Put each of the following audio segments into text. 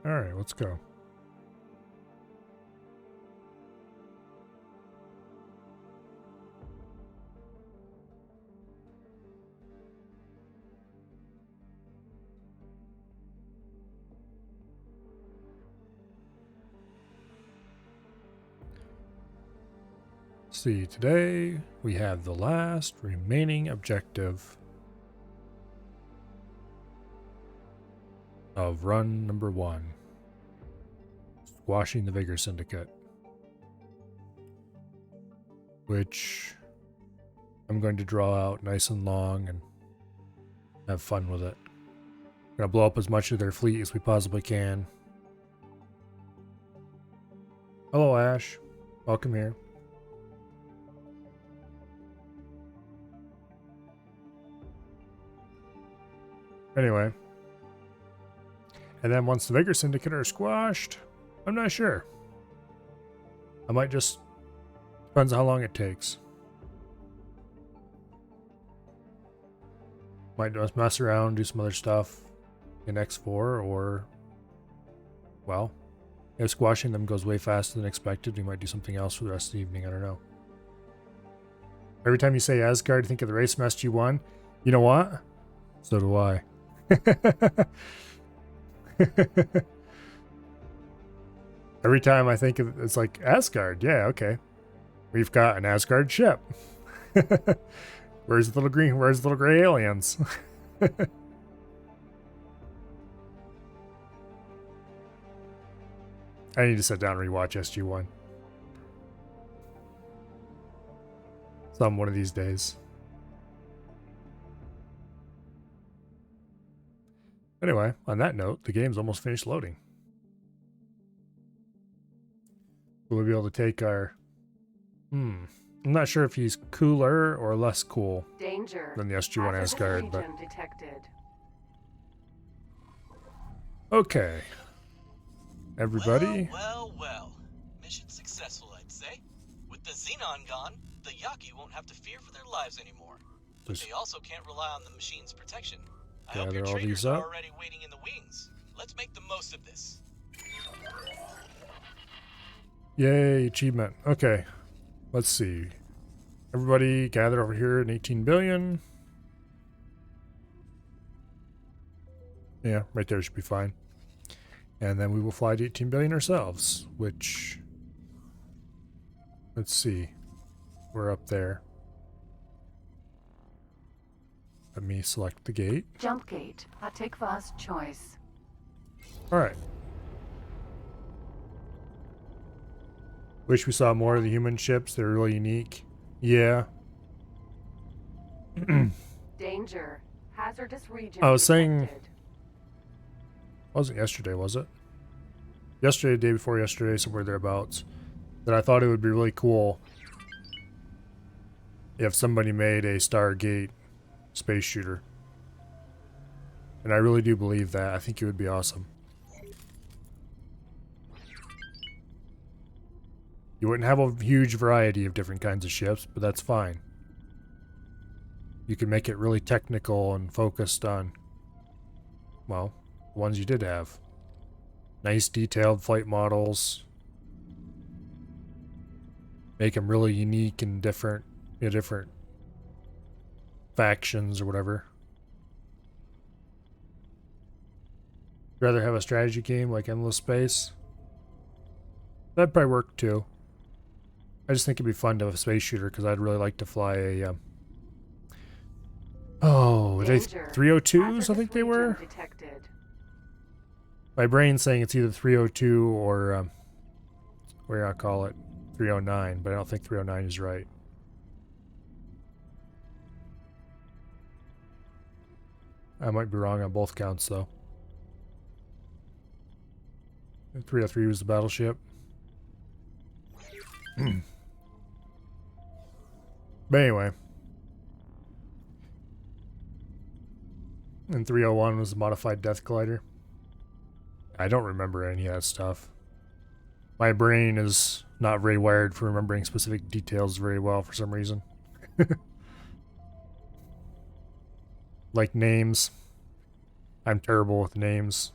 Alright, let's go. See, today we have the last remaining objective of run number 1. Squashing the Vigor Syndicate. Which I'm going to draw out nice and long and have fun with it. I'm going to blow up as much of their fleet as we possibly can. Hello, Ash. Welcome here. Anyway. And then once the Vigor Syndicate are squashed, I'm not sure. I might just... Depends on how long it takes. Might just mess around, do some other stuff in X4, or... Well, if squashing them goes way faster than expected, we might do something else for the rest of the evening, I don't know. Every time you say Asgard, think of the race match you won. You know what? So do I. Every time I think of it's like Asgard, yeah, okay. We've got an Asgard ship. Where's the little green? Where's the little gray aliens? I need to sit down and rewatch SG1. One of these days. Anyway, on that note, the game's almost finished loading. We'll be able to take our... I'm not sure if he's cooler or less cool than the SG1 Asgard, but... detected. Okay. Everybody? Well. Mission successful, I'd say. With the Xenon gone, the Yaki won't have to fear for their lives anymore. But they also can't rely on the machine's protection. I hope your traders are already waiting in the wings. Let's make the most of this. Yay, achievement. Okay. Let's see. Everybody gather over here in 18 billion. Yeah, right there should be fine. And then we will fly to 18 billion ourselves, which... Let's see. We're up there. Let me select the gate. Jump gate. Hatikva's choice. Alright. Wish we saw more of the human ships. They're really unique. Yeah. Danger. Hazardous region. I was saying... detected. Wasn't yesterday, was it? Yesterday, the day before yesterday, somewhere thereabouts. That I thought it would be really cool if somebody made a Stargate space shooter. And I really do believe that. I think it would be awesome. You wouldn't have a huge variety of different kinds of ships, but that's fine. You can make it really technical and focused on, well, the ones you did have. Nice detailed flight models. Make them really unique and different, different factions or whatever. Rather have a strategy game like Endless Space. That'd probably work too. I just think it'd be fun to have a space shooter because I'd really like to fly a. Oh, they 302s? I think they were. Detected. My brain's saying it's either 302 or what do I call it, 309, but I don't think 309 is right. I might be wrong on both counts though. 303 was the battleship. But anyway. And 301 was the modified Death Collider. I don't remember any of that stuff. My brain is not very wired for remembering specific details very well for some reason. Like names. I'm terrible with names.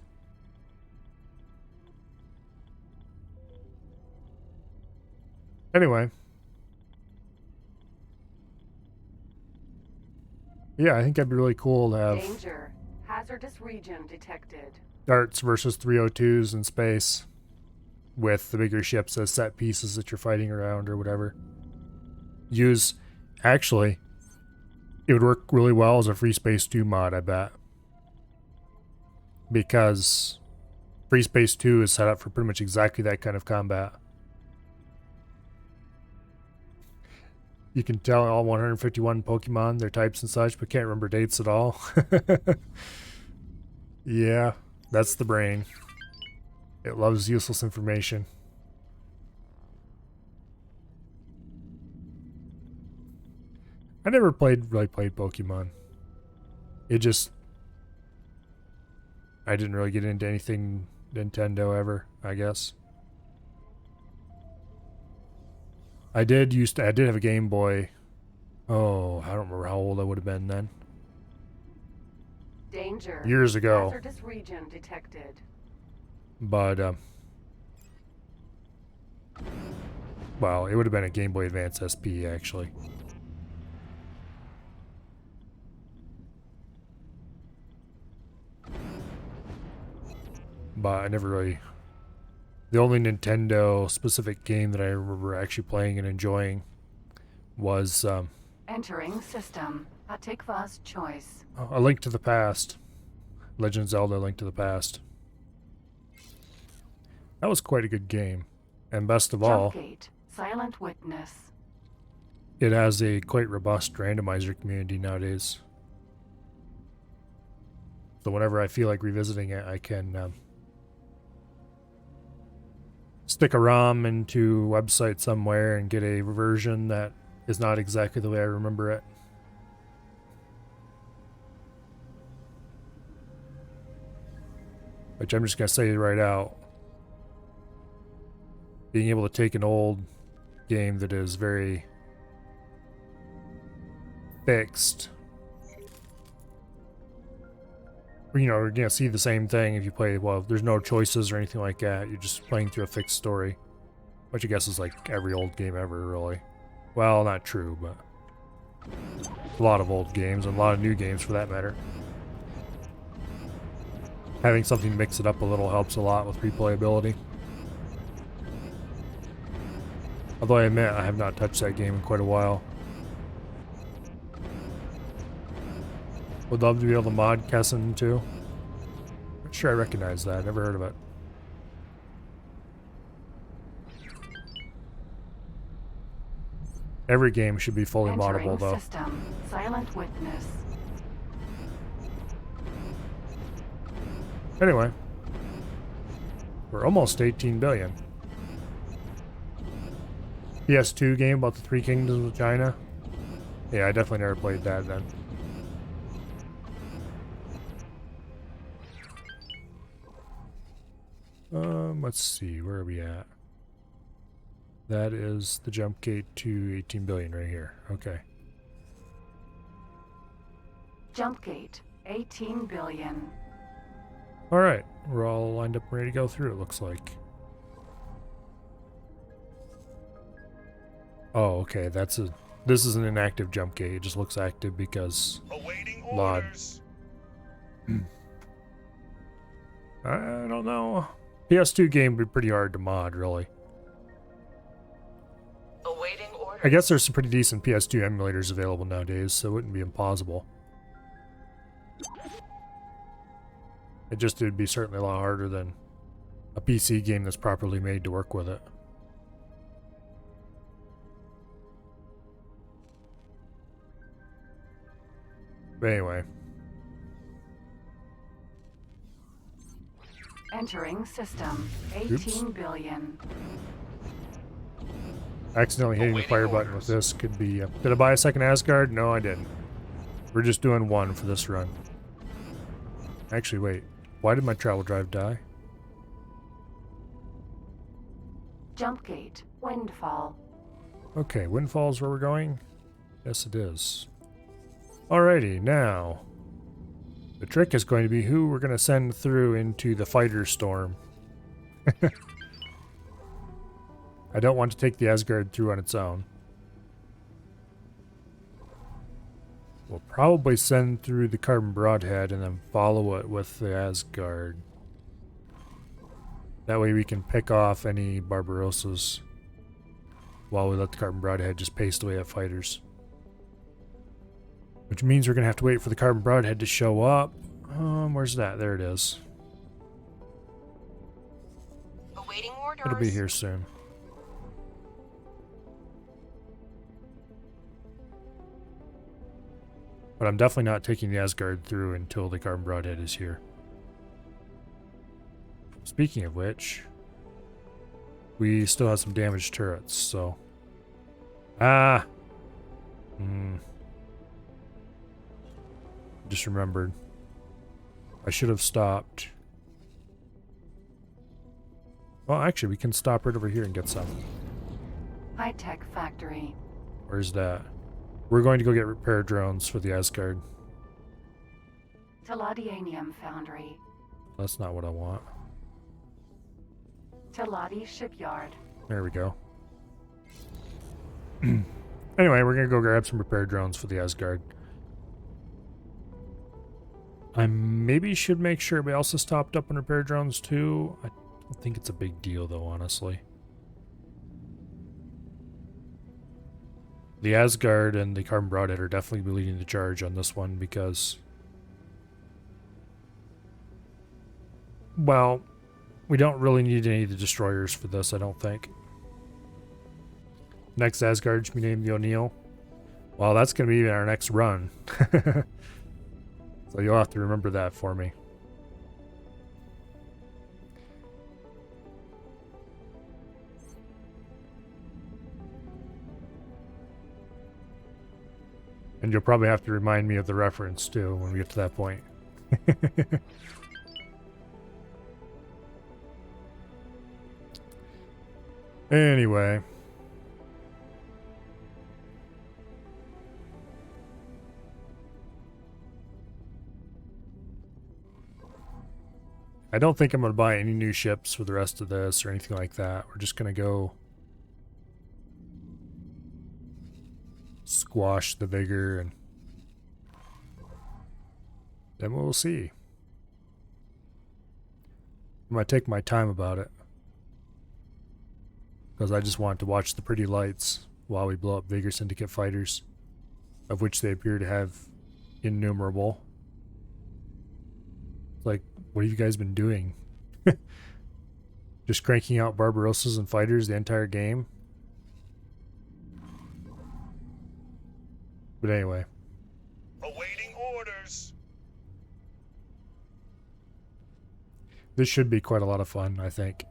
Anyway. Yeah, I think that'd be really cool to have Danger. Hazardous region detected. darts versus 302s in space with the bigger ships as set pieces that you're fighting around or whatever. Actually, it would work really well as a Free Space 2 mod, I bet. Because Free Space 2 is set up for pretty much exactly that kind of combat. You can tell all 151 Pokemon, their types and such, but can't remember dates at all. Yeah, that's the brain. It loves useless information. I never really played Pokemon. I didn't really get into anything Nintendo ever, I guess. I did have a Game Boy. Oh, I don't remember how old I would have been then. Danger. Years ago. Hazardous region detected. But, well, it would have been a Game Boy Advance SP, actually. But I never really... The only Nintendo specific game that I remember actually playing and enjoying was Entering system. Atikva's choice. A Link to the Past. Legend of Zelda: Link to the Past. That was quite a good game. And best of all, Jumpgate. Silent witness. it has a quite robust randomizer community nowadays. So whenever I feel like revisiting it, I can stick a ROM into a website somewhere and get a version that is not exactly the way I remember it. Which I'm just going to say right out. Being able to take an old game that is very fixed. You know, you're going to see the same thing if you play, well, there's no choices or anything like that. You're just playing through a fixed story. Which I guess is like every old game ever, really. Well, not true, but a lot of old games and a lot of new games for that matter. Having something to mix it up a little helps a lot with replayability. Although I admit I have not touched that game in quite a while. Would love to be able to mod Kessen too. Not sure I recognize that. Never heard of it. Every game should be fully moddable though. System. Silent witness. Anyway. We're almost 18 billion. PS2 game about the Three Kingdoms of China. Yeah, I definitely never played that then. Let's see, where are we at? That is the jump gate to 18 billion right here. Okay. Jump gate. 18 billion. Alright, we're all lined up and ready to go through, it looks like. Oh, okay, this is an inactive jump gate. It just looks active because mod. I don't know. PS2 game would be pretty hard to mod, really. Awaiting order. I guess there's some pretty decent PS2 emulators available nowadays, so it wouldn't be impossible. It would be certainly a lot harder than a PC game that's properly made to work with it. But anyway. Entering system. 18 billion. Accidentally hitting the fire button with this could be... did I buy a second Asgard? No, I didn't. We're just doing one for this run. Actually, wait. Why did my travel drive die? Jump gate. Windfall. Okay, Windfall's where we're going? Yes, it is. Alrighty, now... the trick is going to be who we're going to send through into the fighter storm. I don't want to take the Asgard through on its own. We'll probably send through the Carbon Broadhead and then follow it with the Asgard. That way we can pick off any Barbarossas while we let the Carbon Broadhead just paste away at fighters. Which means we're going to have to wait for the Carbon Broadhead to show up. Where's that? There it is. Awaiting orders. It'll be here soon. But I'm definitely not taking the Asgard through until the Carbon Broadhead is here. Speaking of which, we still have some damaged turrets, so... Just remembered. I should have stopped. Well, actually, we can stop right over here and get some. High-tech factory. Where's that? We're going to go get repair drones for the Asgard. Teladianium foundry. That's not what I want. Teladi shipyard. There we go. Anyway, we're going to go grab some repair drones for the Asgard. I maybe should make sure we also stopped up on repair drones too. I don't think it's a big deal though, honestly. The Asgard and the Carbon Broadhead are definitely leading the charge on this one because... well, we don't really need any of the destroyers for this, I don't think. Next Asgard should be named the O'Neill. Well, that's going to be our next run. So you'll have to remember that for me. And you'll probably have to remind me of the reference too when we get to that point. Anyway. I don't think I'm going to buy any new ships for the rest of this or anything like that. We're just going to go squash the Vigor and then we'll see. I'm going to take my time about it because I just want to watch the pretty lights while we blow up Vigor Syndicate fighters, of which they appear to have innumerable. Like, what have you guys been doing? Just cranking out Barbarossas and fighters the entire game? But anyway. Awaiting orders. This should be quite a lot of fun, I think.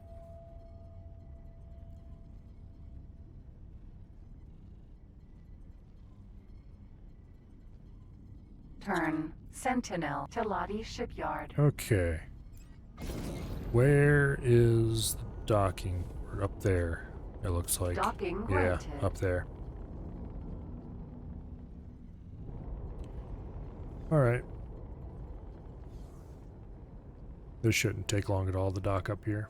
Turn. Sentinel. Teladi shipyard. Okay. Where is the docking port? Up there, it looks like. Docking yeah, granted. up there. Alright. This shouldn't take long at all to dock up here.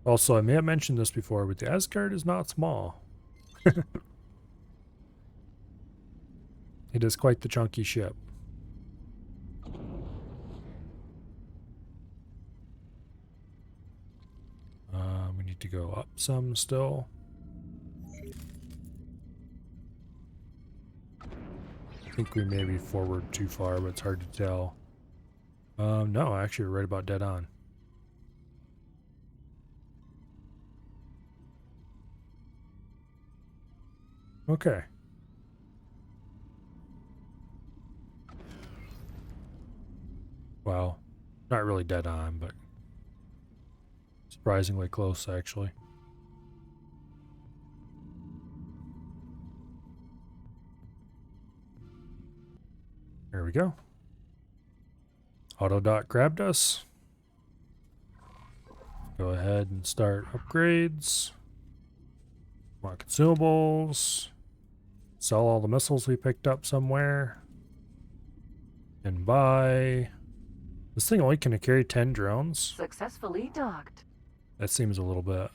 Also, I may have mentioned this before, but the Asgard is not small. It is quite the chunky ship. We need to go up some still. I think we may be forward too far, but it's hard to tell. No, actually we're right about dead on. Okay. Well, not really dead on, but surprisingly close, actually. There we go. Autodock grabbed us. Go ahead and start upgrades. Want consumables. Sell all the missiles we picked up somewhere. And buy... This thing only can carry 10 drones? Successfully docked. That seems a little bit.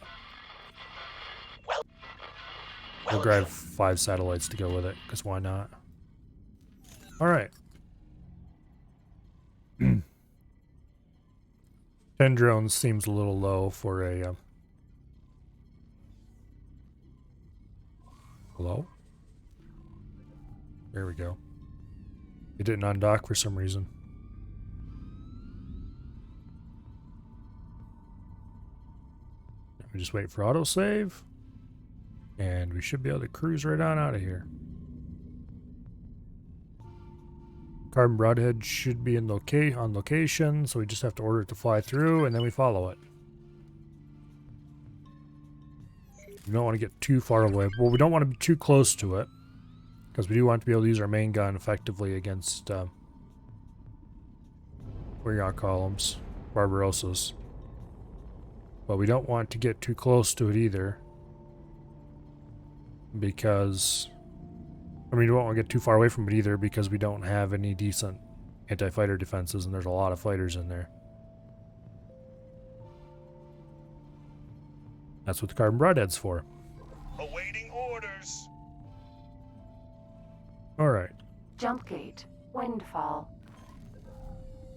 We'll grab 5 satellites to go with it, because why not? Alright. 10 drones seems a little low for a... Hello? There we go. It didn't undock for some reason. We just wait for autosave. And we should be able to cruise right on out of here. Carbon Broadhead should be in on location, so we just have to order it to fly through, and then we follow it. We don't want to get too far away. Well, we don't want to be too close to it, because we do want to be able to use our main gun effectively against Warrior columns, Barbarossas. But we don't want to get too close to it either, because... I mean, we don't want to get too far away from it either, because we don't have any decent anti-fighter defenses, and there's a lot of fighters in there. That's what the Carbon Broadhead's for. Awaiting orders. Alright. Jump gate. Windfall.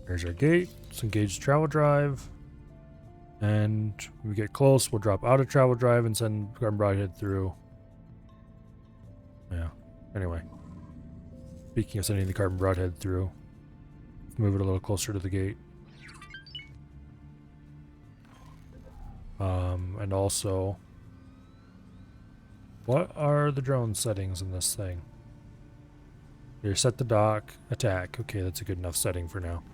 There's our gate. Let's engage travel drive. And when we get close, we'll drop out of travel drive and send Carbon Broadhead through. Yeah. Anyway. Speaking of sending the Carbon Broadhead through, let's move it a little closer to the gate. And also, what are the drone settings in this thing? Here, set the dock, attack. Okay, that's a good enough setting for now.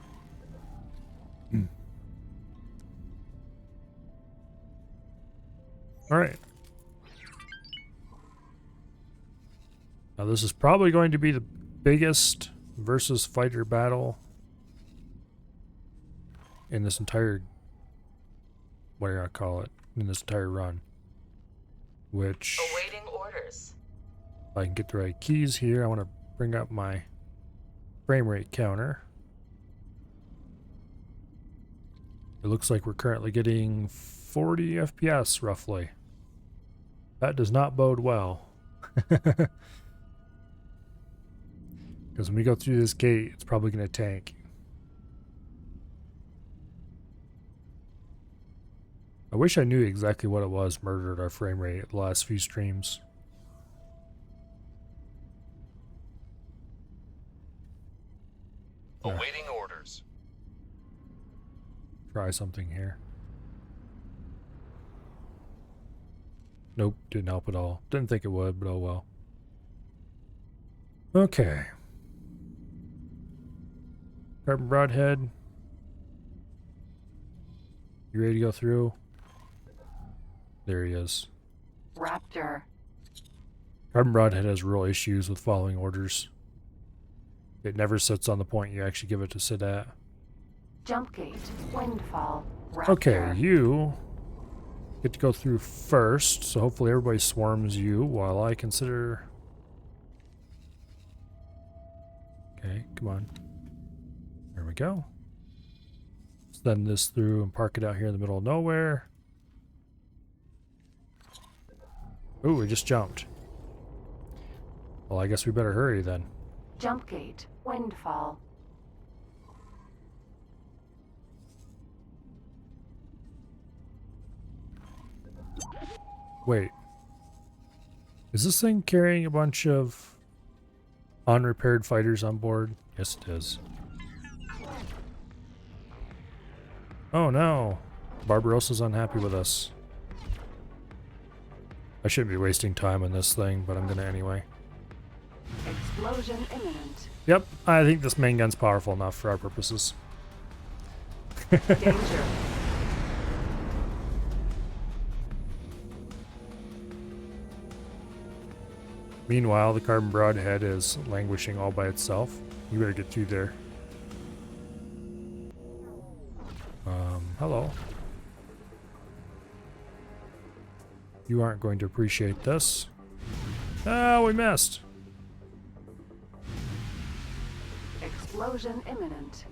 Alright. Now this is probably going to be the biggest versus fighter battle in this entire, what do you call it, in this entire run. Which, awaiting orders. if I can get the right keys here, I want to bring up my frame rate counter. It looks like we're currently getting 40 FPS roughly. That does not bode well. Because when we go through this gate, it's probably going to tank. I wish I knew exactly what it was murdered our frame rate at the last few streams. Awaiting orders. Try something here. Nope, didn't help at all. Didn't think it would, but oh well. Okay. Carbon Broadhead. You ready to go through? There he is. Raptor. Carbon Broadhead has real issues with following orders. It never sits on the point you actually give it to sit at. Jump gate. Windfall. Raptor. Okay, you get to go through first, so hopefully everybody swarms you while I consider... Okay, come on. There we go. Send this through and park it out here in the middle of nowhere. Ooh, we just jumped. Well, I guess we better hurry then. Jump gate. Windfall. Wait. Is this thing carrying a bunch of unrepaired fighters on board? Yes, it is. Oh no. Barbarossa's unhappy with us. I shouldn't be wasting time on this thing, but I'm gonna anyway. Explosion imminent. Yep, I think this main gun's powerful enough for our purposes. Danger. Meanwhile, the Carbon Broadhead is languishing all by itself. You better get through there. Hello. You aren't going to appreciate this. Ah, we missed. Explosion imminent.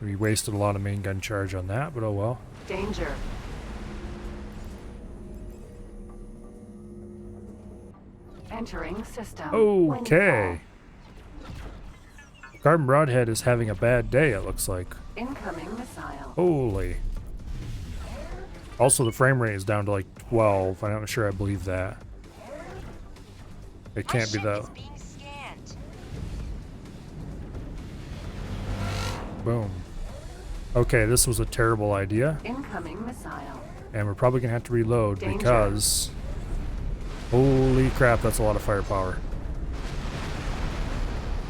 We wasted a lot of main gun charge on that, but oh well. Danger. Entering system. Okay. Carbon Broadhead is having a bad day, it looks like. Incoming missile. Holy. Also, the frame rate is down to like 12. I'm not sure I believe that. It can't be that. Being scanned. Boom. Okay, this was a terrible idea. Incoming missile. And we're probably going to have to reload Danger. because... Holy crap, that's a lot of firepower.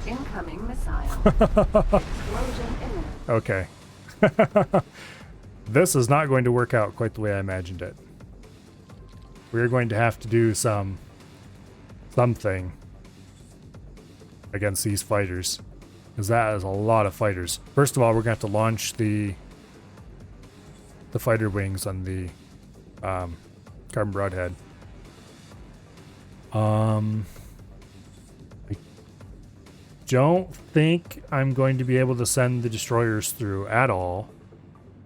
Incoming missile. Explosion imminent. Okay. This is not going to work out quite the way I imagined it. We're going to have to do something against these fighters. Because that is a lot of fighters. First of all, we're going to have to launch the fighter wings on the Carbon Broadhead. I don't think I'm going to be able to send the destroyers through at all.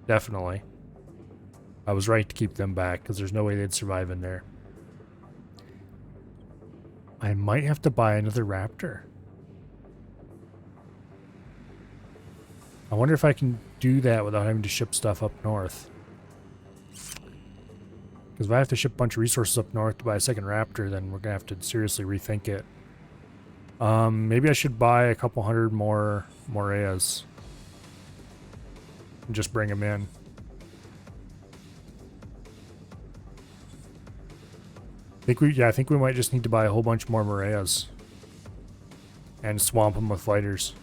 Definitely. I was right to keep them back because there's no way they'd survive in there. I might have to buy another Raptor. I wonder if I can do that without having to ship stuff up north. Because if I have to ship a bunch of resources up north to buy a second Raptor, then we're going to have to seriously rethink it. Maybe I should buy a couple hundred more Moreas. And just bring them in. I think we might just need to buy a whole bunch more Moreas. And swamp them with fighters.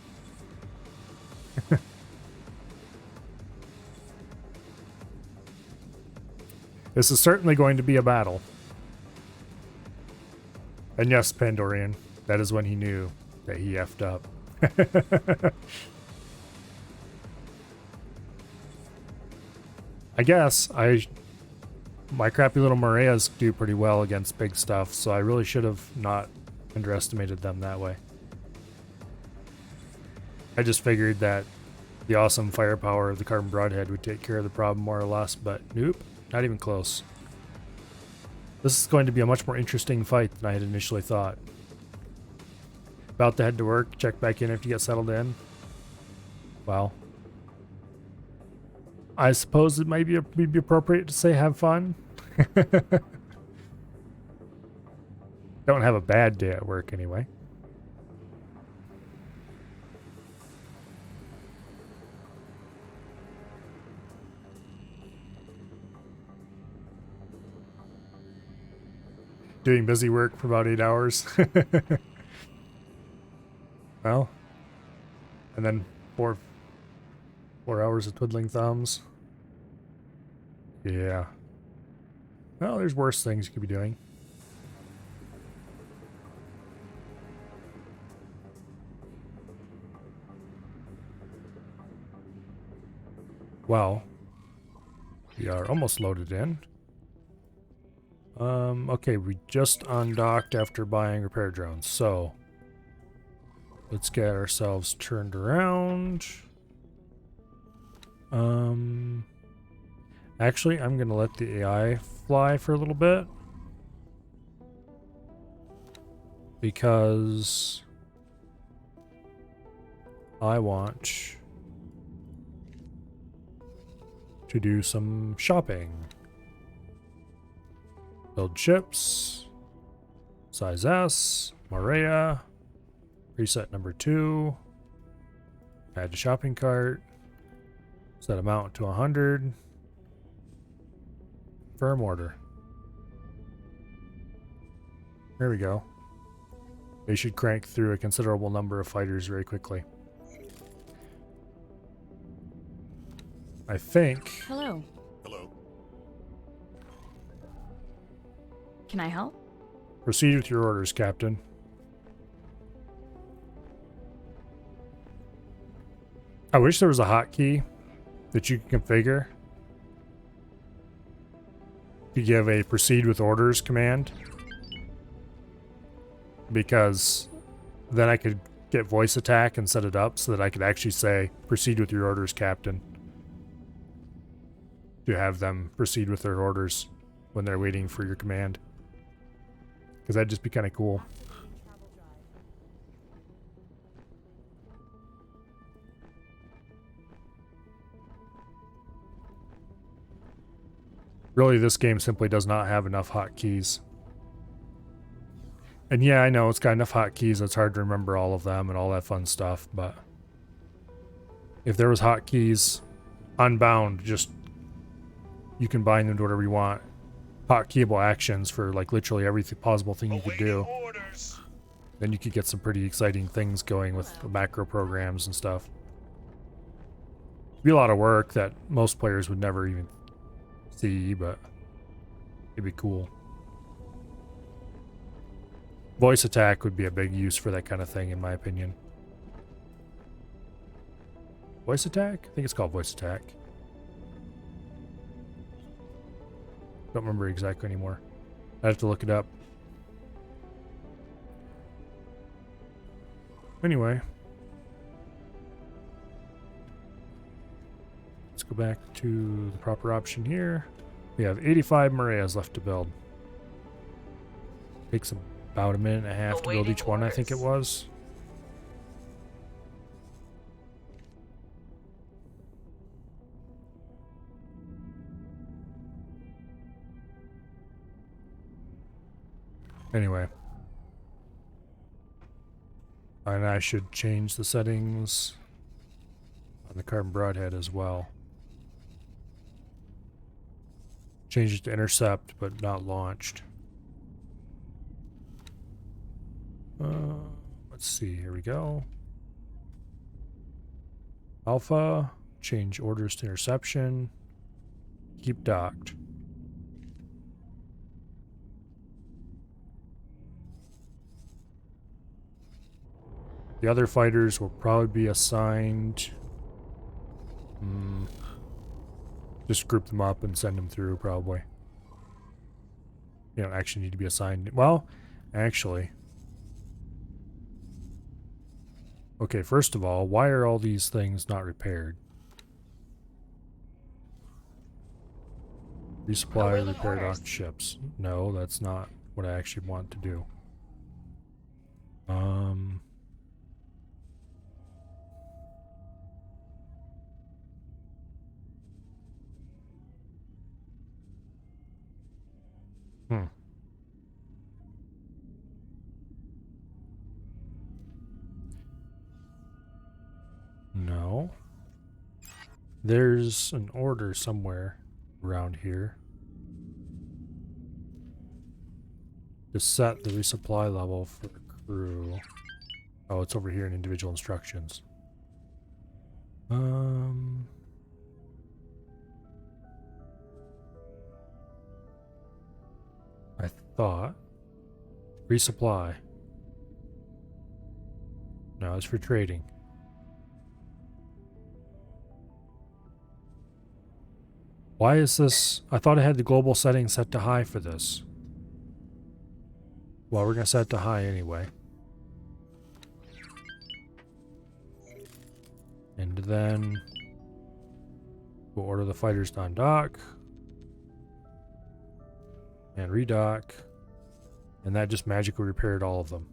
This is certainly going to be a battle. And yes, Pandorian, that is when he knew that he effed up. I guess my crappy little Moreas do pretty well against big stuff, so I really should have not underestimated them that way. I just figured that the awesome firepower of the Carbon Broadhead would take care of the problem more or less, but nope. Not even close. This is going to be a much more interesting fight than I had initially thought. About to head to work, check back in after you get settled in. Well, I suppose it might be appropriate to say have fun. Don't have a bad day at work anyway. Doing busy work for about 8 hours. Well, and then four hours of twiddling thumbs. Yeah. Well, there's worse things you could be doing. Well, we are almost loaded in. Okay, we just undocked after buying repair drones, so let's get ourselves turned around. Actually, I'm gonna let the AI fly for a little bit because I want to do some shopping. Build ships, size S, Morea, preset number 2, add to shopping cart, set amount to 100, firm order. There we go. They should crank through a considerable number of fighters very quickly. I think. Hello. Can I help? Proceed with your orders, Captain. I wish there was a hotkey that you can configure to give a proceed with orders command, because then I could get voice attack and set it up so that I could actually say, proceed with your orders, Captain. To have them proceed with their orders when they're waiting for your command. Because that'd just be kind of cool. Really, this game simply does not have enough hotkeys. And yeah, I know it's got enough hotkeys, it's hard to remember all of them and all that fun stuff, but if there was hotkeys, Unbound, just you can bind them to whatever you want. Hotkeyable actions for like literally every possible thing you could do. Then you could get some pretty exciting things going with the macro programs and stuff. It'd be a lot of work that most players would never even see, but it'd be cool. Voice attack would be a big use for that kind of thing, in my opinion. Voice attack? I think it's called voice attack. Don't remember exactly anymore. I have to look it up. Anyway. Let's go back to the proper option here. We have 85 Marias left to build. Takes about a minute and a half to build each one, I think it was. Anyway. And I should change the settings on the carbon broadhead as well. Change it to intercept, but not launched. Let's see, here we go. Alpha, change orders to interception. Keep docked. The other fighters will probably be assigned. Just group them up and send them through, probably. You don't actually need to be assigned. Well, actually. Okay, first of all, why are all these things not repaired? Resupply, repair docked ships. No, that's not what I actually want to do. No. There's an order somewhere around here to set the resupply level for the crew. Oh, it's over here in individual instructions. I thought resupply. No, it's for trading. Why is this? I thought I had the global setting set to high for this. Well, we're going to set it to high anyway. And then we'll order the fighters to undock. And redock. And that just magically repaired all of them.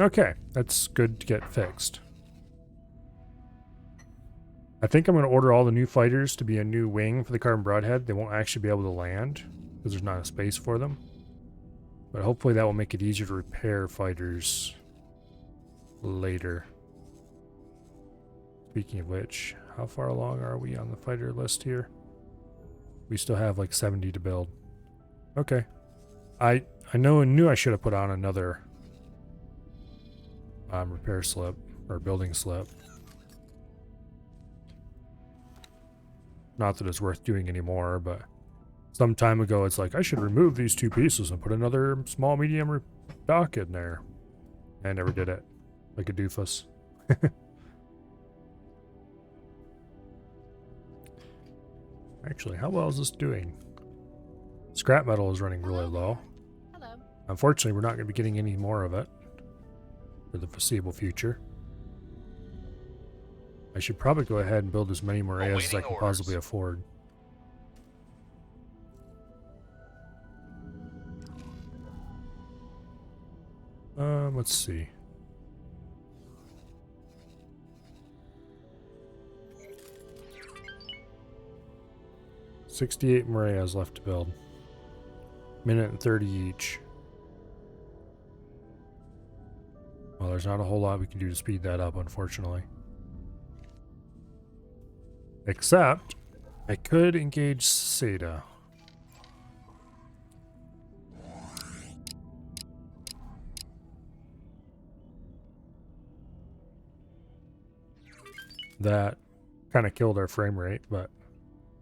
Okay, that's good to get fixed. I think I'm going to order all the new fighters to be a new wing for the carbon broadhead. They won't actually be able to land because there's not a space for them. But hopefully that will make it easier to repair fighters later. Speaking of which, how far along are we on the fighter list here? We still have like 70 to build. Okay. I knew I should have put on another repair slip or building slip. Not that it's worth doing anymore, but some time ago it's like, I should remove these two pieces and put another small medium dock in there. I never did it. Like a doofus. Actually, how well is this doing? Scrap metal is running really low. Hello. Unfortunately, we're not going to be getting any more of it. for the foreseeable future. I should probably go ahead and build as many Moreas as I can possibly afford. Let's see. $68 Moreas left to build. Minute and 30 each. Well, there's not a whole lot we can do to speed that up, unfortunately. Except, I could engage Seda. That kind of killed our frame rate, but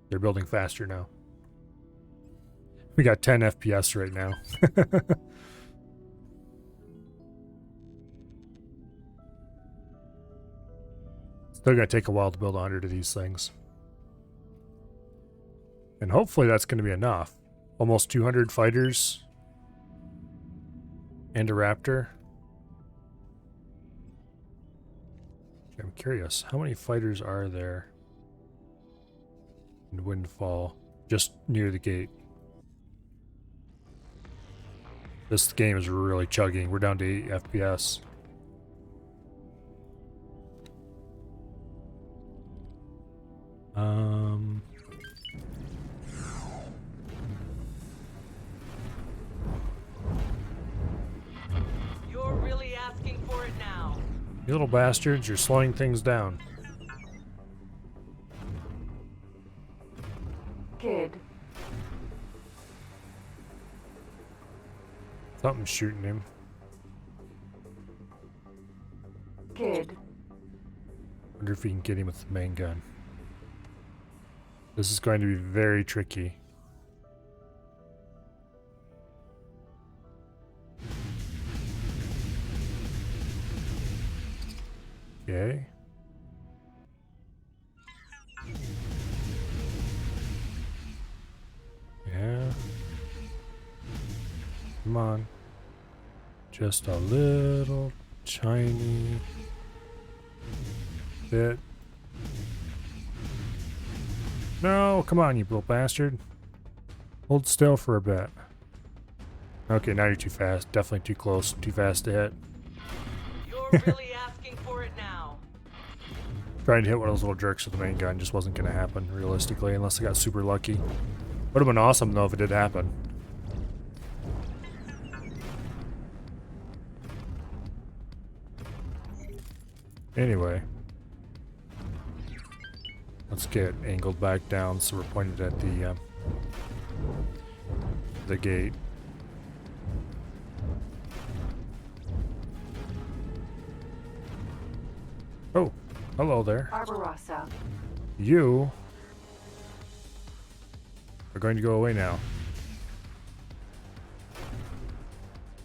they're building faster now. We got 10 FPS right now. Still gonna take a while to build 100 of these things. And hopefully that's gonna be enough. Almost 200 fighters. And a raptor. I'm curious, how many fighters are there in Windfall, just near the gate? This game is really chugging. We're down to 8 FPS. You're really asking for it now. You little bastards, you're slowing things down. Kid. Something's shooting him. Kid. Wonder if we can get him with the main gun. This is going to be very tricky. Okay. Yeah. Come on. Just a little tiny bit. No, come on, you little bastard. Hold still for a bit. Okay, now you're too fast. Definitely too close. Too fast to hit. You're really asking for it now. Trying to hit one of those little jerks with the main gun just wasn't going to happen, realistically, unless I got super lucky. Would have been awesome, though, if it did happen. Anyway. Let's get angled back down so we're pointed at the gate. Oh, hello there. Barbarossa. You are going to go away now.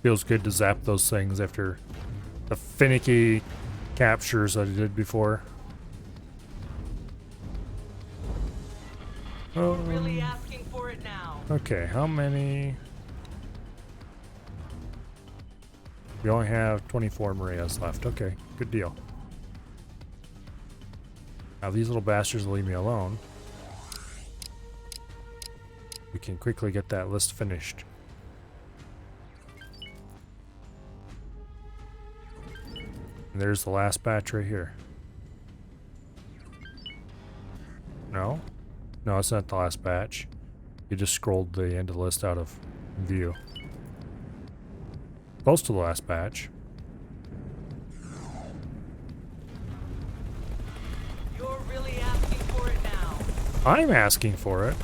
Feels good to zap those things after the finicky captures that I did before. You're really asking for it now. Okay, how many? We only have 24 Marias left. Okay, good deal. Now these little bastards will leave me alone. We can quickly get that list finished. And there's the last batch right here. No? No, it's not the last batch. You just scrolled the end of the list out of view. Close to the last batch. You're really asking for it now. I'm asking for it.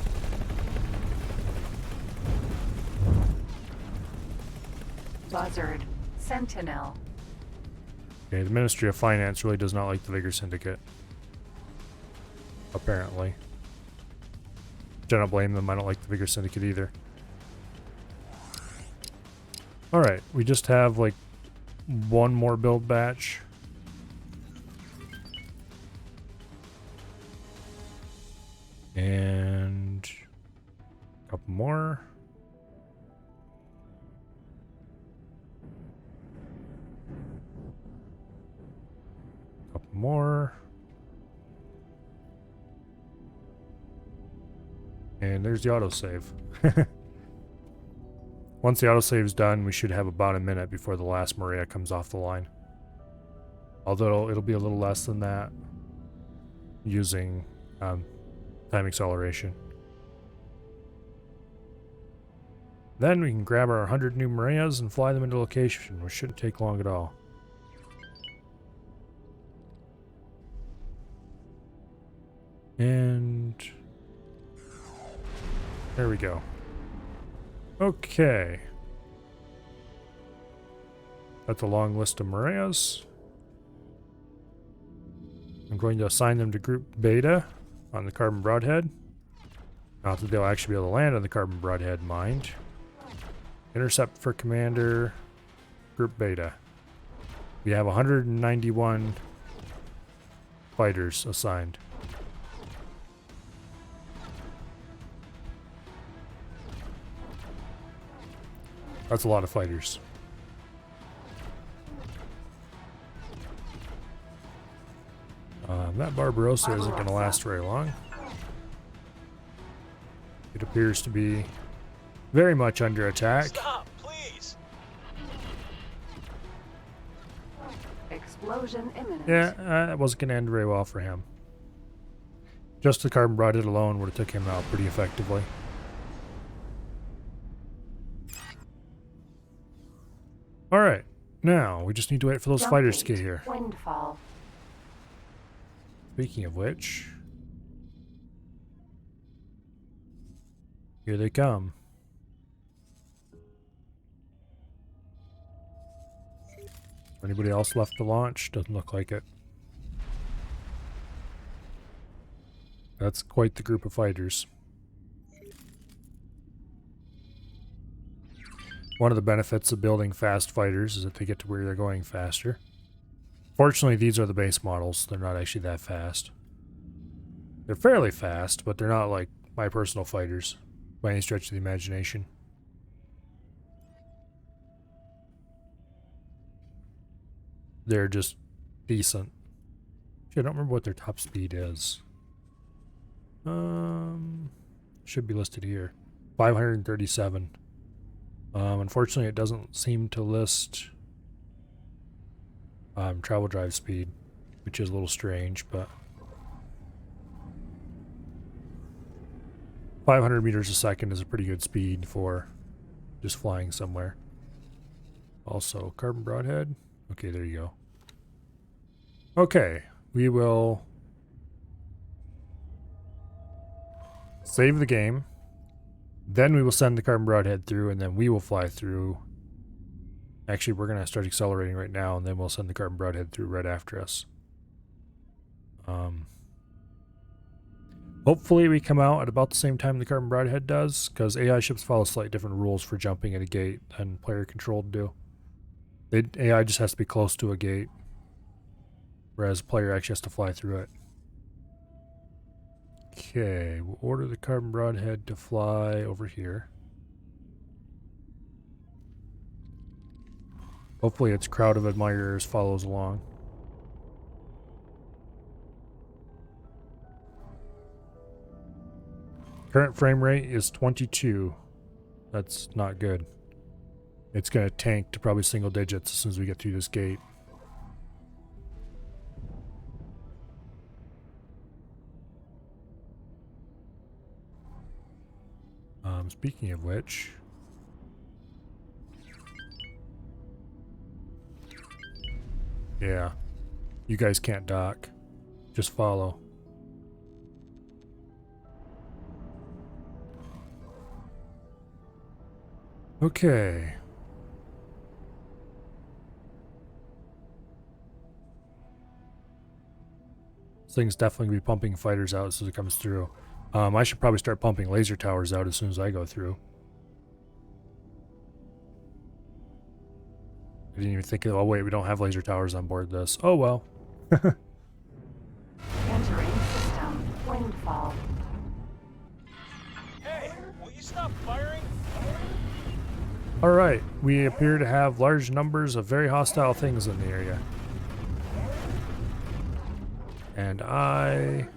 Buzzard. Sentinel. Okay, the Ministry of Finance really does not like the Vigor Syndicate. Apparently. I don't blame them. I don't like the Vigor Syndicate either. Alright, we just have like one more build batch. And a couple more. Couple more. And there's the autosave. Once the autosave is done, we should have about a minute before the last Maria comes off the line. Although it'll be a little less than that using time acceleration. Then we can grab our 100 new Marias and fly them into location, which shouldn't take long at all. And there we go. Okay. That's a long list of Marias. I'm going to assign them to Group Beta on the Carbon Broadhead. Not that they'll actually be able to land on the Carbon Broadhead, mind. Intercept for Commander, Group Beta. We have 191 fighters assigned. That's a lot of fighters. That Barbarossa isn't going to last very long. It appears to be very much under attack. Stop, please. Explosion imminent. Yeah, that wasn't going to end very well for him. Just the Carbon Broadhead alone would have took him out pretty effectively. Alright, now we just need to wait for those fighters to get here. Windfall. Speaking of which, here they come. Anybody else left to launch? Doesn't look like it. That's quite the group of fighters. One of the benefits of building fast fighters is that they get to where they're going faster. Fortunately, these are the base models. They're not actually that fast. They're fairly fast, but they're not like my personal fighters by any stretch of the imagination. They're just decent. Actually, I don't remember what their top speed is. Should be listed here. 537. Unfortunately, it doesn't seem to list travel drive speed, which is a little strange, but 500 meters a second is a pretty good speed for just flying somewhere. Also, Carbon Broadhead. Okay, there you go. Okay, we will save the game. Then we will send the Carbon Broadhead through, and then we will fly through. Actually, we're going to start accelerating right now, and then we'll send the Carbon Broadhead through right after us. Hopefully we come out at about the same time the Carbon Broadhead does, because AI ships follow slightly different rules for jumping at a gate than player-controlled do. AI just has to be close to a gate, whereas player actually has to fly through it. Okay, we'll order the Carbon Broadhead to fly over here. Hopefully its crowd of admirers follows along. Current frame rate is 22. That's not good. It's going to tank to probably single digits as soon as we get through this gate. Speaking of which, yeah, you guys can't dock. Just follow. Okay. This thing's definitely going to be pumping fighters out as it comes through. I should probably start pumping laser towers out as soon as I go through. I didn't even think, oh wait, we don't have laser towers on board this. Oh well. Entering system. Windfall. Hey, will you stop firing? Alright, we appear to have large numbers of very hostile things in the area. And I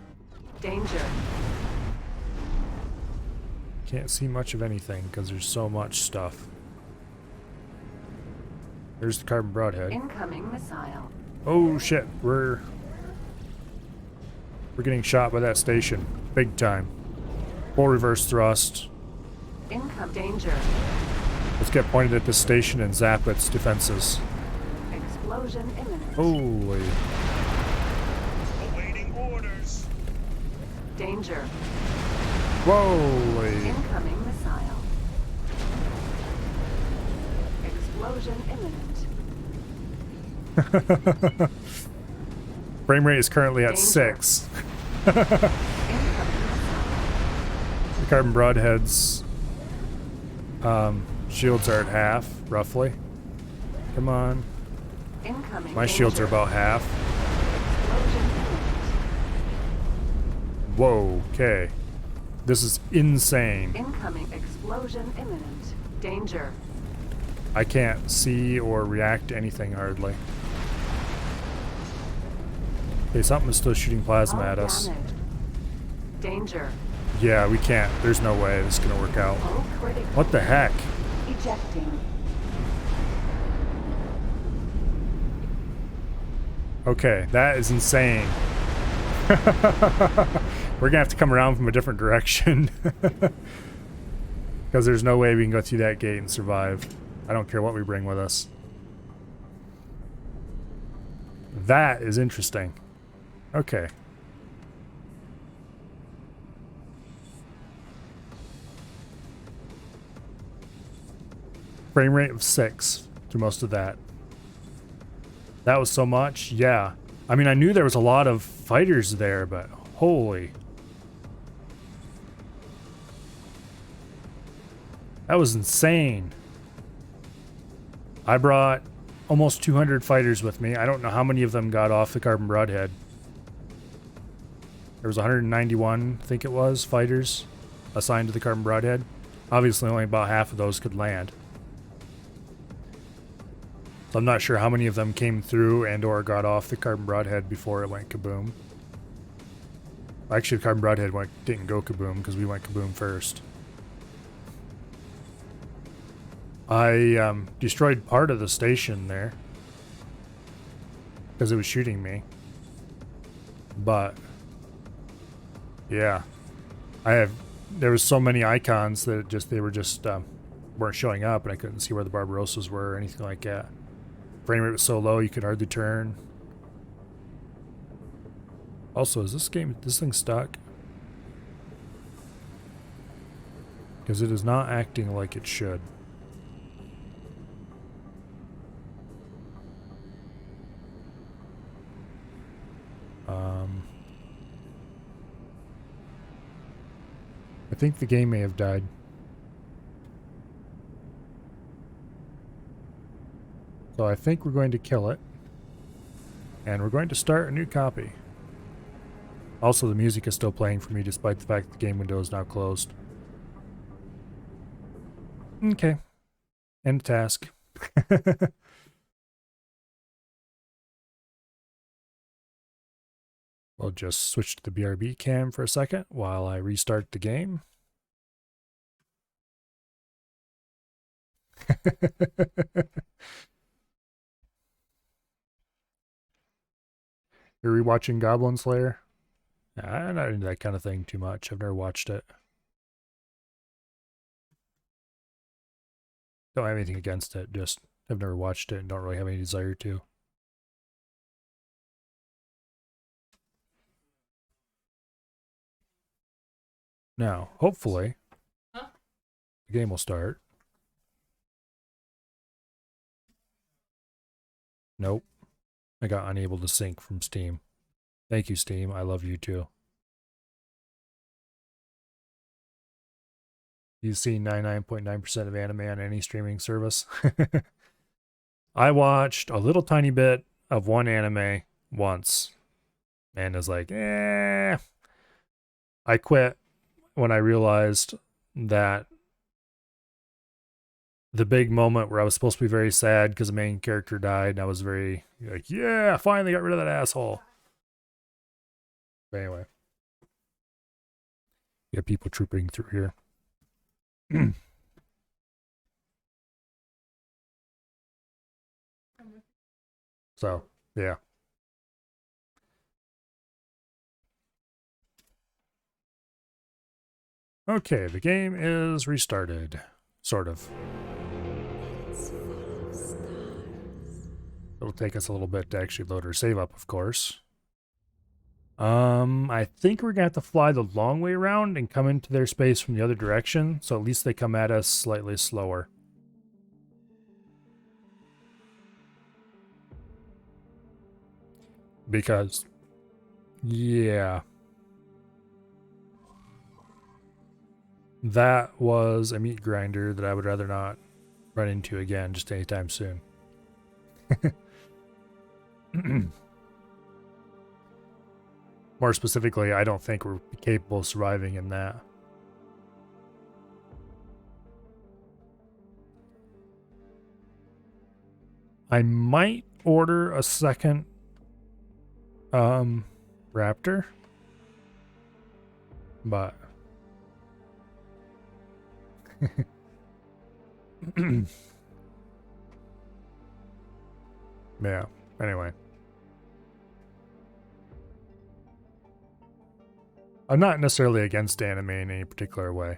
Danger. can't see much of anything because there's so much stuff. There's the carbon broadhead. Incoming missile. Oh shit, we're getting shot by that station. Big time. Full reverse thrust. Income danger. Let's get pointed at this station and zap its defenses. Explosion imminent. Holy. Awaiting orders. Danger. Holy. Incoming missile. Explosion imminent. Frame rate is currently at Danger. 6. Incoming missile. The carbon broadheads shields are at half, roughly. Come on. Incoming My shields are danger. about half. Explosion imminent. Whoa, okay. This is insane. Incoming explosion imminent. Danger. I can't see or react to anything hardly. Okay, something is still shooting plasma Hull at us. damaged. Danger. Yeah, we can't. There's no way this is gonna work out. Hull critical. What the heck? Ejecting. Okay, that is insane. We're gonna have to come around from a different direction. Because there's no way we can go through that gate and survive. I don't care what we bring with us. That is interesting. Okay. Frame rate of 6 through most of that. That was so much? Yeah. I mean, I knew there was a lot of fighters there, but holy. That was insane. I brought almost 200 fighters with me. I don't know how many of them got off the carbon broadhead. There was 191, I think it was, fighters assigned to the carbon broadhead. Obviously, only about half of those could land. So I'm not sure how many of them came through and or got off the carbon broadhead before it went kaboom. Actually, the carbon broadhead didn't go kaboom because we went kaboom first. I destroyed part of the station there because it was shooting me. But yeah, there was so many icons that they weren't showing up, and I couldn't see where the Barbarosas were or anything like that. Frame rate was so low you could hardly turn. Also, is this thing stuck? Because it is not acting like it should. I think the game may have died. So I think we're going to kill it. And we're going to start a new copy. Also, the music is still playing for me despite the fact that the game window is now closed. Okay. End task. We'll just switch to the BRB cam for a second while I restart the game. You're rewatching Goblin Slayer? I'm not into that kind of thing too much. I've never watched it. Don't have anything against it, just I've never watched it and don't really have any desire to. Now, hopefully, the game will start. Nope. I got unable to sync from Steam. Thank you, Steam. I love you too. You've seen 99.9% of anime on any streaming service. I watched a little tiny bit of one anime once and was like, eh. I quit when I realized that the big moment where I was supposed to be very sad because the main character died, and I was very like, yeah, I finally got rid of that asshole. But anyway. You have people trooping through here. So, yeah. Okay, the game is restarted. Sort of. It'll take us a little bit to actually load our save up, of course. I think we're gonna have to fly the long way around and come into their space from the other direction, so at least they come at us slightly slower. Because, yeah. That was a meat grinder that I would rather not run into again just anytime soon. More specifically, I don't think we're capable of surviving in that. I might order a second Raptor, but yeah, anyway. I'm not necessarily against anime in any particular way.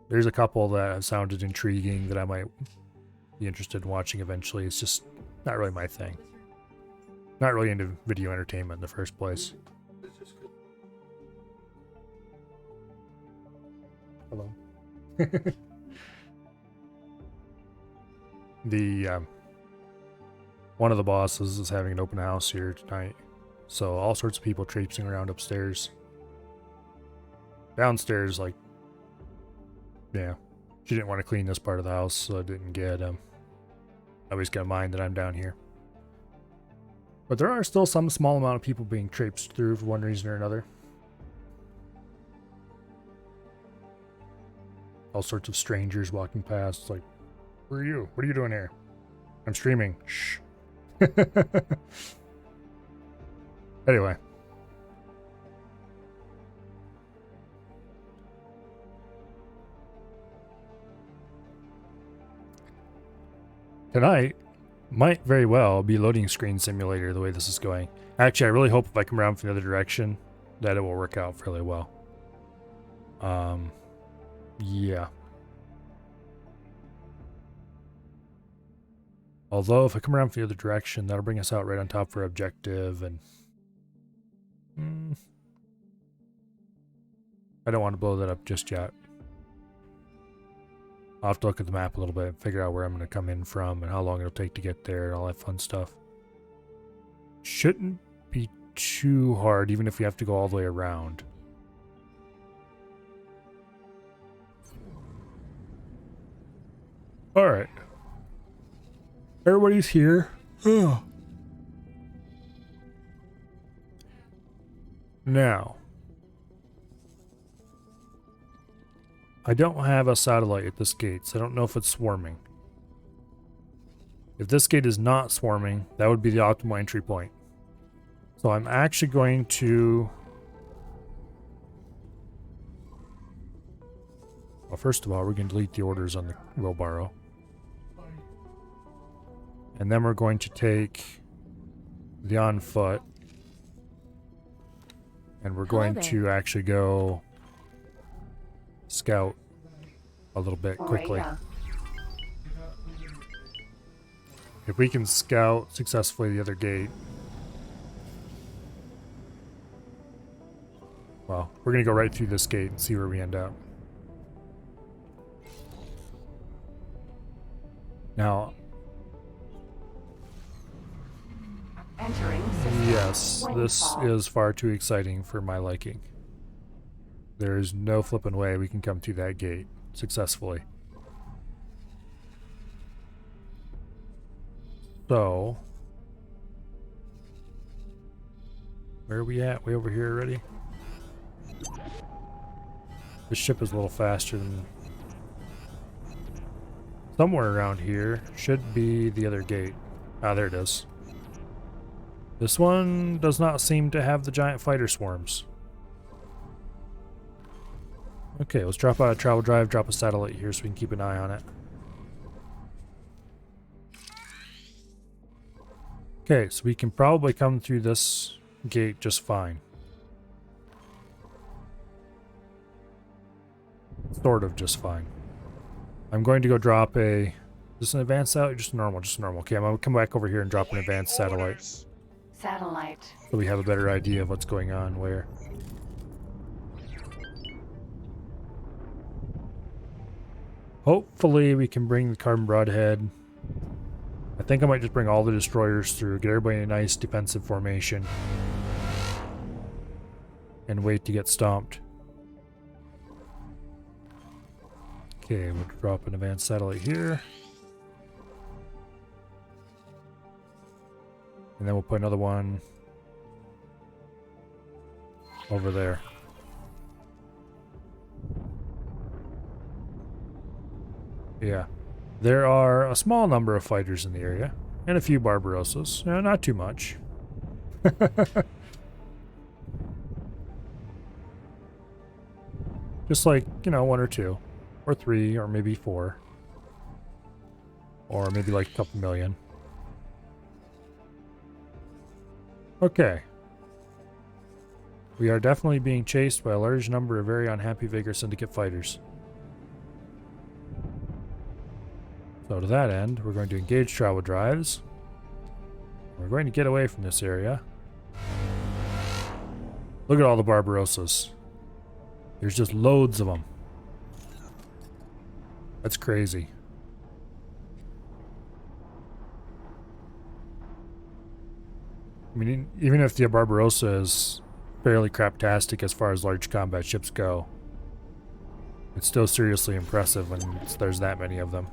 There's a couple that have sounded intriguing that I might be interested in watching eventually. It's just not really my thing. Not really into video entertainment in the first place. Hello. The one of the bosses is having an open house here tonight. So all sorts of people traipsing around upstairs. Downstairs, like, yeah, she didn't want to clean this part of the house, so I didn't get I always got to mind that I'm down here. But there are still some small amount of people being traipsed through for one reason or another. All sorts of strangers walking past. It's like, who are you? What are you doing here? I'm streaming. Shh. Anyway. Tonight might very well be loading screen simulator the way this is going. Actually, I really hope if I come around from the other direction that it will work out fairly well. Yeah. Although if I come around from the other direction, that'll bring us out right on top for objective, and I don't want to blow that up just yet. I'll have to look at the map a little bit and figure out where I'm going to come in from and how long it'll take to get there and all that fun stuff. Shouldn't be too hard, even if we have to go all the way around. Alright. Everybody's here. Now, I don't have a satellite at this gate, so I don't know if it's swarming. If this gate is not swarming, that would be the optimal entry point. So I'm actually going to... Well, first of all, we're going to delete the orders on the wheelbarrow. And then we're going to take the on foot. And we're going to actually go scout a little bit quickly. If we can scout successfully the other gate, well, we're going to go right through this gate and see where we end up. Now, yes, this is far too exciting for my liking. There is no flipping way we can come through that gate successfully. So, where are we at? Way over here already? This ship is a little faster than... Somewhere around here should be the other gate. Ah, there it is. This one does not seem to have the giant fighter swarms. Okay, let's drop out a travel drive, drop a satellite here so we can keep an eye on it. Okay, so we can probably come through this gate just fine. Sort of just fine. I'm going to go drop a... Is this an advanced satellite? Just normal, just normal. Okay, I'm going to come back over here and drop an advanced satellite. Satellite. So we have a better idea of what's going on where. Hopefully we can bring the carbon broadhead. I think I might just bring all the destroyers through, get everybody in a nice defensive formation, and wait to get stomped. Okay, we'll drop an advanced satellite here. And then we'll put another one over there. Yeah. There are a small number of fighters in the area, and a few Barbarossas. Not too much. Just like, you know, 1 or 2. Or 3, or maybe 4. Or maybe like a couple million. Okay. We are definitely being chased by a large number of very unhappy Vigor Syndicate fighters. So to that end, we're going to engage travel drives. We're going to get away from this area. Look at all the Barbarossas. There's just loads of them. That's crazy. I mean, even if the Barbarossa is fairly craptastic as far as large combat ships go, it's still seriously impressive when there's that many of them.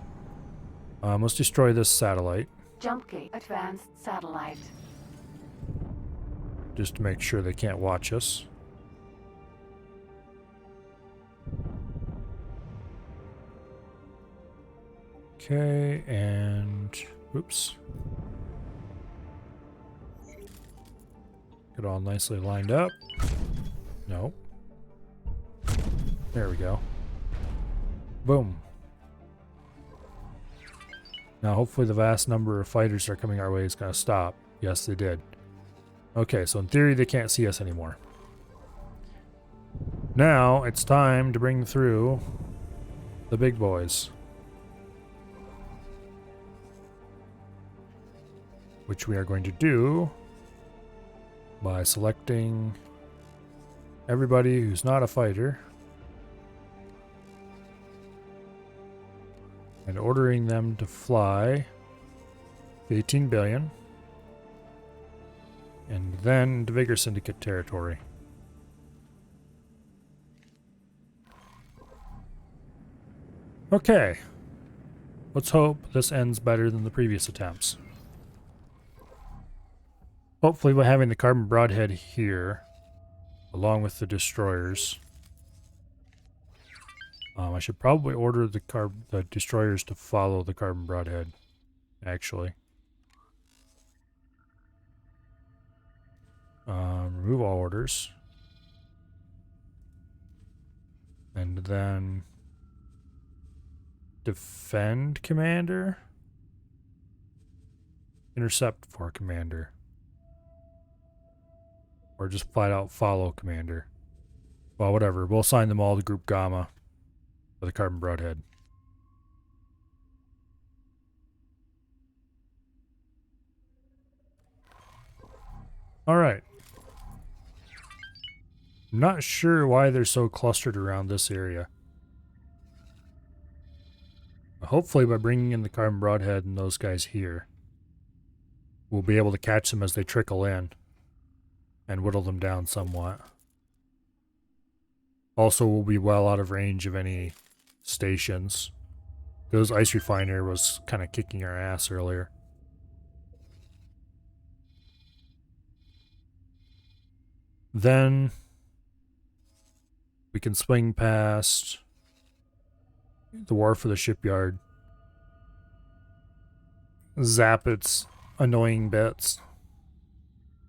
Let's destroy this satellite. Jump gate. Advanced satellite. Just to make sure they can't watch us. Okay, and... Oops. Get all nicely lined up. No. There we go. Boom. Now hopefully the vast number of fighters that are coming our way is going to stop. Yes, they did. Okay, so in theory they can't see us anymore. Now it's time to bring through the big boys. Which we are going to do by selecting everybody who's not a fighter and ordering them to fly 18 billion and then to Vigor Syndicate territory. Okay, let's hope this ends better than the previous attempts. Hopefully by having the carbon broadhead here, along with the destroyers. I should probably order the destroyers to follow the carbon broadhead, actually. Remove all orders. And then defend commander. Intercept for commander. Or just flat out follow commander. Well, whatever. We'll assign them all to Group Gamma for the carbon broadhead. Alright. I'm not sure why they're so clustered around this area. Hopefully by bringing in the carbon broadhead and those guys here, we'll be able to catch them as they trickle in and whittle them down somewhat. Also, we'll be well out of range of any stations. Those ice refiner was kind of kicking our ass earlier. Then we can swing past the wharf for the shipyard. Zap its annoying bits.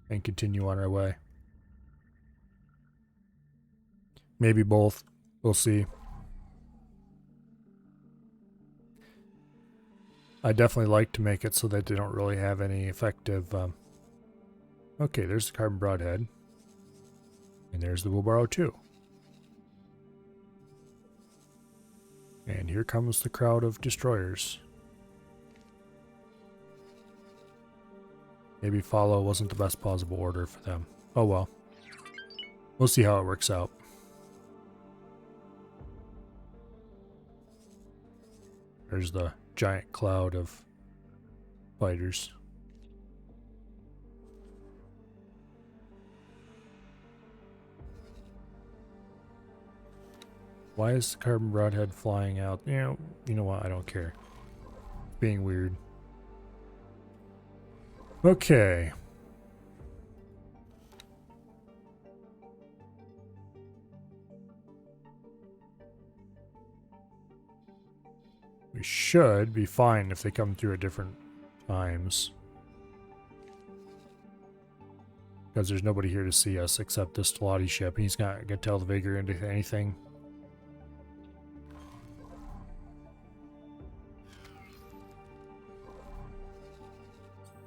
and continue on our way. Maybe both. We'll see. I definitely like to make it so that they don't really have any effective... Okay, there's the carbon broadhead. And there's the wheelbarrow too. And here comes the crowd of destroyers. Maybe follow wasn't the best possible order for them. Oh well. We'll see how it works out. There's the giant cloud of fighters. Why is the carbon broadhead flying out? You know what? I don't care. Being weird. Okay. We should be fine if they come through at different times. Because there's nobody here to see us except this Stalati ship. He's not going to tell the Vigor into anything.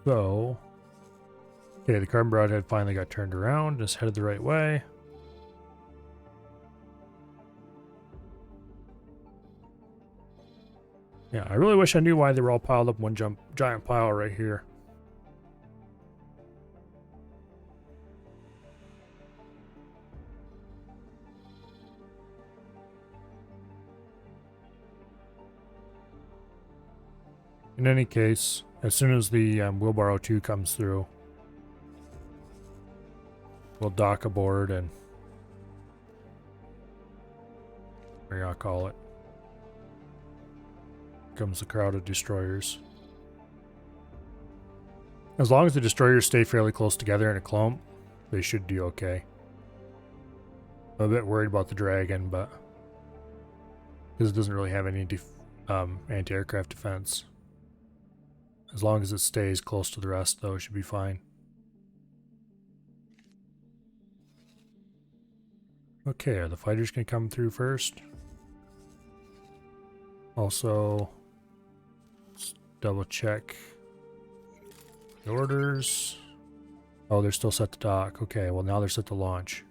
So, okay, the carbon broadhead finally got turned around, just headed the right way. Yeah, I really wish I knew why they were all piled up in one giant pile right here. In any case, as soon as the wheelbarrow 2 comes through, we'll dock aboard and... what do y'all call it? Comes the crowd of destroyers. As long as the destroyers stay fairly close together in a clump, they should do okay. I'm a bit worried about the dragon, but... because it doesn't really have any anti-aircraft defense. As long as it stays close to the rest, though, it should be fine. Okay, are the fighters going to come through first? Also, let's double check the orders. Oh, they're still set to dock. Okay, well now they're set to launch.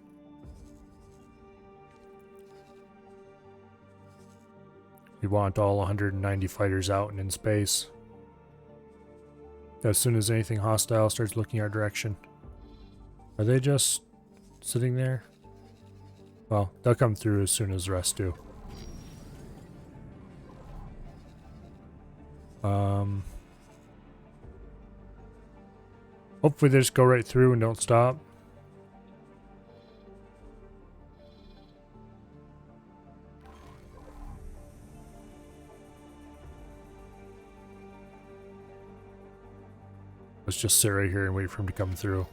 We want all 190 fighters out and in space as soon as anything hostile starts looking our direction. Are they just sitting there? Well, they'll come through as soon as the rest do. Hopefully they just go right through and don't stop. Let's just sit right here and wait for him to come through.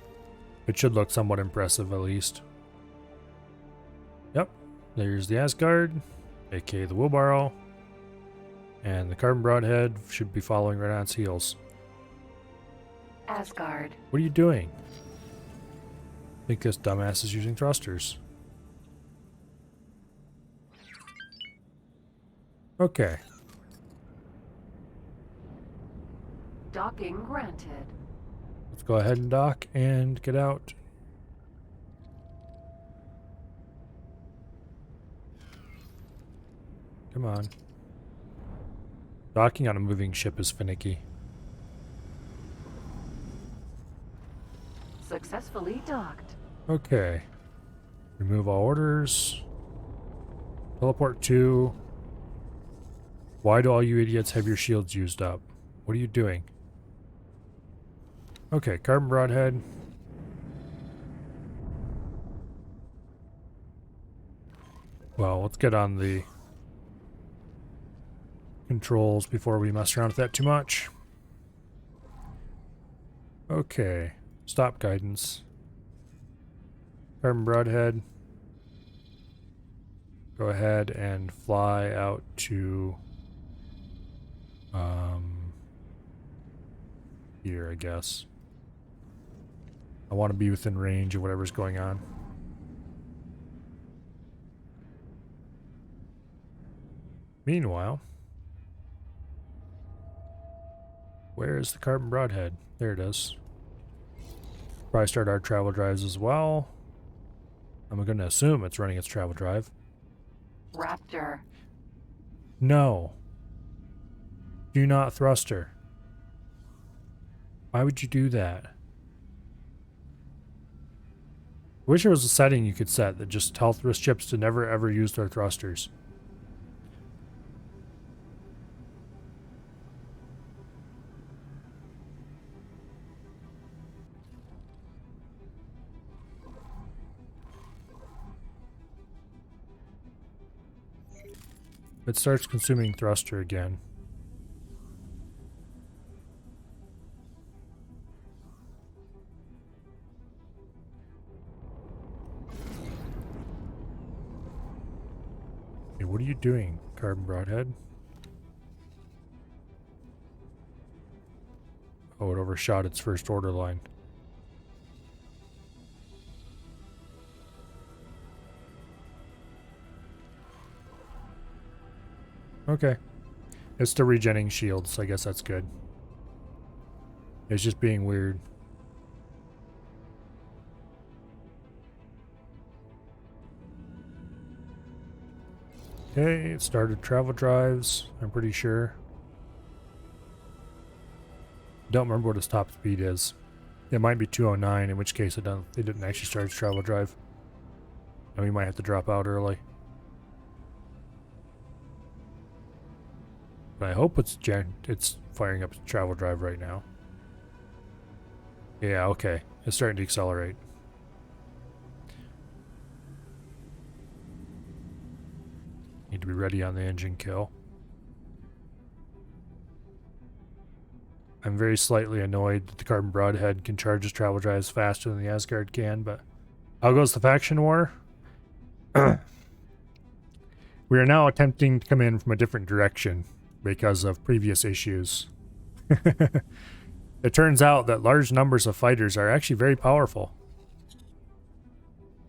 It should look somewhat impressive at least. Yep, there's the Asgard, aka the wheelbarrow. And the carbon broadhead should be following right on its heels. Asgard. What are you doing? I think this dumbass is using thrusters. Okay. Docking granted. Let's go ahead and dock and get out. Come on. Docking on a moving ship is finicky. Successfully docked. Okay. Remove all orders. Teleport 2. Why do all you idiots have your shields used up? What are you doing? Okay, carbon broadhead. Well, let's get on the controls before we mess around with that too much. Okay, stop guidance. Carbon broadhead. Go ahead and fly out to here, I guess. I want to be within range of whatever's going on. Meanwhile, where is the carbon broadhead? There it is. Probably start our travel drives as well. I'm going to assume it's running its travel drive. Raptor. No. Do not thruster. Why would you do that? I wish there was a setting you could set that just tells the ships to never ever use their thrusters. It starts consuming thruster again. Hey, what are you doing, carbon broadhead? Oh, it overshot its first order line. Okay. It's still regenerating shields, so I guess that's good. It's just being weird. Okay, it started travel drives, I'm pretty sure. Don't remember what its top speed is. It might be 209, in which case it didn't actually start its travel drive. And we might have to drop out early. But I hope it's firing up its travel drive right now. Yeah, okay. It's starting to accelerate. Need to be ready on the engine kill. I'm very slightly annoyed that the carbon broadhead can charge its travel drives faster than the Asgard can, but how goes the faction war? We are now attempting to come in from a different direction because of previous issues. It turns out that large numbers of fighters are actually very powerful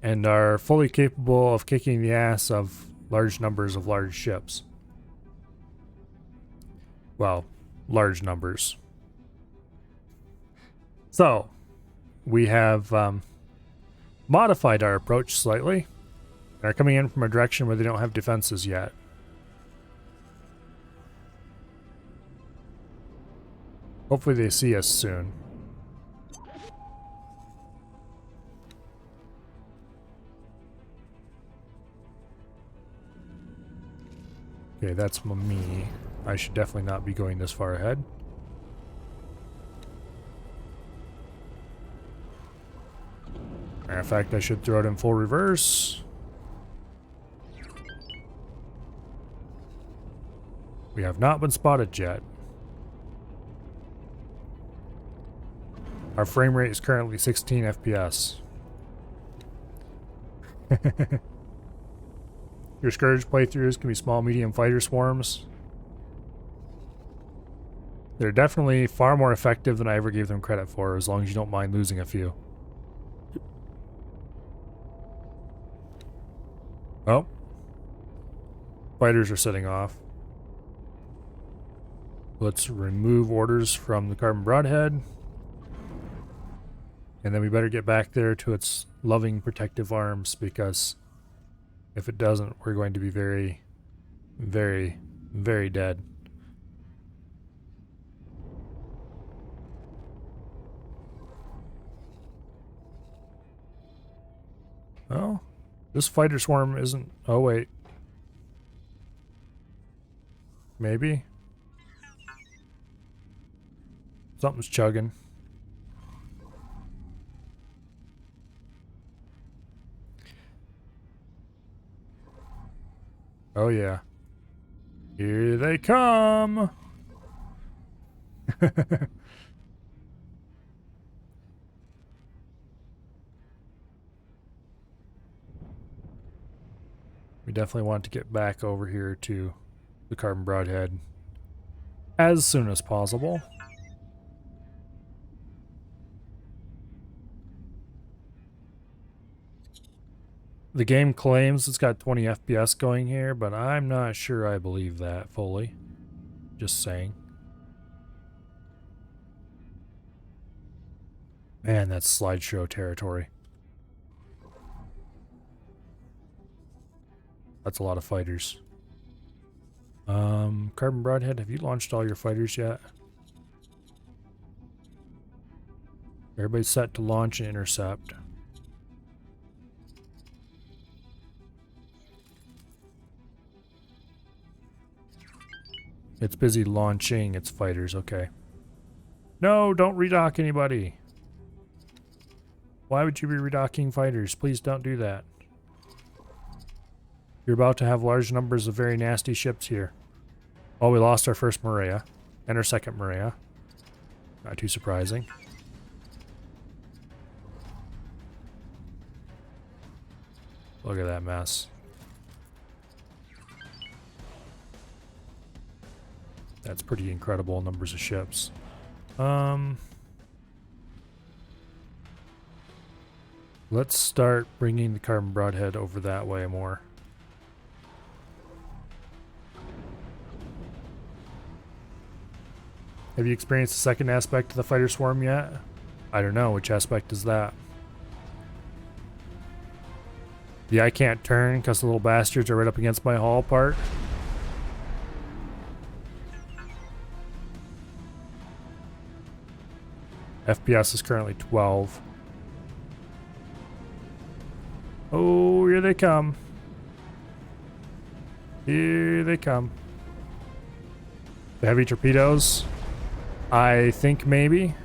and are fully capable of kicking the ass of large numbers of large ships. Well, large numbers. So, we have modified our approach slightly and are coming in from a direction where they don't have defenses yet. Hopefully they see us soon. Okay, that's me. I should definitely not be going this far ahead. Matter of fact, I should throw it in full reverse. We have not been spotted yet. Our frame rate is currently 16 FPS. Your Scourge playthroughs can be small, medium fighter swarms. They're definitely far more effective than I ever gave them credit for, as long as you don't mind losing a few. Oh. Fighters are setting off. Let's remove orders from the carbon broadhead. And then we better get back there to its loving protective arms, because if it doesn't, we're going to be very, very, very dead. Oh, this fighter swarm isn't... Oh, wait. Maybe? Something's chugging. Oh yeah. Here they come! We definitely want to get back over here to the carbon broadhead as soon as possible. The game claims it's got 20 FPS going here, but I'm not sure I believe that fully. Just saying. Man, that's slideshow territory. That's a lot of fighters. Carbon Broadhead, have you launched all your fighters yet? Everybody's set to launch and intercept. It's busy launching its fighters, okay. No, don't redock anybody. Why would you be redocking fighters? Please don't do that. You're about to have large numbers of very nasty ships here. Oh, we lost our first Maria. And our second Maria. Not too surprising. Look at that mess. That's pretty incredible numbers of ships. Let's start bringing the Carbon Broadhead over that way more. Have you experienced the second aspect of the fighter swarm yet? I don't know. Which aspect is that? The I can't turn because the little bastards are right up against my hull part. FPS is currently 12. Oh, here they come. Here they come. The heavy torpedoes. I think maybe.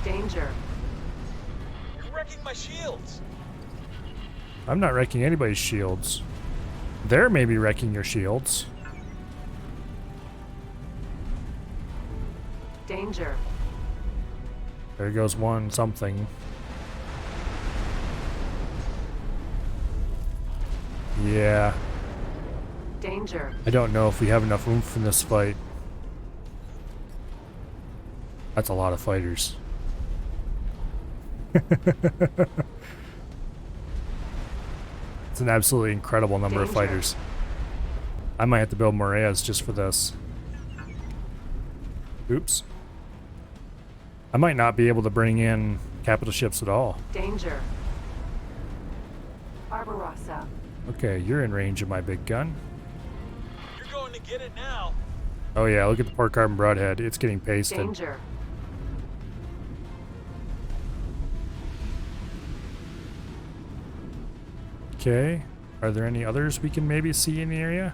Danger. You're wrecking my shields. I'm not wrecking anybody's shields. They're maybe wrecking your shields. Danger. There goes one something. Yeah. Danger. I don't know if we have enough oomph in this fight. That's a lot of fighters. It's an absolutely incredible number of fighters. I might have to build Moreas just for this. Oops. I might not be able to bring in capital ships at all. Danger. Barbarossa. Okay, you're in range of my big gun. You're going to get it now. Oh yeah, look at the poor Carbon Broadhead. It's getting pasted. Danger. Okay. Are there any others we can maybe see in the area?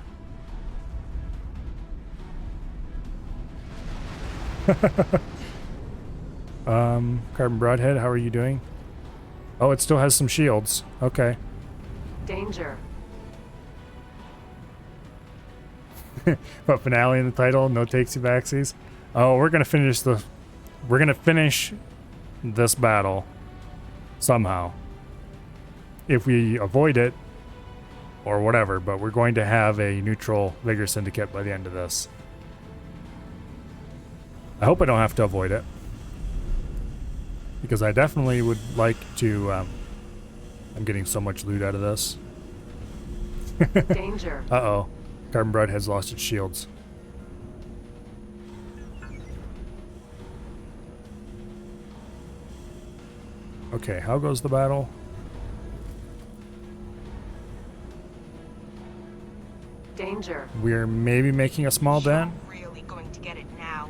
Carbon Broadhead, how are you doing? Oh, it still has some shields. Okay. Danger. But finale in the title, no takesy backsies. Oh, we're gonna finish this battle somehow. If we avoid it or whatever, but we're going to have a neutral Vigor Syndicate by the end of this. I hope I don't have to avoid it, because I definitely would like to. I'm getting so much loot out of this. Danger. Uh-oh. Carbon Broadhead's lost its shields. Okay, how goes the battle? Danger. We're maybe making a small dent. Really going to get it now.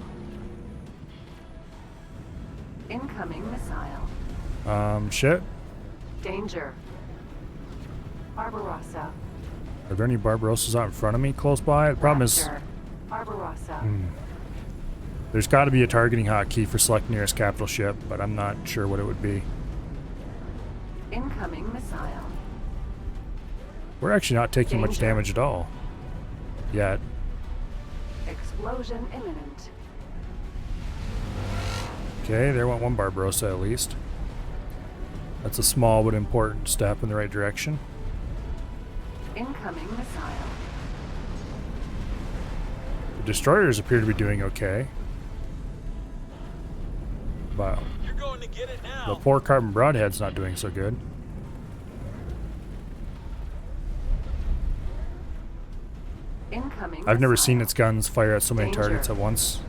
Incoming missile. Shit. Danger. Barbarossa. Are there any Barbarossas out in front of me close by? The problem is, Raptor. Barbarossa. there's got to be a targeting hotkey for select nearest capital ship, but I'm not sure what it would be. Incoming missile. We're actually not taking much Danger. damage at all. Yet. Explosion imminent. Okay, there went one Barbarossa at least. That's a small but important step in the right direction. Incoming missile. The destroyers appear to be doing okay. But You're going to get it the now. poor carbon broadhead's not doing so good. Incoming I've never missile. seen its guns fire at so many Danger. targets at once.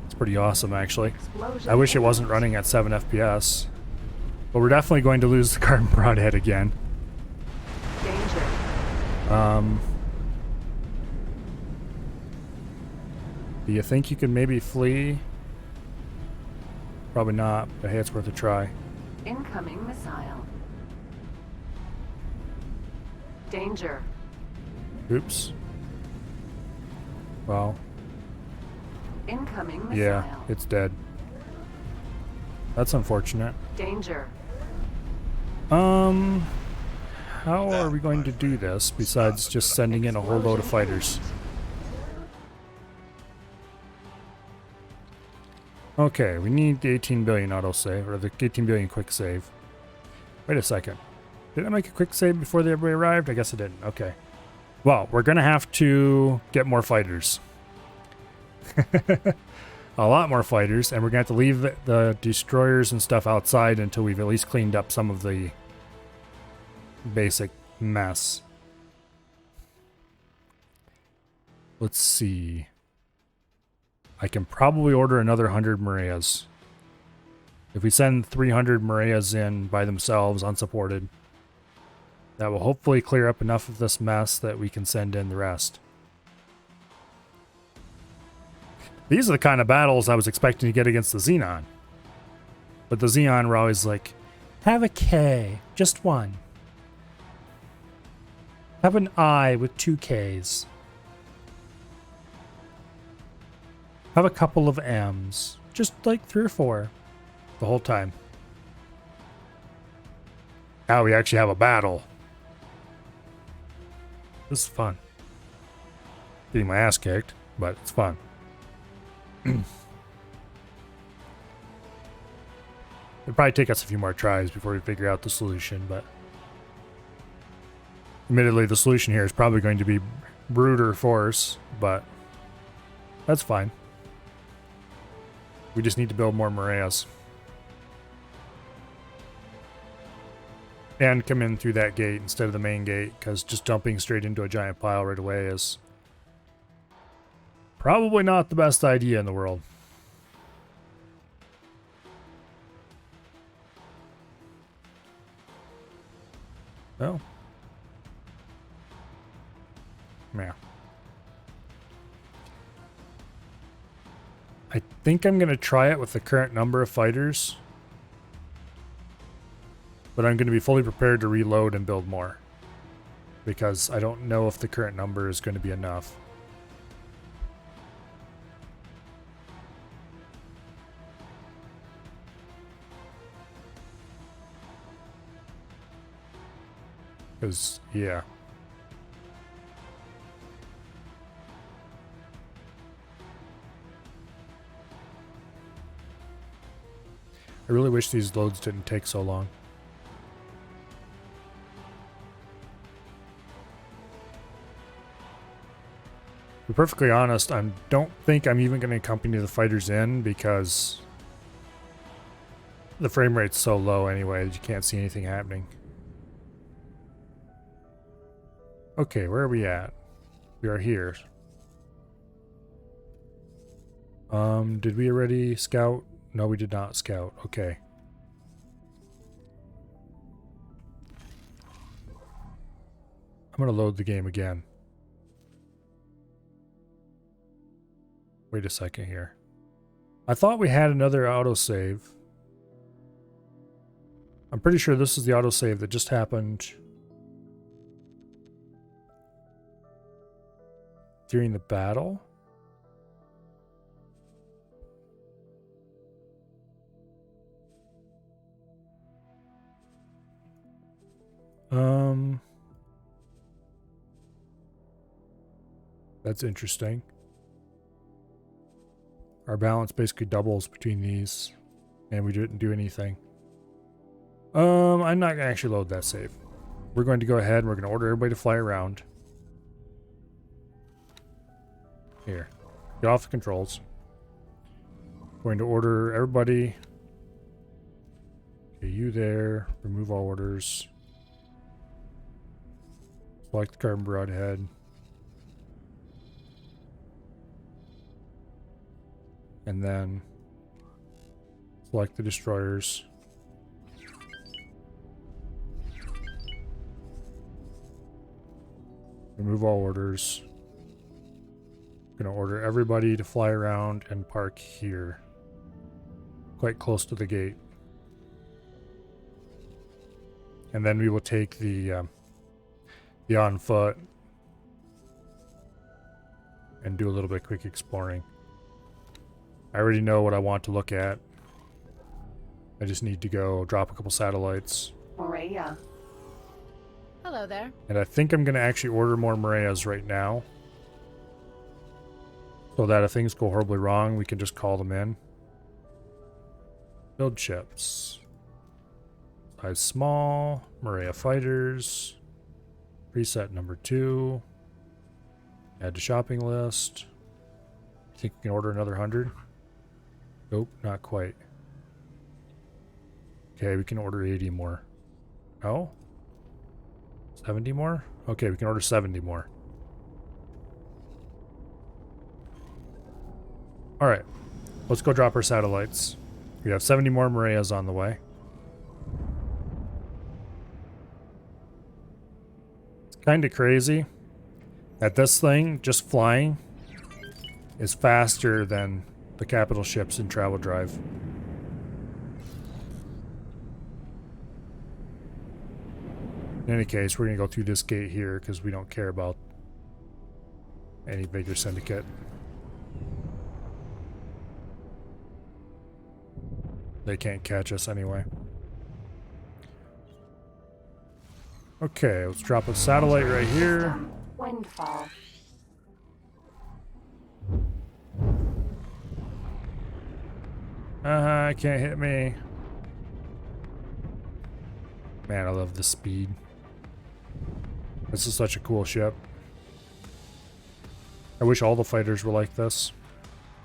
It's pretty awesome, actually. Explosion I wish it wasn't imminent. running at 7 FPS. But we're definitely going to lose the carbon broadhead again. Danger. Do you think you could maybe flee? Probably not, but hey, it's worth a try. Incoming missile. Danger. Oops. Well, Incoming missile. yeah, it's dead. That's unfortunate. Danger. How are we going to do this besides just sending in a whole load of fighters? Okay, we need the 18 billion autosave, or the 18 billion quick save. Wait a second. Did I make a quick save before everybody arrived? I guess I didn't. Okay. Well, we're going to have to get more fighters. A lot more fighters, and we're going to have to leave the destroyers and stuff outside until we've at least cleaned up some of the basic mess. Let's see. I can probably order another 100 Marias. If we send 300 Marias in by themselves, unsupported, that will hopefully clear up enough of this mess that we can send in the rest. These are the kind of battles I was expecting to get against the Xenon. But the Xenon were always like, have a K, just one. Have an I with 2 Ks. Have a couple of M's. Just like 3 or 4. The whole time. Now we actually have a battle. This is fun. Getting my ass kicked, but it's fun. It'd probably take us a few more tries before we figure out the solution, but admittedly the solution here is probably going to be brute force, but that's fine. We just need to build more Marias. And come in through that gate instead of the main gate, because just jumping straight into a giant pile right away is probably not the best idea in the world. Oh. Yeah. I think I'm going to try it with the current number of fighters. But I'm going to be fully prepared to reload and build more. Because I don't know if the current number is going to be enough. Because, yeah. I really wish these loads didn't take so long. To be perfectly honest, I don't think I'm even going to accompany the fighters in because the frame rate's so low anyway that you can't see anything happening. Okay, where are we at? We are here. Did we already scout? No, we did not scout. Okay. I'm going to load the game again. Wait a second here. I thought we had another autosave. I'm pretty sure this is the autosave that just happened during the battle. That's interesting. Our balance basically doubles between these, and we didn't do anything. I'm not gonna actually load that save. We're going to go ahead and we're gonna order everybody to fly around. Here. Get off the controls. Going to order everybody Okay, you there. Remove all orders. Select the carbon broadhead. And then select the destroyers. Remove all orders. Gonna order everybody to fly around and park here. Quite close to the gate. And then we will take the on foot and do a little bit of quick exploring. I already know what I want to look at. I just need to go drop a couple satellites. Maria. Hello there. And I think I'm going to actually order more Marias right now. So that if things go horribly wrong, we can just call them in. Build ships. Size small. Maria fighters. Preset number 2. Add to shopping list. Think we can order another 100? Nope, not quite. Okay, we can order 80 more. Oh? 70 more? Okay, we can order 70 more. Alright, let's go drop our satellites. We have 70 more Marias on the way. It's kind of crazy that this thing, just flying, is faster than the capital ships in Travel Drive. In any case, we're going to go through this gate here because we don't care about any Vigor Syndicate. They can't catch us anyway. Okay, let's drop a satellite right here. Windfall. Can't hit me. Man, I love the speed. This is such a cool ship. I wish all the fighters were like this.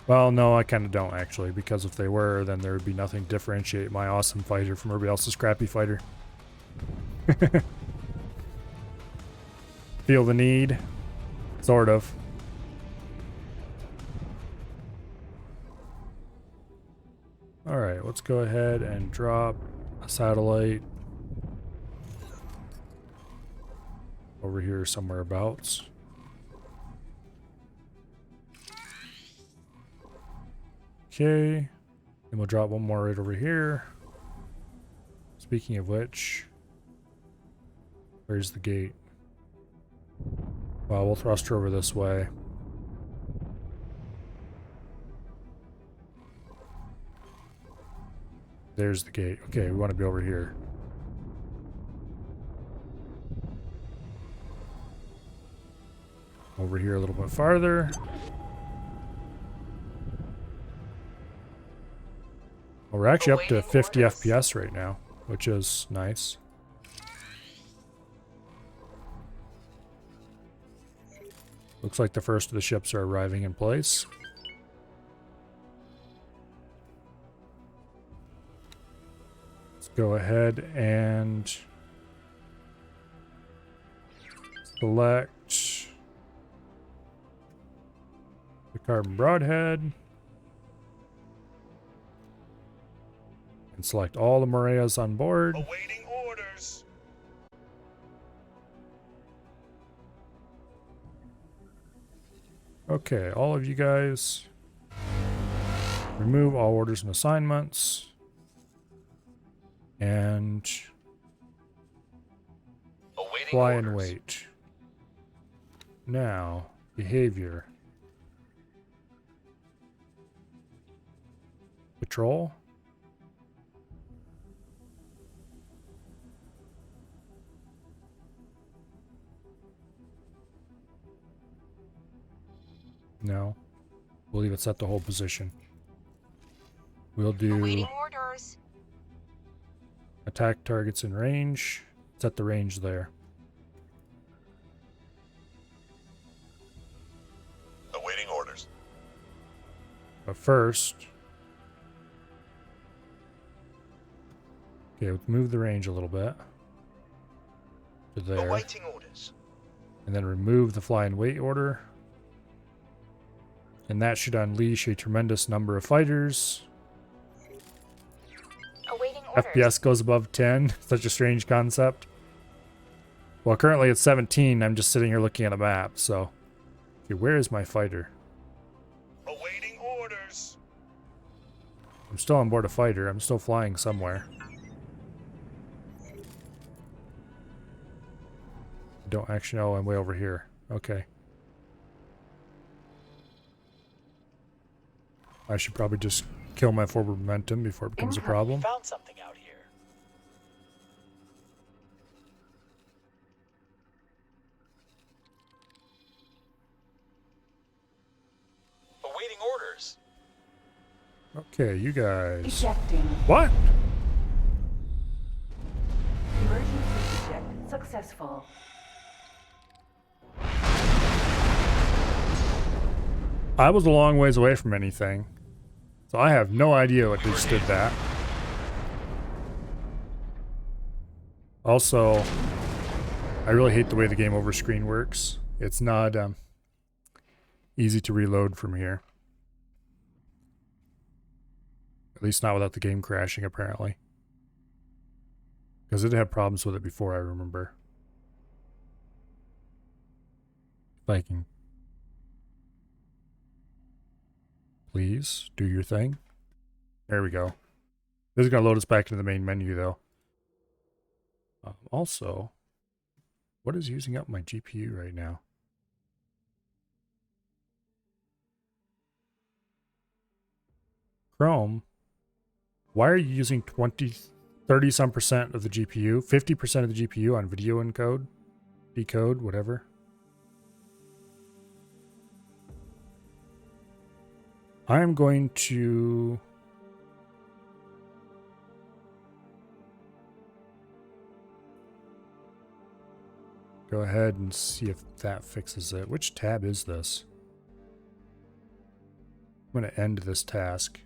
Well, no, I kind of don't actually, because if they were, then there would be nothing to differentiate my awesome fighter from everybody else's crappy fighter. Feel the need? Sort of. Alright, let's go ahead and drop a satellite over here somewhere abouts. Okay, then we'll drop one more right over here. Speaking of which, where's the gate? Well, we'll thrust her over this way. There's the gate. Okay, we want to be over here. Over here a little bit farther. Well, we're actually up to 50 FPS right now, which is nice. Looks like the first of the ships are arriving in place. Let's go ahead and select the carbon broadhead and select all the Marias on board. Awaiting orders. Okay, all of you guys remove all orders and assignments and Awaiting fly orders. and wait. Now, behavior. Patrol. No. We'll leave it set the whole position. We'll do Awaiting orders. attack targets in range. Set the range there. Awaiting orders. But first, Okay, let's move the range a little bit to there. Awaiting orders. And then remove the fly and wait order. And that should unleash a tremendous number of fighters. Awaiting orders. FPS goes above 10. Such a strange concept. Well, currently it's 17. I'm just sitting here looking at a map, so. Okay, where is my fighter? Awaiting orders. I'm still on board a fighter. I'm still flying somewhere. Don't actually know. I'm way over here. Okay. I should probably just kill my forward momentum before it becomes a problem. Found something out here. Awaiting orders. Okay, you guys. Ejecting. What? Emergency eject successful. I was a long ways away from anything, so I have no idea what just did that. Also, I really hate the way the game over screen works. It's not easy to reload from here. At least not without the game crashing, apparently. Because it had problems with it before, I remember. If I can... Please, do your thing. There we go. This is going to load us back into the main menu, though. Also, what is using up my GPU right now? Chrome, why are you using 30% of the GPU? 50% of the GPU on video encode? Decode, whatever. I'm going to... go ahead and see if that fixes it. Which tab is this? I'm going to end this task.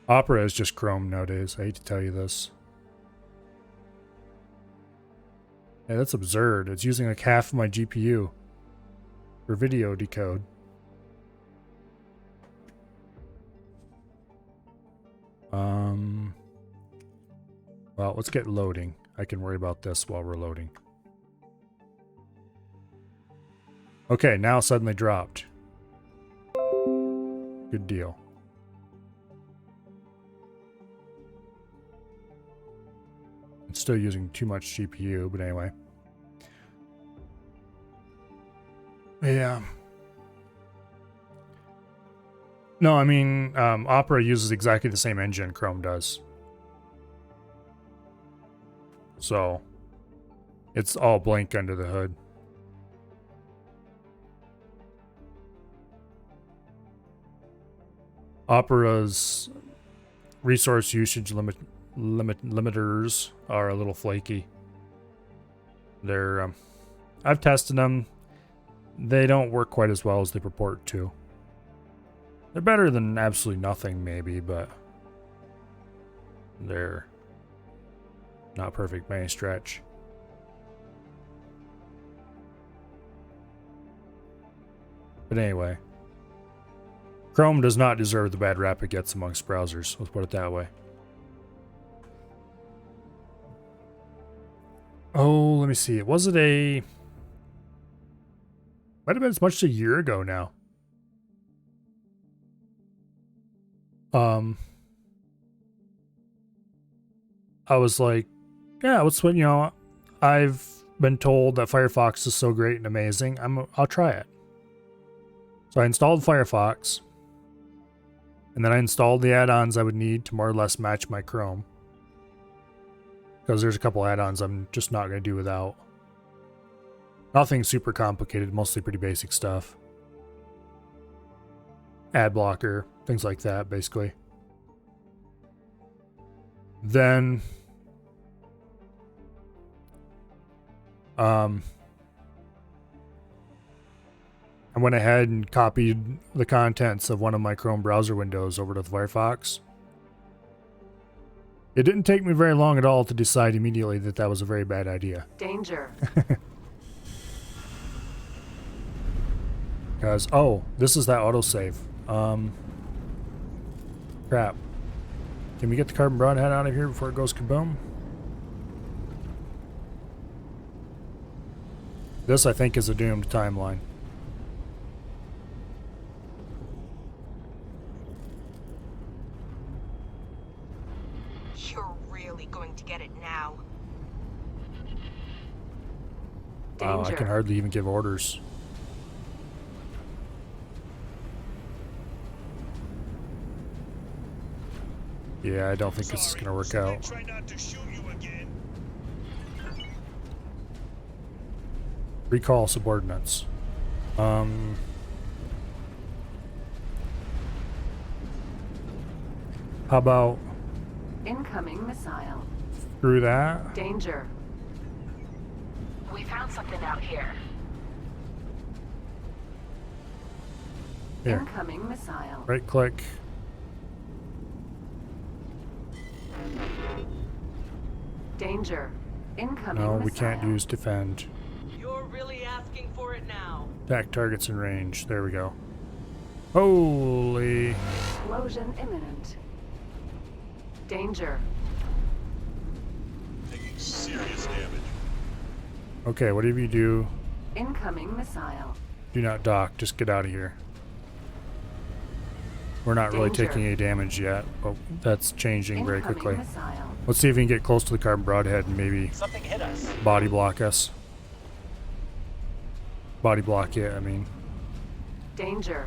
Opera is just Chrome nowadays. I hate to tell you this. Yeah, that's absurd. It's using like half of my GPU for video decode. Well, let's get loading. I can worry about this while we're loading. Okay, now suddenly dropped. Good deal. It's still using too much GPU, but anyway. Yeah. No, I mean, Opera uses exactly the same engine Chrome does. So, it's all blank under the hood. Opera's resource usage limiters are a little flaky. They're, I've tested them. They don't work quite as well as they purport to. They're better than absolutely nothing, maybe, but they're not perfect by any stretch. But anyway, Chrome does not deserve the bad rap it gets amongst browsers. Let's put it that way. Oh, let me see. Was it a... Might have been as much as a year ago now. I was like, yeah, what's what, you know, I've been told that Firefox is so great and amazing. I'll try it. So I installed Firefox, and then I installed the add-ons I would need to more or less match my Chrome. Because there's a couple add-ons I'm just not going to do without. Nothing super complicated, mostly pretty basic stuff. Ad blocker, things like that, basically. Then, I went ahead and copied the contents of one of my Chrome browser windows over to the Firefox. It didn't take me very long at all to decide immediately that that was a very bad idea. Danger. Because, oh, this is that autosave. Crap. Can we get the carbon broadhead out of here before it goes kaboom? This, I think, is a doomed timeline. You're really going to get it now. Wow, I Danger. can hardly even give orders. Yeah, I don't think this is gonna work out. Try not to shoot you again. Recall subordinates. How about Incoming missile. through that? Danger. We found something out here. Here, Incoming missile. right click. Danger. Incoming No, missile. we can't use defend. You're really asking for it now. Attack targets in range. There we go. Holy. Explosion imminent. Danger. Taking serious damage. Okay, whatever you do, Incoming missile. do not dock. Just get out of here. We're not really Danger. taking any damage yet, but that's changing very Incoming quickly. missile. Let's see if we can get close to the carbon broadhead and maybe Something hit us. body block us. Body block it, I mean. Danger.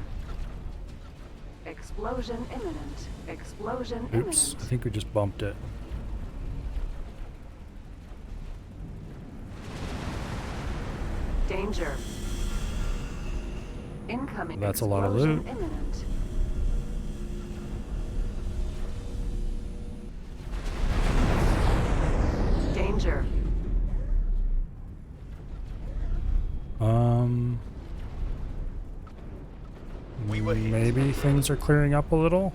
Explosion imminent. Explosion Oops, I imminent. think we just bumped it. Danger. Incoming That's a lot of explosion loot. imminent. Danger. Maybe things are clearing up a little.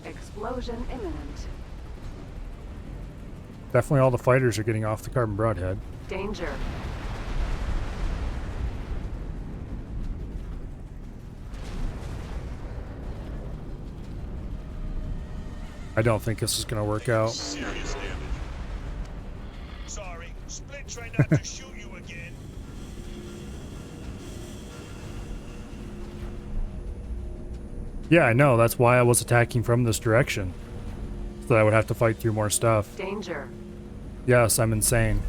Explosion imminent. Definitely all the fighters are getting off the carbon broadhead. Danger. I don't think this is going to work out. Serious damage. Sorry. Split try not to shoot you again. Yeah, I know. That's why I was attacking from this direction. So that I would have to fight through more stuff. Danger. Yes, I'm insane.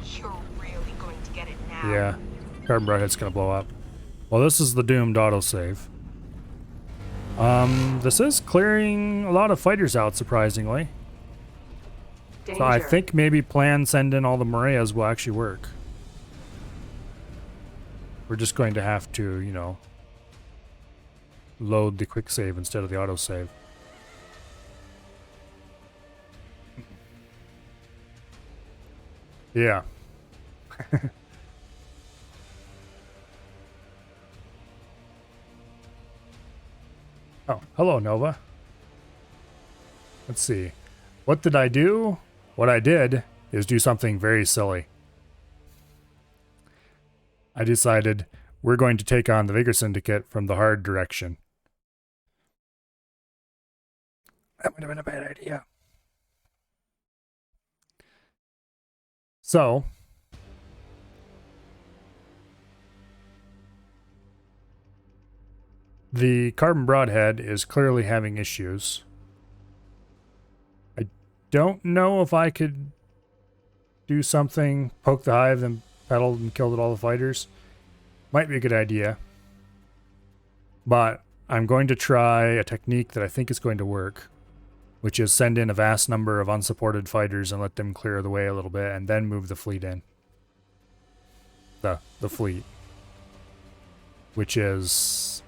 You're really going to get it now. Yeah, carbon broadhead's going to blow up. Well, this is the doomed autosave. This is clearing a lot of fighters out, surprisingly. Danger. So I think maybe plan send in all the Marias will actually work. We're just going to have to, you know, load the quick save instead of the autosave. Yeah. Oh, hello, Nova. Let's see. What did I do? What I did is do something very silly. I decided we're going to take on the Vigor Syndicate from the hard direction. That would have been a bad idea. So, the carbon broadhead is clearly having issues. I don't know if I could do something, poke the hive, then pedaled and killed all the fighters. Might be a good idea. But I'm going to try a technique that I think is going to work, which is send in a vast number of unsupported fighters and let them clear the way a little bit, and then move the fleet in. The fleet. Which is...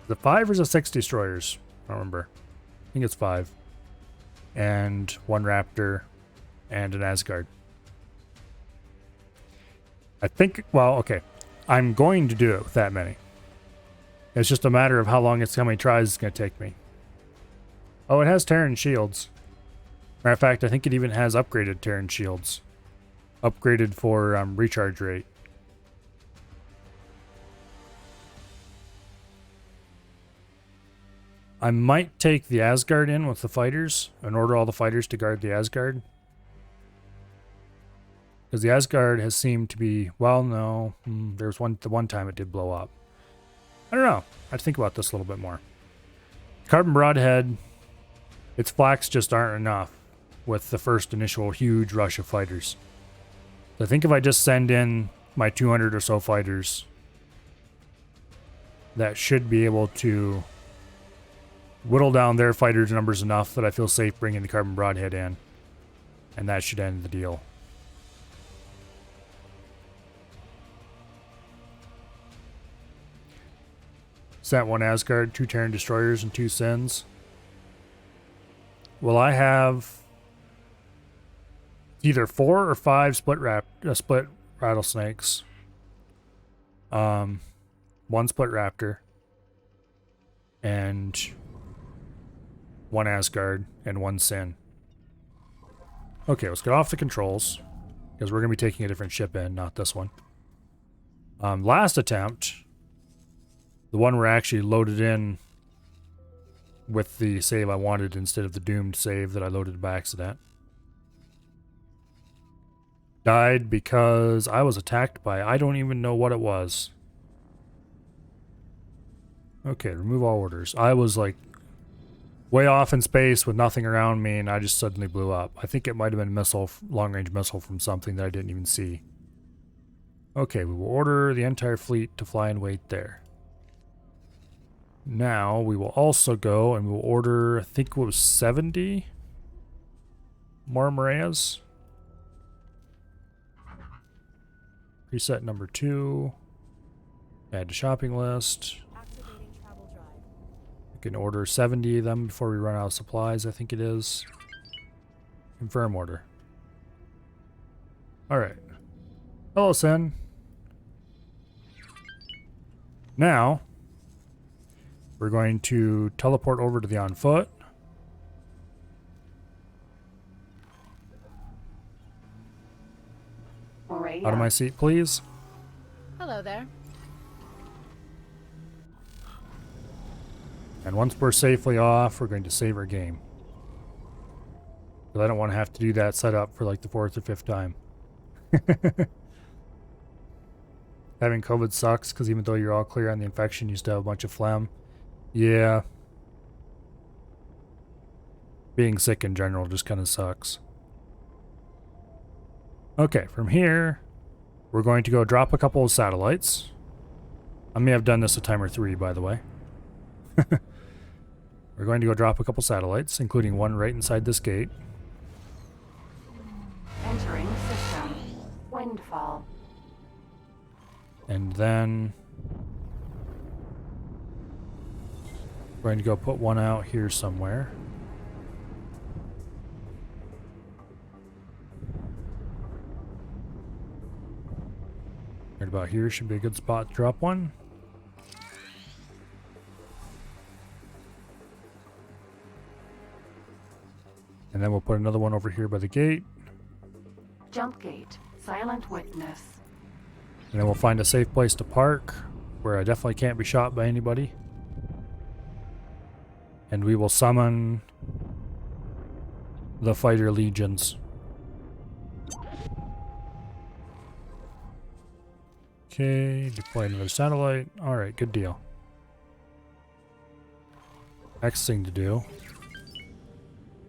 the 5 or is it 6 destroyers? I don't remember. I think it's 5. And 1 Raptor and an Asgard. I think, well, okay. I'm going to do it with that many. It's just a matter of how many tries it's going to take me. Oh, it has Terran shields. Matter of fact, I think it even has upgraded Terran shields. Upgraded for recharge rate. I might take the Asgard in with the fighters and order all the fighters to guard the Asgard. Because the Asgard has seemed to be, well, no, there's the one time it did blow up. I don't know. I'd think about this a little bit more. Carbon Broadhead, its flax just aren't enough with the first initial huge rush of fighters. So I think if I just send in my 200 or so fighters, that should be able to whittle down their fighters' numbers enough that I feel safe bringing the Carbon Broadhead in. And that should end the deal. Sent 1 Asgard, 2 Terran Destroyers, and 2 Sins. Will I have either 4 or 5 split rattlesnakes? 1 split raptor. And 1 Asgard and 1 Sin. Okay, let's get off the controls. Because we're going to be taking a different ship in, not this one. Last attempt, the one where I actually loaded in with the save I wanted instead of the doomed save that I loaded by accident. Died because I was attacked by, I don't even know what it was. Okay, remove all orders. I was like way off in space with nothing around me and I just suddenly blew up. I think it might have been a missile, long-range missile from something that I didn't even see. Okay, we will order the entire fleet to fly and wait there. Now, we will also go and we'll order, I think it was 70 more Mareas. Reset number 2. Add to shopping list. We can order 70 of them before we run out of supplies, I think it is. Confirm order. Alright. Hello, Sin. Now, we're going to teleport over to the on foot. Out of my seat, please. Hello there. And once we're safely off, we're going to save our game. Because I don't want to have to do that setup for like the 4th or 5th time. Having COVID sucks, because even though you're all clear on the infection, you still have a bunch of phlegm. Yeah. Being sick in general just kind of sucks. Okay, from here, we're going to go drop a couple of satellites. I may have done this a time or 3, by the way. We're going to go drop a couple satellites, including one right inside this gate. Entering system. Windfall. And then we're going to go put one out here somewhere. Right about here should be a good spot to drop one. And then we'll put another one over here by the gate. Jump gate. Silent witness. And then we'll find a safe place to park where I definitely can't be shot by anybody. And we will summon the fighter legions. Okay, deploy another satellite. Alright, good deal. Next thing to do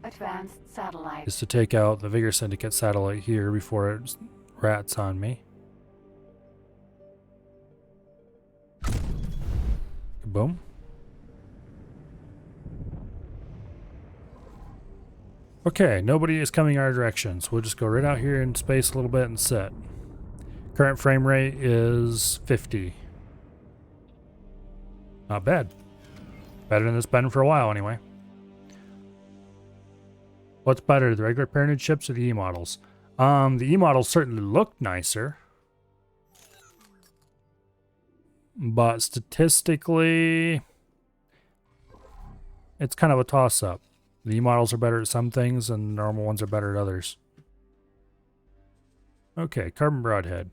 Advanced satellite. is to take out the Vigor Syndicate satellite here before it rats on me. Boom. Okay, nobody is coming our direction, so we'll just go right out here in space a little bit and sit. Current frame rate is 50. Not bad. Better than it's been for a while anyway. What's better, the regular Pyramid ships or the E-models? The E-models certainly look nicer. but statistically, it's kind of a toss-up. The E-models are better at some things, and normal ones are better at others. Okay, carbon broadhead.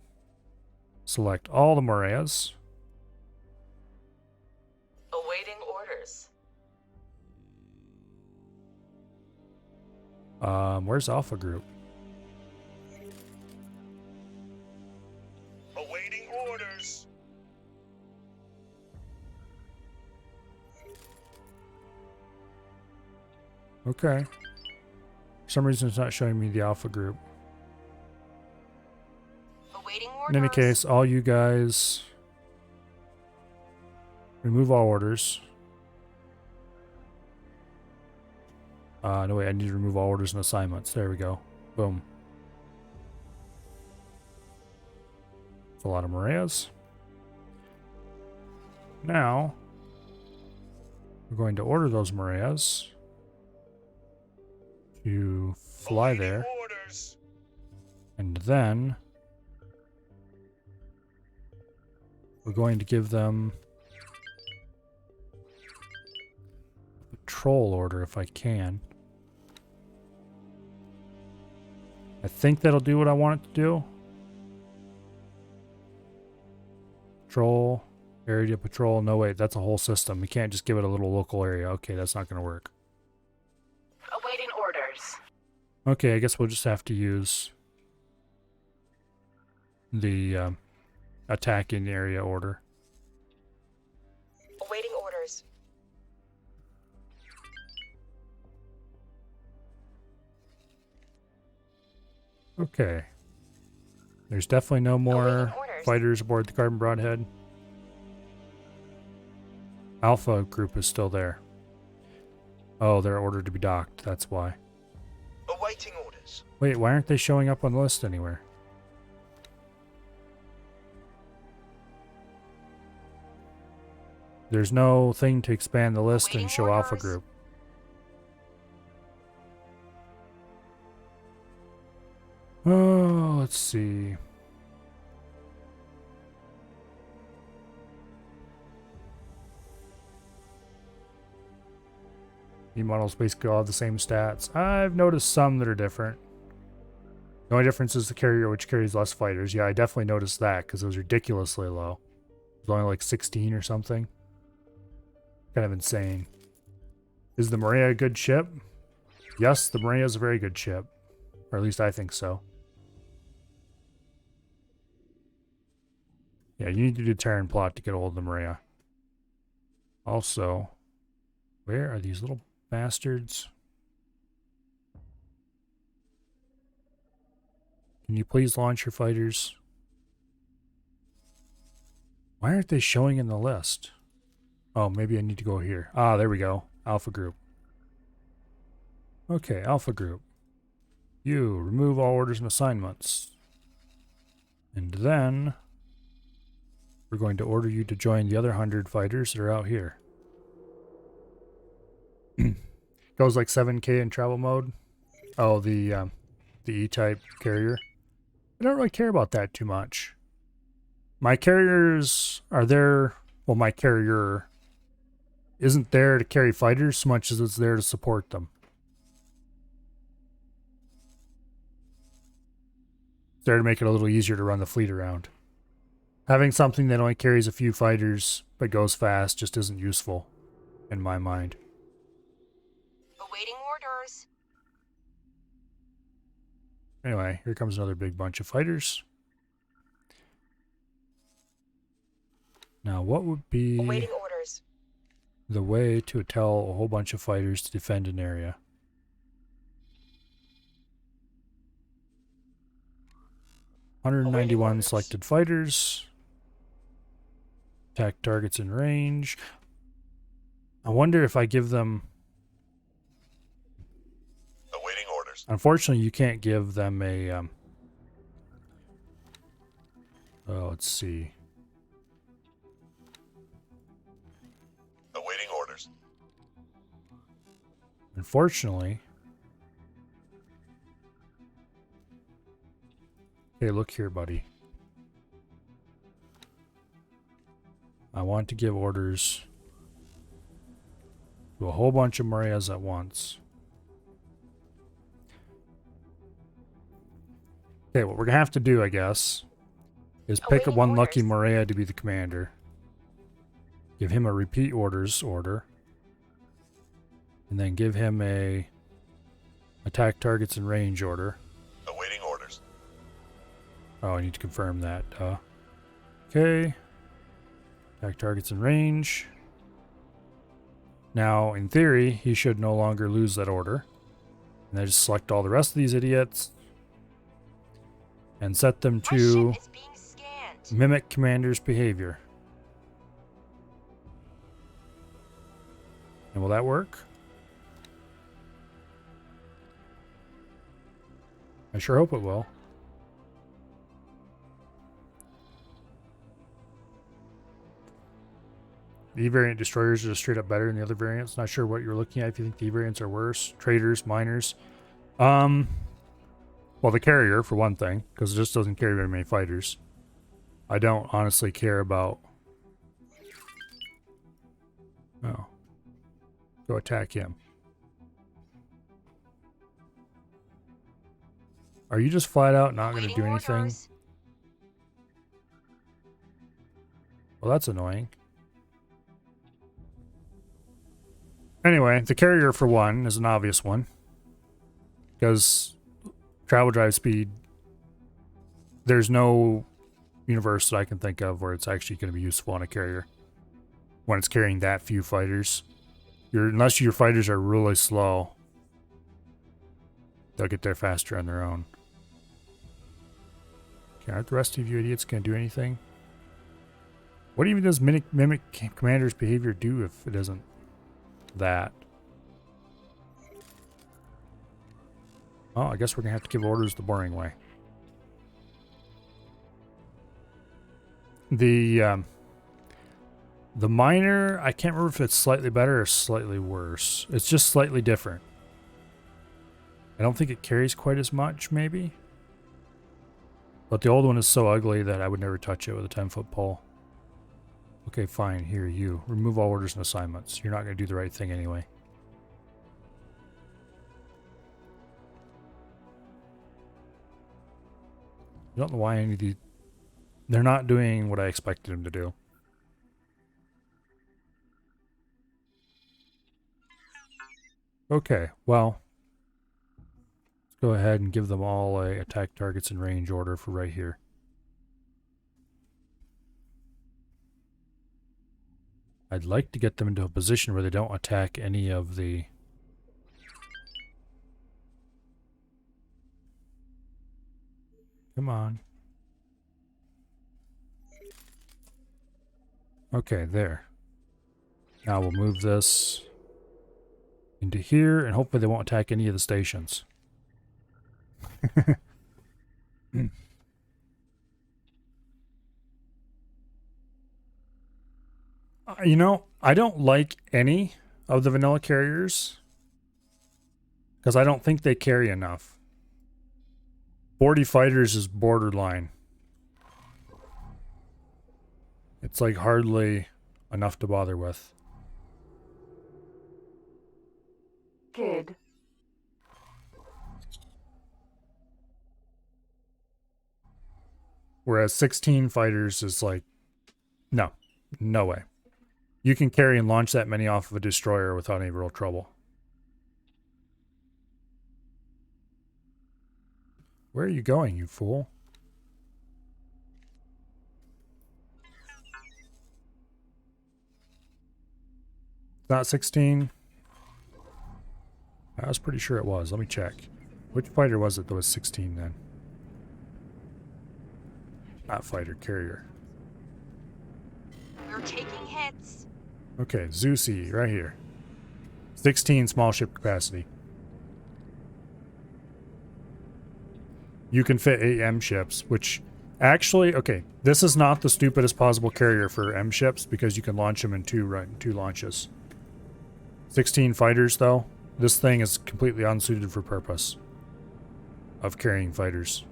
Select all the Moreas. Awaiting orders. Where's Alpha Group? Awaiting orders. Okay. For some reason, it's not showing me the Alpha Group. Awaiting In any orders. case, all you guys remove all orders. No wait, I need to remove all orders and assignments. There we go. Boom. It's a lot of Moreas. Now, we're going to order those Moreas to fly Awaiting there. orders. And then we're going to give them a patrol order if I can. I think that'll do what I want it to do. Patrol, area patrol. No, wait, that's a whole system. We can't just give it a little local area. Okay, that's not going to work. Awaiting orders. Okay, I guess we'll just have to use the attacking area order. Awaiting orders. Okay. There's definitely no more Awaiting orders. fighters aboard the Carbon Broadhead. Alpha group is still there. Oh, they're ordered to be docked. That's why. Awaiting orders. Wait, why aren't they showing up on the list anywhere? There's no thing to expand the list and Awaiting show Alpha orders. group. Oh, let's see. The models basically all have the same stats. I've noticed some that are different. The only difference is the carrier, which carries less fighters. Yeah, I definitely noticed that because it was ridiculously low. It was only like 16 or something. Kind of insane. Is the Maria a good ship? Yes, the Maria is a very good ship. Or at least I think so. Yeah, you need to do Terran plot to get a hold of the Maria. Also, where are these little bastards? Can you please launch your fighters? Why aren't they showing in the list? Oh, maybe I need to go here. Ah, there we go. Alpha Group. Okay, Alpha Group. You remove all orders and assignments. And then we're going to order you to join the other 100 fighters that are out here. Goes like 7K in travel mode. Oh, the E-type carrier. I don't really care about that too much. My carriers are there. Well, my carrier isn't there to carry fighters so much as it's there to support them. It's there to make it a little easier to run the fleet around. Having something that only carries a few fighters but goes fast just isn't useful, in my mind. Awaiting orders. Anyway, here comes another big bunch of fighters. Now, what would be Awaiting orders. the way to tell a whole bunch of fighters to defend an area? Awaiting 191 orders. selected fighters. Attack targets in range. I wonder if I give them... Awaiting orders. Unfortunately, you can't give them a... Oh, let's see. Awaiting orders. Unfortunately... Hey, look here, buddy. I want to give orders to a whole bunch of Marias at once. Okay, what we're going to have to do, I guess, is pick Awaiting one lucky orders. Maria to be the commander. Give him a repeat orders order. And then give him a attack targets and range order. Awaiting orders. Oh, I need to confirm that. Okay. Attack targets and range. Now, in theory, he should no longer lose that order. And I just select all the rest of these idiots and set them My to ship is being scanned. mimic commander's behavior. And will that work? I sure hope it will. The E-variant destroyers are just straight up better than the other variants. Not sure what you're looking at if you think the E-variants are worse. Traders, miners. Well, the carrier, for one thing, because it just doesn't carry very many fighters. I don't honestly care about... Oh. Go attack him. Are you just flat out not going to do Awaiting anything? orders. Well, that's annoying. Anyway, the carrier, for one, is an obvious one. Because travel drive speed, there's no universe that I can think of where it's actually going to be useful on a carrier. When it's carrying that few fighters. Unless your fighters are really slow, they'll get there faster on their own. Okay, aren't the rest of you idiots going to do anything? What even does mimic commander's behavior do if it isn't that? Oh, I guess we're going to have to give orders the boring way. The miner, I can't remember if it's slightly better or slightly worse. It's just slightly different. I don't think it carries quite as much, maybe. But the old one is so ugly that I would never touch it with a 10-foot pole. Okay, fine. Here, you. Remove all orders and assignments. You're not going to do the right thing anyway. I don't know why any of these... They're not doing what I expected them to do. Okay, well... Let's go ahead and give them all a attack targets and range order for right here. I'd like to get them into a position where they don't attack any of the... Come on. Okay, there. Now we'll move this into here, and hopefully they won't attack any of the stations. You know, I don't like any of the vanilla carriers because I don't think they carry enough. 40 fighters is borderline. It's like hardly enough to bother with. Kid. Whereas 16 fighters is like, no way. You can carry and launch that many off of a destroyer without any real trouble. Where are you going, you fool? It's not 16. I was pretty sure it was. Let me check. Which fighter was it that was 16 then? Not fighter, carrier. We're taking hits. Okay, Zeusy, right here. 16 small ship capacity. You can fit 8 M ships, which actually, okay, this is not the stupidest possible carrier for M ships because you can launch them in two launches. 16 fighters, though, this thing is completely unsuited for purpose of carrying fighters.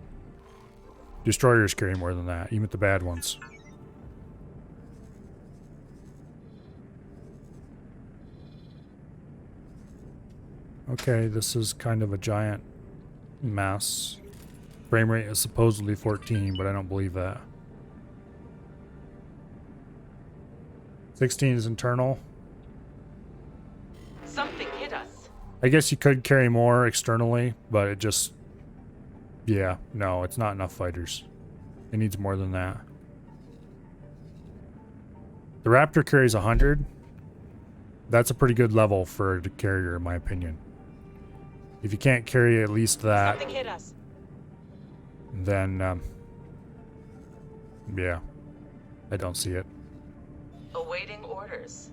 Destroyers carry more than that, even the bad ones. Okay, this is kind of a giant mess. Frame rate is supposedly 14, but I don't believe that. 16 is internal. Something hit us. I guess you could carry more externally, but it just... Yeah, no, it's not enough fighters. It needs more than that. The Raptor carries 100. That's a pretty good level for a carrier, in my opinion. If you can't carry at least that, Something hit us. then, yeah, I don't see it. Awaiting orders.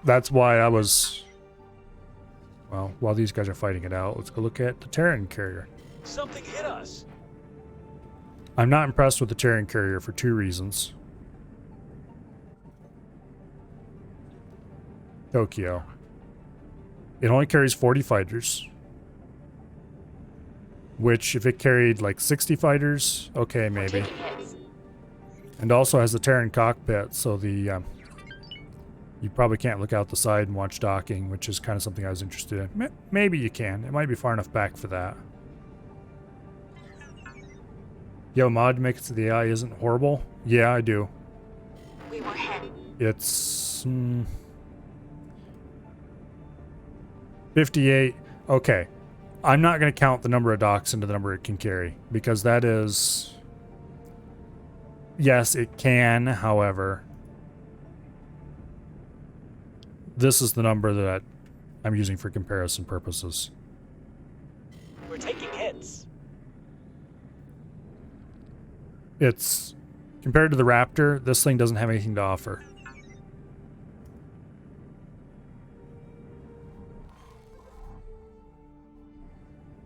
That's why I was... Well, while these guys are fighting it out, let's go look at the Terran carrier. Something hit us. I'm not impressed with the Terran carrier for 2 reasons. Tokyo. It only carries 40 fighters. Which, if it carried like 60 fighters, okay, maybe. Taking hits. And also has the Terran cockpit, so the you probably can't look out the side and watch docking, which is kind of something I was interested in. Maybe you can. It might be far enough back for that. You have a mod to make it so the AI isn't horrible? Yeah, I do. We were hit. It's 58. Okay. I'm not going to count the number of docks into the number it can carry, because that is... Yes, it can, however. This is the number that I'm using for comparison purposes. We're taking hits. It's... Compared to the Raptor, this thing doesn't have anything to offer.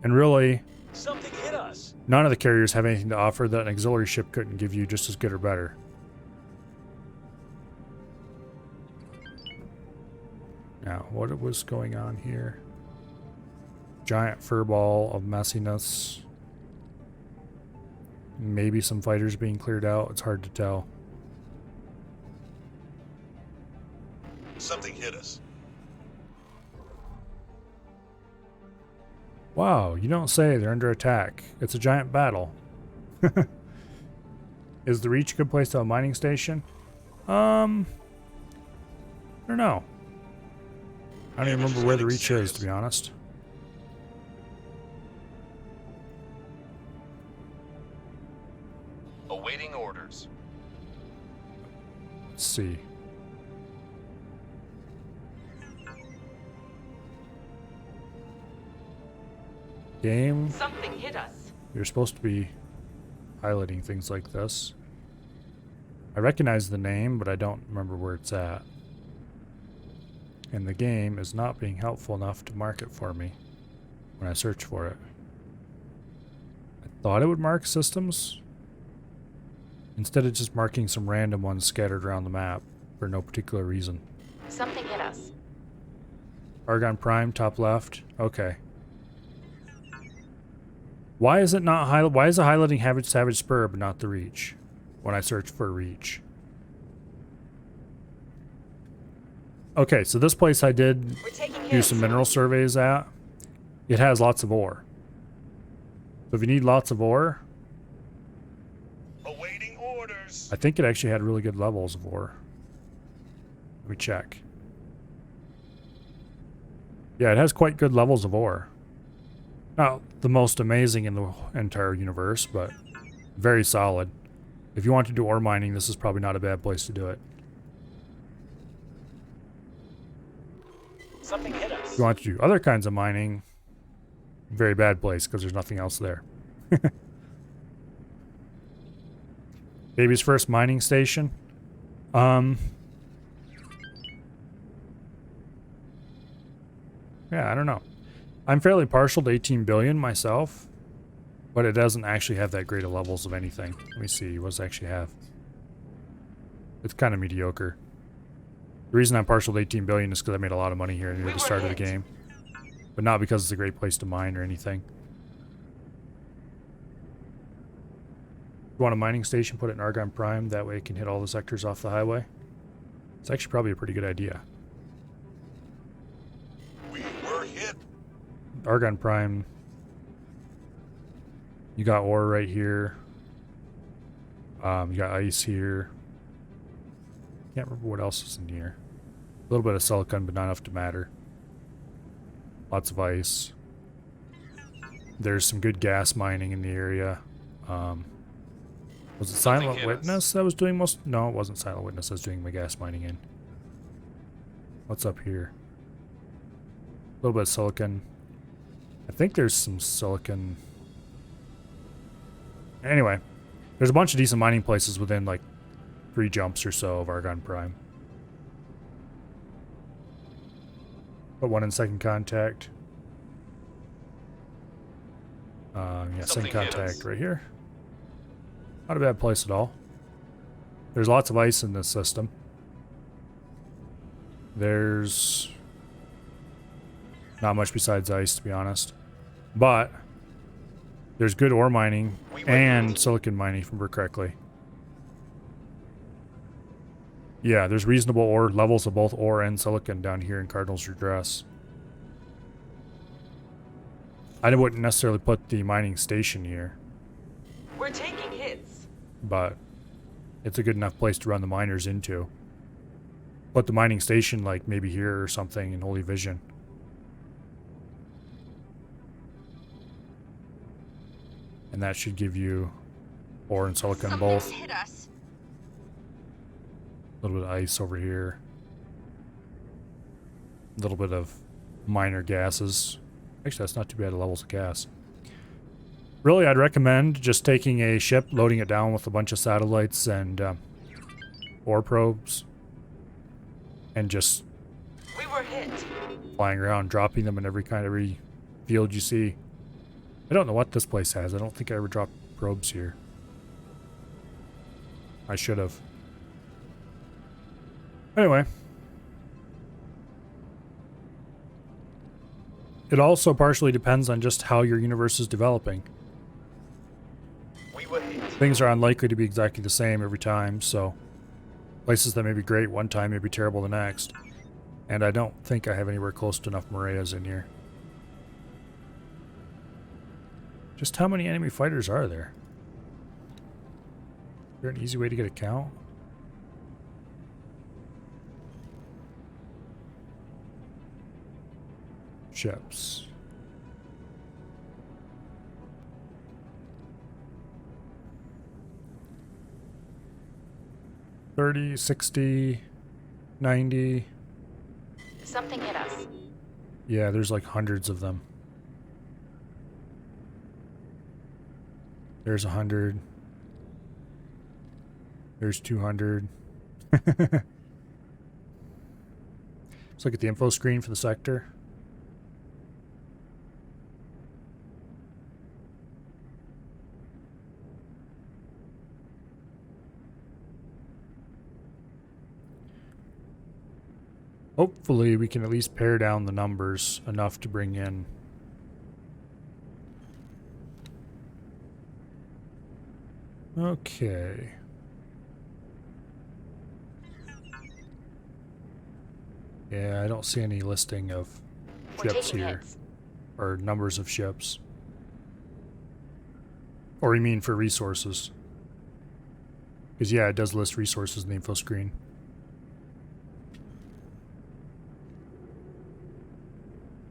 And really, Something hit us. none of the carriers have anything to offer that an auxiliary ship couldn't give you just as good or better. Now, what was going on here? Giant furball of messiness. Maybe some fighters being cleared out. It's hard to tell. Something hit us. Wow, you don't say. They're under attack. It's a giant battle. Is the Reach a good place to have a mining station? I don't know. I don't even remember where the Reach is, to be honest. Awaiting orders. Let's see. Game. Something hit us. You're supposed to be highlighting things like this. I recognize the name, but I don't remember where it's at. And the game is not being helpful enough to mark it for me when I search for it. I thought it would mark systems. Instead of just marking some random ones scattered around the map for no particular reason. Something hit us. Argon Prime, top left. Okay. Why is it not why is it highlighting Savage Spur but not the Reach when I search for Reach? Okay, so this place I did We're taking do hits. some mineral surveys at. It has lots of ore. So if you need lots of ore, Awaiting orders. I think it actually had really good levels of ore. Let me check. Yeah, it has quite good levels of ore. Not the most amazing in the entire universe, but very solid. If you want to do ore mining, this is probably not a bad place to do it. Something hit us. If you want to do other kinds of mining, very bad place because there's nothing else there. Baby's first mining station. Yeah, I don't know. I'm fairly partial to 18 billion myself, but it doesn't actually have that great of levels of anything. Let me see, what does it actually have? It's kind of mediocre. The reason I'm partial to 18 billion is because I made a lot of money here near the start of the game, but not because it's a great place to mine or anything. You want a mining station, put it in Argon Prime, that way it can hit all the sectors off the highway. It's actually probably a pretty good idea. We were hit. Argon Prime. You got ore right here. You got ice here. Can't remember what else is in here. A little bit of silicon, but not enough to matter. Lots of ice. There's some good gas mining in the area. Was it Silent Witness that was doing most? No, it wasn't Silent Witness I was doing my gas mining in. What's up here? A little bit of silicon. I think there's some silicon. Anyway, there's a bunch of decent mining places within like 3 jumps or so of Argon Prime. But one in second contact. Yeah, second contact right here. Not a bad place at all. There's lots of ice in this system. There's not much besides ice, to be honest. But there's good ore mining and silicon mining, if I remember correctly. Yeah, there's reasonable ore levels of both ore and silicon down here in Cardinal's Redress. I wouldn't necessarily put the mining station here, We're taking hits. but it's a good enough place to run the miners into. Put the mining station like maybe here or something in Holy Vision. And that should give you ore and silicon both. Something's hit us. A little bit of ice over here. A little bit of minor gases. Actually, that's not too bad of levels of gas. Really, I'd recommend just taking a ship, loading it down with a bunch of satellites and ore probes, and just We were hit. flying around, dropping them in every field you see. I don't know what this place has. I don't think I ever dropped probes here. I should have. Anyway. It also partially depends on just how your universe is developing. We were hit. Things are unlikely to be exactly the same every time, so places that may be great one time may be terrible the next. And I don't think I have anywhere close to enough Moreas in here. Just how many enemy fighters are there? Is there an easy way to get a count? Ships. $30, $60, $90. Something hit us. Yeah, there's like hundreds of them. There's 100. There's 200. Let's look at the info screen for the sector. Hopefully we can at least pare down the numbers enough to bring in okay. Yeah, I don't see any listing of We're ships taking here. hits. Or numbers of ships. Or you mean for resources? Because yeah, it does list resources in the info screen.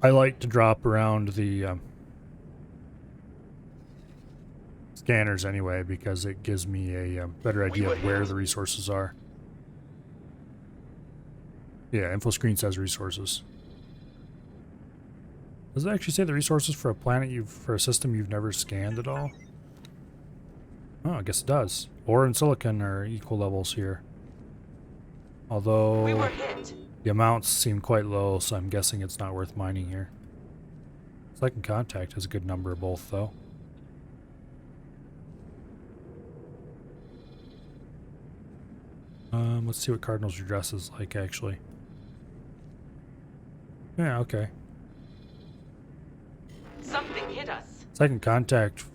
I like to drop around the scanners anyway because it gives me a better idea of where the resources are. Yeah, info screen says resources. Does it actually say the resources for a for a system you've never scanned at all? Oh, I guess it does. Ore and silicon are equal levels here. Although We were hit. the amounts seem quite low, so I'm guessing it's not worth mining here. Second contact has a good number of both, though. Let's see what Cardinal's Redress is like, actually. Yeah, okay. Something hit us. Second contact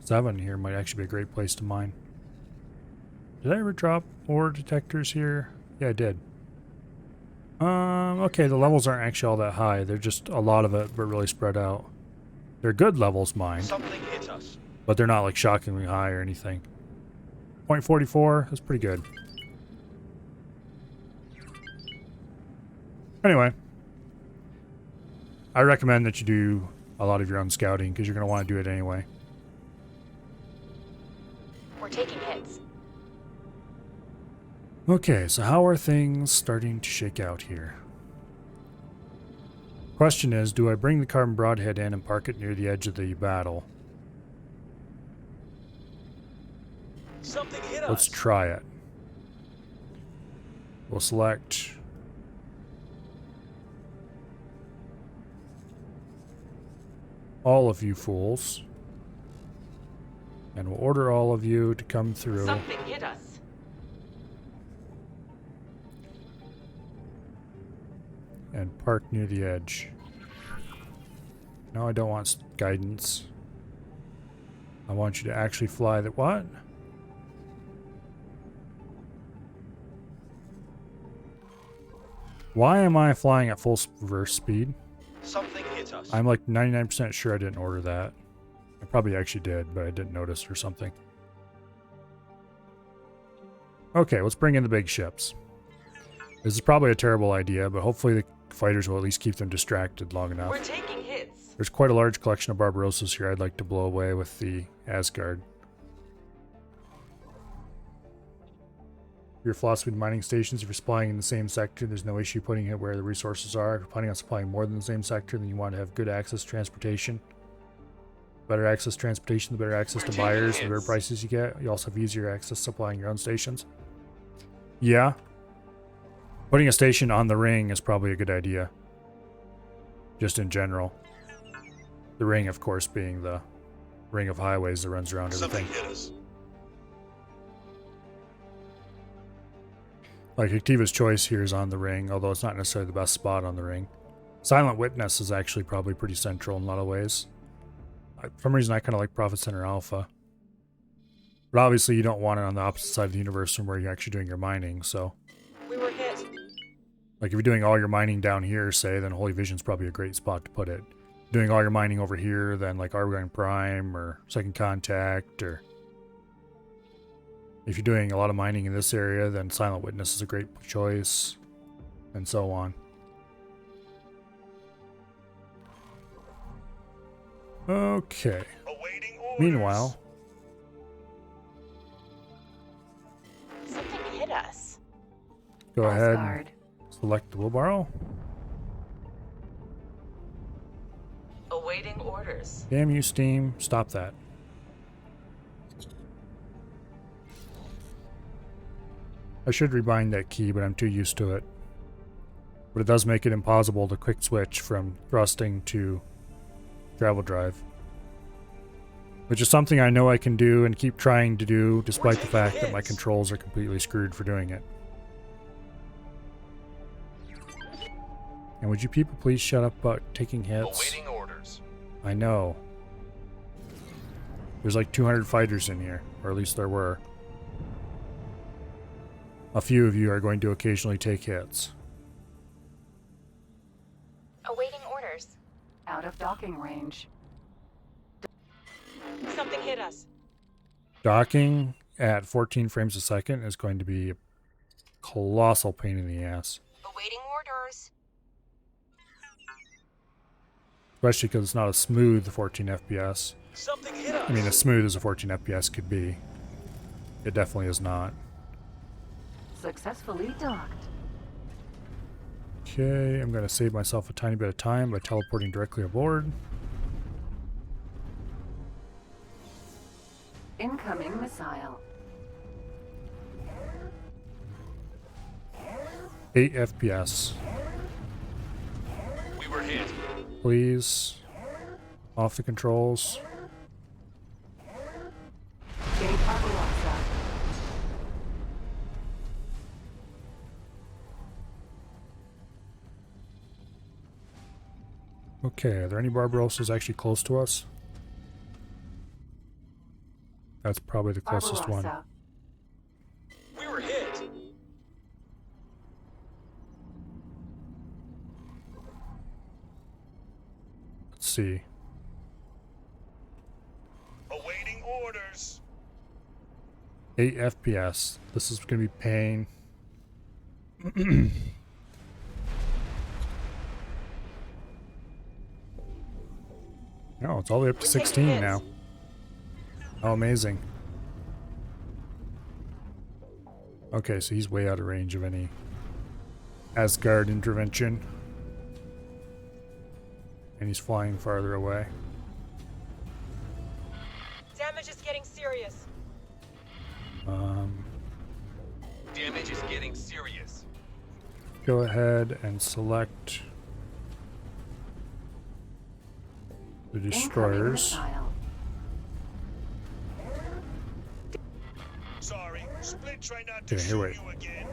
7 here might actually be a great place to mine. Did I ever drop ore detectors here? Yeah, I did. Okay, the levels aren't actually all that high. They're just a lot of it, but really spread out. They're good levels mined, Something hit us. but they're not like shockingly high or anything. 0.44, that's pretty good. Anyway, I recommend that you do a lot of your own scouting because you're going to want to do it anyway. We're taking hits. Okay, so how are things starting to shake out here? Question is, do I bring the carbon broadhead in and park it near the edge of the battle? Something hit Let's us. try it. We'll select all of you fools. And we'll order all of you to come through. Something hit us. And park near the edge. No, I don't want guidance. I want you to actually fly the what? Why am I flying at full reverse speed? Something hit us. I'm like 99% sure I didn't order that. I probably actually did, but I didn't notice or something. Okay, let's bring in the big ships. This is probably a terrible idea, but hopefully the fighters will at least keep them distracted long enough. We're taking hits. There's quite a large collection of Barbarosas here I'd like to blow away with the Asgard. Your philosophy of mining stations, if you're supplying in the same sector, there's no issue putting it where the resources are. If you're planning on supplying more than the same sector, then you want to have good access to transportation. Better access to transportation, the better access to buyers, the better prices you get. You also have easier access to supplying your own stations. Yeah. Putting a station on the ring is probably a good idea. Just in general. The ring, of course, being the ring of highways that runs around everything. Something hit us. Like, Activa's choice here is on the ring, although it's not necessarily the best spot on the ring. Silent Witness is actually probably pretty central in a lot of ways. For some reason, I kind of like Profit Center Alpha. But obviously, you don't want it on the opposite side of the universe from where you're actually doing your mining, so... We were hit. Like, if you're doing all your mining down here, say, then Holy Vision's probably a great spot to put it. Doing all your mining over here, then like Argon Prime, or Second Contact, or... If you're doing a lot of mining in this area, then Silent Witness is a great choice, and so on. Okay. Awaiting orders. Meanwhile, Something hit us. go ahead and Asgard. select the wheelbarrow. Awaiting orders. Damn you, Steam. Stop that. I should rebind that key, but I'm too used to it. But it does make it impossible to quick switch from thrusting to travel drive. Which is something I know I can do and keep trying to do, despite the fact that my controls are completely screwed for doing it. And would you people please shut up about taking hits? Awaiting orders. I know. There's like 200 fighters in here, or at least there were. A few of you are going to occasionally take hits. Awaiting orders. Out of docking range. Something hit us. Docking at 14 frames a second is going to be a colossal pain in the ass. Awaiting orders. Especially because it's not a smooth 14 FPS. Something hit us. I mean, as smooth as a 14 FPS could be. It definitely is not. Successfully docked. Okay, I'm going to save myself a tiny bit of time by teleporting directly aboard. Incoming missile. 8 FPS. We were hit. Please. Off the controls. Gate Barbarossa. Okay, are there any Barbarossas actually close to us? That's probably the closest one. Barbarossa. We were hit. Let's see. 8 FPS. This is going to be pain. No, it's all the way up to 16 now. Oh, amazing. Okay, so he's way out of range of any Asgard intervention. And he's flying farther away. Damage is getting serious. Damage is getting serious. Go ahead and select the Incoming destroyers. missile. Sorry, Split tried not to Okay, here, shoot wait. you again.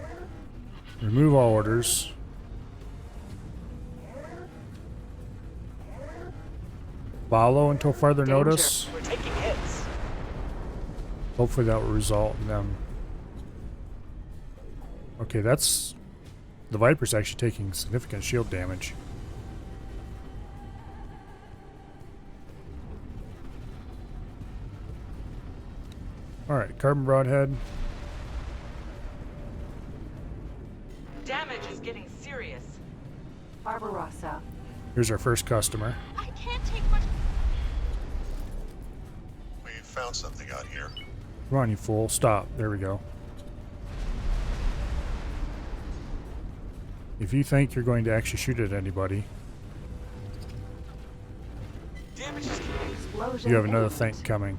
Remove all orders. Follow until further Danger. notice. We're taking hits. Hopefully that will result in them. Okay, that's... The Viper's actually taking significant shield damage. Alright, carbon broadhead. Damage is getting serious. Barbarossa. Here's our first customer. I can't take much. We found something out here. Come on, you fool. Stop. There we go. If you think you're going to actually shoot at anybody, Damage is Explosion you have another imminent. thing coming.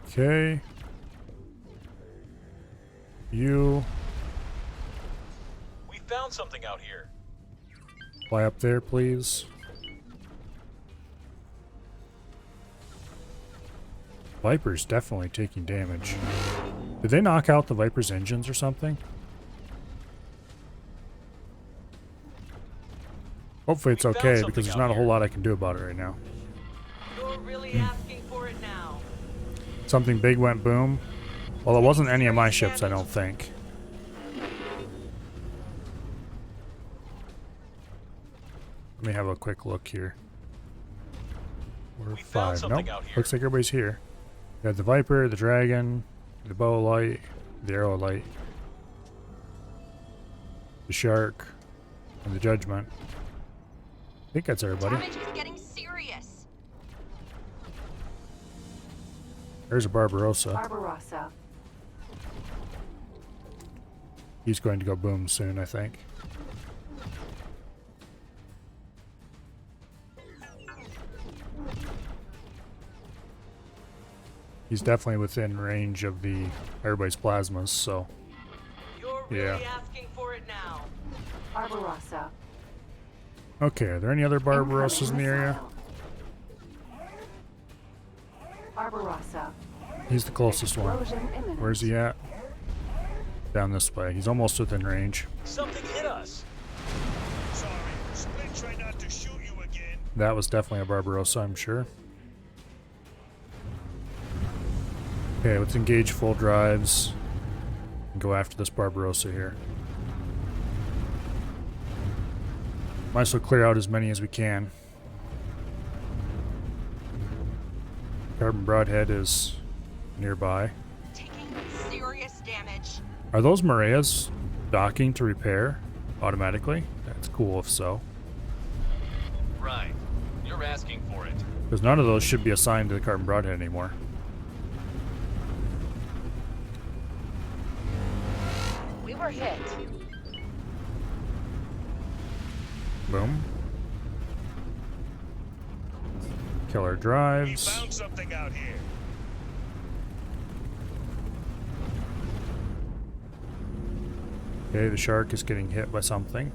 Okay. You We found something out here. fly up there, please. Viper's definitely taking damage. Did they knock out the Viper's engines or something? Hopefully it's We found okay something because there's out not a whole here. lot I can do about it right now. You're really asking for it now. Something big went boom. Well, it wasn't any of my ships, I don't think. Let me have a quick look here. We're We found 5. something Nope. out here. Looks like everybody's here. We got the Viper, the Dragon, the Bow Light, the Arrow Light, the Shark, and the Judgment. I think that's everybody. Damage is getting serious. There's a Barbarossa. Barbarossa. He's going to go boom soon, I think. He's definitely within range of the everybody's plasmas, so You're really Yeah. asking for it now. Barbarossa. okay. Are there any other Barbarossas in the area? Barbarossa. He's the closest one. Explosion imminent. Where's he at? Down this way. He's almost within range. Something hit us. Sorry, Split tried not to shoot you again. That was definitely a Barbarossa, I'm sure. Okay, let's engage full drives and go after this Barbarossa here. Might as well clear out as many as we can. Carbon broadhead is nearby. Taking serious damage. Are those Mareas docking to repair automatically? That's cool if so. Right. You're asking for it. Because none of those should be assigned to the carbon broadhead anymore. We were hit. Boom. Killer We drives. found something out here. Okay, the Shark is getting hit by something.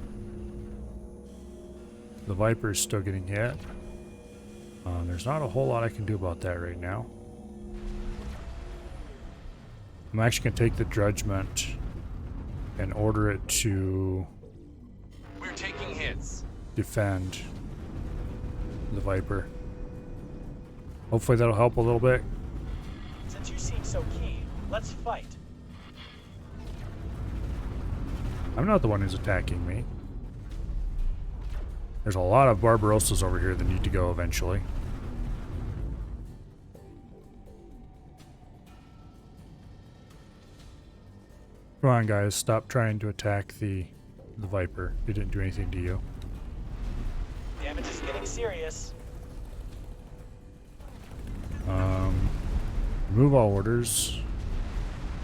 The Viper is still getting hit. There's not a whole lot I can do about that right now. I'm actually going to take the Judgment and order it to We're taking hits. defend the Viper. Hopefully that'll help a little bit. Since you seem so keen, let's fight. I'm not the one who's attacking me. There's a lot of Barbarossas over here that need to go eventually. Come on, guys. Stop trying to attack the Viper. It didn't do anything to you. Damage is getting serious. Remove all orders.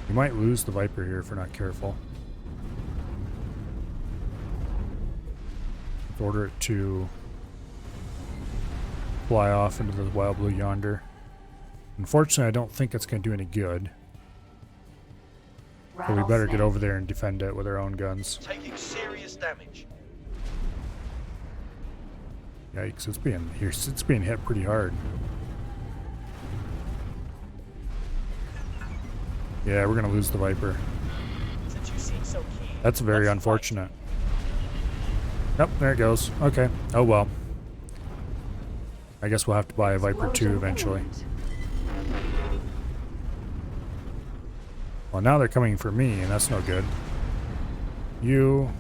You might lose the Viper here if we're not careful. Let's order it to fly off into the wild blue yonder. Unfortunately, I don't think it's going to do any good. But we better get over there and defend it with our own guns. Taking serious damage. Yikes, it's being hit pretty hard. Yeah, we're gonna lose the Viper. Since you seem so keen, That's very let's unfortunate. Yep, there it goes. Okay. Oh well. I guess we'll have to buy a Viper 2 eventually. Well, now they're coming for me, and that's no good. You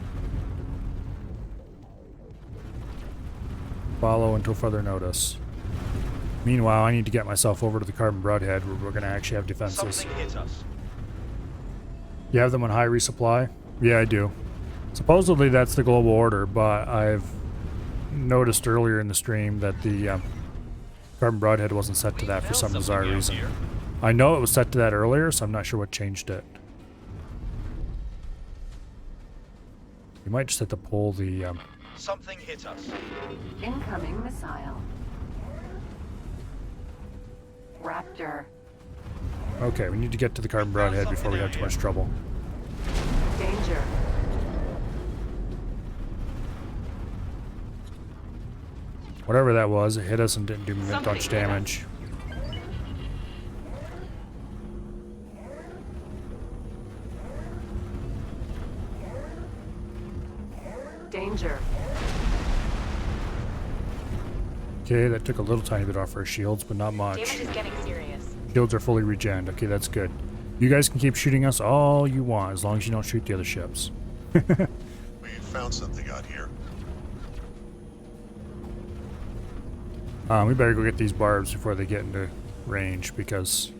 follow until further notice. Meanwhile, I need to get myself over to the Carbon Broadhead where we're going to actually have defenses. Something hit us. You have them on high resupply? Yeah, I do. Supposedly that's the global order, but I've noticed earlier in the stream that the Carbon Broadhead wasn't set to that for some bizarre reason. I know it was set to that earlier, so I'm not sure what changed it. You might just have to pull the... Something hit us. Incoming missile. Raptor. Okay, we need to get to the Carbon Broadhead before we have too much trouble. Danger. Whatever that was, it hit us and didn't do much damage. Danger. Okay, that took a little tiny bit off our shields, but not much. Damage is getting serious. Shields are fully regened. Okay, that's good. You guys can keep shooting us all you want, as long as you don't shoot the other ships. We found something out here. We better go get these barbs before they get into range, because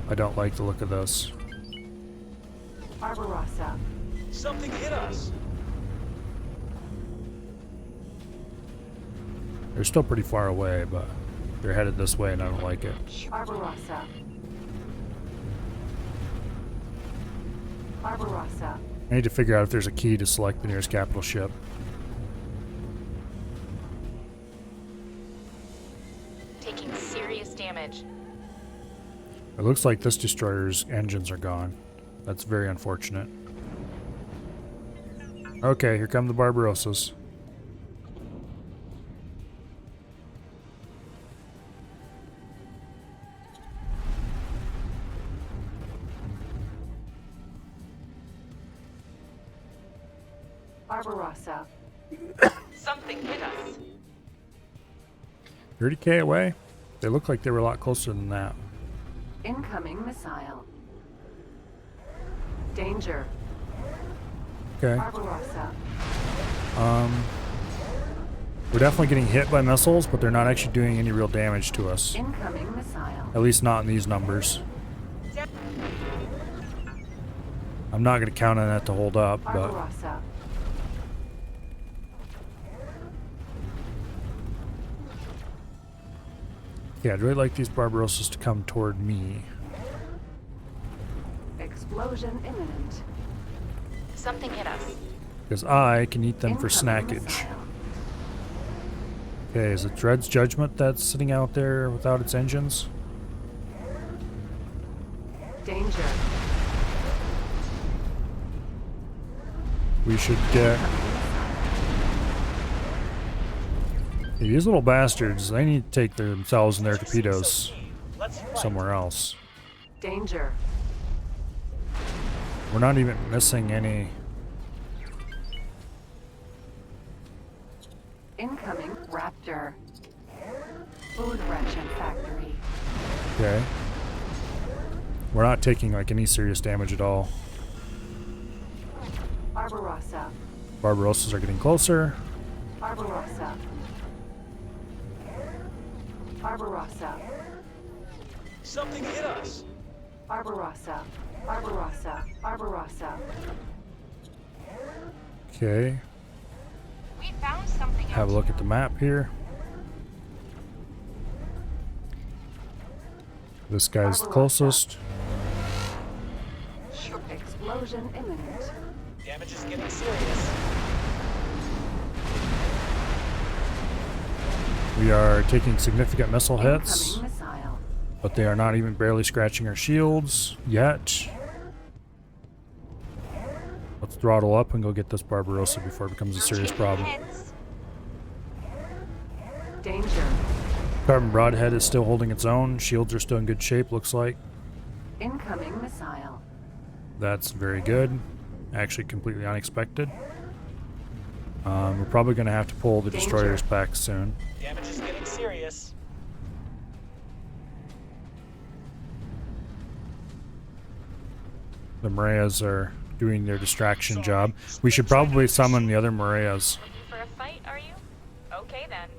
I don't like the look of this. Barbarossa. Something hit us. They're still pretty far away, but they're headed this way and I don't like it. Barbarossa. Barbarossa. I need to figure out if there's a key to select the nearest capital ship. Taking serious damage. It looks like this destroyer's engines are gone. That's very unfortunate. Okay, here come the Barbarossas. Barbarossa. Something hit us. 30k away? They look like they were a lot closer than that. Incoming missile. Danger. Okay. Barbarossa. We're definitely getting hit by missiles, but they're not actually doing any real damage to us. Incoming missile. At least not in these numbers. I'm not going to count on that to hold up, but... Barbarossa. Yeah, I'd really like these Barbarossas to come toward me. Explosion imminent. Something hit us. Because I can eat them for Incoming snackage. missile. Okay, is it Dread's Judgment that's sitting out there without its engines? Danger. We should get... These little bastards, they need to take themselves and their torpedoes Let's fight. somewhere else. Danger. We're not even missing any... Incoming Raptor. Food ration factory. Okay. We're not taking like any serious damage at all. Barbarossa. Barbarossas are getting closer. Barbarossa. Barbarossa. Something hit us. Barbarossa. Barbarossa. Barbarossa. Okay. We found something Have a look at the map here. This guy's the closest. Explosion imminent. Damage is getting serious. We are taking significant missile hits, Incoming missile. but they are not even barely scratching our shields yet. Let's throttle up and go get this Barbarossa before it becomes a serious problem. Hits. Danger. Carbon Broadhead is still holding its own. Shields are still in good shape, looks like. Incoming missile. That's very good. Actually completely unexpected. We're probably going to have to pull the Danger. destroyers back soon. Damage is getting serious. The Mareas are doing their distraction job. We should probably summon the other Mareas. Looking for a fight, are you? Okay then.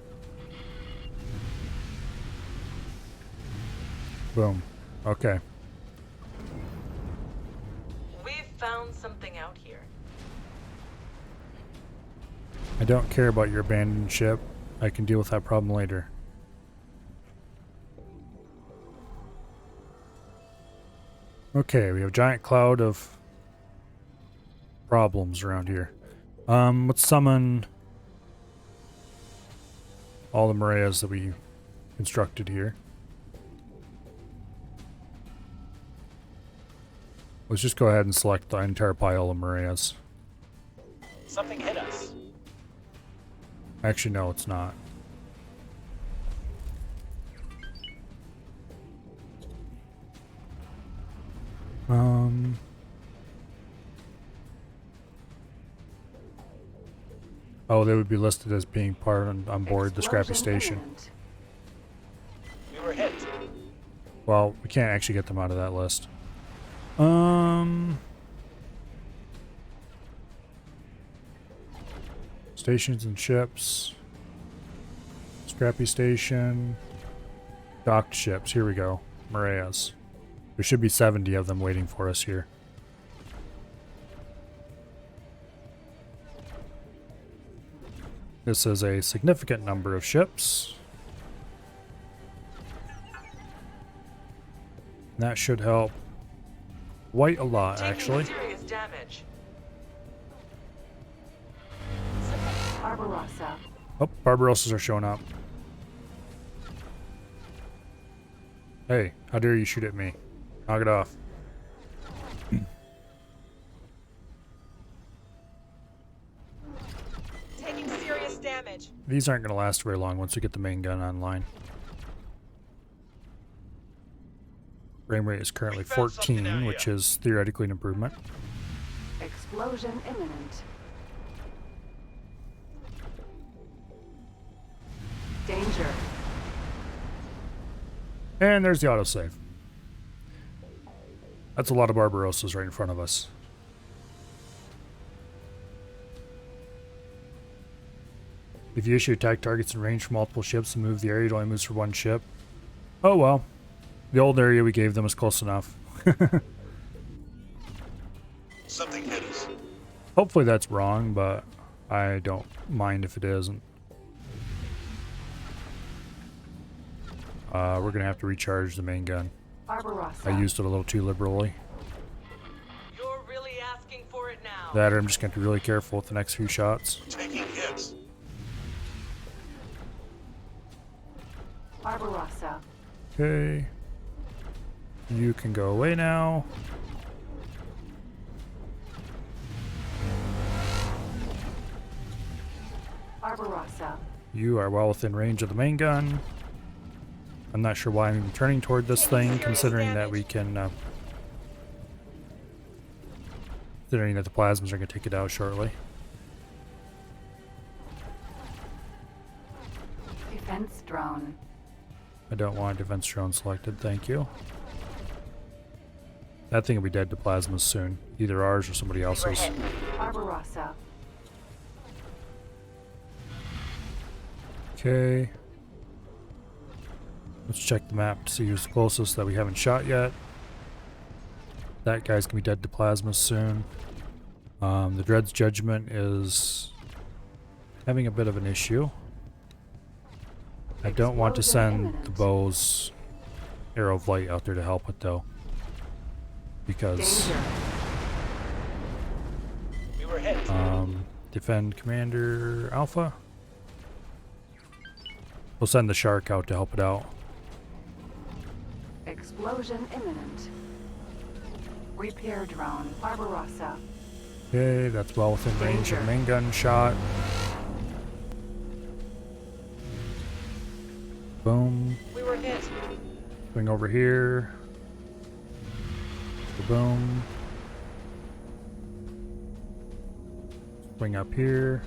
Boom. Okay. We've found something out here. I don't care about your abandoned ship. I can deal with that problem later. Okay, we have a giant cloud of problems around here. Let's summon all the Mareas that we constructed here. Let's just go ahead and select the entire pile of Mareas. Something hit us. Actually, no, it's not. Oh, they would be listed as being part on board the scrappy Explosion station. imminent. We were hit. Well, we can't actually get them out of that list. Stations and ships. Scrappy station. Docked ships. Here we go. Mareas. There should be 70 of them waiting for us here. This is a significant number of ships. That should help quite a lot, Taking actually. serious damage. Barbarossa. Oh, Barbarossas are showing up. Hey, how dare you shoot at me? Knock it off. Taking serious damage. These aren't going to last very long once we get the main gun online. Frame rate is currently We found something 14, out which here. is theoretically an improvement. Explosion imminent. Danger. And there's the autosave. That's a lot of Barbarossas right in front of us. If you issue attack targets in range for multiple ships and move the area, it only moves for one ship. Oh well. The old area we gave them is close enough. Something hit us. Hopefully that's wrong, but I don't mind if it isn't. We're going to have to recharge the main gun. Barbarossa. I used it a little too liberally. You're really asking for it now. That or I'm just going to be really careful with the next few shots. Taking hits. Barbarossa. Okay. You can go away now. Barbarossa. You are well within range of the main gun. I'm not sure why I'm even turning toward this thing, considering that we can... considering that the plasmas are going to take it out shortly. Defense drone. I don't want a defense drone selected, thank you. That thing will be dead to plasmas soon. Either ours or somebody We were else's. hit. Barbarossa. Okay. Let's check the map to see who's the closest that we haven't shot yet. That guy's gonna be dead to plasma soon. The Dread's Judgment is having a bit of an issue. I don't want to send the bow's Arrow of Light out there to help it though. Because Danger. We were hit. defend Commander Alpha. We'll send the shark out to help it out. Explosion imminent. Repair drone. Barbarossa. Okay, that's well within range of Danger. main gun shot. Boom. We were hit. Swing over here. Boom. Swing up here.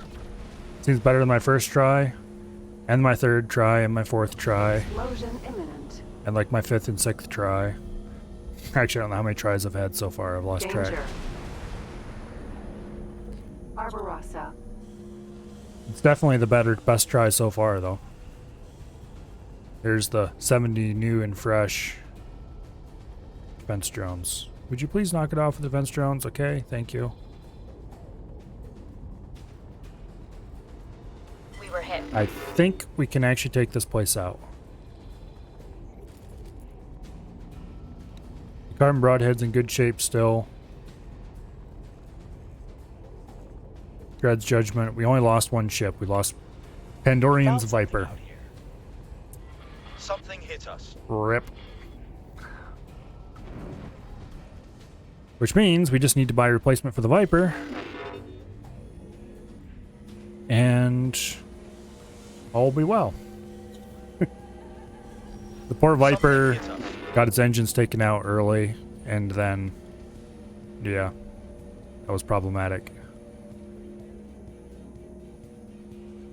Seems better than my first try. And my third try and my fourth try. Explosion imminent. And like my fifth and sixth try. Actually, I don't know how many tries I've had so far. I've lost track. Danger. Barbarossa. It's definitely the best try so far, though. There's the 70 new and fresh defense drones. Would you please knock it off with the defense drones? Okay, thank you. We were hit. I think we can actually take this place out. The Carbon Broadhead's in good shape still. Dread's Judgment. We only lost one ship. We lost Pandorian's Viper. Out here. Something hit us. Rip. Which means we just need to buy a replacement for the Viper. And all will be well. The poor Viper Something hit us. got its engines taken out early, and then, yeah, that was problematic.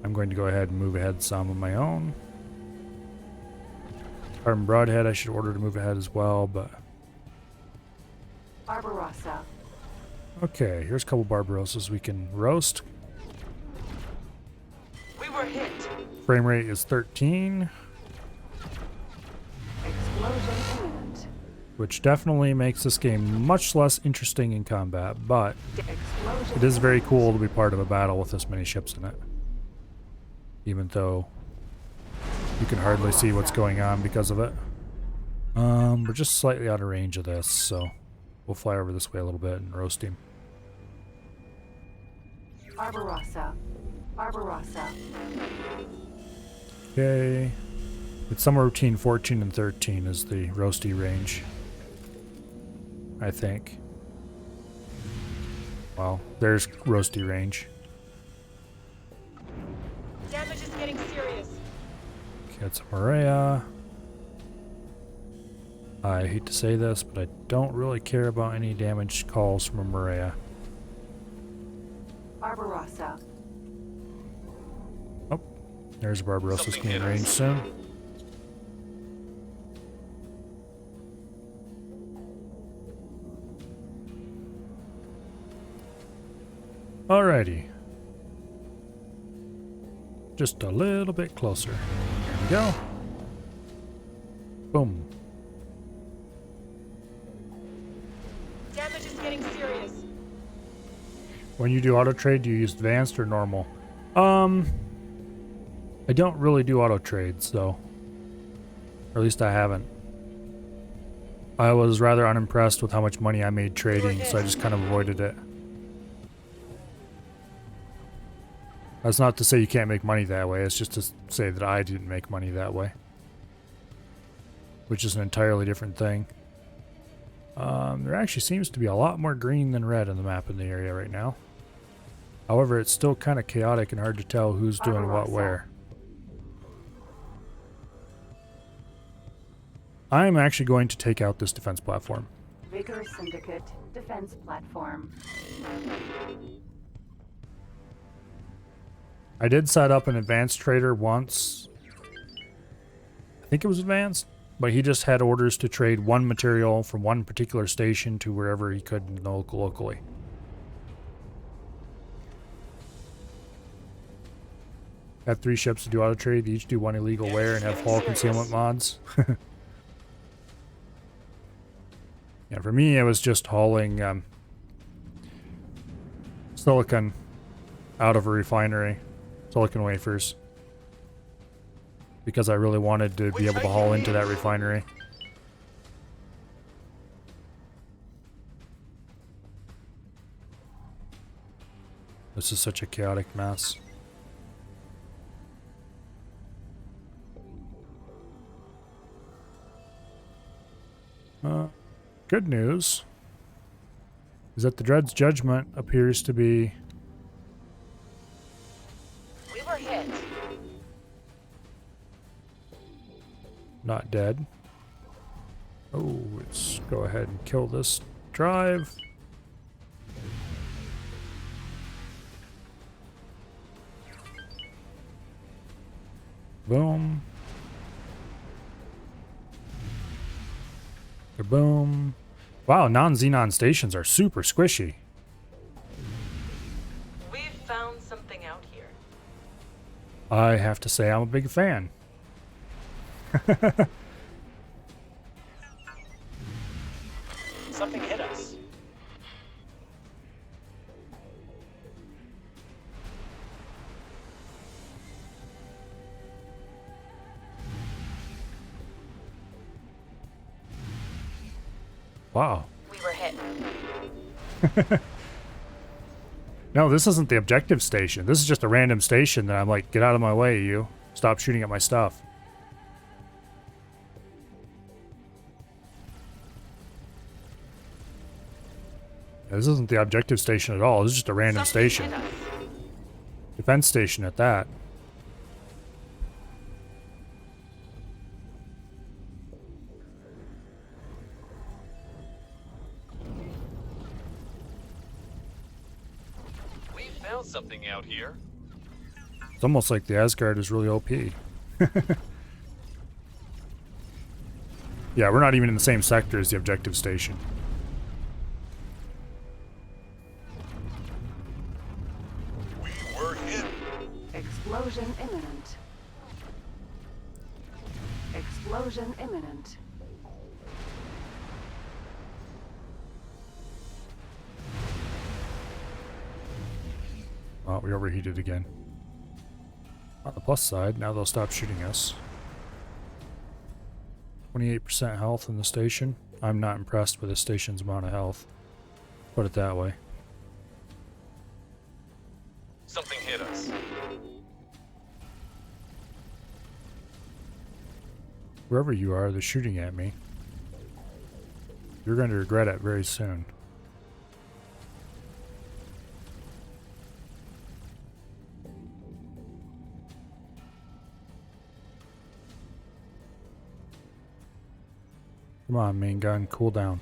I'm going to go ahead and move ahead some of my own. Carbon Broadhead I should order to move ahead as well, but Barbarossa. okay, here's a couple Barbarossas we can roast. We were hit. Frame rate is 13, Explosion imminent. which definitely makes this game much less interesting in combat, but Explosion it is very cool to be part of a battle with this many ships in it. Even though you can hardly see what's going on because of it. We're just slightly out of range of this, so we'll fly over this way a little bit and roast him. Barbarossa. Barbarossa. Okay. It's somewhere between 14 and 13 is the roasty range. I think. Well, there's roasty range. Damage is getting serious. Okay, it's a Maria. I hate to say this, but I don't really care about any damage calls from a Maria. Barbarossa. Oh, there's a Barbarossa's Something going in hit range us. soon. Alrighty. Just a little bit closer. There we go. Boom. Damage is getting serious. When you do auto trade, do you use advanced or normal? I don't really do auto trades though. Or at least I haven't. I was rather unimpressed with how much money I made trading, so I just kind of avoided it. That's not to say you can't make money that way, it's just to say that I didn't make money that way. Which is an entirely different thing. There actually seems to be a lot more green than red on the map in the area right now. However, it's still kind of chaotic and hard to tell who's doing what where. I'm actually going to take out this defense platform. Vigor Syndicate defense platform. I did set up an advanced trader once. I think it was advanced. but he just had orders to trade one material from one particular station to wherever he could locally. Had 3 ships to do auto trade. They each do 1 illegal wear and have hull concealment mods. Yeah, for me, it was just hauling silicon out of a refinery, silicon wafers, because I really wanted to be able to haul into that refinery. This is such a chaotic mess. Good news is that the Dread's judgment appears to be We were hit. not dead. Oh, let's go ahead and kill this drive. Boom. Boom. Wow, non-xenon stations are super squishy. We've found something out here. I have to say I'm a big fan. Something hit us. Wow. We were hit. No, this isn't the objective station. This is just a random station that I'm like, get out of my way, you. Stop shooting at my stuff. This isn't the objective station at all. This is just a random station. Defense station at that. We found something out here. It's almost like the Asgard is really OP. Yeah, we're not even in the same sector as the objective station. We were hit. Explosion imminent. Explosion imminent. Oh, we overheated again. On the plus side, now they'll stop shooting us. 28% health in the station. I'm not impressed with the station's amount of health. Put it that way. Something hit us. Wherever you are, they're shooting at me. You're going to regret it very soon. Come on, main gun, cool down.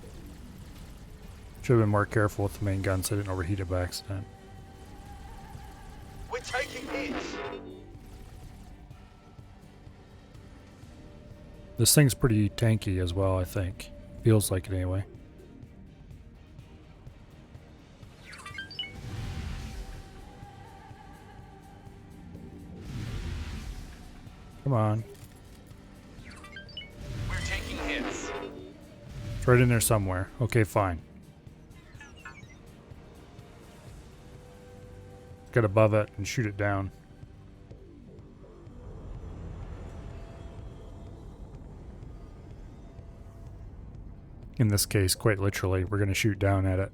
Should have been more careful with the main gun so I didn't overheat it by accident. We're taking hits. This thing's pretty tanky as well, I think. Feels like it anyway. Come on. We're taking hits. It's right in there somewhere. Okay, fine. Get above it and shoot it down. In this case, quite literally, we're going to shoot down at it.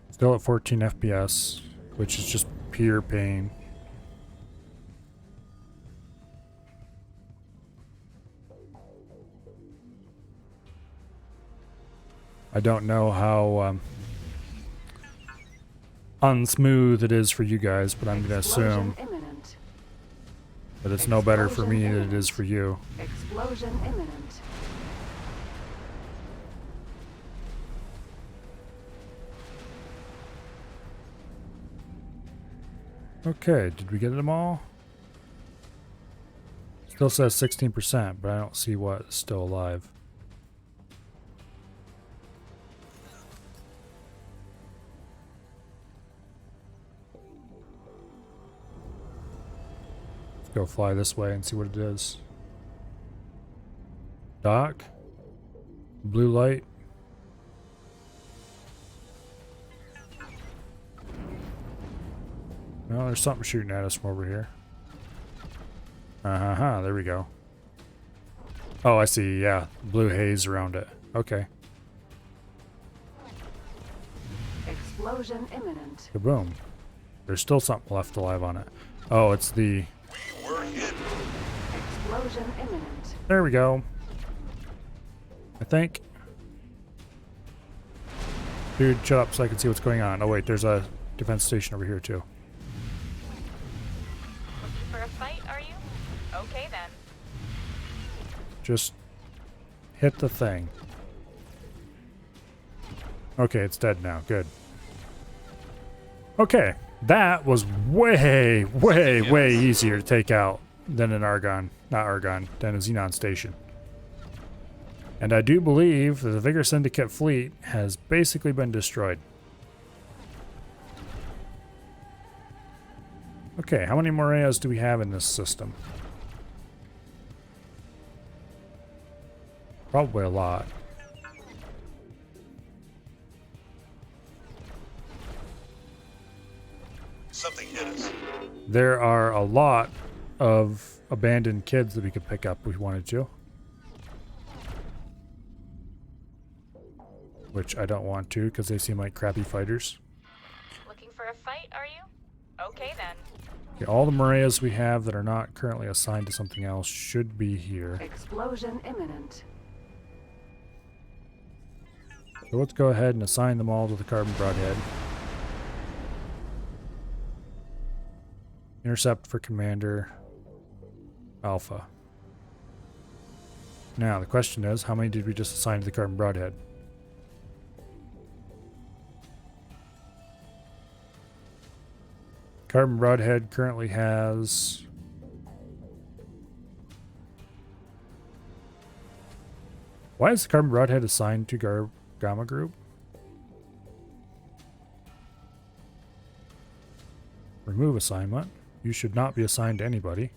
Still at 14 FPS, which is just pure pain. I don't know how unsmooth it is for you guys, but I'm going to assume Imminent. that it's no better for me than it is for you. Explosion imminent. Okay, did we get them all? Still says 16%, but I don't see what's still alive. Let's go fly this way and see what it is. Dock. Blue light. No, there's something shooting at us from over here. There we go. Oh, I see. Yeah, blue haze around it. Okay. Explosion imminent. Kaboom. There's still something left alive on it. Oh, it's the... We were hit. Explosion imminent. There we go. I think. Dude, shut up so I can see what's going on. Oh wait, there's a defense station over here too. Looking for a fight, are you? Okay then. Just hit the thing. Okay, it's dead now. Good. Okay, that was way easier to take out than an Argon. Not Argon, than a Xenon station. And I do believe that the Vigor Syndicate fleet has basically been destroyed. Okay, how many Moreas do we have in this system? Probably a lot. Something hit us. There are a lot of abandoned kids that we could pick up if we wanted to. Which I don't want to because they seem like crappy fighters. Looking for a fight, are you? Okay then. Okay, all the Moreas we have that are not currently assigned to something else should be here. Explosion imminent. So let's go ahead and assign them all to the carbon broadhead. Intercept for Commander Alpha. Now the question is, how many did we just assign to the carbon broadhead? Carbon broadhead currently has... Why is the carbon broadhead assigned to Gamma Group? Remove assignment. You should not be assigned to anybody.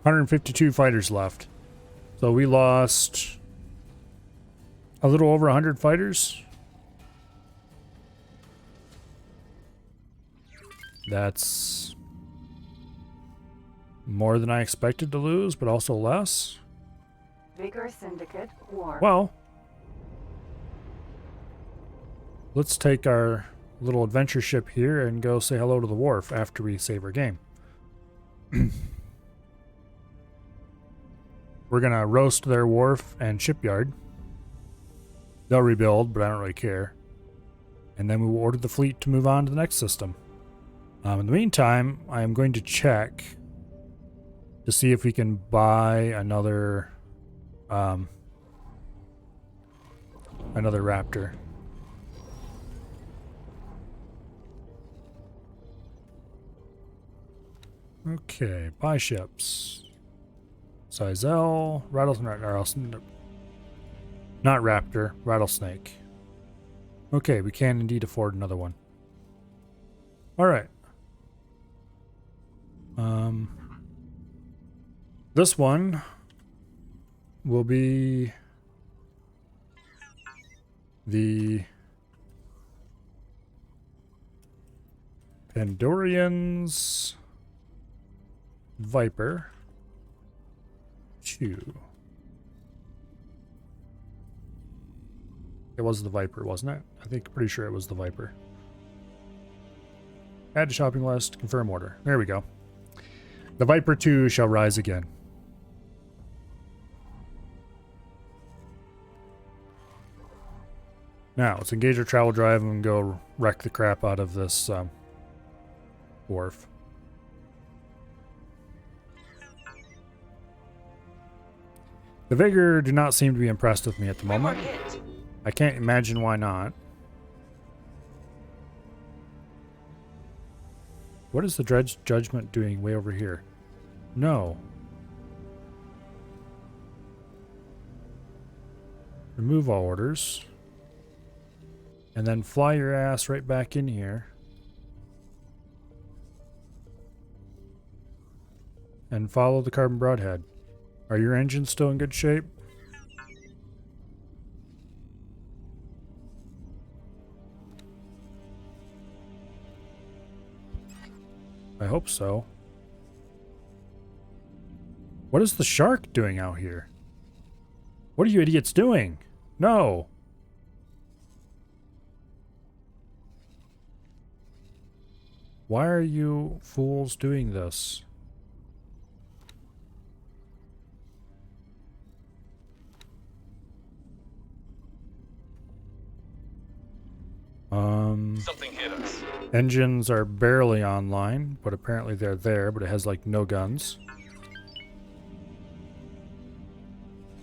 152 fighters left. So we lost a little over 100 fighters. That's more than I expected to lose, but also less. Vigor Syndicate war. Well, let's take our little adventure ship here and go say hello to the wharf after we save our game. We're gonna roast their wharf and shipyard. They'll rebuild, but I don't really care. And then we will order the fleet to move on to the next system. In the meantime, I am going to check to see if we can buy another Raptor. Okay, buy ships. Size L, Rattlesnake, not Raptor, Rattlesnake. Okay, we can indeed afford another one. Alright. This one will be the Pandorian's Viper 2. It was the Viper, wasn't it? I think pretty sure it was the Viper. Add to shopping list, confirm order. There we go. The Viper 2 shall rise again. Now, let's engage our travel drive and go wreck the crap out of this wharf. The Vigor do not seem to be impressed with me at the moment. I can't imagine why not. What is the judgment doing way over here? No. Remove all orders. And then fly your ass right back in here. And follow the carbon broadhead. Are your engines still in good shape? I hope so. What is the shark doing out here? What are you idiots doing? No! Why are you fools doing this? Something hit us. Engines are barely online, but apparently they're there, but it has like no guns.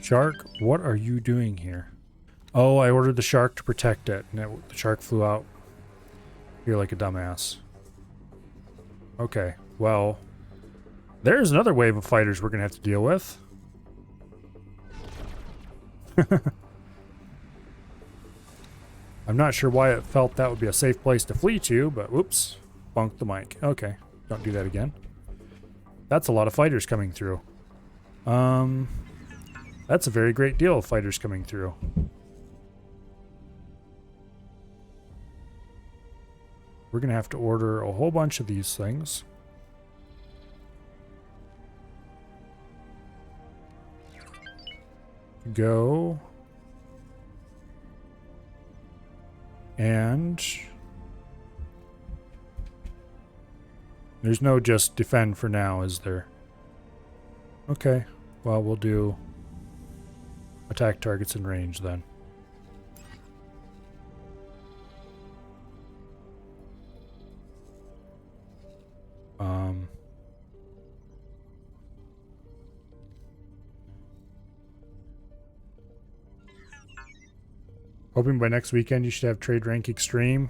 Shark, what are you doing here? Oh, I ordered the shark to protect it, and the shark flew out here like a dumbass. Okay, well, there's another wave of fighters we're gonna have to deal with. I'm not sure why it felt that would be a safe place to flee to, but whoops, bunked the mic. Okay, don't do that again. That's a lot of fighters coming through. That's a very great deal of fighters coming through. We're gonna have to order a whole bunch of these things. Go. And there's no just defend for now, is there? Okay, well, we'll do attack targets in range then. Hoping by next weekend you should have trade rank extreme.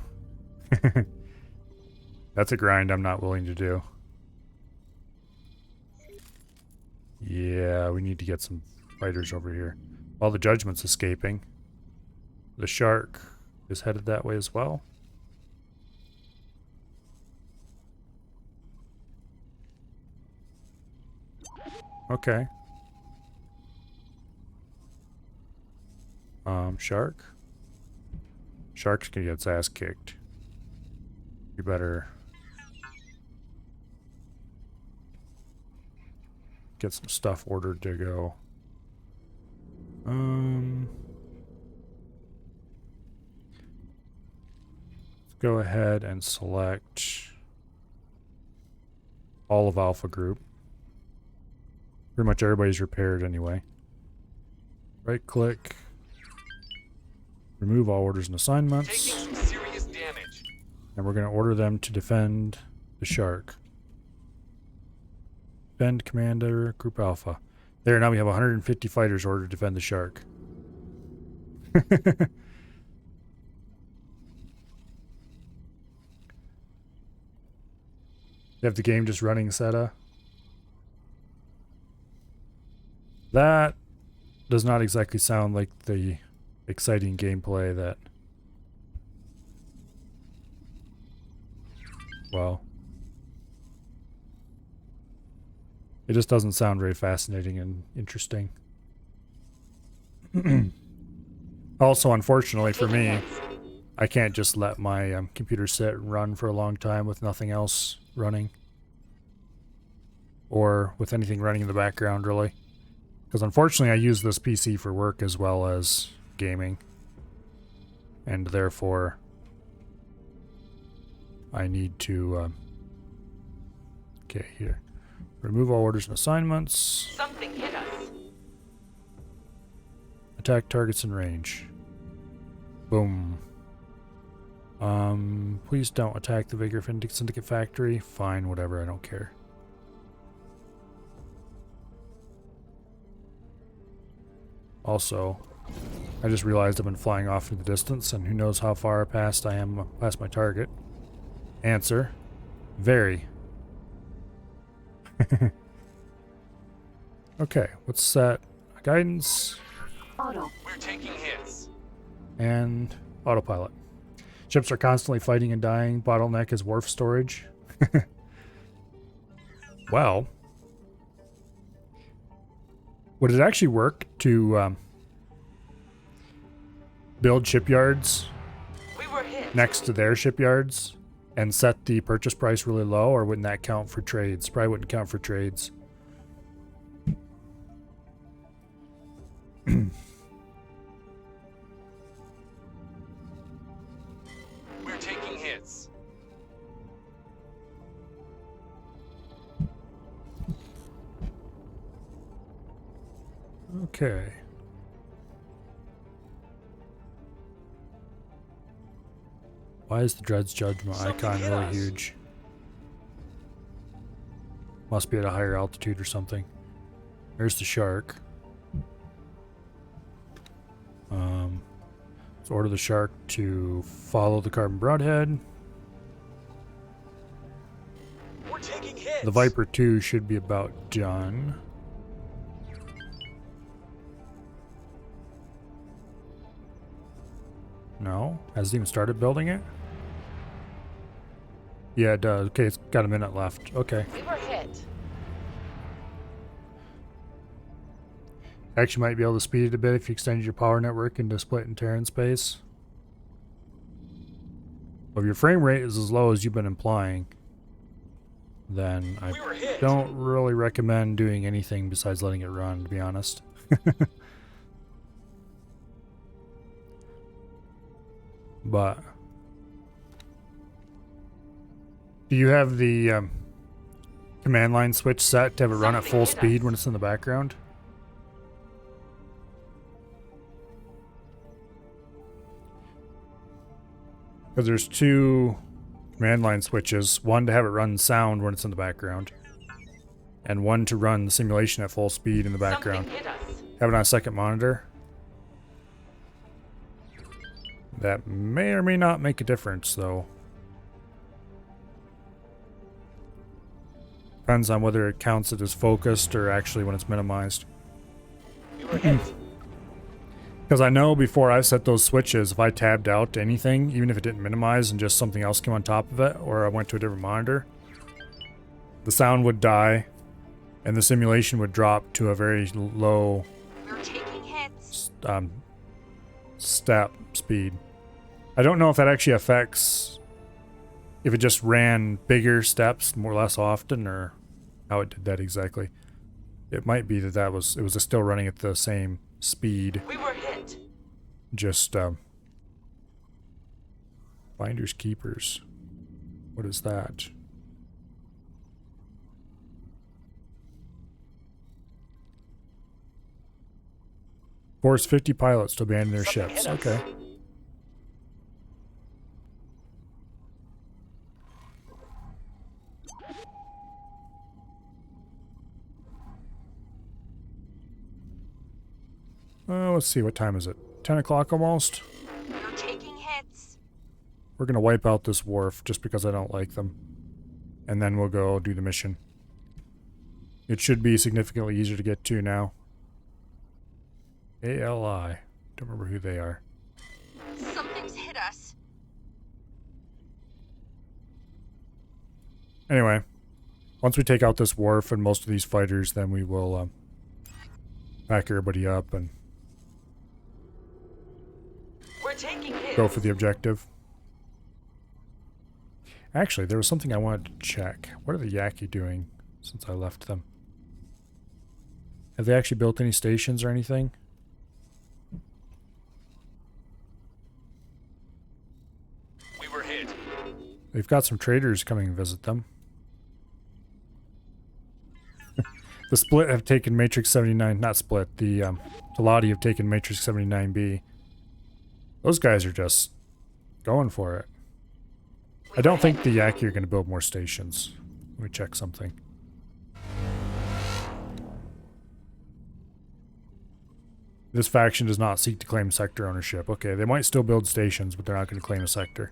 That's a grind I'm not willing to do. Yeah, we need to get some fighters over here. While the judgment's escaping. The shark is headed that way as well. Okay. Shark. Shark's gonna get its ass kicked. You better get some stuff ordered to go. Let's go ahead and select all of Alpha Group. Pretty much everybody's repaired anyway. Right click. Remove all orders and assignments. Taking some serious damage. And we're going to order them to defend the shark. Defend Commander Group Alpha. There, now we have 150 fighters ordered to defend the shark. You have the game just running, Seta? That does not exactly sound like the exciting gameplay that... Well... It just doesn't sound very fascinating and interesting. Also, unfortunately for me, I can't just let my computer sit and run for a long time with nothing else running. Or with anything running in the background, really. Because unfortunately I use this PC for work as well as gaming. And therefore, I need to... okay, here. Remove all orders and assignments. Something hit us. Attack targets in range. Boom. Please don't attack the Vigor Syndicate factory. Fine, whatever, I don't care. Also, I just realized I've been flying off in the distance, and who knows how far past I am past my target. Answer. Very. Okay, let's set guidance Auto. We're taking hits. and autopilot. Ships are constantly fighting and dying. Bottleneck is wharf storage. Well, would it actually work to build shipyards We were hit. next to their shipyards and set the purchase price really low, or wouldn't that count for trades? Probably wouldn't count for trades. We're taking hits. Okay. Why is the Dread's Judgment Something icon hit really us. huge? Must be at a higher altitude or something. There's the shark. Let's order the shark to follow the carbon broadhead. We're taking hits. The Viper 2 should be about done. No? Hasn't even started building it? Yeah, it does. Okay, it's got a minute left. Okay. We were hit. Actually might be able to speed it a bit if you extend your power network into split and Terran space. Well, if your frame rate is as low as you've been implying, then I We were hit. don't really recommend doing anything besides letting it run, to be honest. But do you have the command line switch set to have it run at Something full hit speed us. when it's in the background? Because there's two command line switches, one to have it run sound when it's in the background, and one to run the simulation at full speed in the background. Something hit us. Have it on a second monitor. That may or may not make a difference, though. Depends on whether it counts it as focused or actually when it's minimized. We were hit. Because I know before I set those switches, if I tabbed out to anything, even if it didn't minimize and just something else came on top of it, or I went to a different monitor, the sound would die and the simulation would drop to a very low We're taking hits. step speed. I don't know if that actually affects if it just ran bigger steps more or less often, or how it did that exactly. It might be that it was still running at the same speed, We were hit. just Finders Keepers. What is that? Force 50 pilots to abandon their Something ships. hit us. Okay. Let's see, what time is it? 10 o'clock almost? We're taking hits. We're going to wipe out this wharf just because I don't like them. And then we'll go do the mission. It should be significantly easier to get to now. ALI. Don't remember who they are. Something's hit us. Anyway, once we take out this wharf and most of these fighters, then we will pack everybody up and We're taking hits. go for the objective. Actually, there was something I wanted to check. What are the Yaki doing since I left them? Have they actually built any stations or anything? We were hit. They've got some traders coming and visit them. The Split have taken Matrix 79, not Split, the Lottie have taken Matrix 79B. Those guys are just going for it. I don't think the Yaki are going to build more stations. Let me check something. This faction does not seek to claim sector ownership. Okay, they might still build stations, but they're not going to claim a sector.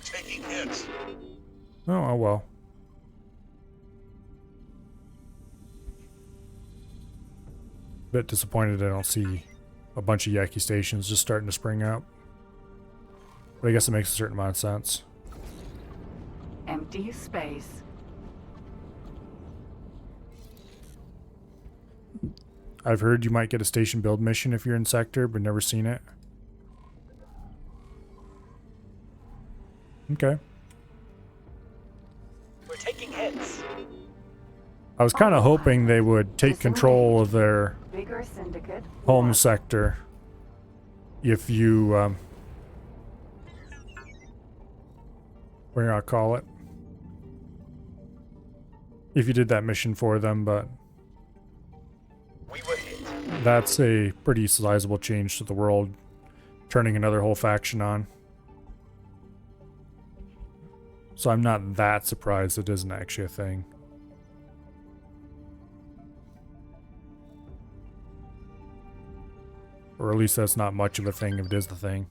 Taking hits. Oh well. Bit disappointed I don't see a bunch of Yaki stations just starting to spring up. But I guess it makes a certain amount of sense. Empty space. I've heard you might get a station build mission if you're in sector, but never seen it. Okay. We're taking hits. I was kind of hoping they would take control of their Vigor Syndicate home 1. sector if you, what do you call it? If you did that mission for them, but We were hit. that's a pretty sizable change to the world, turning another whole faction on. So I'm not that surprised it isn't actually a thing. Or at least that's not much of a thing if it is the thing.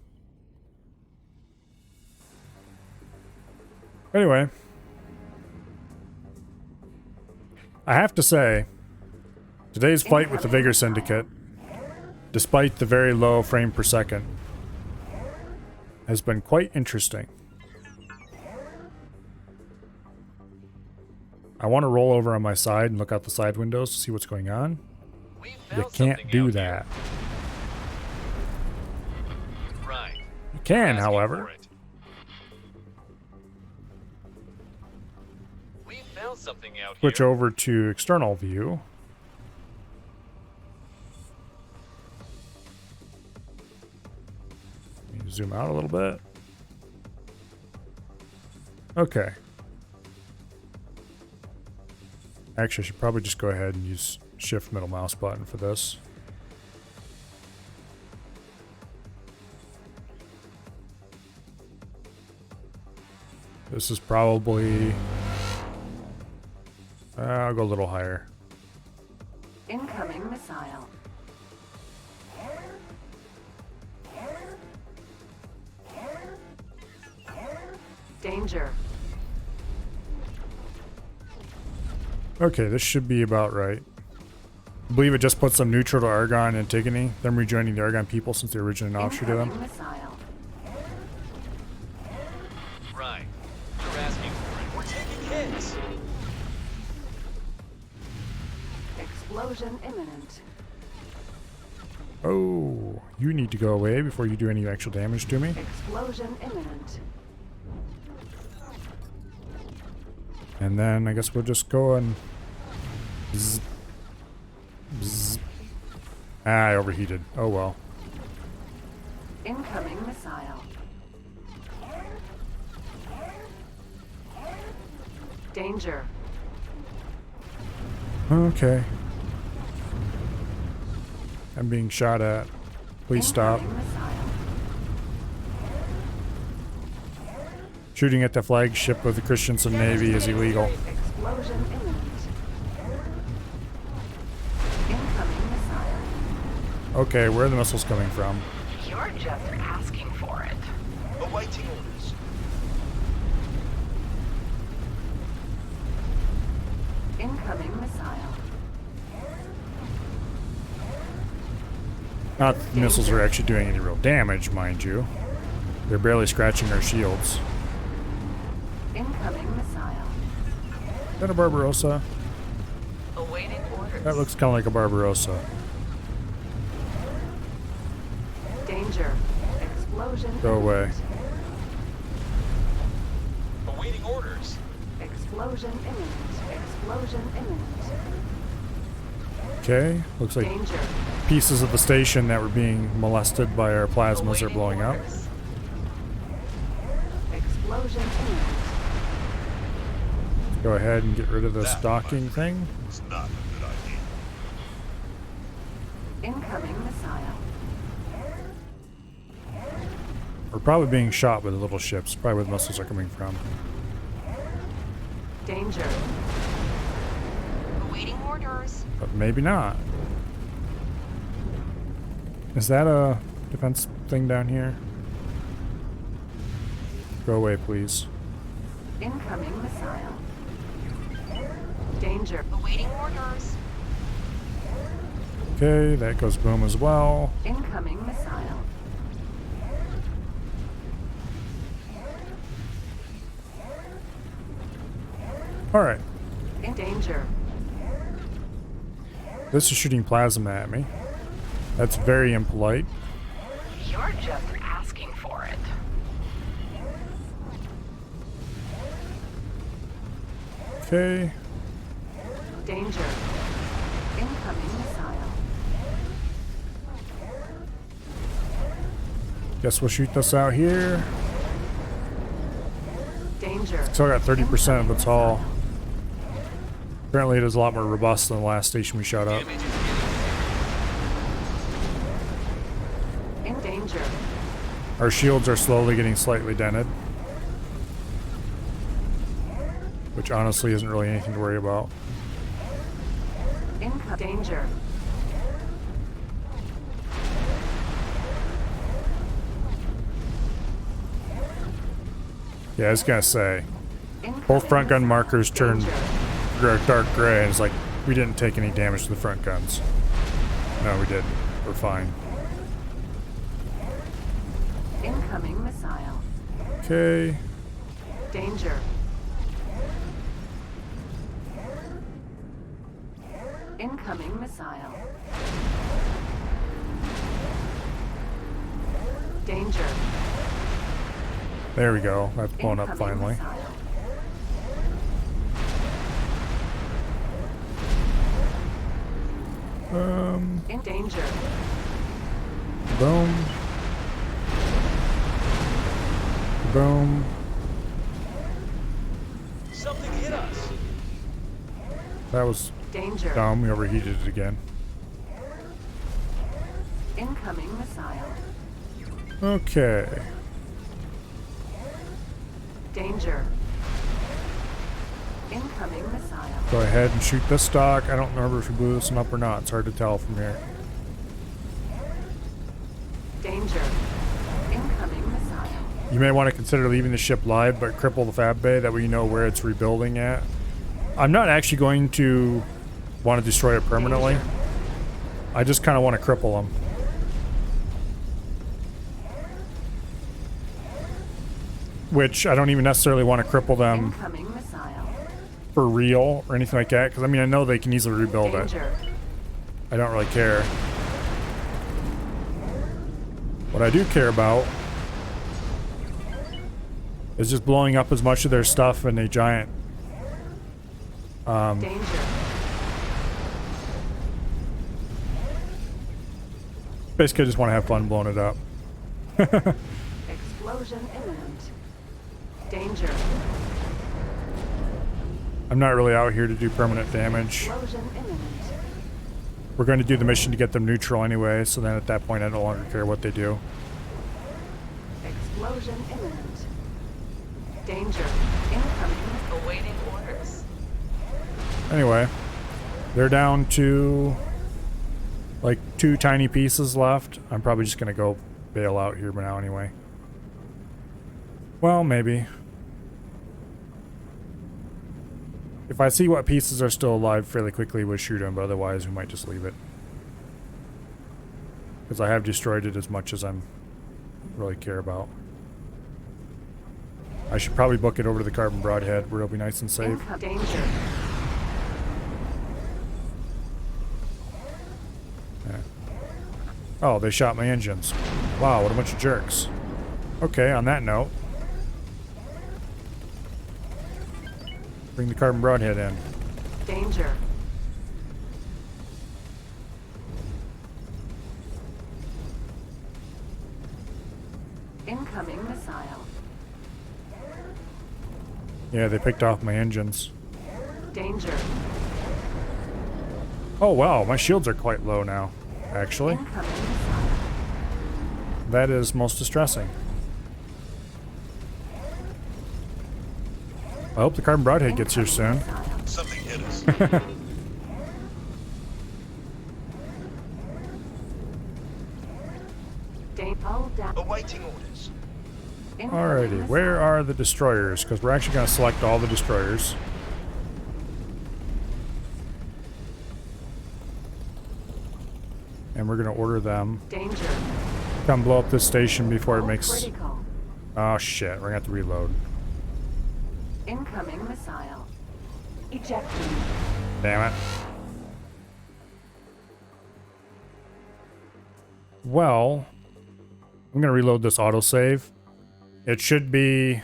Anyway. I have to say, today's fight with the Vigor Syndicate, despite the very low frame per second, has been quite interesting. I want to roll over on my side and look out the side windows to see what's going on. We You found can't something do out that. here. Right. You can, Asking however. for it. We found something out Switch here. over to external view. Let me zoom out a little bit. Okay. Actually, I should probably just go ahead and use shift middle mouse button for this. This is probably... I'll go a little higher. Incoming missile. Danger. Okay, this should be about right. I believe it just puts them neutral to Argon and Antigone, them rejoining the Argon people since they're originally an offshoot of them. Incoming missile. Right. You're asking for it. We're taking hits. Explosion imminent. Oh, you need to go away before you do any actual damage to me. Explosion imminent. And then I guess we'll just go and... Bzz. Bzz. Ah, I overheated. Oh well. Incoming missile. Danger. Okay. I'm being shot at. Please stop. Incoming missile. Shooting at the flagship of the Christensen Navy is illegal. Explosion imminent. Incoming missile. Okay, where are the missiles coming from? You're just asking for it. Awaiting orders. Incoming missile. Not that the missiles are actually doing any real damage, mind you. They're barely scratching our shields. Incoming missile. Is that a Barbarossa? Awaiting orders. That looks kind of like a Barbarossa. Danger. Explosion Go away. imminent. Awaiting orders. Explosion imminent. Explosion imminent. Okay, looks like Danger. pieces of the station that were being molested by our plasmas are Awaiting blowing up. orders. Explosion imminent. Go ahead and get rid of this That, docking my thing. It's not a good idea. Incoming missile. We're probably being shot with the little ships. Probably where the missiles are coming from. Danger. Awaiting orders. But maybe not. Is that a defense thing down here? Go away, please. Incoming missile. Danger. Awaiting orders. Okay, that goes boom as well. Incoming missile. Alright. In danger. This is shooting plasma at me. That's very impolite. You're just asking for it. Okay. Danger. Incoming missile. Guess we'll shoot this out here. Danger. Still got 30% of its hull. Apparently it is a lot more robust than the last station we shot up. In danger. Our shields are slowly getting slightly dented. Which honestly isn't really anything to worry about. Danger. Yeah, I was gonna say. Incoming Both front gun missile. markers turned Danger. dark gray, and it's like, we didn't take any damage to the front guns. No, we didn't. We're fine. Incoming missile. Okay. Danger. Incoming missile. Danger. There we go. That's blown up Incoming finally. missile. In danger. Boom. Boom. Something hit us. That was Danger. dumb. We overheated it again. Incoming missile. Okay. Danger. Incoming missile. Go ahead and shoot this stock. I don't remember if we blew this one up or not. It's hard to tell from here. Danger. Incoming missile. You may want to consider leaving the ship live, but cripple the fab bay. That way you know where it's rebuilding at. I'm not actually going to want to destroy it permanently. Danger. I just kind of want to cripple them. Which I don't even necessarily want to cripple them Incoming missile. for real or anything like that. Because I mean, I know they can easily rebuild it. Danger. I don't really care. What I do care about is just blowing up as much of their stuff in a giant Danger. basically I just want to have fun blowing it up. Explosion imminent. Danger. I'm not really out here to do permanent damage. Explosion imminent. We're going to do the mission to get them neutral anyway, so then at that point I no longer care what they do. Explosion imminent. Danger. Incoming. Awaiting orders. Anyway, they're down to like 2 tiny pieces left. I'm probably just going to go bail out here now anyway. Well, maybe. If I see what pieces are still alive fairly quickly, we'll shoot them, but otherwise we might just leave it. Because I have destroyed it as much as I'm really care about. I should probably book it over to the carbon broadhead where it'll be nice and safe. Danger. Yeah. Oh, they shot my engines. Wow, what a bunch of jerks. Okay, on that note, bring the carbon broadhead in. Danger. Incoming missile. Yeah, they picked off my engines. Danger. Oh wow, my shields are quite low now, actually. Incoming missile. That is most distressing. I hope the carbon broadhead gets here soon. Missile. Something hit us. Hull down. Awaiting orders. Alrighty, where are the destroyers? Because we're actually going to select all the destroyers. And we're going to order them. Danger. Come blow up this station before it All makes... critical. Oh shit, we're going to have to reload. Incoming missile. Ejecting. Damn it. Well, I'm going to reload this autosave. It should be...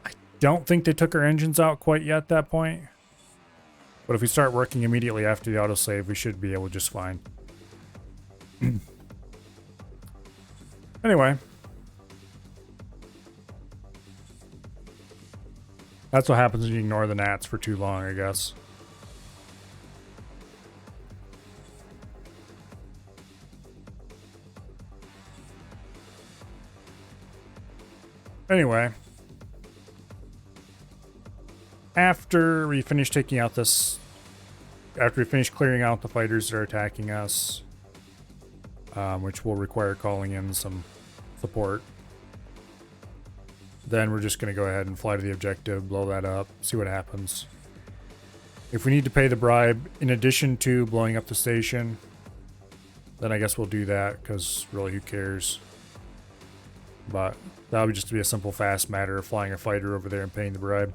I don't think they took our engines out quite yet at that point. But if we start working immediately after the autosave, we should be able just fine. Anyway. That's what happens when you ignore the gnats for too long, I guess. Anyway. After we finish taking out this... After we finish clearing out the fighters that are attacking us, which will require calling in some support, then we're just going to go ahead and fly to the objective, blow that up, see what happens. If we need to pay the bribe in addition to blowing up the station, then I guess we'll do that, because really, who cares? But that would just be a simple, fast matter of flying a fighter over there and paying the bribe.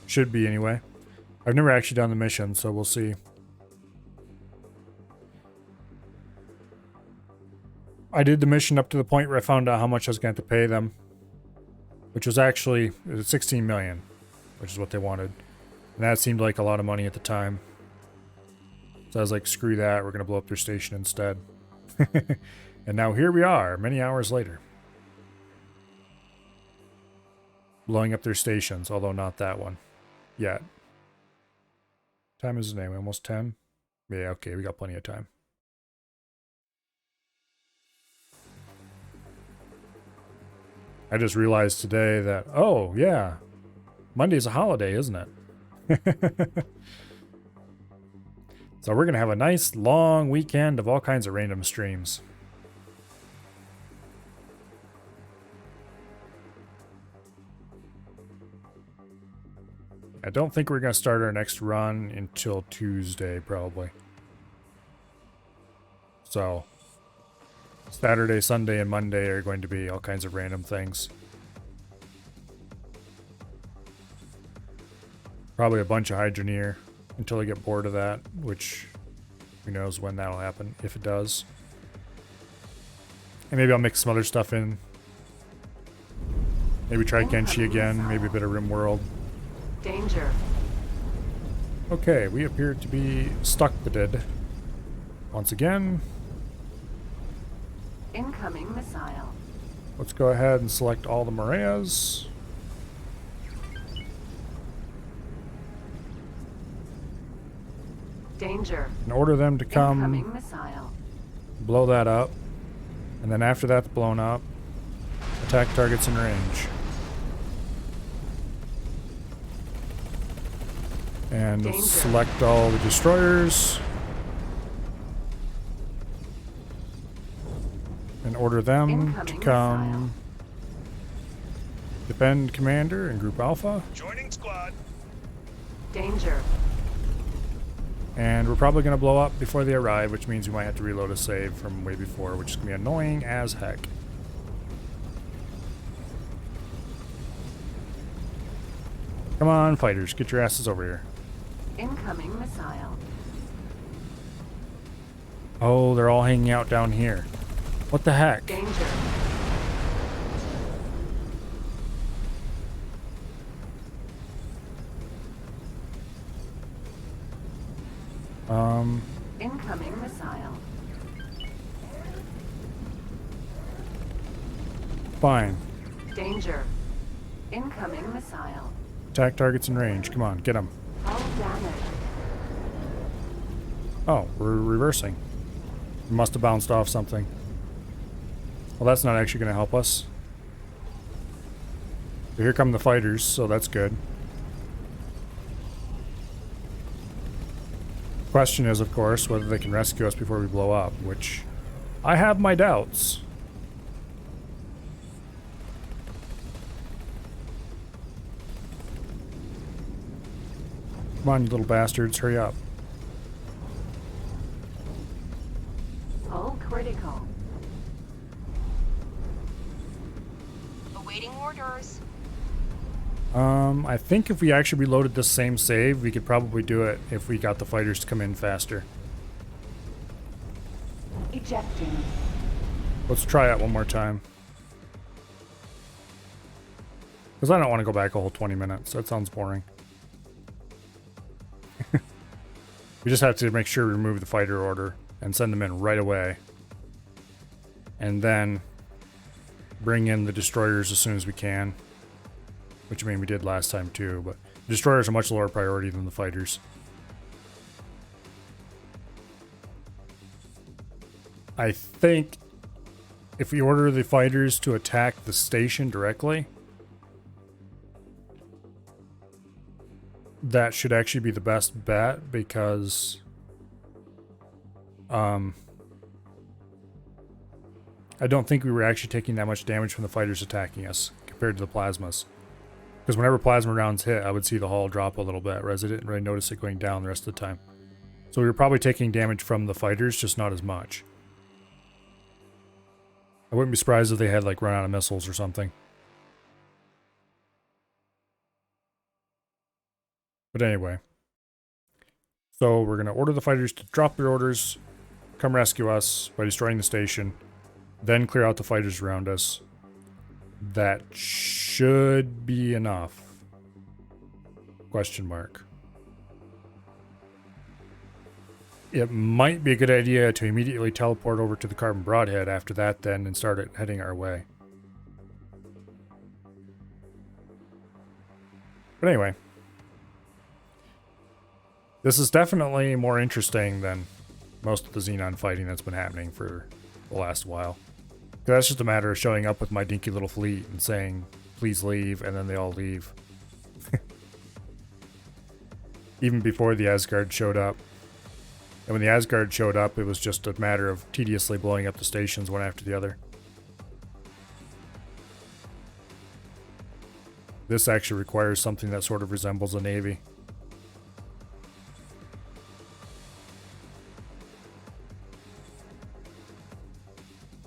Should be, anyway. I've never actually done the mission, so we'll see. I did the mission up to the point where I found out how much I was going to have to pay them, which was actually 16 million, which is what they wanted. And that seemed like a lot of money at the time. So I was like, screw that, we're going to blow up their station instead. And now here we are, many hours later. Blowing up their stations, although not that one yet. Time is it anyway? Almost 10? Yeah, okay, we got plenty of time. I just realized today that, oh, yeah, Monday's a holiday, isn't it? So we're going to have a nice long weekend of all kinds of random streams. I don't think we're going to start our next run until Tuesday, probably. So, Saturday, Sunday, and Monday are going to be all kinds of random things. Probably a bunch of Hydroneer until I get bored of that, which who knows when that'll happen, if it does. And maybe I'll mix some other stuff in. Maybe try Kenshi again, maybe a bit of RimWorld. Danger. Okay, we appear to be stuck-bitted. Once again. Incoming missile. Let's go ahead and select all the Mareas. Danger. And order them to Incoming come missile. blow that up. And then after that's blown up, attack targets in range. And Danger. select all the destroyers. And order them Incoming to come missile. defend Commander and Group Alpha. Joining squad. Danger. And we're probably going to blow up before they arrive, which means we might have to reload a save from way before, which is going to be annoying as heck. Come on, fighters, get your asses over here. Incoming missile. Oh, they're all hanging out down here. What the heck? Danger. Incoming missile. Fine. Danger. Incoming missile. Attack targets in range. Come on, get them. All damage. Oh, we're reversing. We must have bounced off something. Well, that's not actually going to help us. But here come the fighters, so that's good. Question is, of course, whether they can rescue us before we blow up, which I have my doubts. Come on, you little bastards, hurry up. Hull critical. Awaiting orders. I think if we actually reloaded the same save, we could probably do it if we got the fighters to come in faster. Ejecting. Let's try it one more time. Because I don't want to go back a whole 20 minutes. That sounds boring. We just have to make sure we remove the fighter order and send them in right away. And then bring in the destroyers as soon as we can. Which I mean we did last time too, but the destroyers are much lower priority than the fighters. I think if we order the fighters to attack the station directly, that should actually be the best bet because I don't think we were actually taking that much damage from the fighters attacking us compared to the plasmas. Because whenever plasma rounds hit, I would see the hull drop a little bit, whereas I didn't really notice it going down the rest of the time. So we were probably taking damage from the fighters, just not as much. I wouldn't be surprised if they had like run out of missiles or something. But anyway. So we're going to order the fighters to drop their orders, come rescue us by destroying the station, then clear out the fighters around us. That should be enough. Question mark. It might be a good idea to immediately teleport over to the carbon broadhead after that then and start it heading our way. But anyway. This is definitely more interesting than most of the Xenon fighting that's been happening for the last while. That's just a matter of showing up with my dinky little fleet and saying, please leave, and then they all leave. Even before the Asgard showed up. And when the Asgard showed up, it was just a matter of tediously blowing up the stations one after the other. This actually requires something that sort of resembles a navy.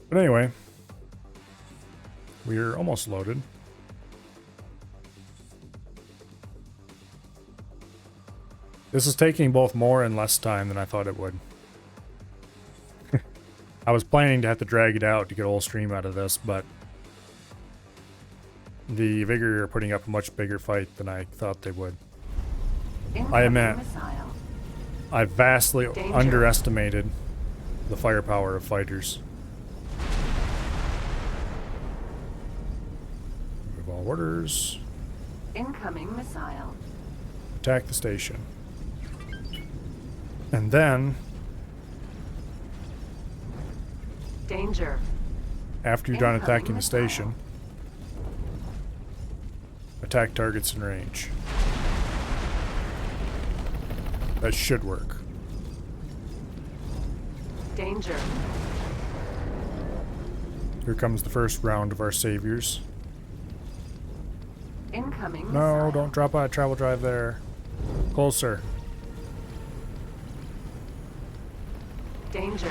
But anyway, we're almost loaded. This is taking both more and less time than I thought it would. I was planning to have to drag it out to get a whole stream out of this, but the Vigor are putting up a much bigger fight than I thought they would. I admit, I vastly underestimated the firepower of fighters. Move all orders. Incoming missile. Attack the station. And then, Danger. after you're done attacking the station, attack targets in range. That should work. Danger. Here comes the first round of our saviors. Incoming No, missile. don't drop out of travel drive there. Closer. Danger.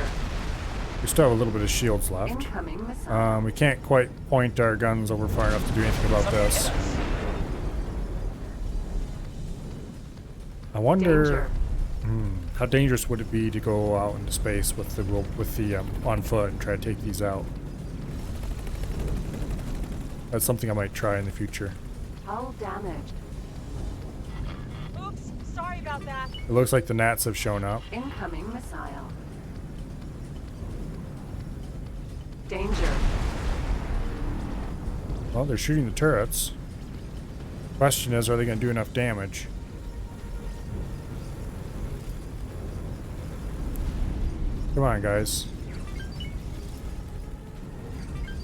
We still have a little bit of shields left. Incoming missile. We can't quite point our guns over far enough to do anything about this. I wonder how dangerous would it be to go out into space with the on foot and try to take these out. That's something I might try in the future. Hull damaged. Oops, sorry about that. It looks like the gnats have shown up. Incoming missile. Danger. Well, they're shooting the turrets. Question is, are they going to do enough damage? Come on, guys.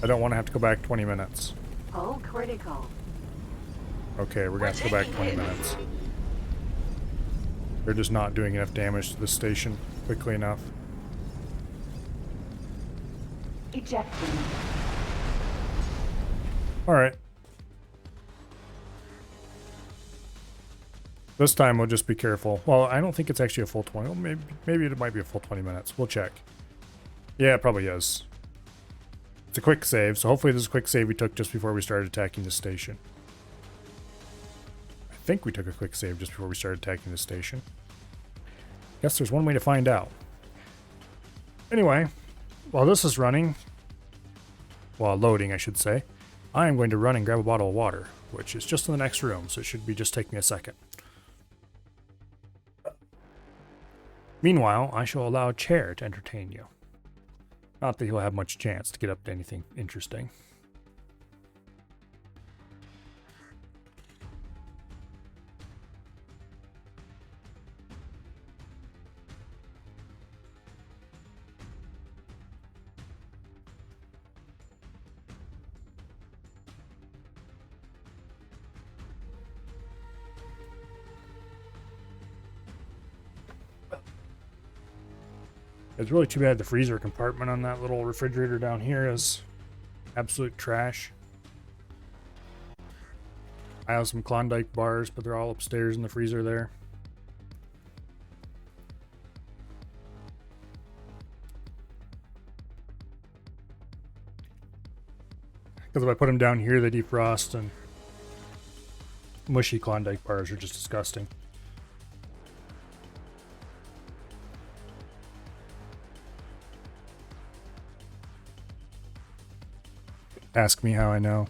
I don't want to have to go back 20 minutes. Hull critical. Okay, we're going to have to go back 20 minutes. They're just not doing enough damage to the station quickly enough. Ejecting. Alright. This time we'll just be careful. Well, I don't think it's actually a full 20. Well, maybe it might be a full 20 minutes. We'll check. Yeah, it probably is. It's a quick save, so hopefully this is a quick save we took just before we started attacking the station. I think we took a quick save just before we started attacking the station. Guess there's one way to find out. Anyway, while this is running, while loading I should say, I am going to run and grab a bottle of water, which is just in the next room, so it should be just taking a second. Meanwhile, I shall allow Chair to entertain you. Not that he'll have much chance to get up to anything interesting. It's really too bad the freezer compartment on that little refrigerator down here is absolute trash. I have some Klondike bars, but they're all upstairs in the freezer there. Because if I put them down here, they defrost, and mushy Klondike bars are just disgusting. Ask me how I know.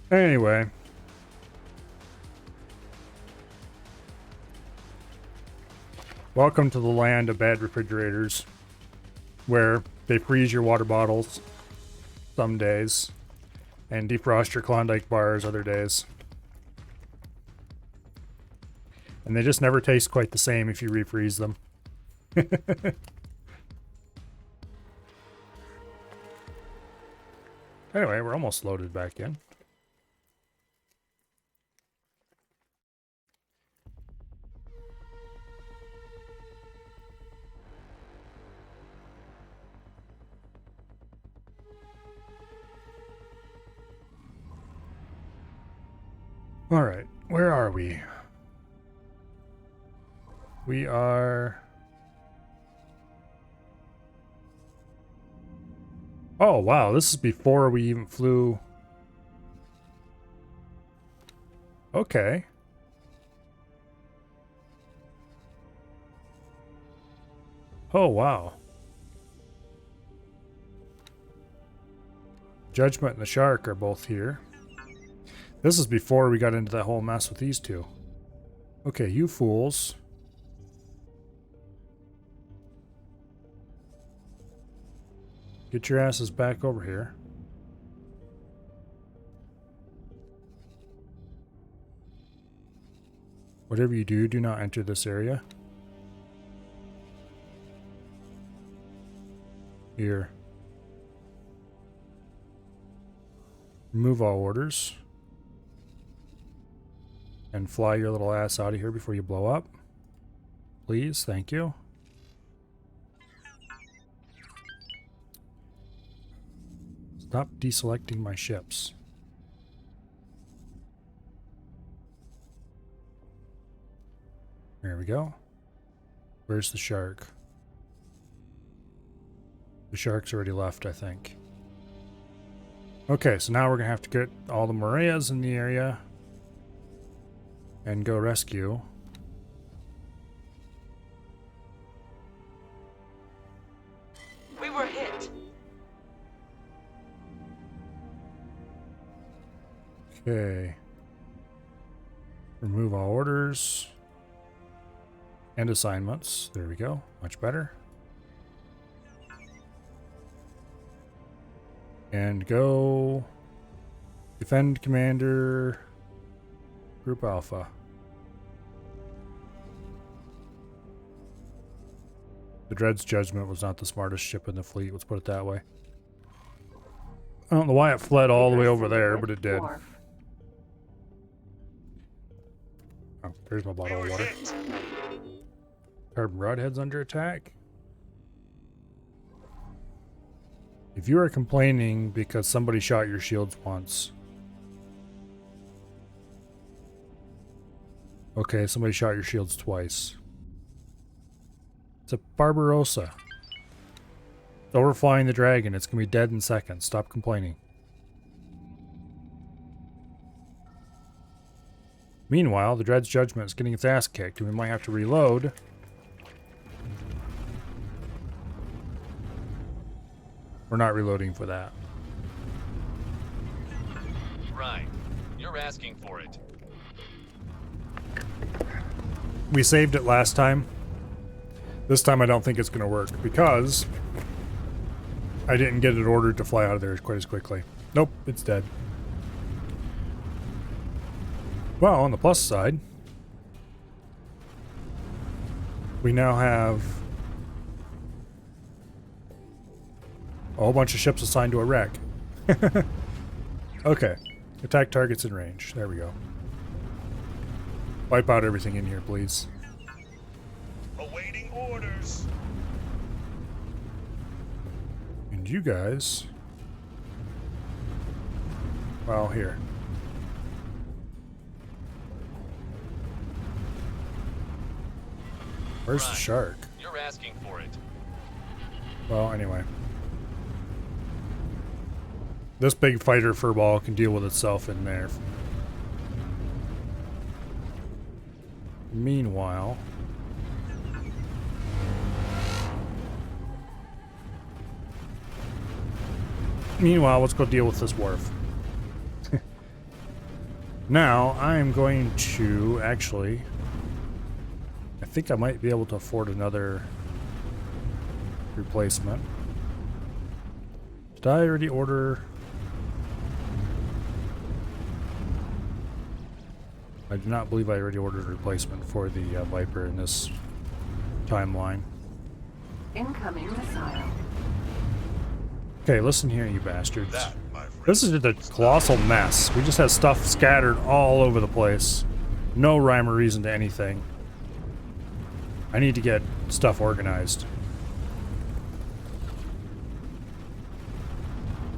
Anyway. Welcome to the land of bad refrigerators, where they freeze your water bottles some days and defrost your Klondike bars other days. And they just never taste quite the same if you refreeze them. Anyway, we're almost loaded back in. All right, where are we? We are... Oh, wow, this is before we even flew. Okay. Oh, wow. Judgment and the Shark are both here. This is before we got into that whole mess with these two. Okay, you fools. Get your asses back over here. Whatever you do, do not enter this area. Here. Remove all orders. And fly your little ass out of here before you blow up. Please, thank you. Stop deselecting my ships. There we go. Where's the shark? The shark's already left, I think. Okay, so now we're gonna have to get all the Moreas in the area and go rescue. We were hit. Okay. Remove all orders. And assignments. There we go. Much better. And go defend commander Group Alpha. The Dread's Judgment was not the smartest ship in the fleet, let's put it that way. I don't know why it fled all the way over there, but it did. Oh, there's my bottle of water. Carbon Broadhead's under attack. If you are complaining because somebody shot your shields once, Okay, somebody shot your shields twice. It's a Barbarossa. It's overflying the dragon. It's going to be dead in seconds. Stop complaining. Meanwhile, the Dread's Judgment is getting its ass kicked, and we might have to reload. We're not reloading for that. Right. You're asking for it. We saved it last time. This time I don't think it's going to work because I didn't get it ordered to fly out of there quite as quickly. Nope, it's dead. Well, on the plus side, we now have a whole bunch of ships assigned to a wreck. Okay. Attack targets in range. There we go. Wipe out everything in here, please. Awaiting orders. And you guys... well, here. Where's the shark? You're asking for it. Well, anyway. This big fighter furball can deal with itself in there. Meanwhile... let's go deal with this wharf. Now, I'm going to actually... I think I might be able to afford another replacement. Did I already order... I do not believe I already ordered a replacement for the Viper in this timeline. Incoming missile. Okay, listen here, you bastards. That, my friend, This is just a colossal mess. We just have stuff scattered all over the place. No rhyme or reason to anything. I need to get stuff organized.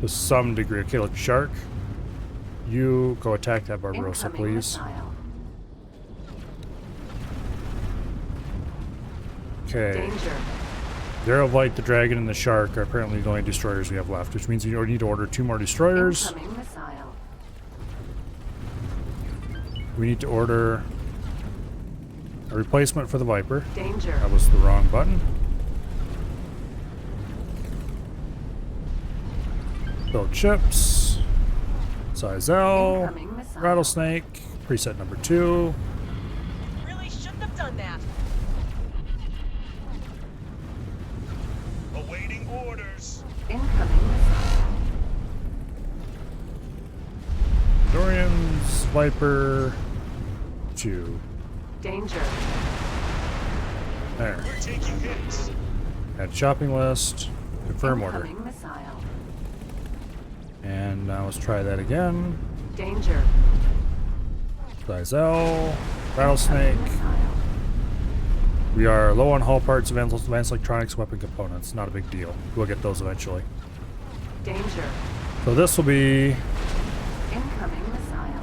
To some degree. Okay, look, Shark. You go attack that Barbarossa, Incoming please. missile. Okay. Danger. Zero Light, the Dragon, and the Shark are apparently the only destroyers we have left, which means we need to order 2 more destroyers. Incoming missile. We need to order a replacement for the Viper. Danger. That was the wrong button. Build ships. Size L. Incoming missile. Rattlesnake. Preset number 2. Really shouldn't have done that. Awaiting orders. Incoming missile. Dorian's Viper 2. Danger. There. We're taking hits. Add shopping list. Confirm order. Incoming missile. And now let's try that again. Danger. Size L. Rattlesnake. Incoming missile. We are low on hull parts, advanced electronics, weapon components. Not a big deal. We'll get those eventually. Danger. So this will be Incoming missile.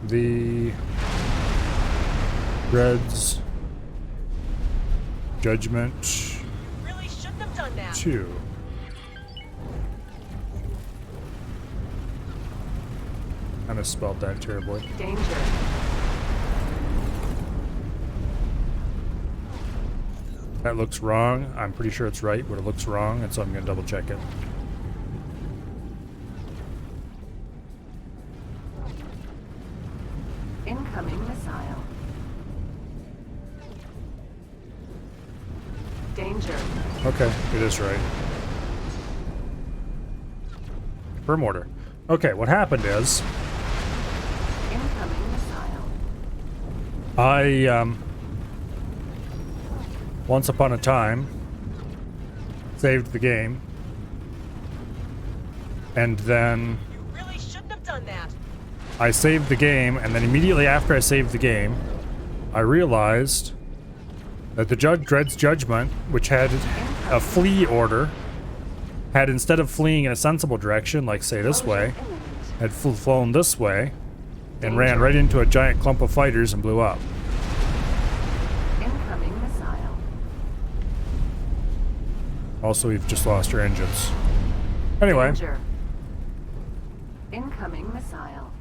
the Dread's Judgment Really shouldn't have done that. 2. I misspelled that terribly. Danger. That looks wrong. I'm pretty sure it's right, but it looks wrong, and so I'm going to double check it. Incoming missile. Danger. Okay, it is right. Confirm order. Okay, what happened is Incoming missile. I once upon a time saved the game, and then You really shouldn't have done that. I saved the game, and then immediately after I saved the game, I realized that the Dread's Judgment, which had a flee order, had instead of fleeing in a sensible direction, like say this way, had flown this way, and ran right into a giant clump of fighters and blew up. Incoming missile. Also, we've just lost our engines. Anyway, Danger. Incoming missile.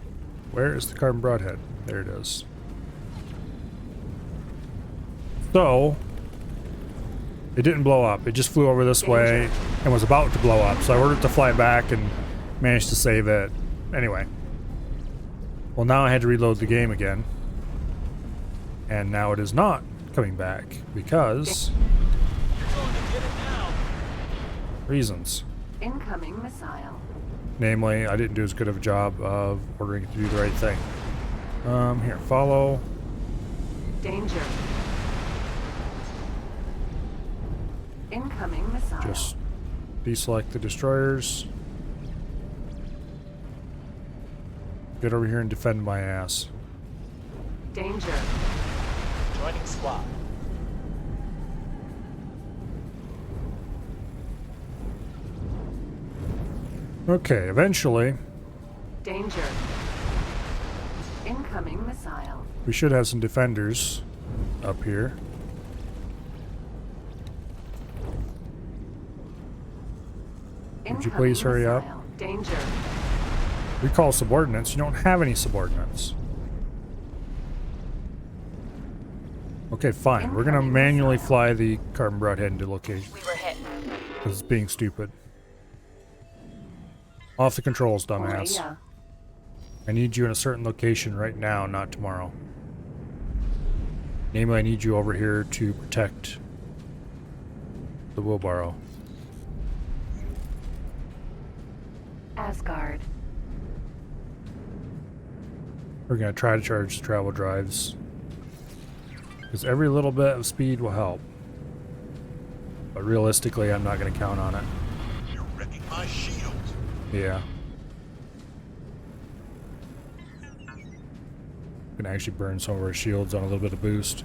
where is the carbon broadhead? There it is. So, it didn't blow up. It just flew over this way and was about to blow up. So I ordered it to fly back and managed to save it. Anyway. Well, now I had to reload the game again. And now it is not coming back because... reasons. Incoming missile. Namely, I didn't do as good of a job of ordering it to do the right thing. Here, follow. Danger. Incoming missile. Just deselect the destroyers. Get over here and defend my ass. Danger. Joining squad. Okay, eventually, Danger. Incoming missile. we should have some defenders up here. Would you please hurry up? Danger. Recall subordinates. You don't have any subordinates. Okay, fine. We're gonna manually fly the carbon broadhead into location. We were hit. Because it's being stupid. Off the controls, dumbass. Yeah. I need you in a certain location right now, not tomorrow. Namely, I need you over here to protect the wheelbarrow. Asgard. We're going to try to charge the travel drives. Because every little bit of speed will help. But realistically, I'm not going to count on it. You're wrecking my shield. Yeah. Can actually burn some of our shields on a little bit of boost.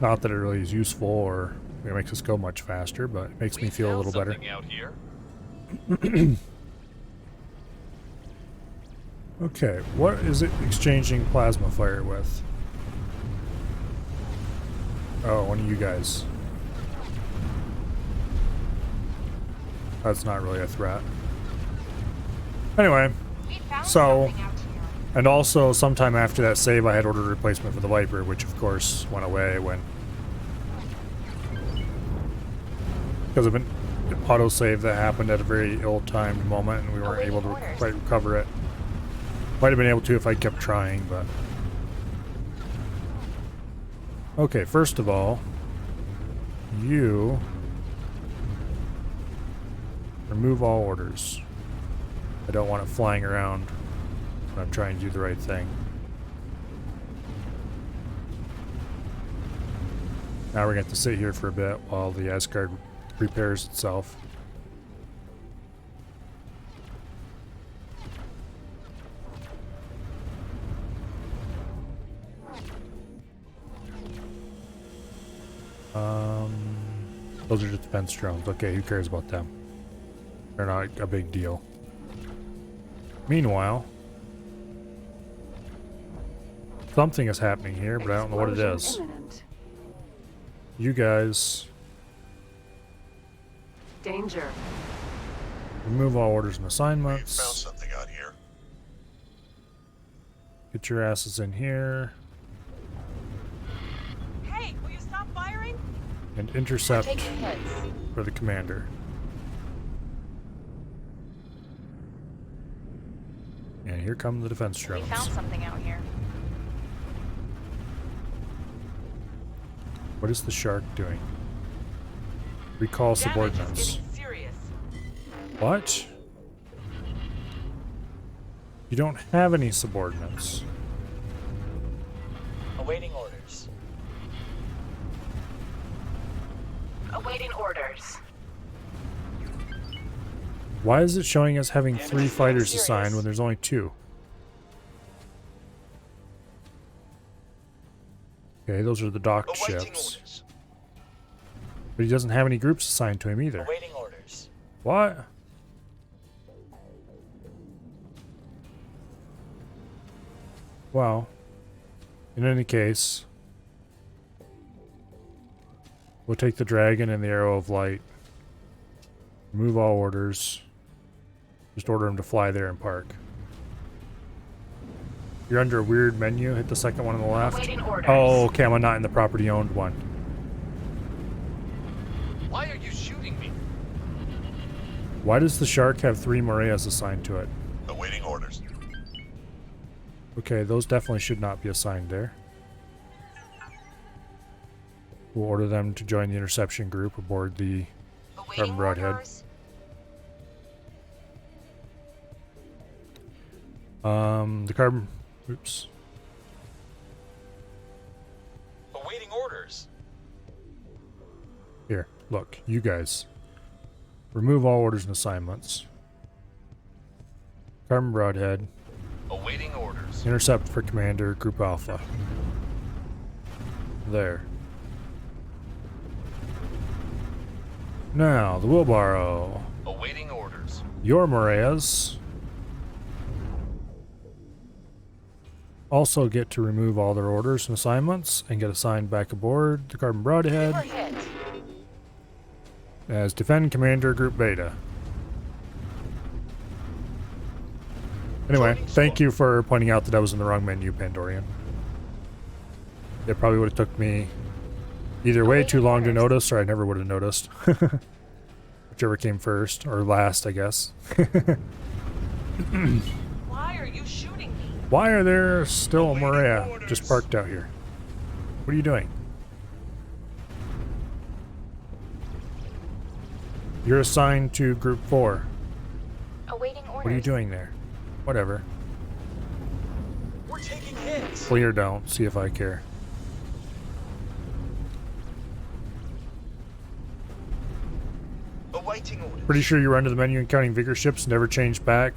Not that it really is useful or it makes us go much faster, but it makes me feel a little better. Out here. Okay, what is it exchanging plasma fire with? Oh, one of you guys. That's not really a threat. Anyway, We found so, something out here. and also sometime after that save I had ordered a replacement for the Viper, which of course went away when... because of an autosave that happened at a very ill-timed moment and we weren't able to quite recover it. Might have been able to if I kept trying, but... Okay, first of all, you... remove all orders. I don't want it flying around when I'm trying to do the right thing. Now we're going to have to sit here for a bit while the Asgard repairs itself. Those are just defense drones. Okay, who cares about them? They're not a big deal. Meanwhile, something is happening here, but I don't know what it is. Imminent. You guys Danger. remove all orders and We found assignments. something out here. Get your asses in here Hey, will you stop firing? and intercept Taking hits. for the commander. And here come the defense We drones. found something out here. What is the shark doing? Recall Damage is subordinates. getting serious. What? You don't have any subordinates. Awaiting orders. Awaiting orders. Why is it showing us having Damage 3 is fighters serious. assigned when there's only 2? Okay, those are the docked Awaiting ships. orders. But he doesn't have any groups assigned to him either. Awaiting orders. What? Well, in any case, we'll take the dragon and the arrow of light. Remove all orders. Just order them to fly there and park. You're under a weird menu. Hit the second one on the left. Awaiting orders. Oh, okay. I'm not in the property owned one. Why are you shooting me? Why does the shark have 3 Moreas assigned to it? Awaiting orders. Okay, those definitely should not be assigned there. We'll order them to join the interception group aboard the Carbon Broadhead. The carbon... Oops. Awaiting orders. Here, look, you guys. Remove all orders and assignments. Carbon Broadhead. Awaiting orders. Intercept for Commander, Group Alpha. There. Now, the wheelbarrow. Awaiting orders. Your Moreas also get to remove all their orders and assignments and get assigned back aboard the Carbon Broadhead as Defend Commander Group Beta. Anyway, thank you for pointing out that I was in the wrong menu, Pandorian. It probably would have took me either way too long to notice, or I never would have noticed. Whichever came first, or last, I guess. Why are you shooting me? Why are there still a Morea just parked out here? What are you doing? You're assigned to Group 4. Awaiting orders. What are you doing there? Whatever. We're taking hits. Flee or don't. See if I care. Awaiting orders. Pretty sure you were under the menu and counting Vigor ships, never changed back.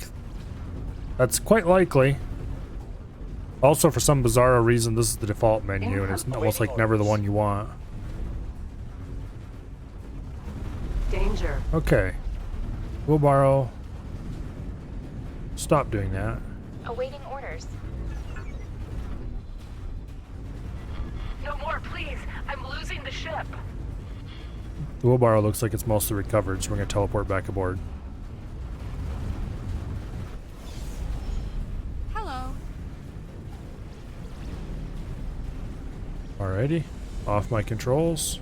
That's quite likely. Also, for some bizarro reason, this is the default menu, and it's almost like never the one you want. Danger. Okay. Wheelbarrow. Stop doing that. Awaiting orders. No more, please. I'm losing the ship. The wheelbarrow looks like it's mostly recovered, so we're going to teleport back aboard. Hello. Alrighty. Off my controls.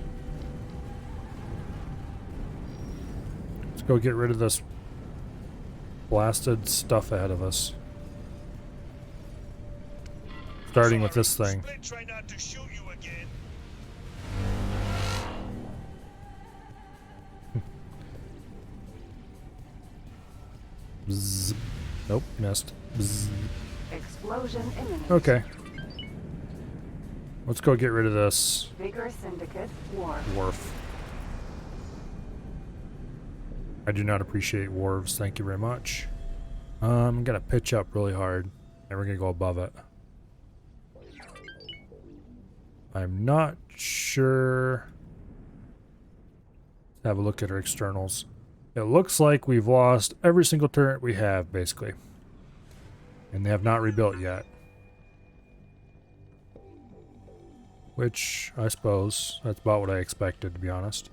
Let's go get rid of this blasted stuff ahead of us. Starting with this thing. Split, try not to shoot you again. Bzz. Nope, missed. Bzz. Explosion imminent. Okay. Let's go get rid of this Vigor Syndicate war. wharf. I do not appreciate wharves, thank you very much. I'm gonna pitch up really hard, and we're gonna go above it. I'm not sure. Let's have a look at our externals. It looks like we've lost every single turret we have, basically. And they have not rebuilt yet. Which, I suppose, that's about what I expected, to be honest.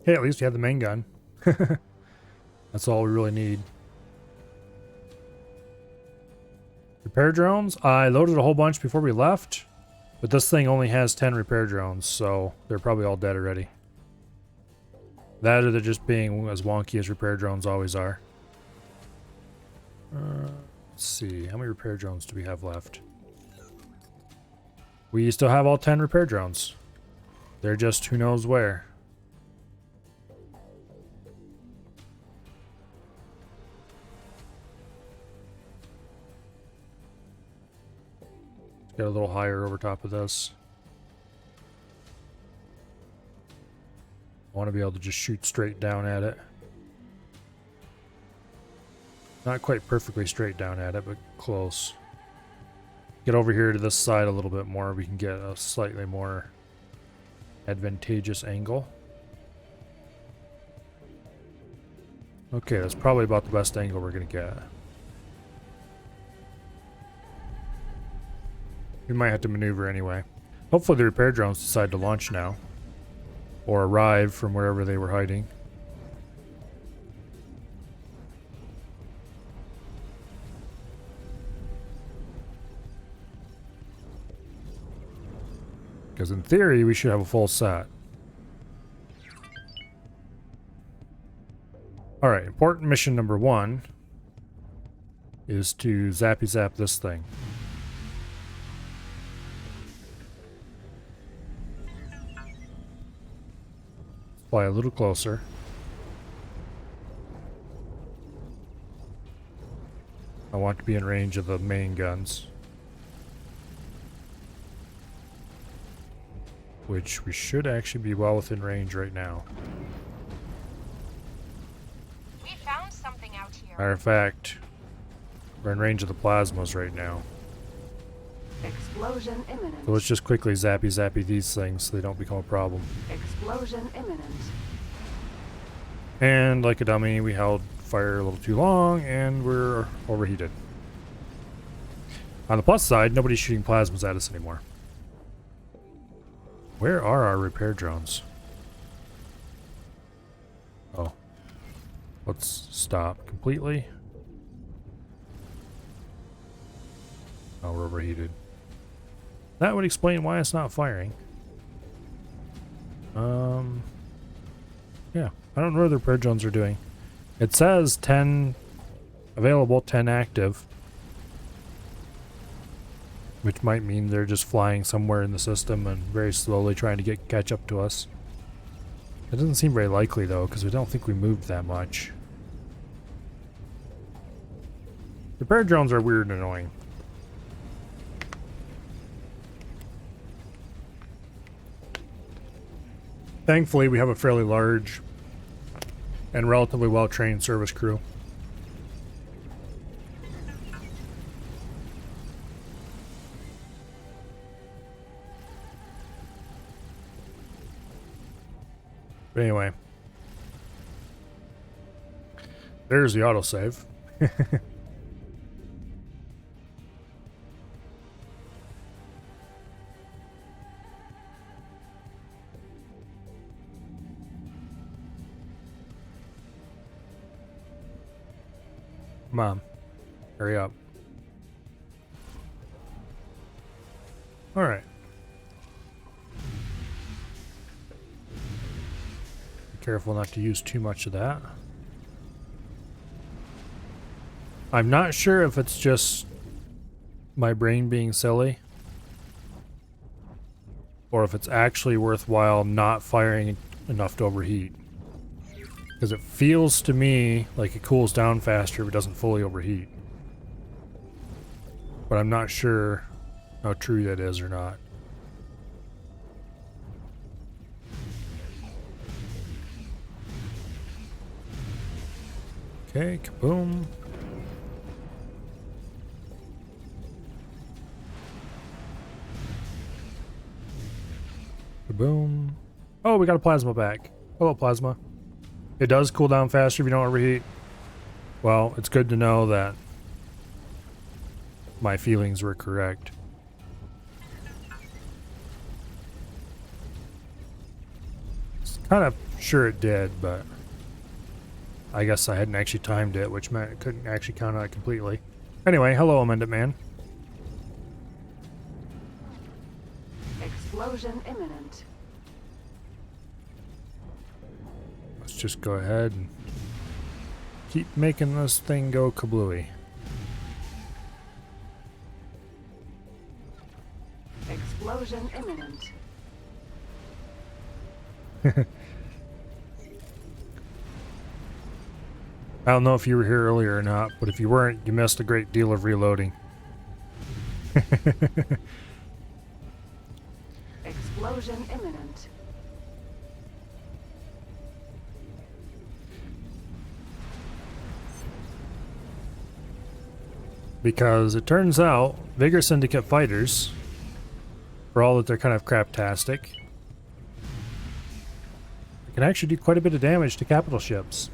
Hey, at least we have the main gun. That's all we really need. Repair drones? I loaded a whole bunch before we left, but this thing only has 10 repair drones, so they're probably all dead already. That or they're just being as wonky as repair drones always are. Let's see, how many repair drones do we have left? We still have all 10 repair drones. They're just who knows where. Get a little higher over top of this. I want to be able to just shoot straight down at it. Not quite perfectly straight down at it, but close. Get over here to this side a little bit more. We can get a slightly more advantageous angle. Okay, that's probably about the best angle we're going to get. We might have to maneuver anyway. Hopefully the repair drones decide to launch now. Or arrive from wherever they were hiding. Because in theory, we should have a full set. Alright, important mission number 1 is to zappy zap this thing. Fly a little closer. I want to be in range of the main guns. Which we should actually be well within range right now. We found something out here. Matter of fact, we're in range of the plasmas right now. Explosion imminent. So let's just quickly zappy these things so they don't become a problem. Explosion imminent. And like a dummy, we held fire a little too long and we're overheated. On the plus side, nobody's shooting plasmas at us anymore. Where are our repair drones? Oh. Let's stop completely. Oh, we're overheated. That would explain why it's not firing. Yeah. I don't know what the repair drones are doing. It says 10 available, 10 active. Which might mean they're just flying somewhere in the system and very slowly trying to catch up to us. It doesn't seem very likely though, because we don't think we moved that much. Repair drones are weird and annoying. Thankfully, we have a fairly large and relatively well-trained service crew. But anyway, there's the autosave. Come on, hurry up. All right. Careful not to use too much of that. I'm not sure if it's just my brain being silly or if it's actually worthwhile not firing enough to overheat. Because it feels to me like it cools down faster if it doesn't fully overheat. But I'm not sure how true that is or not. Okay, kaboom. Kaboom. Oh, we got a plasma back. Hello, plasma. It does cool down faster if you don't overheat. Well, it's good to know that my feelings were correct. Kind of sure it did, but I guess I hadn't actually timed it, which meant it couldn't actually count on it completely. Anyway, hello, Amendment Man. Explosion imminent. Let's just go ahead and keep making this thing go kablooey. Explosion imminent. I don't know if you were here earlier or not, but if you weren't, you missed a great deal of reloading. Explosion imminent. Because it turns out, Vigor Syndicate fighters, for all that they're kind of craptastic, can actually do quite a bit of damage to capital ships.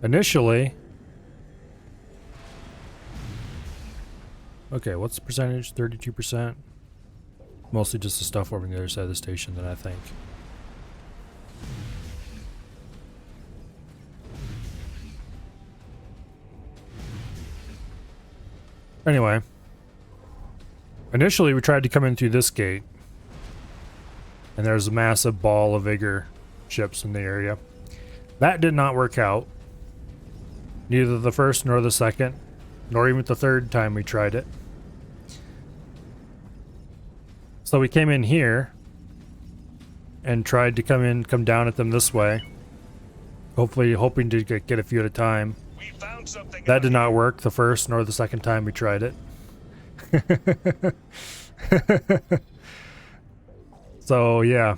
initially... Okay, what's the percentage? 32%? Mostly just the stuff over on the other side of the station, then I think. Anyway. Initially, we tried to come in through this gate. And there's a massive ball of Vigor ships in the area. That did not work out. Neither the first nor the second, nor even the third time we tried it. So we came in here and tried to come down at them this way. Hopefully, hoping to get a few at a time. We found something. That did not work the first nor the second time we tried it. So, yeah.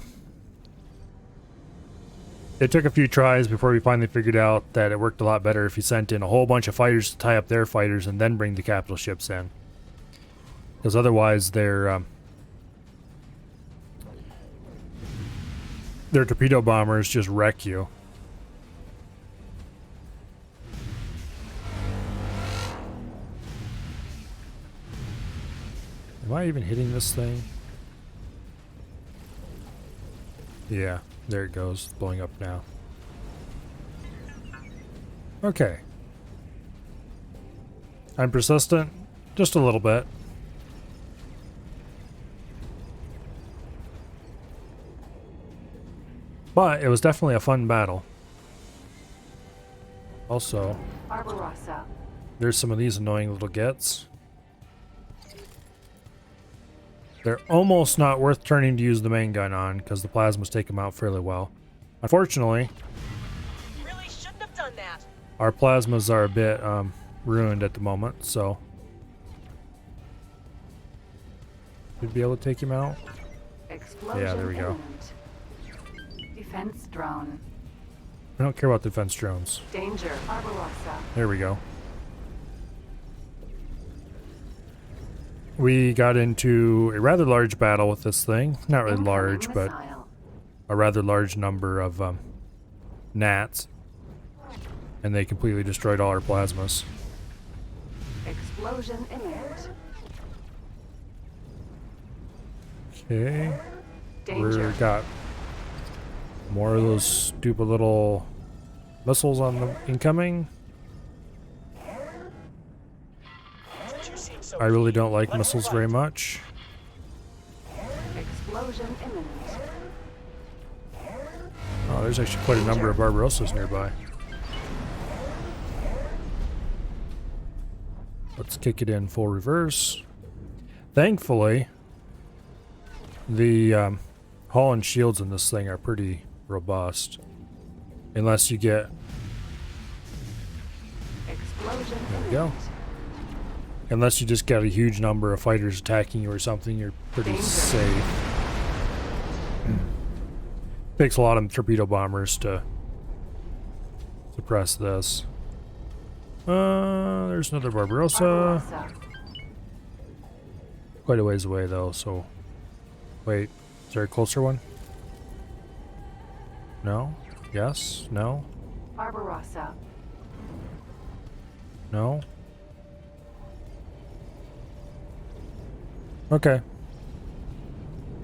It took a few tries before we finally figured out that it worked a lot better if you sent in a whole bunch of fighters to tie up their fighters and then bring the capital ships in. Because otherwise their torpedo bombers just wreck you. Am I even hitting this thing? Yeah, there it goes, blowing up now. Okay. I'm persistent, just a little bit. But it was definitely a fun battle. Also, Barbarossa. there's some of these annoying little gets. They're almost not worth turning to use the main gun on because the plasmas take them out fairly well. Unfortunately, Really shouldn't have done that. our plasmas are a bit ruined at the moment, so should be able to take him out. Explosion Yeah, there we go. imminent. Defense drone. I don't care about defense drones. Danger. Barbarossa. There we go. We got into a rather large battle with this thing. Not really large, Incoming but missile. a rather large number of gnats. And they completely destroyed all our plasmas. Explosion imminent. Okay. Danger. We've got more of those stupid little missiles on the incoming. I really don't like missiles very much. Explosion imminent. Oh, there's actually quite a number of Barbarossas nearby. Let's kick it in full reverse. Thankfully, the hull and shields in this thing are pretty robust. Unless you get... Explosion There we go. imminent. Unless you just get a huge number of fighters attacking you or something, you're pretty Danger. safe. Takes a lot of torpedo bombers to suppress this. There's another Barbarossa. Barbarossa. Quite a ways away though, so... Wait, is there a closer one? No? Yes? No? Barbarossa. No? Okay.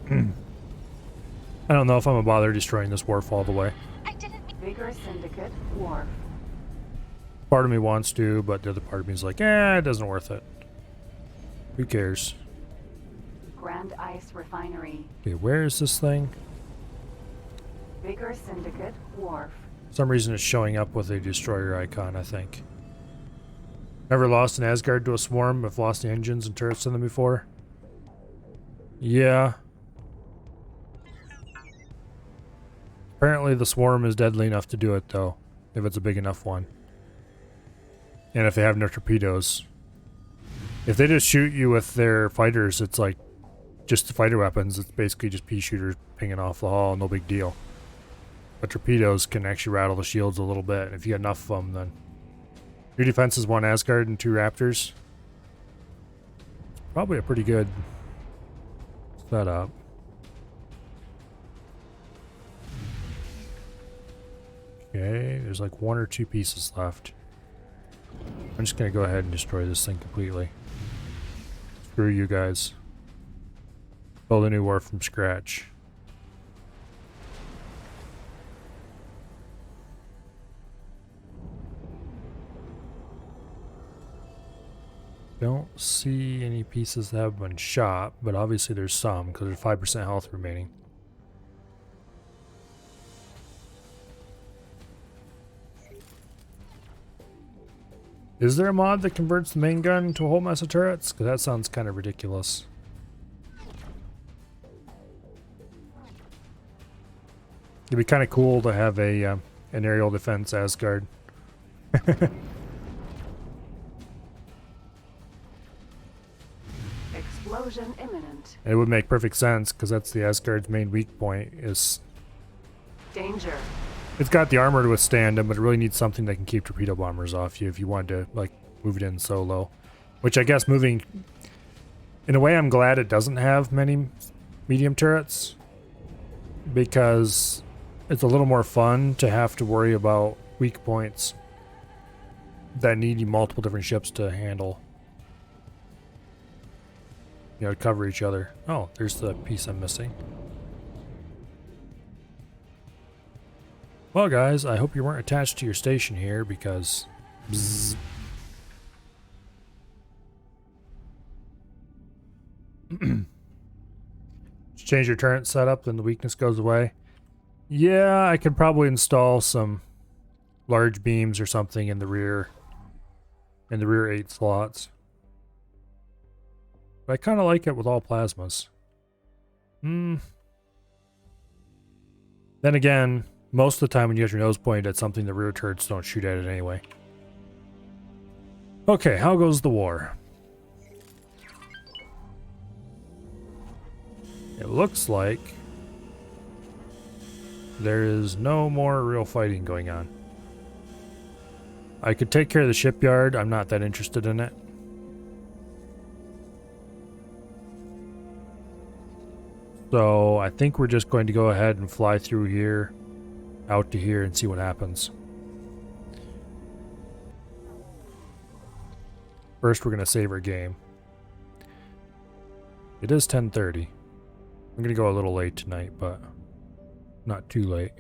I don't know if I'm gonna bother destroying this wharf all the way. Vigor Syndicate Wharf. Part of me wants to, but the other part of me is like, it doesn't worth it. Who cares? Grand Ice Refinery. Okay, where is this thing? Vigor Syndicate Wharf. For some reason it's showing up with a destroyer icon, I think. Never lost an Asgard to a swarm, but lost the engines and turrets in them before? Yeah. Apparently the swarm is deadly enough to do it, though, if it's a big enough one. And if they have no torpedoes. If they just shoot you with their fighters, it's like just the fighter weapons. It's basically just pea shooters pinging off the hull, no big deal. But torpedoes can actually rattle the shields a little bit. And if you get enough of them, then your defense is 1 Asgard and 2 Raptors. Probably a pretty good setup. Okay, there's like 1 or 2 pieces left. I'm just gonna go ahead and destroy this thing completely. Screw you guys. Build a new wharf from scratch. Don't see any pieces that have been shot, but obviously there's some because there's 5% health remaining. Is there a mod that converts the main gun into a whole mess of turrets? Because that sounds kind of ridiculous. It'd be kind of cool to have a an aerial defense Asgard. Explosion imminent. It would make perfect sense because that's the Asgard's main weak point. Is Danger. it's got the armor to withstand them, but it really needs something that can keep torpedo bombers off you if you wanted to like move it in solo. Which I guess moving, in a way, I'm glad it doesn't have many medium turrets because it's a little more fun to have to worry about weak points that need multiple different ships to handle. You know, to cover each other. Oh, there's the piece I'm missing. Well, guys, I hope you weren't attached to your station here because... Bzzz. Change your turret setup, then the weakness goes away. Yeah, I could probably install some large beams or something in the rear 8 slots. But I kind of like it with all plasmas. Then again, most of the time when you have your nose pointed at something, the rear turrets don't shoot at it anyway. Okay, how goes the war? It looks like there is no more real fighting going on. I could take care of the shipyard. I'm not that interested in it. So I think we're just going to go ahead and fly through here, out to here, and see what happens. First, we're going to save our game. It is 10:30. I'm going to go a little late tonight, but not too late.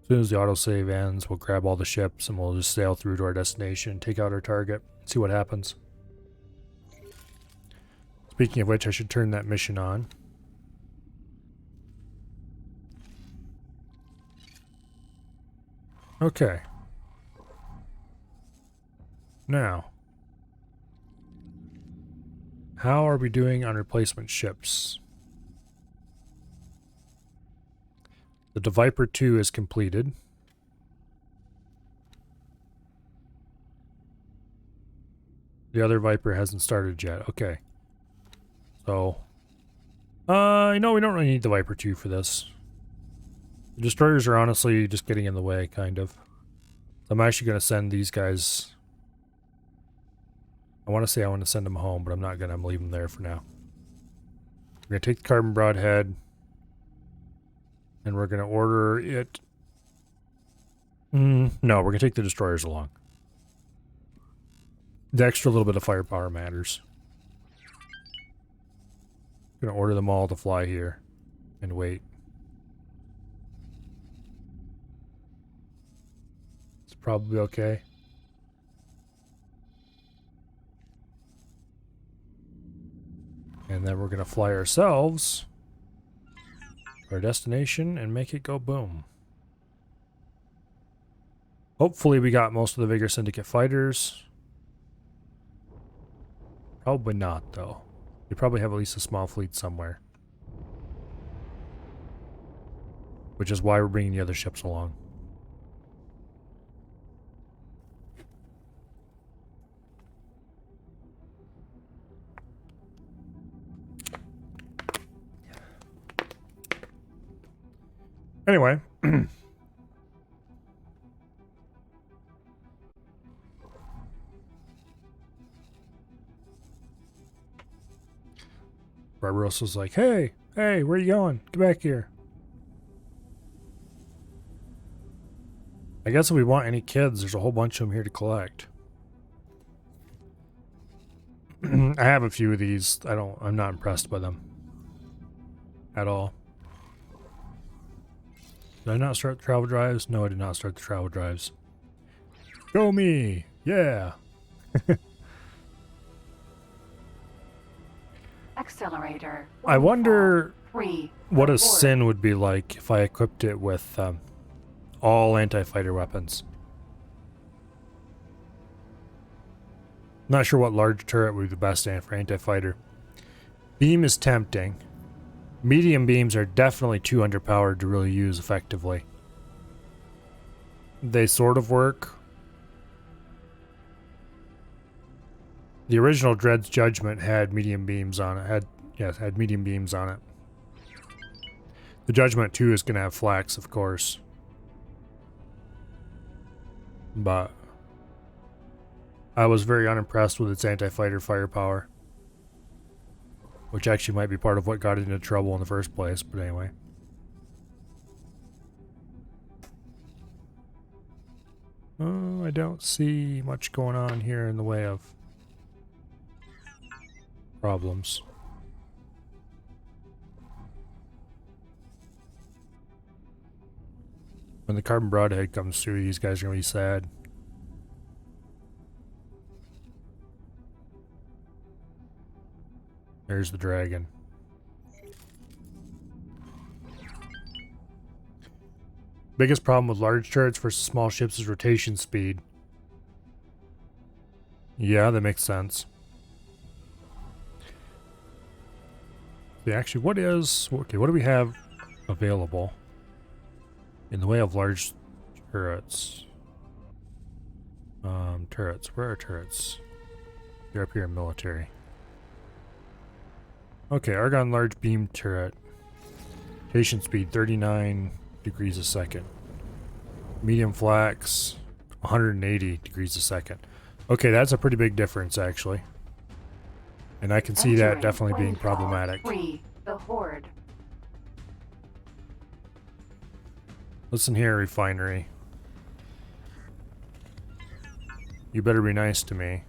As soon as the autosave ends, we'll grab all the ships and we'll just sail through to our destination, take out our target, see what happens. Speaking of which, I should turn that mission on. Okay. Now, how are we doing on replacement ships? The Viper 2 is completed. The other Viper hasn't started yet. Okay. So, you know, we don't really need the Viper 2 for this. The destroyers are honestly just getting in the way, kind of. I'm actually going to send these guys... I want to say I want to send them home, but I'm not going to. I'm leaving them there for now. We're going to take the carbon broadhead. And we're going to order it... no, we're going to take the destroyers along. The extra little bit of firepower matters. Going to order them all to fly here. And wait. It's probably okay. And then we're going to fly ourselves to our destination and make it go boom. Hopefully we got most of the Vigor Syndicate fighters. Probably not, though. We probably have at least a small fleet somewhere. Which is why we're bringing the other ships along. Anyway. Barbarossa's like, hey, Hey, where you going? Get back here. I guess if we want any kids, there's a whole bunch of them here to collect. I have a few of these. I'm not impressed by them. At all. Did I not start the travel drives? No, I did not start the travel drives. Go me! Yeah! Accelerator. I wonder what a abort. sin would be like if I equipped it with all anti-fighter weapons. Not sure what large turret would be the best for anti-fighter. Beam is tempting. Medium beams are definitely too underpowered to really use effectively. They sort of work. The original Dread's Judgment had medium beams on it. Had medium beams on it. The Judgment 2 is going to have flax, of course. But I was very unimpressed with its anti-fighter firepower. Which actually might be part of what got it into trouble in the first place, but anyway. Oh, I don't see much going on here in the way of problems. When the carbon broadhead comes through, these guys are going to be sad. There's the dragon. Biggest problem with large turrets versus small ships is rotation speed. Yeah, that makes sense. Yeah, actually, what do we have available in the way of large turrets? Turrets. Where are turrets? They're up here in military. Okay, Argon large beam turret. Rotation speed 39 degrees a second. Medium flax 180 degrees a second. Okay, that's a pretty big difference actually. And I can see that definitely being problematic. The Horde. Listen here, refinery. You better be nice to me.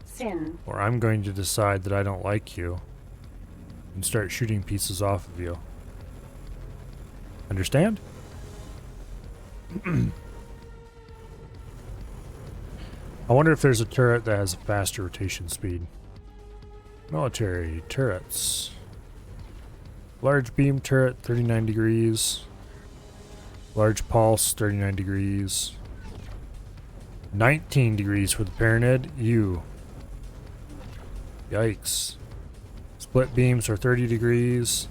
Sin. Or I'm going to decide that I don't like you and start shooting pieces off of you. Understand? I wonder if there's a turret that has a faster rotation speed. Military turrets. Large beam turret, 39 degrees. Large pulse, 39 degrees. 19 degrees for the Paranid. Yikes. Split beams are 30 degrees.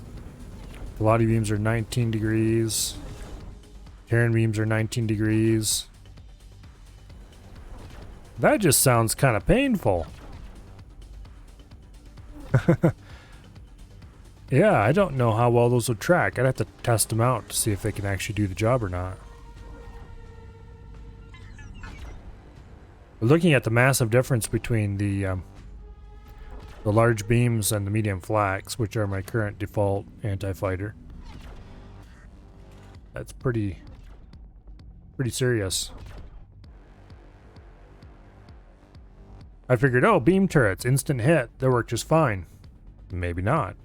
Velocity beams are 19 degrees. Terran beams are 19 degrees. That just sounds kind of painful. Yeah, I don't know how well those would track. I'd have to test them out to see if they can actually do the job or not. But looking at the massive difference between the large beams and the medium flax, which are my current default anti-fighter, that's pretty serious. I figured, oh, beam turrets, instant hit, they work just fine. Maybe not.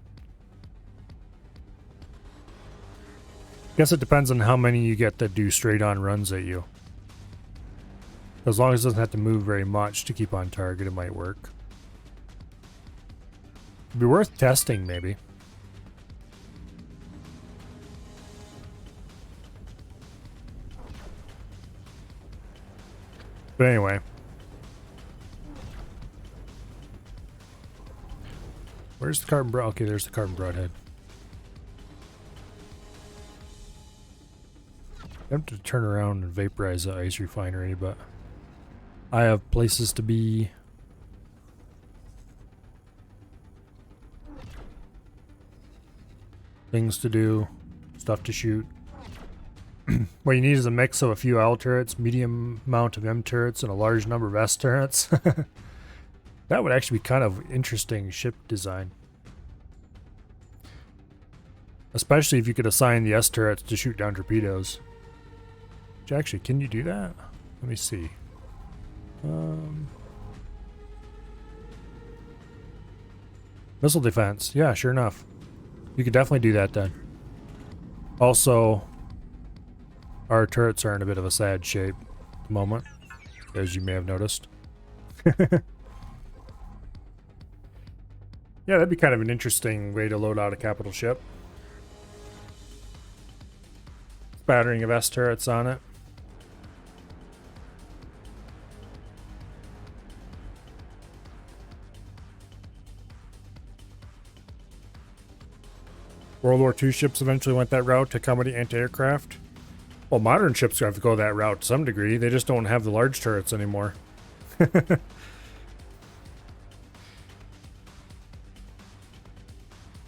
Guess it depends on how many you get that do straight-on runs at you. As long as it doesn't have to move very much to keep on target, it might work. It'd be worth testing, maybe. But anyway. Where's the carbon broad? Okay, there's the carbon broadhead. I have to turn around and vaporize the ice refinery, but I have places to be. Things to do. Stuff to shoot. What you need is a mix of a few L turrets, medium amount of M turrets, and a large number of S turrets. That would actually be kind of interesting ship design. Especially if you could assign the S turrets to shoot down torpedoes. Which actually, can you do that? Let me see. Missile defense. Yeah, sure enough. You could definitely do that then. Also, our turrets are in a bit of a sad shape at the moment, as you may have noticed. Yeah, that'd be kind of an interesting way to load out a capital ship. Battering of S turrets on it. World War II ships eventually went that route to accommodate anti-aircraft. Well, modern ships have to go that route to some degree. They just don't have the large turrets anymore.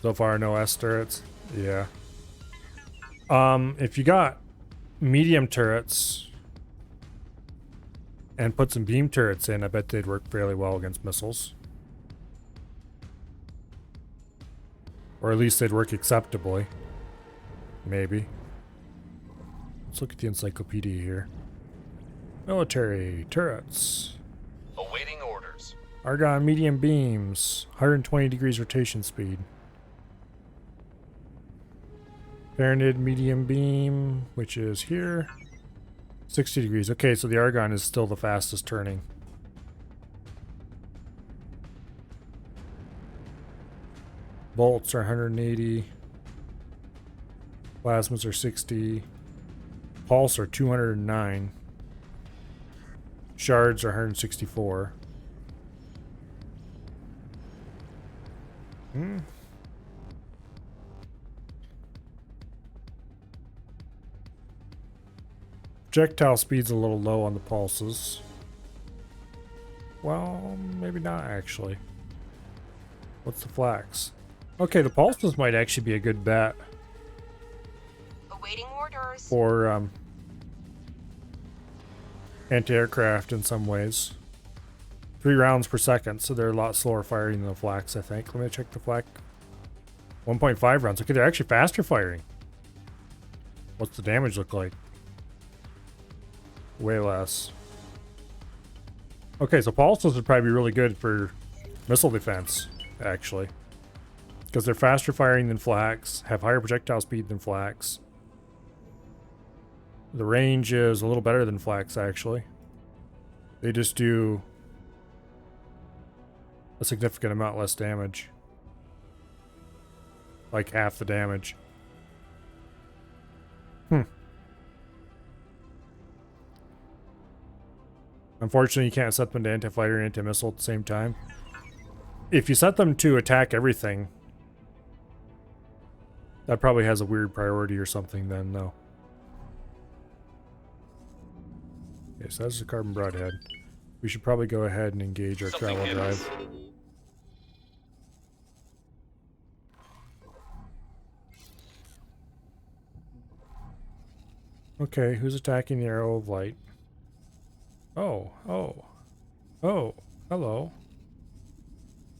So far, no S turrets. Yeah. If you got medium turrets and put some beam turrets in, I bet they'd work fairly well against missiles. Or at least they'd work acceptably. Maybe. Let's look at the encyclopedia here. Military turrets. Awaiting orders. Argon medium beams. 120 degrees rotation speed. Baronid medium beam, which is here. 60 degrees. Okay, so the Argon is still the fastest turning. Bolts are 180. Plasmas are 60. Pulse are 209. Shards are 164. Projectile speed's a little low on the pulses. Well, maybe not actually. What's the flax? Okay, the pulses might actually be a good bet Awaiting orders. for anti-aircraft in some ways. 3 rounds per second, so they're a lot slower firing than the flax, I think. Let me check the flak. 1.5 rounds. Okay, they're actually faster firing. What's the damage look like? Way less. Okay, so pulses would probably be really good for missile defense, actually. Because they're faster firing than flax, have higher projectile speed than flax. The range is a little better than flax, actually. They just do a significant amount less damage. Like half the damage. Unfortunately, you can't set them to anti-fighter and anti-missile at the same time. If you set them to attack everything, that probably has a weird priority or something then, though. Okay, so that's the carbon broadhead. We should probably go ahead and engage our travel drive. Okay, who's attacking the arrow of light? Oh, hello.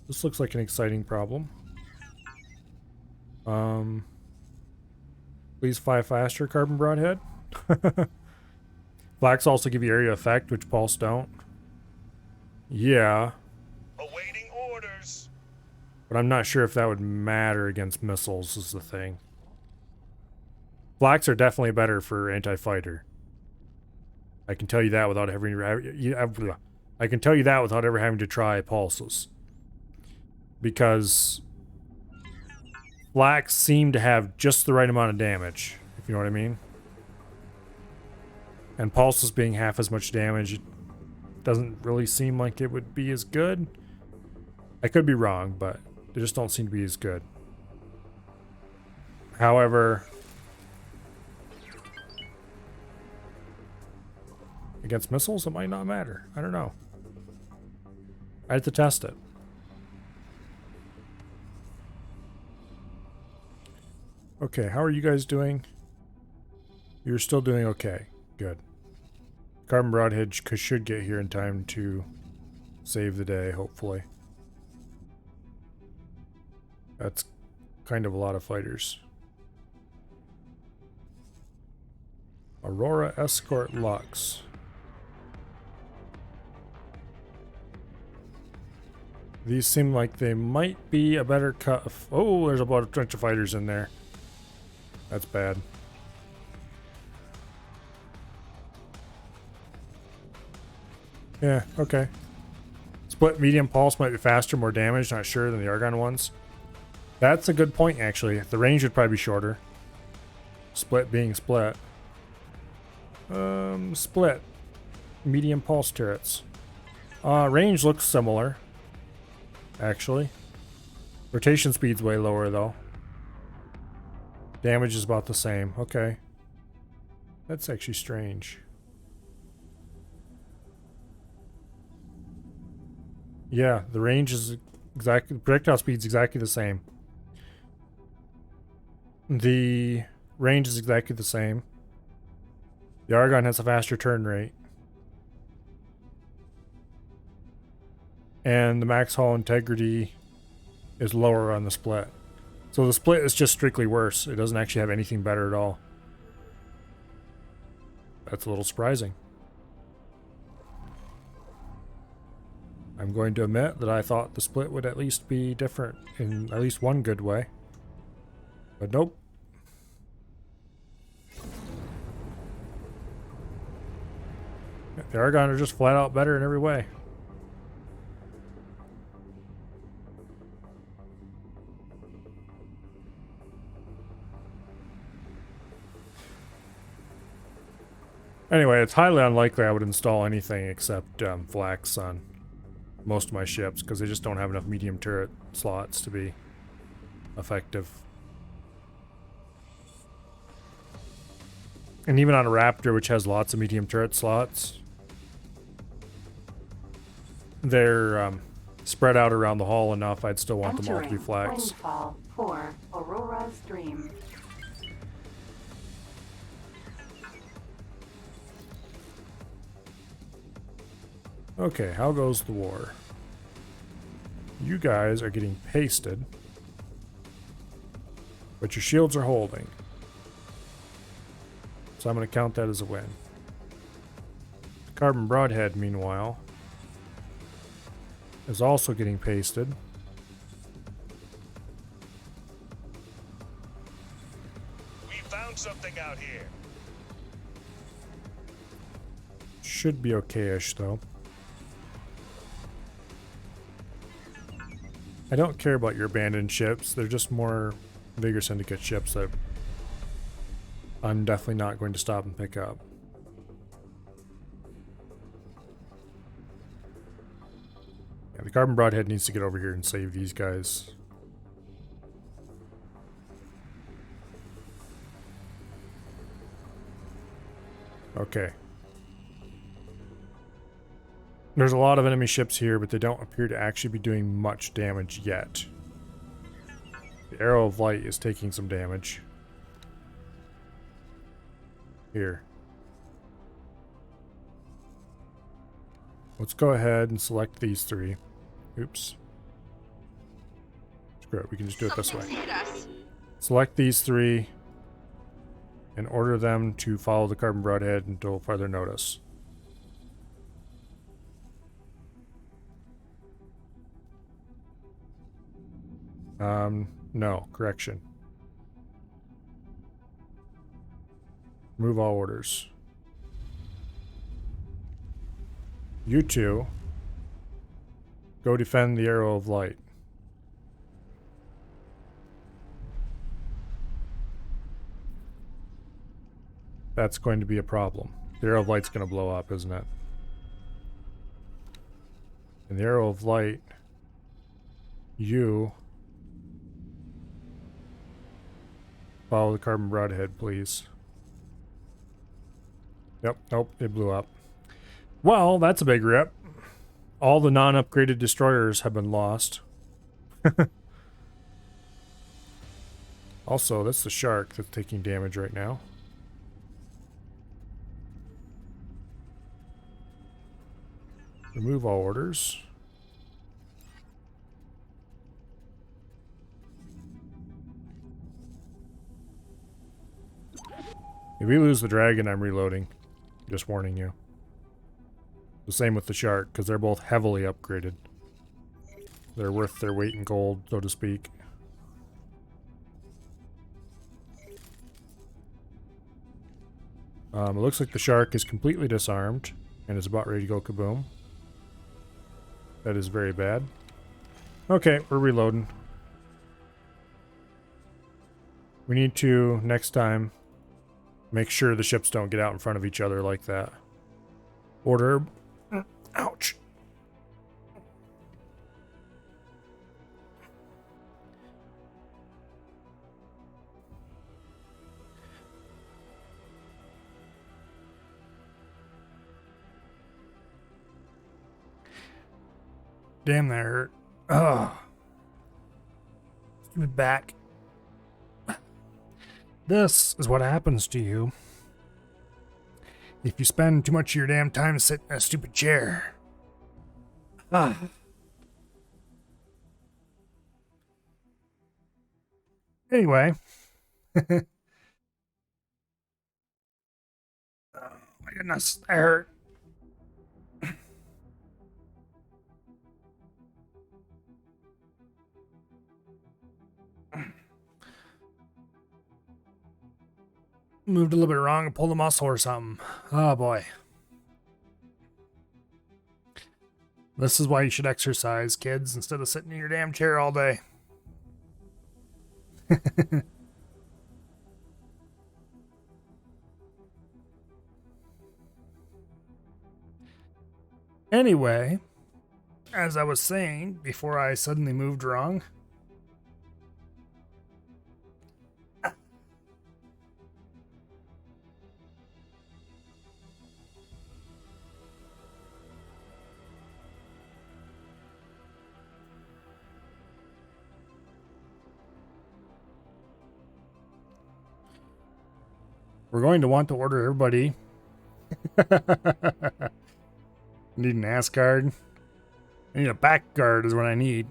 This looks like an exciting problem. Please fly faster, carbon broadhead. Flax also give you area effect, which pulse don't. Yeah. Awaiting orders. But I'm not sure if that would matter against missiles is the thing. Flax are definitely better for anti-fighter. I can tell you that without having I can tell you that without ever having to try pulses. Because flax seem to have just the right amount of damage, if you know what I mean. And pulses being half as much damage, it doesn't really seem like it would be as good. I could be wrong, but they just don't seem to be as good. However, against missiles, it might not matter. I don't know. I have to test it. Okay, how are you guys doing? You're still doing okay. Good. Carbon broadhead should get here in time to save the day, hopefully. That's kind of a lot of fighters. Aurora Escort Lux. These seem like they might be a better cut. Oh, there's about a bunch of fighters in there. That's bad. Yeah, okay. Split medium pulse might be faster, more damage, not sure, than the Argon ones. That's a good point, actually. The range would probably be shorter. Split being split. Split. Medium pulse turrets. Range looks similar. Actually. Rotation speed's way lower, though. Damage is about the same. Okay. That's actually strange. Yeah, the range is exactly... The projectile speed's exactly the same. The range is exactly the same. The Argon has a faster turn rate. And the max hull integrity is lower on the split. So the split is just strictly worse. It doesn't actually have anything better at all. That's a little surprising. I'm going to admit that I thought the split would at least be different in at least one good way. But nope. The Argon are just flat out better in every way. Anyway, it's highly unlikely I would install anything except Flax on most of my ships, because they just don't have enough medium turret slots to be effective. And even on a Raptor, which has lots of medium turret slots, they're spread out around the hull enough. I'd still want them all to be Flax. Rainfall for Aurora's Dream. Okay, how goes the war? You guys are getting pasted, but your shields are holding. So I'm going to count that as a win. Carbon Broadhead, meanwhile, is also getting pasted. We found something out here. Should be okay-ish, though. I don't care about your abandoned ships. They're just more Vigor Syndicate ships that I'm definitely not going to stop and pick up. Yeah, the Carbon Broadhead needs to get over here and save these guys. Okay. There's a lot of enemy ships here, but they don't appear to actually be doing much damage yet. The Arrow of Light is taking some damage. Here. Let's go ahead and select these three. Oops. Screw it, we can just do it this way. Select these three and order them to follow the Carbon Broadhead until further notice. No, correction. Move all orders. You two, go defend the Arrow of Light. That's going to be a problem. The Arrow of Light's going to blow up, isn't it? And the Arrow of Light, you follow the Carbon Broadhead, please. Yep, nope, it blew up. Well, that's a big rip. All the non-upgraded destroyers have been lost. Also, that's the Shark that's taking damage right now. Remove all orders. If we lose the dragon, I'm reloading. Just warning you. The same with the shark, because they're both heavily upgraded. They're worth their weight in gold, so to speak. It looks like the shark is completely disarmed and is about ready to go kaboom. That is very bad. Okay, we're reloading. We need to, next time, make sure the ships don't get out in front of each other like that. Order. Ouch. Damn, that hurt. Ugh. Stupid back. This is what happens to you if you spend too much of your damn time sitting in a stupid chair. Ah. Anyway. Oh my goodness, that hurt. Moved a little bit wrong and pulled a muscle or something. Oh boy. This is why you should exercise, kids, instead of sitting in your damn chair all day. Anyway, as I was saying before I suddenly moved wrong. We're going to want to order everybody. Need an ass guard. I need a back guard is what I need.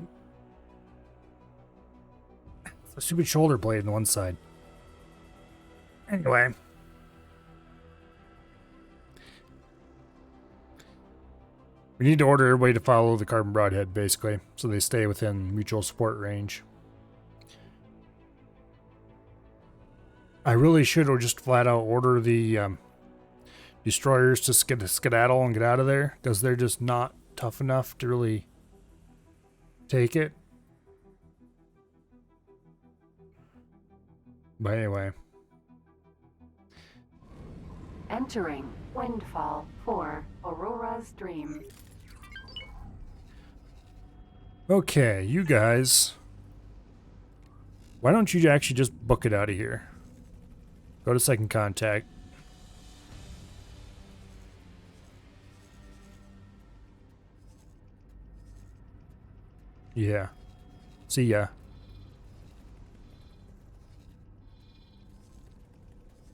It's a stupid shoulder blade on one side. Anyway. We need to order everybody to follow the carbon broadhead, basically, so they stay within mutual support range. I really should have just flat out order the destroyers to skedaddle and get out of there, because they're just not tough enough to really take it. But anyway. Entering Windfall 4, Aurora's Dream. Okay, you guys. Why don't you actually just book it out of here? Go to second contact. Yeah. See ya.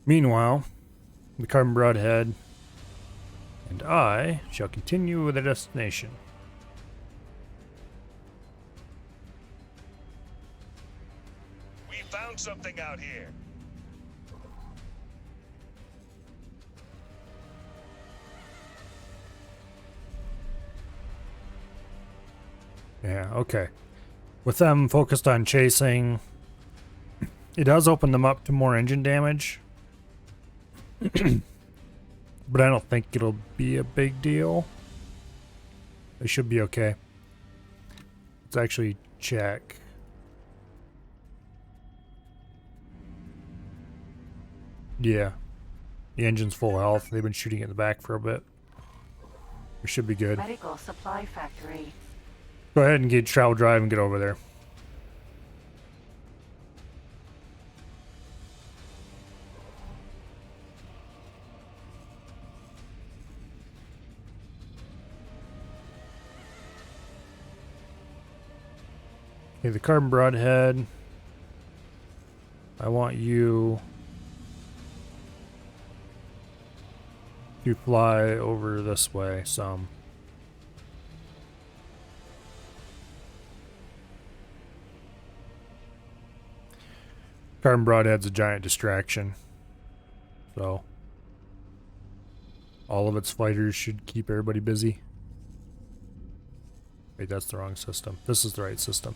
Meanwhile, the carbon broadhead and I shall continue with the destination. We found something out here. Yeah, okay. With them focused on chasing, it does open them up to more engine damage. But I don't think it'll be a big deal. They should be okay. Let's actually check. Yeah. The engine's full health. They've been shooting it in the back for a bit. We should be good. Medical Supply Factory. Go ahead and get travel drive and get over there. Okay, the carbon broadhead. I want you to fly over this way some. Carbon broadhead's a giant distraction. So all of its fighters should keep everybody busy. Wait, that's the wrong system. This is the right system.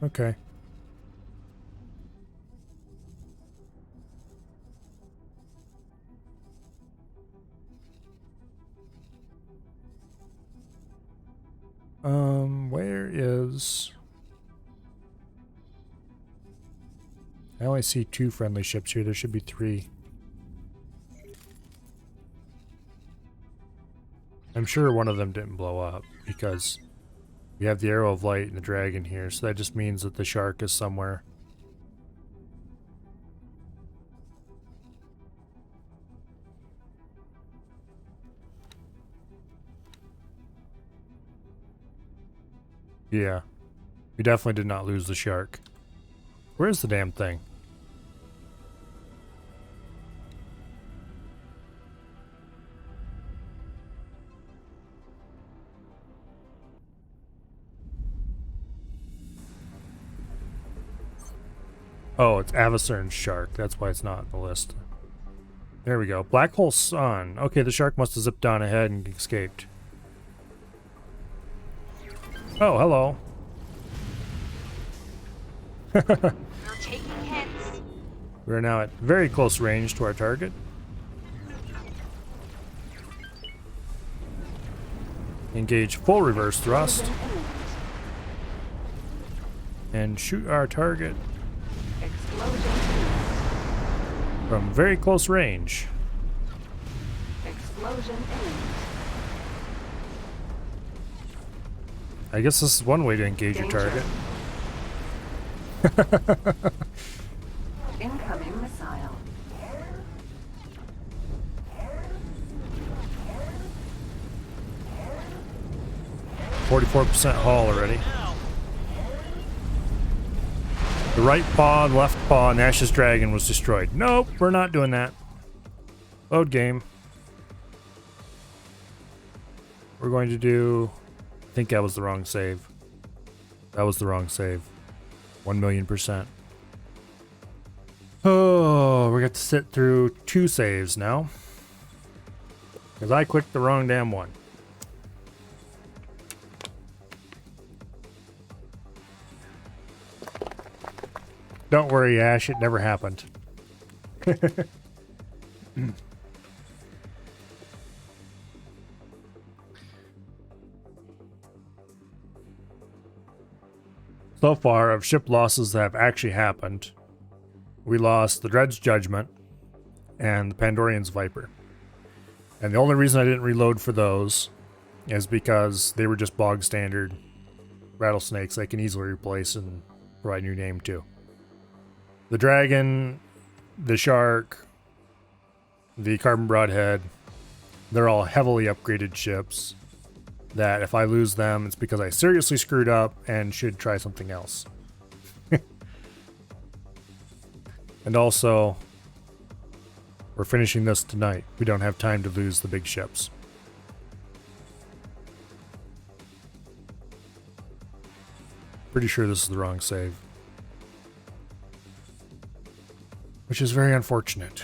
Okay. Where is... I only see 2 friendly ships here. There should be 3. I'm sure one of them didn't blow up because we have the Arrow of Light and the Dragon here, so that just means that the shark is somewhere. Yeah. We definitely did not lose the shark. Where's the damn thing? Oh, it's Avacern's shark. That's why it's not on the list. There we go. Black Hole Sun. Okay, the shark must have zipped on ahead and escaped. Oh, hello. You're taking hits. We're now at very close range to our target. Engage full reverse thrust. And shoot our target from very close range. Explosion imminent. I guess this is one way to engage your target. Incoming missile. 44% hull already. The right paw and left paw, Nash's dragon was destroyed. Nope, we're not doing that. Load game. We're going to do... I think that was the wrong save. That was the wrong save. 1,000,000%. Oh, we got to sit through 2 saves now. Because I clicked the wrong damn one. Don't worry, Ash, it never happened. So far, of ship losses that have actually happened, we lost the Dread's Judgment and the Pandorian's Viper. And the only reason I didn't reload for those is because they were just bog standard rattlesnakes I can easily replace and provide a new name to. The Dragon, the Shark, the Carbon Broadhead, they're all heavily upgraded ships that if I lose them, it's because I seriously screwed up and should try something else. And also, we're finishing this tonight. We don't have time to lose the big ships. Pretty sure this is the wrong save. Which is very unfortunate.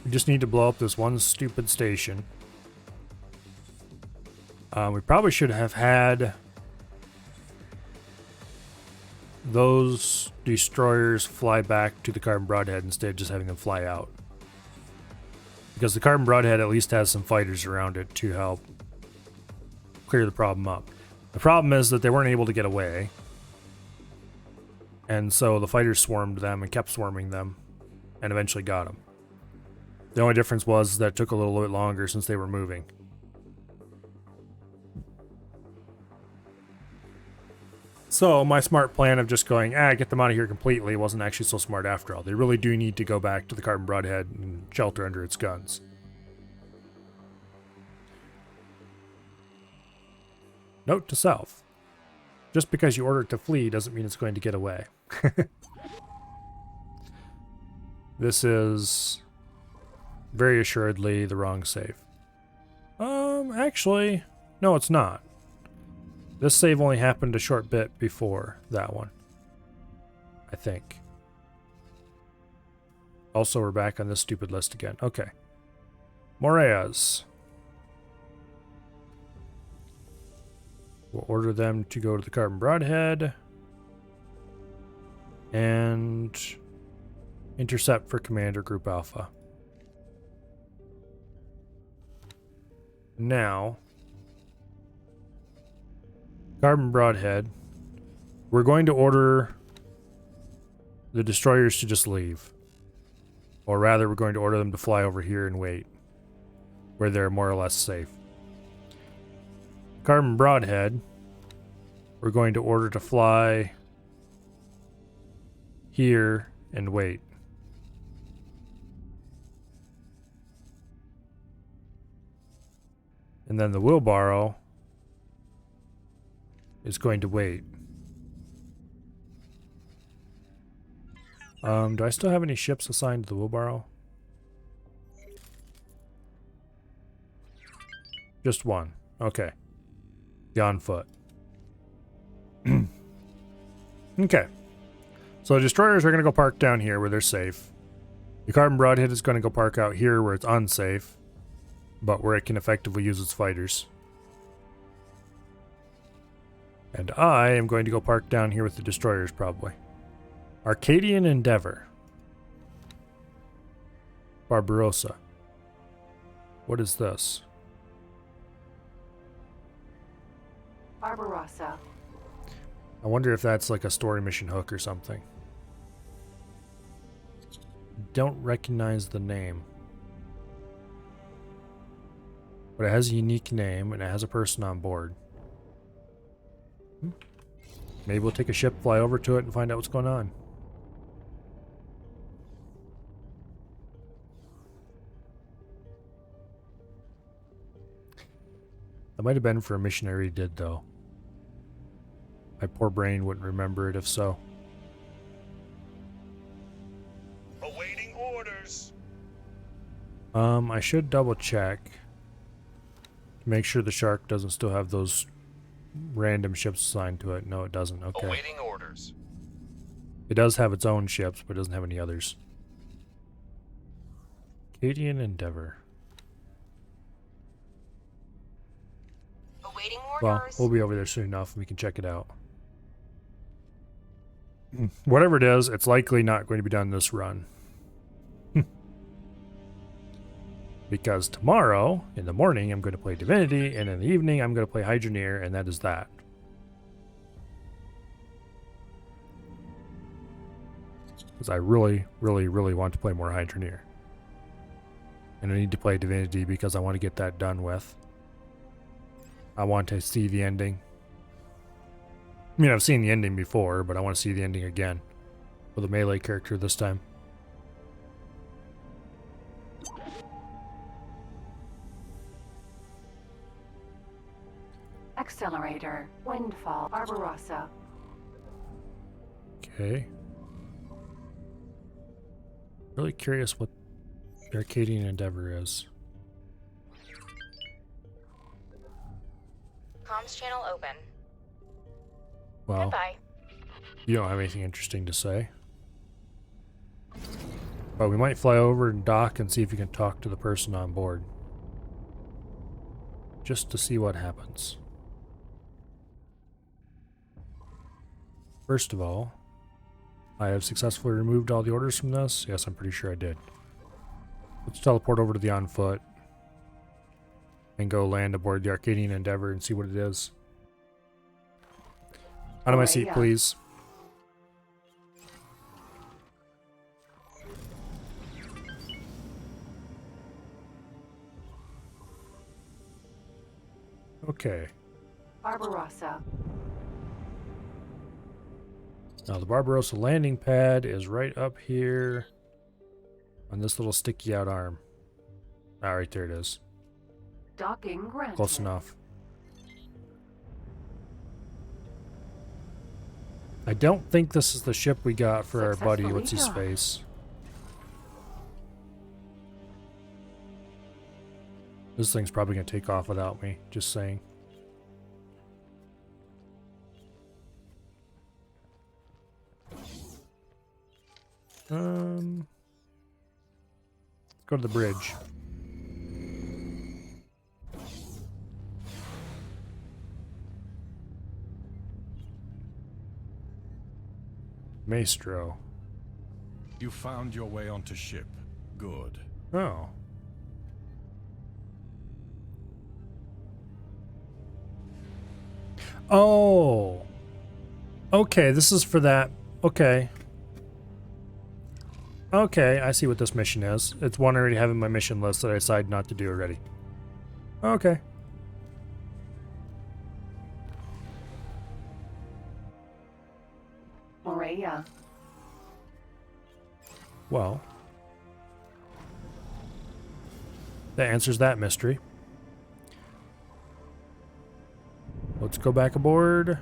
We just need to blow up this one stupid station. We probably should have had those destroyers fly back to the Carbon Broadhead instead of just having them fly out. Because the Carbon Broadhead at least has some fighters around it to help clear the problem up. The problem is that they weren't able to get away. And so the fighters swarmed them and kept swarming them and eventually got them. The only difference was that it took a little bit longer since they were moving. So my smart plan of just going, get them out of here completely wasn't actually so smart after all. They really do need to go back to the Carbon Broadhead and shelter under its guns. Note to self. Just because you order it to flee doesn't mean it's going to get away. This is very assuredly the wrong save. Actually, no, it's not. This save only happened a short bit before that one, I think. Also, we're back on this stupid list again. Okay. Moreas. We'll order them to go to the Carbon Broadhead. And intercept for Commander Group Alpha. Now, Carbon Broadhead, we're going to order the destroyers to just leave. Or rather, we're going to order them to fly over here and wait, where they're more or less safe. Carbon Broadhead, we're going to order to fly here and wait. And then the wheelbarrow is going to wait. Do I still have any ships assigned to the wheelbarrow? Just one. Okay. The on foot. Okay. So the destroyers are going to go park down here where they're safe. The Carbon Broadhead is going to go park out here where it's unsafe, but where it can effectively use its fighters. And I am going to go park down here with the destroyers, probably. Arcadian Endeavor. Barbarossa. What is this? Barbarossa. I wonder if that's like a story mission hook or something. Don't recognize the name. But it has a unique name and it has a person on board. Maybe we'll take a ship, fly over to it, and find out what's going on. That might have been for a missionary he did, though. My poor brain wouldn't remember it if so. Awaiting orders. I should double check to make sure the Shark doesn't still have those random ships assigned to it. No, it doesn't. Okay. Awaiting orders. It does have its own ships, but it doesn't have any others. Acadian Endeavor. Awaiting Well, orders. we'll be over there soon enough and we can check it out. Whatever it is, it's likely not going to be done this run. Because tomorrow, in the morning, I'm going to play Divinity, and in the evening, I'm going to play Hydroneer, and that is that. Because I really, really, really want to play more Hydroneer. And I need to play Divinity because I want to get that done with. I want to see the ending. I mean, I've seen the ending before, but I want to see the ending again. With a melee character this time. Accelerator. Windfall. Barbarossa. Okay. Really curious what the Arcadian Endeavor is. Comms channel open. Well, Goodbye. you don't have anything interesting to say. But we might fly over and dock and see if you can talk to the person on board. Just to see what happens. First of all, I have successfully removed all the orders from this. Yes, I'm pretty sure I did. Let's teleport over to the on foot. And go land aboard the Arcadian Endeavor and see what it is. Out of my seat, please. Okay. Barbarossa. Now the Barbarossa landing pad is right up here on this little sticky out arm. Ah, right there it is. Docking granted. Close enough. I don't think this is the ship we got for our buddy. What's his face? This thing's probably going to take off without me, just saying. Let's go to the bridge. Maestro. You found your way onto ship. Good. Oh. Oh. Okay, this is for that. Okay. Okay, I see what this mission is. It's one I already have in my mission list that I decided not to do already. Okay. Morea. Well. That answers that mystery. Let's go back aboard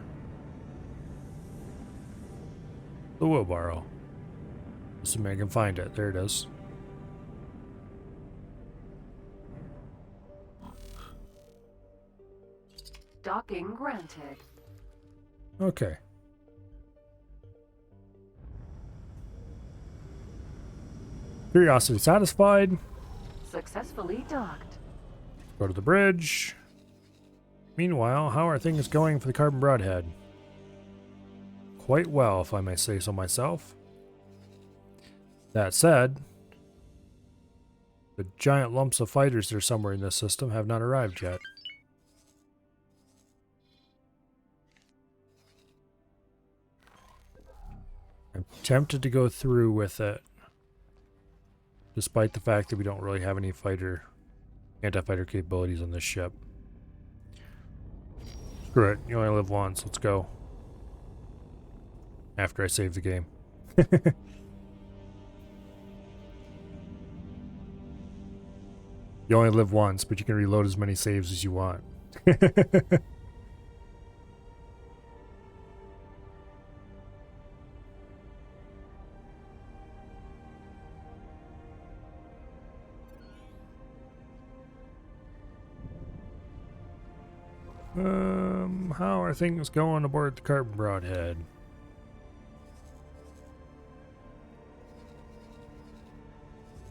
the wheelbarrow. Assuming I can find it. There it is. Docking granted. Okay. Curiosity satisfied. Successfully docked. Go to the bridge. Meanwhile, how are things going for the carbon broadhead? Quite well, if I may say so myself. That said, the giant lumps of fighters that are somewhere in this system have not arrived yet. I'm tempted to go through with it, despite the fact that we don't really have any anti-fighter capabilities on this ship. Screw it, you only live once, let's go. After I save the game. You only live once, but you can reload as many saves as you want. How are things going aboard the carbon broadhead?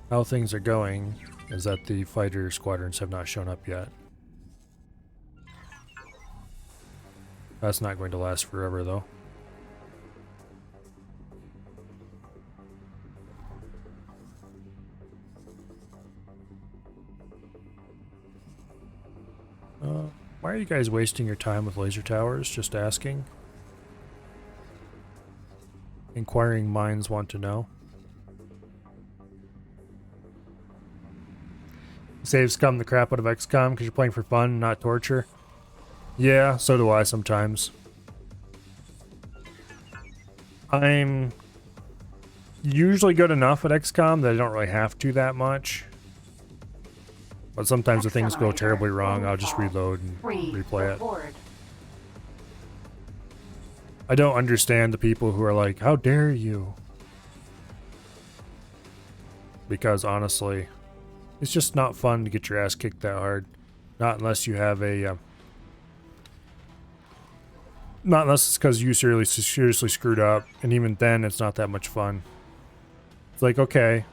How things are going is that the fighter squadrons have not shown up yet. That's not going to last forever, though. Why are you guys wasting your time with laser towers? Just asking. Inquiring minds want to know. Save-scum the crap out of XCOM because you're playing for fun, not torture. Yeah, so do I sometimes. I'm usually good enough at XCOM that I don't really have to that much. But sometimes if things go terribly wrong, I'll just reload and replay it. I don't understand the people who are like, how dare you? Because honestly, it's just not fun to get your ass kicked that hard. Not unless you have a... not unless it's because you seriously screwed up. And even then, it's not that much fun. It's like, okay.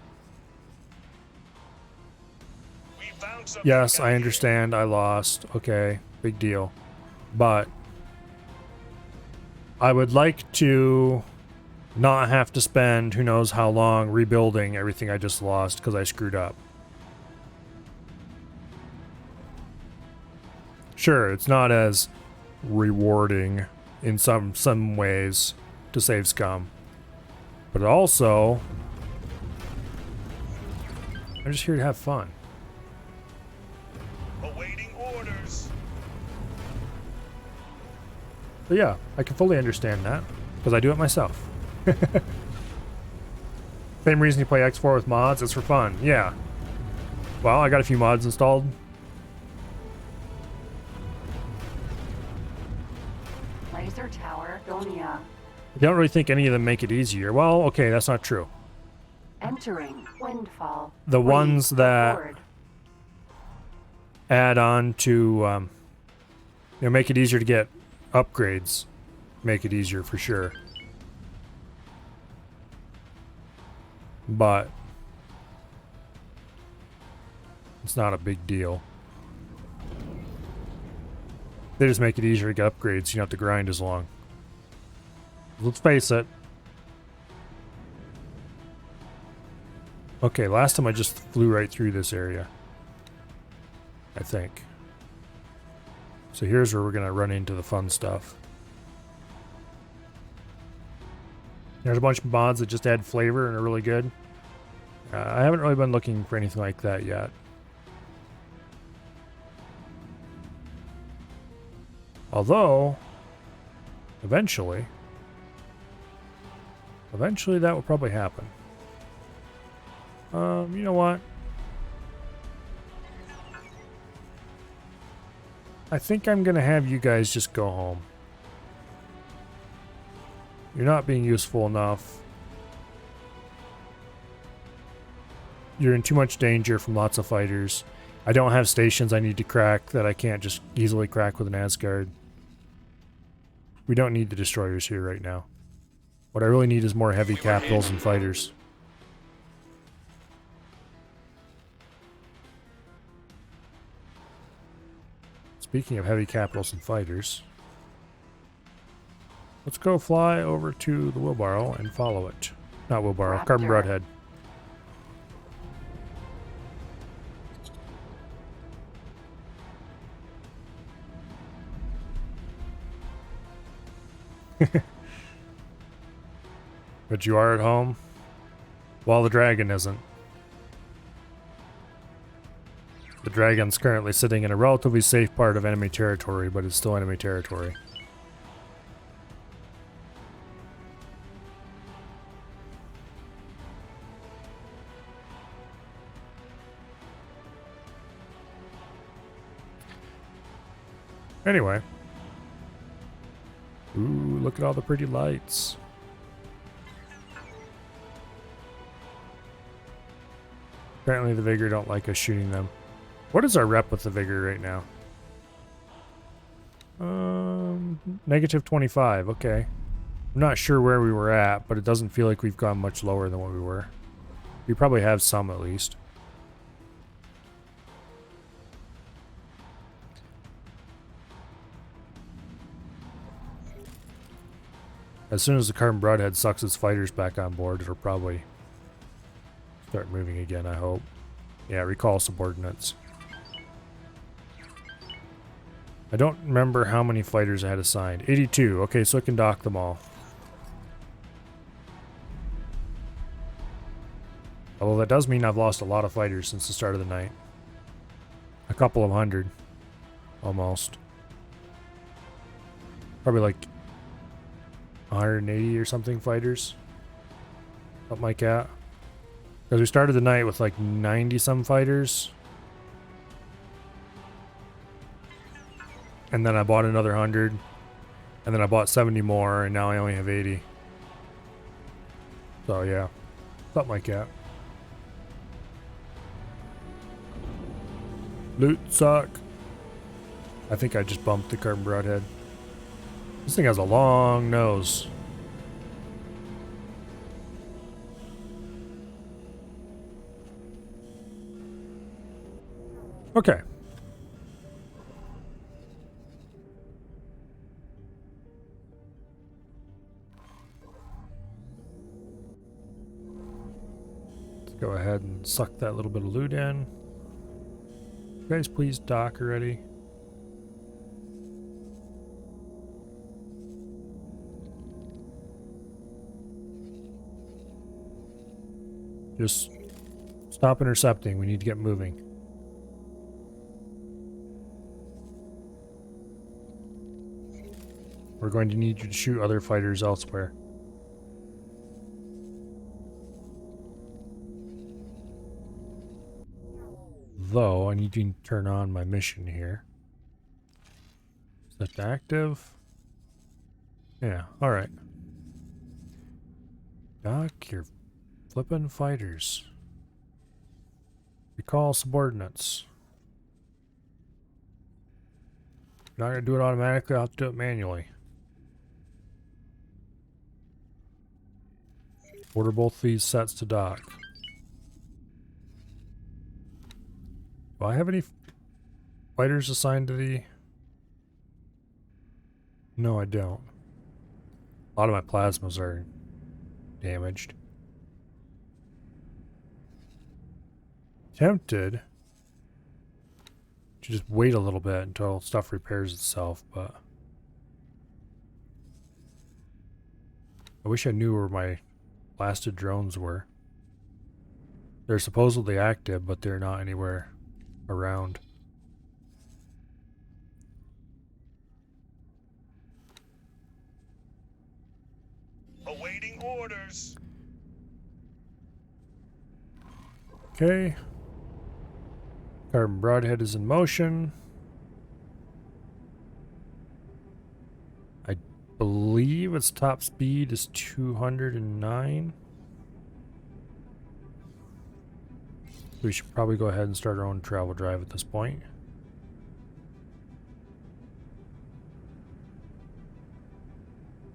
Yes, I understand. I lost. Okay, big deal. But I would like to not have to spend who knows how long rebuilding everything I just lost because I screwed up. Sure, it's not as rewarding in some ways to save scum. But also, I'm just here to have fun. Awaiting orders. But yeah, I can fully understand that, because I do it myself. Same reason you play X4 with mods, it's for fun. Yeah. Well, I got a few mods installed. Laser tower, Donia. I don't really think any of them make it easier. Well, okay, that's not true. Entering Windfall. The ones that... add on to, make it easier to get upgrades. Make it easier for sure. But it's not a big deal. They just make it easier to get upgrades. You don't have to grind as long. Let's face it. Okay, last time I just flew right through this area. I think. So here's where we're going to run into the fun stuff. There's a bunch of mods that just add flavor and are really good. I haven't really been looking for anything like that yet. Although, eventually that will probably happen. You know what? I think I'm gonna have you guys just go home. You're not being useful enough. You're in too much danger from lots of fighters. I don't have stations I need to crack that I can't just easily crack with an Asgard. We don't need the destroyers here right now. What I really need is more heavy capitals and fighters. Speaking of heavy capitals and fighters, let's go fly over to the wheelbarrow and follow it. Not wheelbarrow, carbon broadhead. But you are at home? While the dragon isn't. The dragon's currently sitting in a relatively safe part of enemy territory, but it's still enemy territory. Anyway. Ooh, look at all the pretty lights. Apparently the Vigor don't like us shooting them. What is our rep with the Vigor right now? Negative 25, okay. I'm not sure where we were at, but it doesn't feel like we've gone much lower than what we were. We probably have some at least. As soon as the carbon broadhead sucks its fighters back on board, it'll probably start moving again, I hope. Yeah, recall subordinates. I don't remember how many fighters I had assigned. 82. Okay, so I can dock them all. Although that does mean I've lost a lot of fighters since the start of the night. A couple of hundred. Almost. Probably like 180 or something fighters. Something like that. Because we started the night with like 90 some fighters. And then I bought another 100. And then I bought 70 more, and now I only have 80. So yeah. Something like that. Loot suck. I think I just bumped the carbon broadhead. This thing has a long nose. Okay. Let's go ahead and suck that little bit of loot in. You guys please dock already. Just stop intercepting. We need to get moving. We're going to need you to shoot other fighters elsewhere. Though, I need you to turn on my mission here. Is that active? Yeah, alright. Dock your flippin' fighters. Recall subordinates. we're not going to do it automatically, I'll have to do it manually. Order both these sets to dock. Do I have any fighters assigned to the... No, I don't. A lot of my plasmas are damaged. Tempted to just wait a little bit until stuff repairs itself, but I wish I knew where my blasted drones were. They're supposedly active, but they're not anywhere around. Awaiting orders. Okay. Carbon broadhead is in motion. I believe its top speed is 209. We should probably go ahead and start our own travel drive at this point.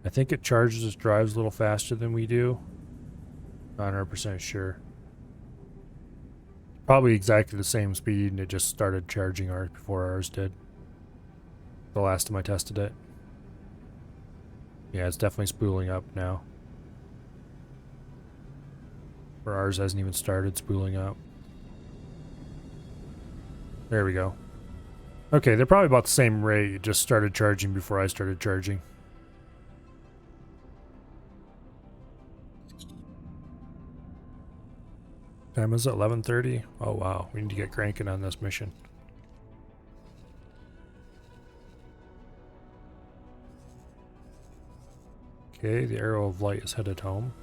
I think it charges its drives a little faster than we do. Not 100% sure. Probably exactly the same speed, and it just started charging ours before ours did. The last time I tested it. Yeah, it's definitely spooling up now. Where ours hasn't even started spooling up. There we go. Okay, they're probably about the same rate. It just started charging before I started charging. Time is it? 11:30? Oh wow, we need to get cranking on this mission. Okay, the arrow of light is headed home.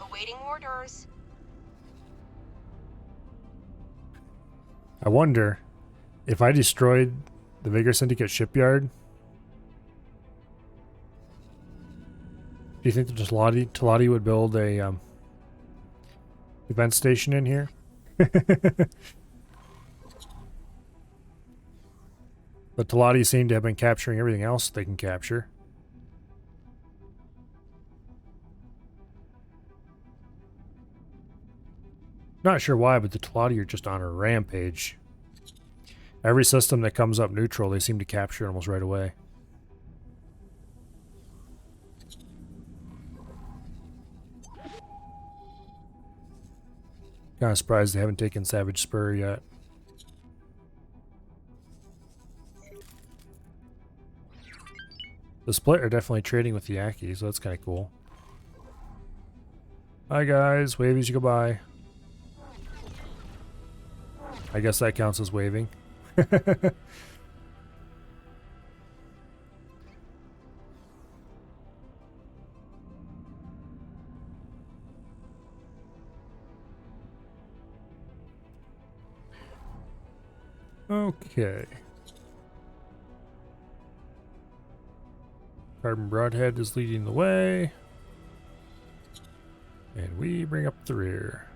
Awaiting orders. I wonder if I destroyed the Vigor Syndicate shipyard. Do you think the Talati would build a event station in here? The Talati seem to have been capturing everything else they can capture. Not sure why, but the Talati are just on a rampage. Every system that comes up neutral, they seem to capture almost right away. Kind of surprised they haven't taken Savage Spur yet. The Split are definitely trading with the Yaki, so that's kind of cool. Hi guys, wave as you go by. I guess that counts as waving. Okay. Carbon Broadhead is leading the way. And we bring up the rear.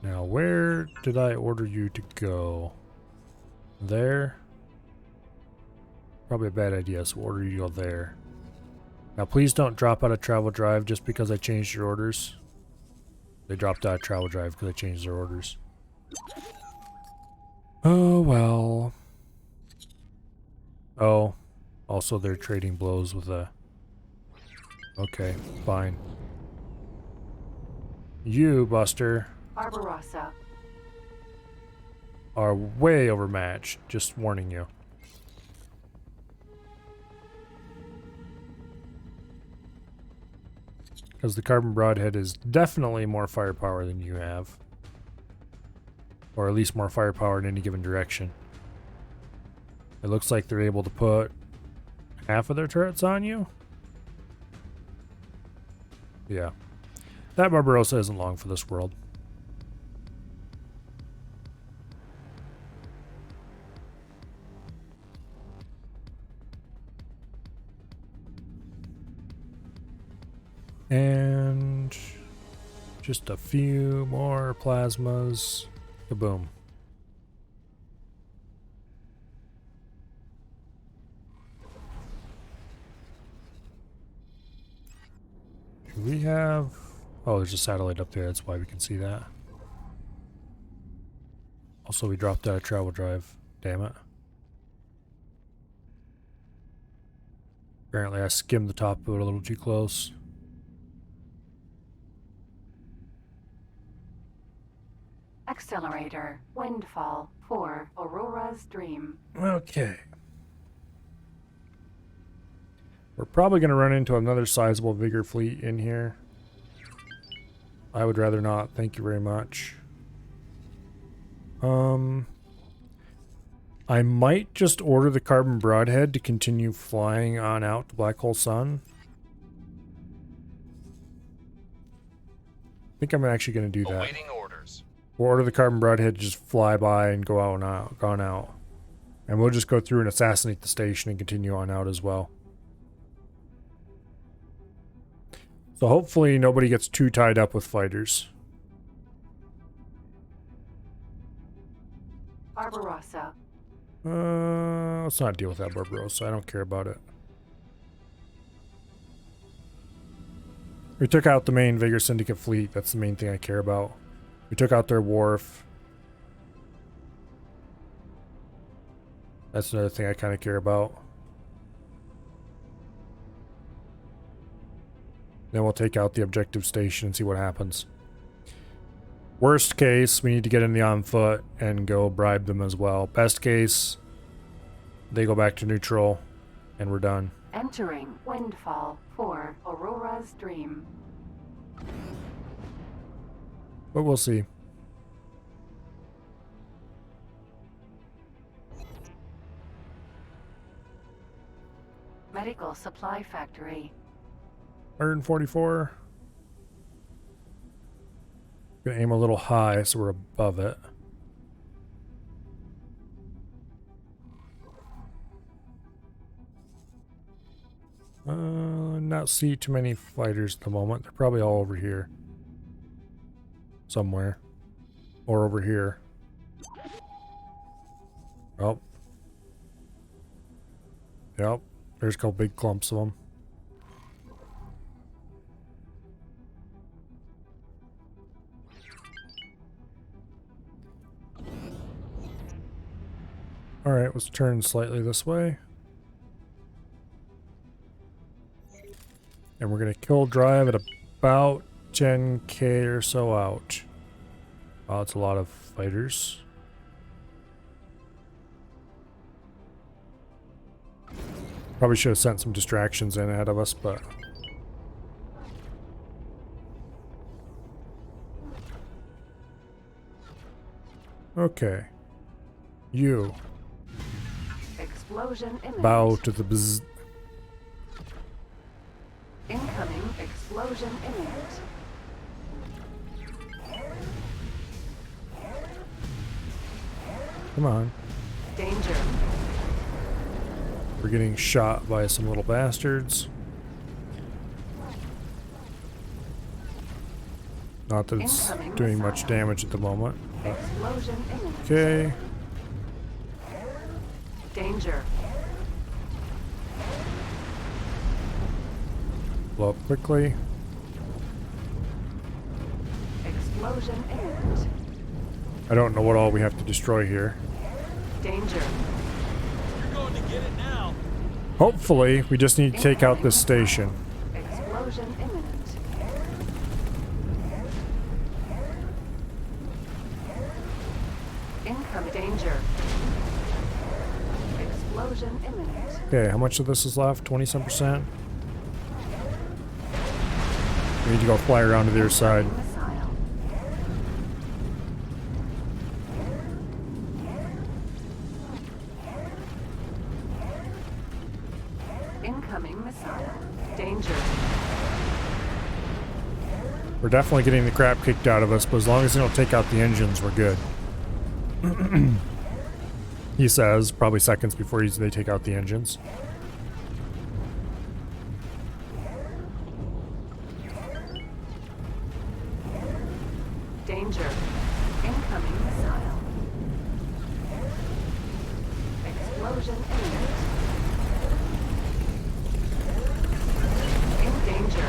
Now, where did I order you to go? There? Probably a bad idea, so order you to go there. Now, please don't drop out of travel drive just because I changed your orders. They dropped out of travel drive because I changed their orders. Oh, well. Oh, also they're trading blows with a... Okay, fine. You, Buster, Barbarossa. are way overmatched. Just warning you. Because the Carbon Broadhead is definitely more firepower than you have. Or at least more firepower in any given direction. It looks like they're able to put half of their turrets on you. Yeah. That Barbarossa isn't long for this world. And Just a few more plasmas. Kaboom. Do we have... Oh, there's a satellite up there. That's why we can see that. Also, we dropped out of travel drive. Damn it. Apparently, I skimmed the top of it a little too close. Accelerator. Windfall. 4. Aurora's Dream. Okay. We're probably going to run into another sizable Vigor fleet in here. I would rather not. Thank you very much. I might just order the Carbon Broadhead to continue flying on out to Black Hole Sun. I think I'm actually going to do that. Awaiting orders. We'll order the Carbon Broadhead to just fly by and go out and out, gone out. And we'll just go through and assassinate the station and continue on out as well. So hopefully nobody gets too tied up with fighters. Barbarossa. Let's not deal with that Barbarossa. I don't care about it. We took out the main Vigor Syndicate fleet. That's the main thing I care about. We took out their wharf. That's another thing I kind of care about. Then we'll take out the objective station and see what happens. Worst case, we need to get in the on foot and go bribe them as well. Best case, they go back to neutral and we're done. Entering Windfall 4. Aurora's Dream. But we'll see. Medical Supply Factory. 144. Gonna aim a little high so we're above it. Not see too many fighters at the moment. They're probably all over here. Somewhere. Or over here. Oh. Yep. There's a couple big clumps of them. Alright, let's turn slightly this way. And we're going to kill drive at about 10k or so out. Wow, that's a lot of fighters. Probably should have sent some distractions in ahead of us, but... Okay. You. Explosion imminent. Bow to the bzz. Incoming explosion imminent. Come on. Danger. We're getting shot by some little bastards. Not that it's Incoming doing missile. much damage at the moment. Explosion imminent. Okay. Danger. Blow up quickly. Explosion imminent. I don't know what all we have to destroy here. Danger. You're going to get it now. Hopefully, we just need to take out this station. Explosion imminent. Incoming danger. Explosion imminent. Okay, how much of this is left? 20-some%? We need to go fly around to the other side. Missile. Incoming missile. Danger. We're definitely getting the crap kicked out of us, but as long as they don't take out the engines, we're good. He says, probably seconds before they take out the engines. Explosion imminent. In danger.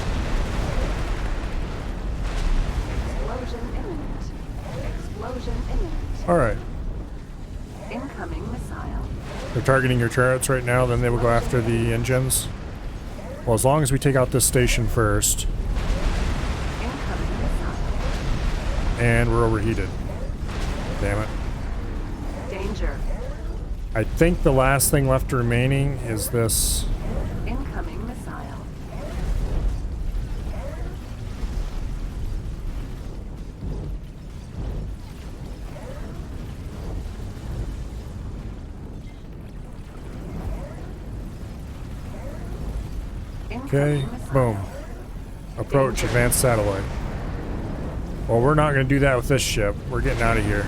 Explosion imminent. Explosion imminent. Alright. Incoming missile. They're targeting your turrets right now, then they will go after the engines. Well, as long as we take out this station first. Incoming missile. And we're overheated. Damn it. Danger. I think the last thing left remaining is this. Incoming missile. Okay, boom. Approach advanced satellite. Well, we're not going to do that with this ship. We're getting out of here.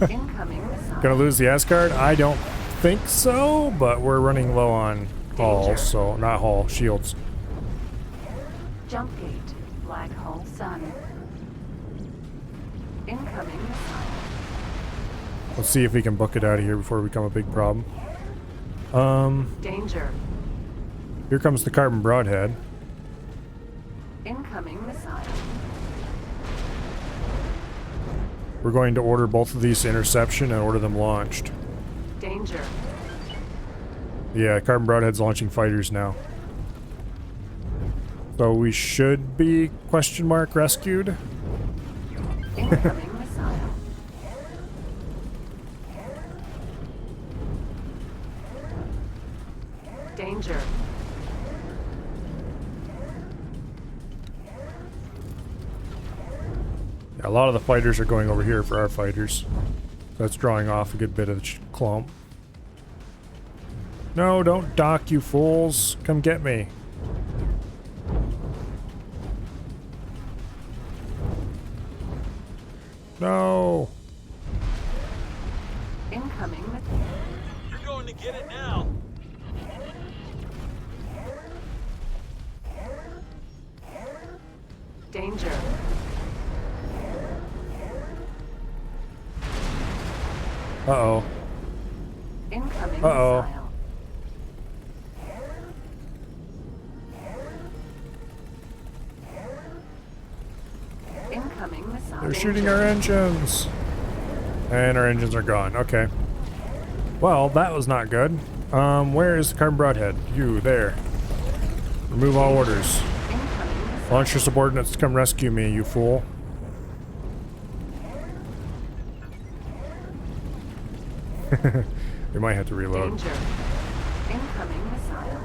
Incoming missile. Gonna lose the Asgard? I don't think so, but we're running low on hull, so not hull, shields. Jump gate. Black hole sun. Incoming missile. Let's see if we can book it out of here before we become a big problem. Danger. Here comes the carbon broadhead. Incoming missile. We're going to order both of these to interception and order them launched. Danger. Yeah, carbon broadhead's launching fighters now. So we should be question mark rescued. Incoming missile. Danger. A lot of the fighters are going over here for our fighters. That's drawing off a good bit of the clump. No, don't dock, you fools. Come get me. No. Incoming. You're going to get it now. Danger. Uh-oh. Incoming Uh-oh. missile. Incoming missile. They're shooting our engines. And our engines are gone. Okay. Well, that was not good. Where is the carbon broadhead? You, there. Remove all orders. Incoming missile. Launch your subordinates to come rescue me, you fool. We might have to reload. Danger. Incoming missile.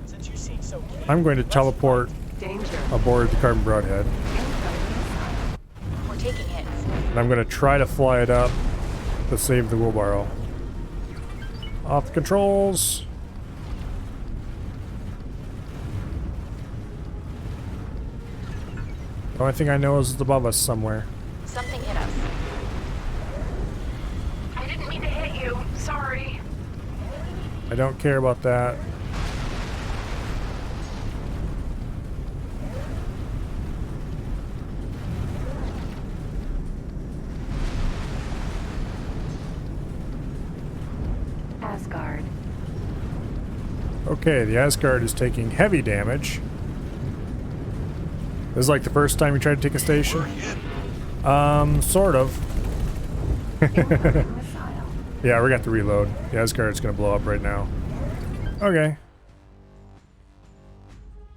Since you seem so keen, I'm going to teleport Danger. aboard the carbon broadhead. Incoming missile. We're taking hits. And I'm going to try to fly it up to save the wheelbarrow. Off the controls. The only thing I know is it's above us somewhere. Something hit us. I didn't mean to hit you. Sorry. I don't care about that. Asgard. Okay, the Asgard is taking heavy damage. This is like the first time you tried to take a station? Sort of. Incoming missile. Yeah, we got to reload. The Asgard's gonna blow up right now. Okay.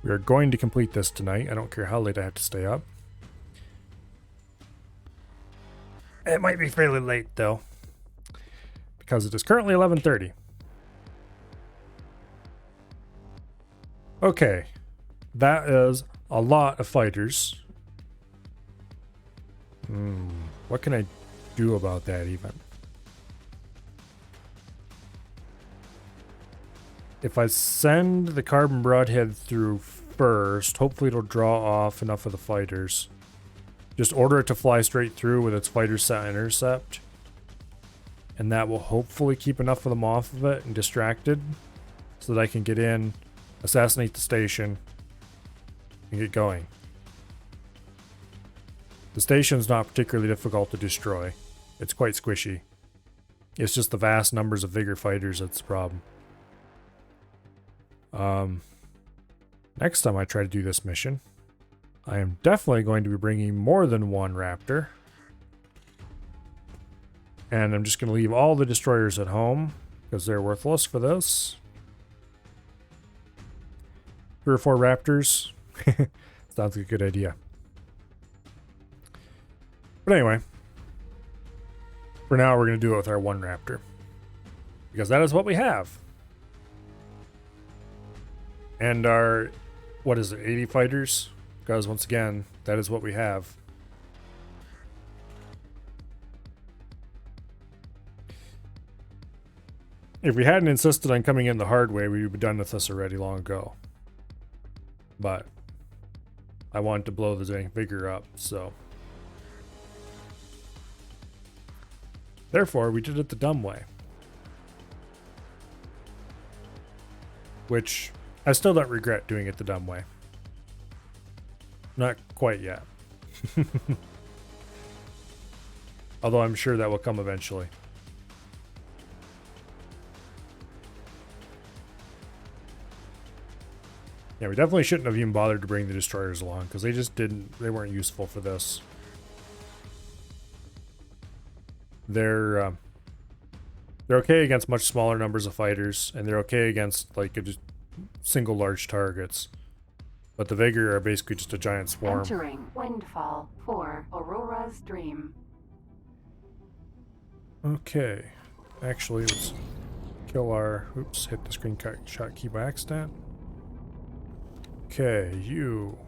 We are going to complete this tonight. I don't care how late I have to stay up. It might be fairly late though, because it is currently 11:30. Okay, that is a lot of fighters. What can I do about that even? If I send the carbon broadhead through first, hopefully it'll draw off enough of the fighters. Just order it to fly straight through with its fighter set intercept. And that will hopefully keep enough of them off of it and distracted so that I can get in, assassinate the station, and get going. The station's not particularly difficult to destroy. It's quite squishy. It's just the vast numbers of Vigor fighters that's the problem. Next time I try to do this mission, I am definitely going to be bringing more than one Raptor. And I'm just going to leave all the destroyers at home, because they're worthless for this. 3 or 4 Raptors. Sounds like a good idea. But anyway, for now we're going to do it with our 1 Raptor. Because that is what we have. And our, what is it, 80 fighters? Because once again, that is what we have. If we hadn't insisted on coming in the hard way, we would be done with this already long ago. But I wanted to blow the Vigor up, so. Therefore, we did it the dumb way. Which, I still don't regret doing it the dumb way. Not quite yet. Although I'm sure that will come eventually. Yeah, we definitely shouldn't have even bothered to bring the destroyers along, because they weren't useful for this. They're okay against much smaller numbers of fighters, and they're okay against like just single large targets. But the Vigor are basically just a giant swarm. Entering Windfall for Aurora's Dream. Okay. Actually, let's kill our... Oops, hit the screen shot key by accident. Okay, you.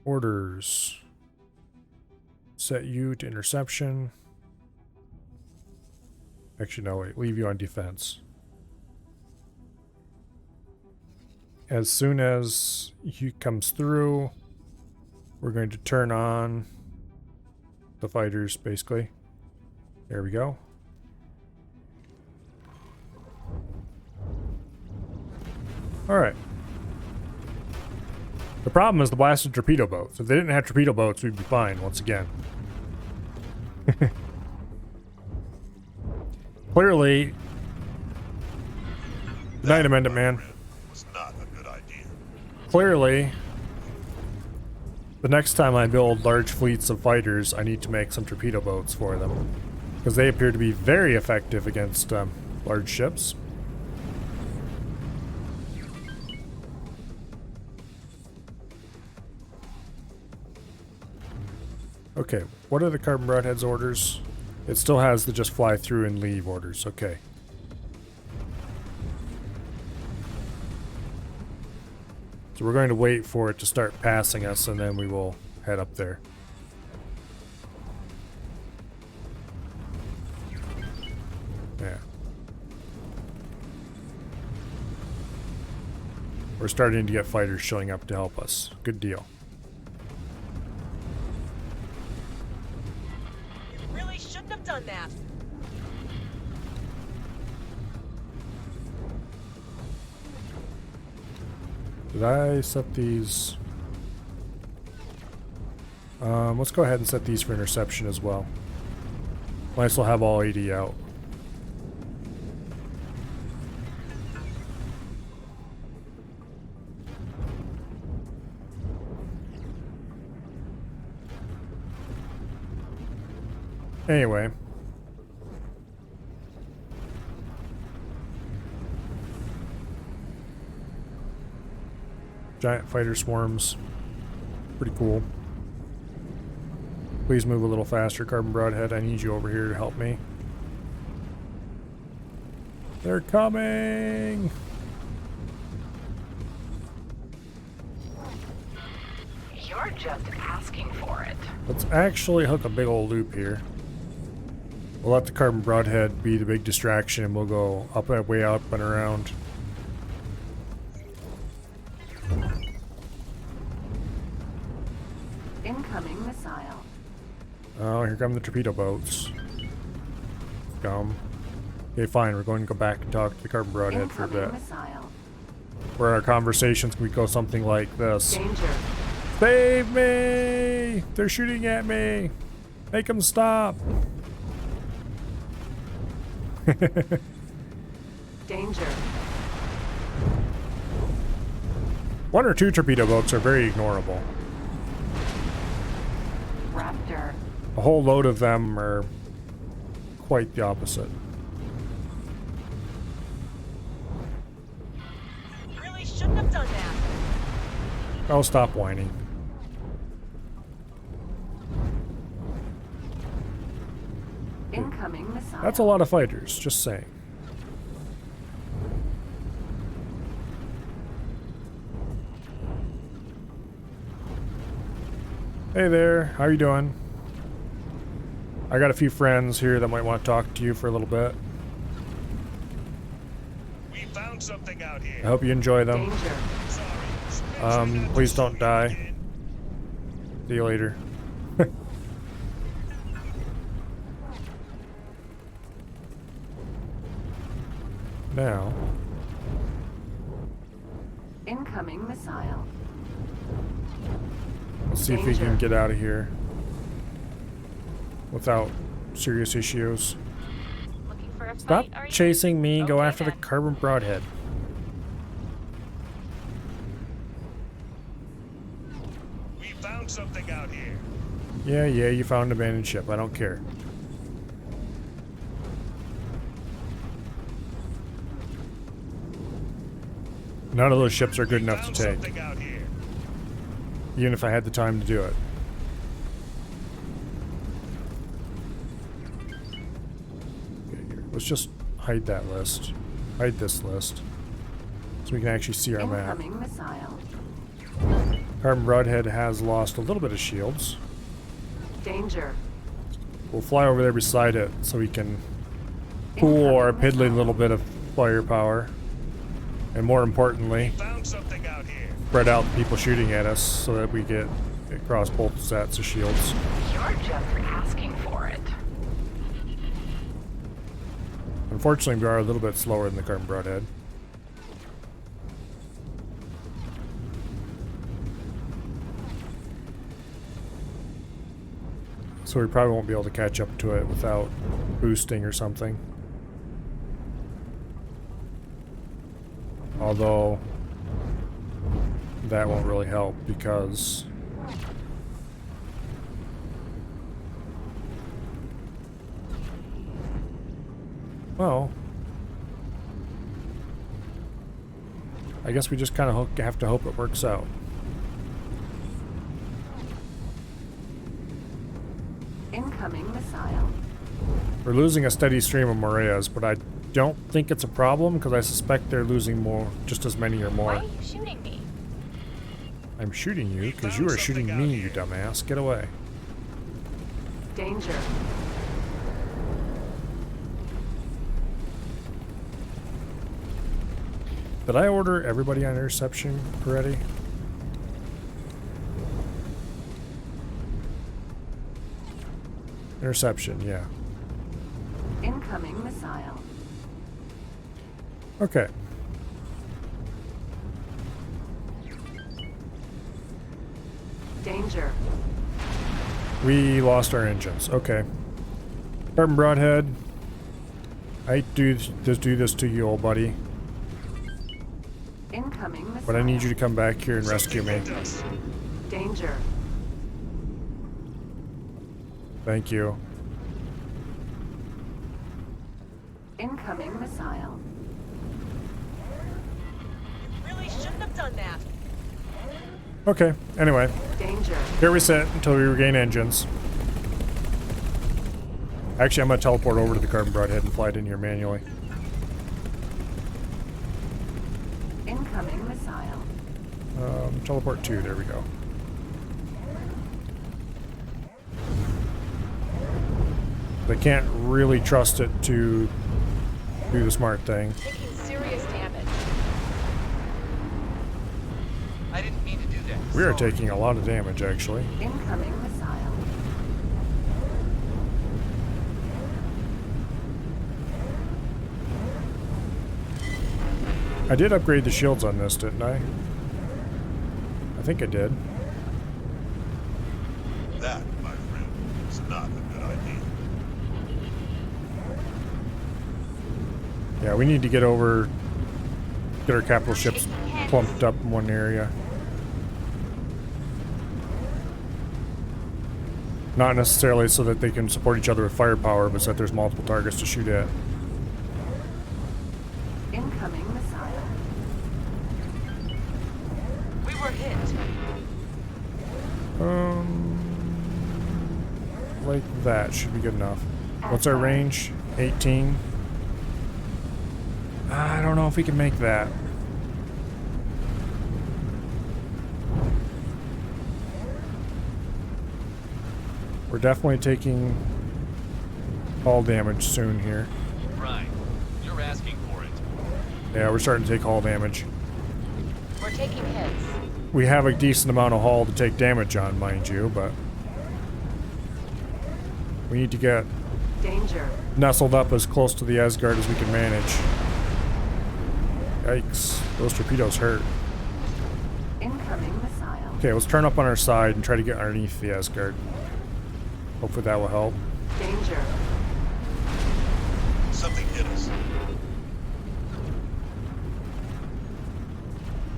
Orders. Set you to interception. Actually, no, wait. Leave you on defense. As soon as he comes through, we're going to turn on the fighters, basically. There we go. Alright. The problem is the blasted torpedo boats. If they didn't have torpedo boats, we'd be fine once again. Clearly, good night, Amendment Man. Was not a good idea. Clearly, the next time I build large fleets of fighters, I need to make some torpedo boats for them. Because they appear to be very effective against large ships. Okay, what are the Carbon Broadhead's orders? It still has the just fly through and leave orders, okay. So we're going to wait for it to start passing us, and then we will head up there. Yeah. We're starting to get fighters showing up to help us. Good deal. You really shouldn't have done that. Did I set these? Let's go ahead and set these for interception as well. Might as well have all 80 out. Anyway. Giant fighter swarms. Pretty cool. Please move a little faster, Carbon Broadhead. I need you over here to help me. They're coming! You're just asking for it. Let's actually hook a big old loop here. We'll let the Carbon Broadhead be the big distraction, and we'll go up and way up and around. Incoming missile. Oh, here come the torpedo boats. Scum. Okay, fine. We're going to go back and talk to the Carbon Broadhead for a bit. Missile. Where our conversations can go something like this. Danger. Save me! They're shooting at me! Make them stop! Danger. One or two torpedo boats are very ignorable. Raptor. A whole load of them are quite the opposite. Really shouldn't have done that. Oh, stop whining. Incoming missile. That's a lot of fighters, just saying. Hey there, how you doing? I got a few friends here that might want to talk to you for a little bit. We found something out here. I hope you enjoy them. Danger. Sorry. Please don't die. See you later. Now, Incoming missile. let's see if we can get out of here without serious issues. Looking for a Stop fight, are you? chasing me. Go Okay, after the then. carbon broadhead. We found something out here. Yeah, you found an abandoned ship. I don't care. None of those ships are good enough to Found take, something out here. even if I had the time to do it. Okay, here. Let's just hide that list. Hide this list. So we can actually see our map. Incoming missile. Carbon broadhead has lost a little bit of shields. Danger. We'll fly over there beside it so we can pool our piddly little bit of firepower. And more importantly, Found something out here. spread out the people shooting at us so that we get across both sets of shields. You're just asking for it. Unfortunately, we are a little bit slower than the carbon broadhead. So we probably won't be able to catch up to it without boosting or something. Although that won't really help because well, I guess we just kind of have to hope it works out. Incoming missile. We're losing a steady stream of Moreas, but I don't think it's a problem because I suspect they're losing more, just as many or more. Why are you shooting me? I'm shooting you because you are shooting me, you dumbass. Get away. Danger. Did I order everybody on interception already? Interception, yeah. Incoming missile. Okay. Danger. We lost our engines. Okay. Carbon broadhead. I hate to do this to you, old buddy, Incoming missile. but I need you to come back here and rescue me. Danger. Thank you. Incoming missile. Really shouldn't have done that. Okay, anyway. Danger. Here we sit until we regain engines. Actually, I'm going to teleport over to the carbon broadhead and fly it in here manually. Incoming missile. Teleport 2, there we go. They can't really trust it to do the smart thing. Taking serious damage. I didn't mean to do that. We are taking a lot of damage, actually. Incoming missile. I did upgrade the shields on this, didn't I? I think I did. not a good idea. Yeah, we need to get our capital ships clumped up in one area. Not necessarily so that they can support each other with firepower, but so that there's multiple targets to shoot at. Incoming missile. We were hit. Like that should be good enough. What's our range? 18. I don't know if we can make that. We're definitely taking hull damage soon here. Right. You're asking for it. Yeah, we're starting to take hull damage. We're taking hits. We have a decent amount of hull to take damage on, mind you, but we need to get Danger. nestled up as close to the Asgard as we can manage. Yikes, those torpedoes hurt. Incoming missile. Okay, let's turn up on our side and try to get underneath the Asgard. Hopefully that will help. Danger. Something hit us.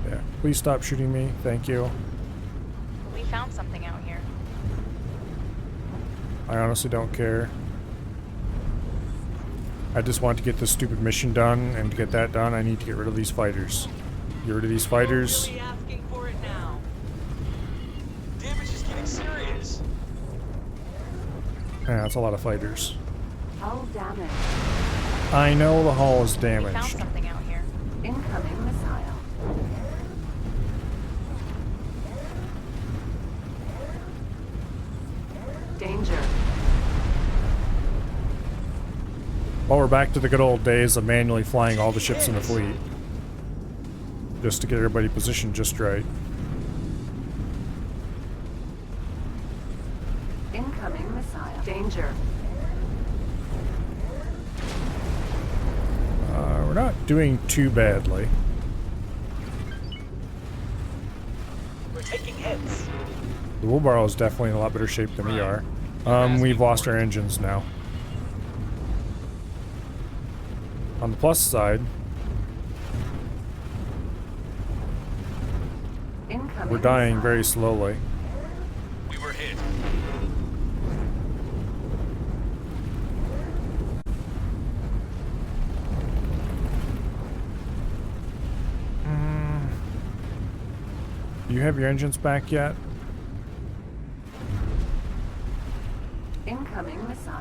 Yeah, please stop shooting me. Thank you. We found something out here. I honestly don't care. I just want to get this stupid mission done, and to get that done, I need to get rid of these fighters. Get rid of these fighters. You're really asking for it now. Damage is getting serious. Yeah, that's a lot of fighters. Hull damage. I know the hull is We found damaged. something out here. Incoming missile. Danger. Well, we're back to the good old days of manually flying all the ships in the fleet. Just to get everybody positioned just right. Incoming missile. Danger. We're not doing too badly. We're taking hits. The Wheelbarrow is definitely in a lot better shape than we are. We've lost our engines now. On the plus side, Incoming we're dying missile. very slowly. We were hit. Do you have your engines back yet? Incoming missile.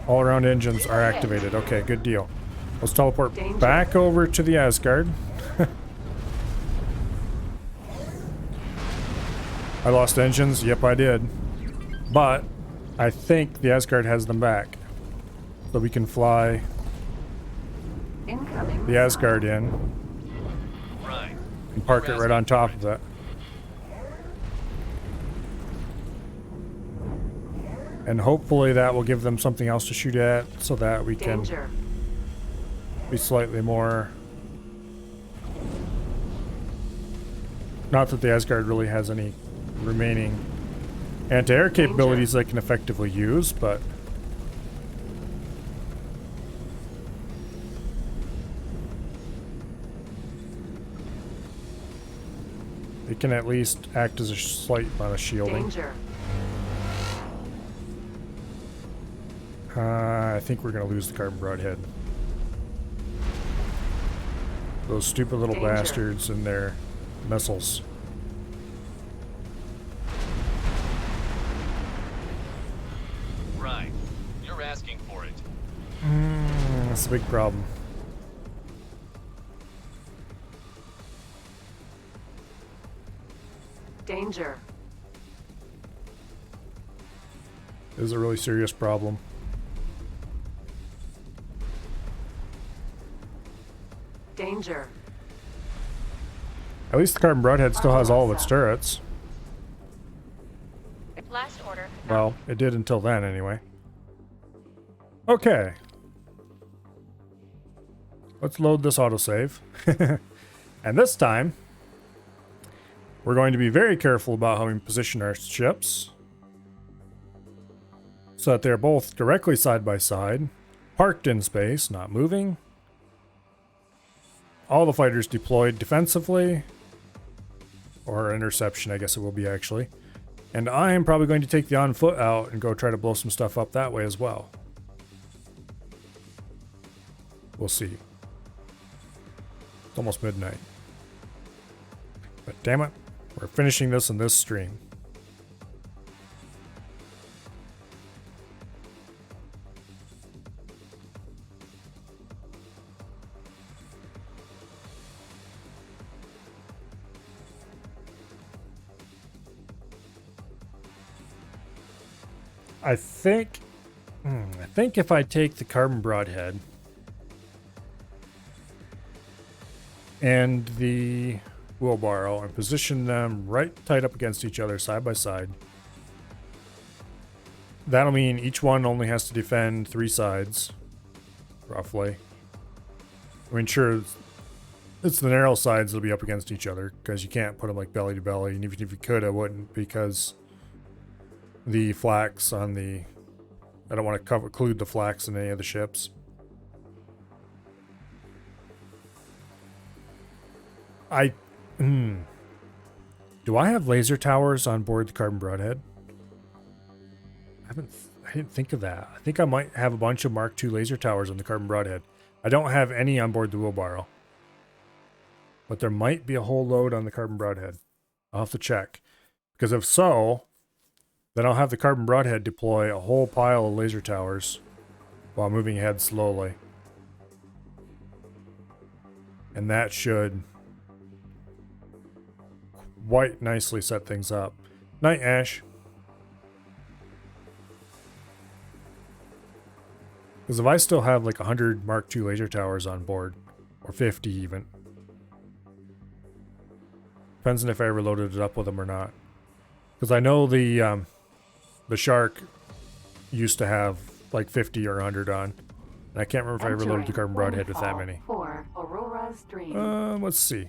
All around engines are activated. Okay, good deal. Let's teleport Danger. back over to the Asgard. I lost engines. Yep, I did. But I think the Asgard has them back. So we can fly Incoming the missile. Asgard in Right. and park it right on top of it. And hopefully that will give them something else to shoot at so that we can Danger. be slightly more... Not that the Asgard really has any remaining anti-air capabilities they can effectively use, but... It can at least act as a slight amount of shielding. Danger. I think we're going to lose the carbon broadhead. Those stupid little Danger. bastards and their missiles. Right. You're asking for it. That's a big problem. Danger. This is a really serious problem. Danger. At least the carbon broadhead still has all of its turrets. Last order. Well, it did until then anyway. Okay. Let's load this autosave. And this time, We're going to be very careful about how we position our ships so that they're both directly side by side, parked in space, not moving. All the fighters deployed defensively, or interception, I guess it will be actually. And I am probably going to take the on foot out and go try to blow some stuff up that way as well. We'll see. It's almost midnight. But damn it, we're finishing this in this stream. I think if I take the carbon broadhead and the wheelbarrow and position them right tight up against each other side by side, that'll mean each one only has to defend 3 sides, roughly. I mean, sure, it's the narrow sides that'll be up against each other because you can't put them like belly to belly, and even if you could, I wouldn't, because the flax on the... I don't want to include the flax in any of the ships. Do I have laser towers on board the carbon broadhead? I didn't think of that. I think I might have a bunch of Mark II laser towers on the carbon broadhead. I don't have any on board the wheelbarrow. But there might be a whole load on the carbon broadhead. I'll have to check. Because if so, then I'll have the carbon broadhead deploy a whole pile of laser towers while moving ahead slowly. And that should quite nicely set things up. Night, Ash. Because if I still have like 100 Mark II laser towers on board, or 50 even, depends on if I ever loaded it up with them or not. Because I know the Shark used to have like 50 or 100 on. And I can't remember if I ever loaded the carbon broadhead with that many. For Aurora's Dream. Let's see.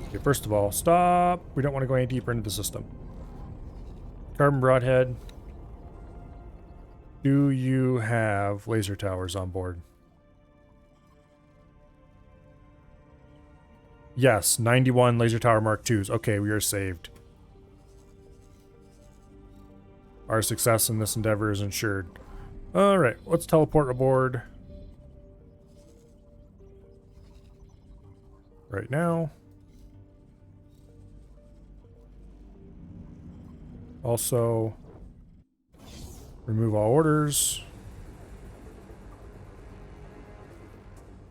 Okay, first of all, stop. We don't want to go any deeper into the system. Carbon broadhead. Do you have laser towers on board? Yes, 91 laser tower Mark IIs. Okay, we are saved. Our success in this endeavor is ensured. Alright, let's teleport aboard. Right now. Also, remove all orders.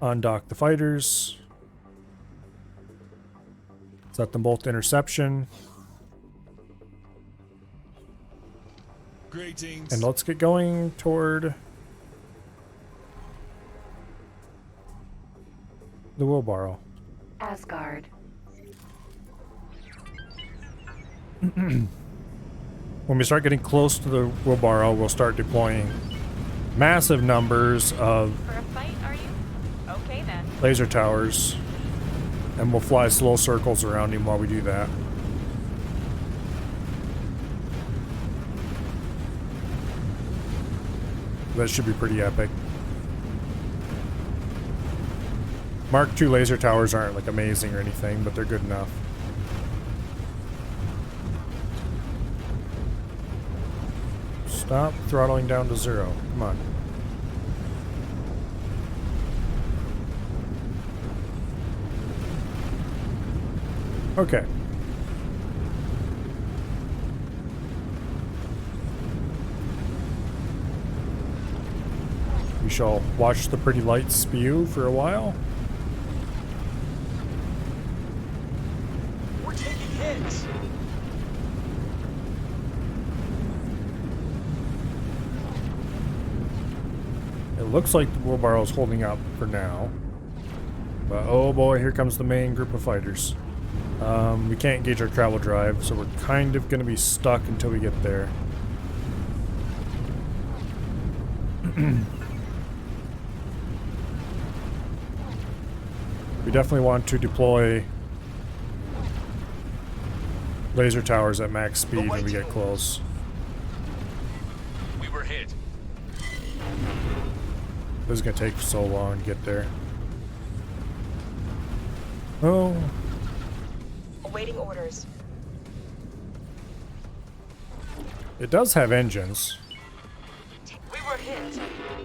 Undock the fighters. Set them both to interception. Greetings. And let's get going toward the wheelbarrow. Asgard. When we start getting close to the wheelbarrow, we'll start deploying massive numbers of For a fight, are you? Okay then. laser towers, and we'll fly slow circles around him while we do that. That should be pretty epic. Mark II laser towers aren't like amazing or anything, but they're good enough. Stop throttling down to 0. Come on. Okay. We shall watch the pretty lights spew for a while. We're taking hits. It looks like the wheelbarrow is holding up for now. But oh boy, here comes the main group of fighters. We can't engage our travel drive, so we're kind of going to be stuck until we get there. We definitely want to deploy laser towers at max speed when we get close. We were hit. This is going to take so long to get there. Oh. Awaiting orders. It does have engines. We were hit.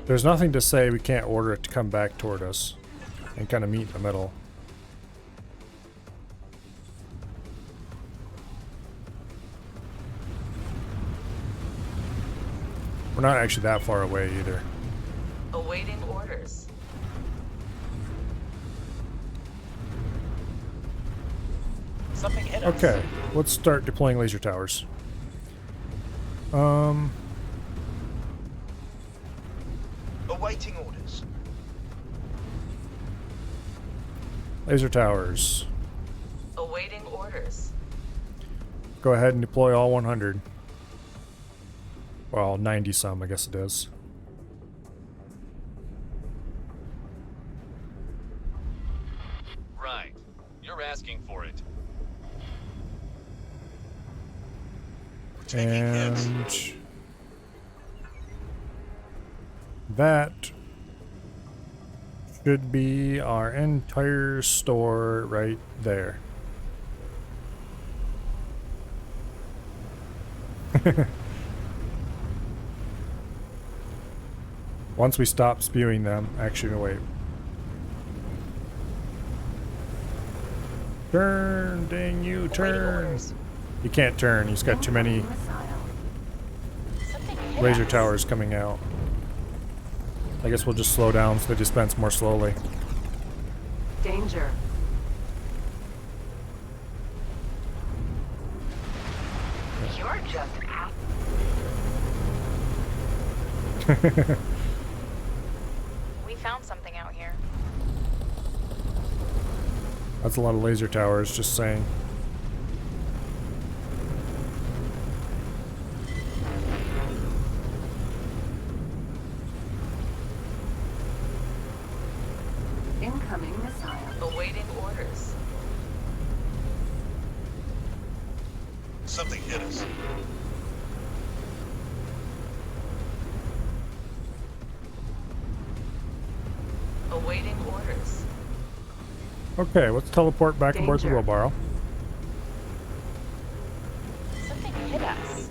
There's nothing to say we can't order it to come back toward us and kind of meet in the middle. We're not actually that far away either. Awaiting orders. Something hit us. Okay, let's start deploying laser towers. Awaiting orders. Laser towers. Awaiting orders. Go ahead and deploy all 100. Well, 90 some, I guess it is. Right. You're asking for it. And that should be our entire store right there. Once we stop spewing them, actually, no, wait. Turn, dang you, turn. You can't turn, he's got too many laser towers coming out. I guess we'll just slow down so they dispense more slowly. Danger. You're just We found something out here. That's a lot of laser towers, just saying. Incoming missile. Awaiting orders. Something hit us. Awaiting orders. Okay, let's teleport back aboard the Danger. wheelbarrow. Something hit us.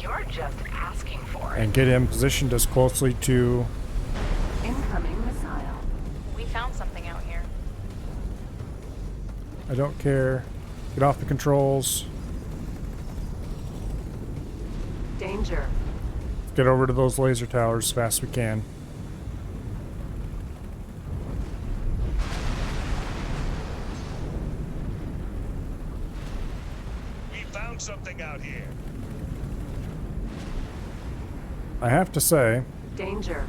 You're just asking for it. And get him positioned as closely to... Incoming missile. We found something out here. I don't care. Get off the controls. Danger. Get over to those laser towers as fast as we can. We found something out here. I have to say, Danger.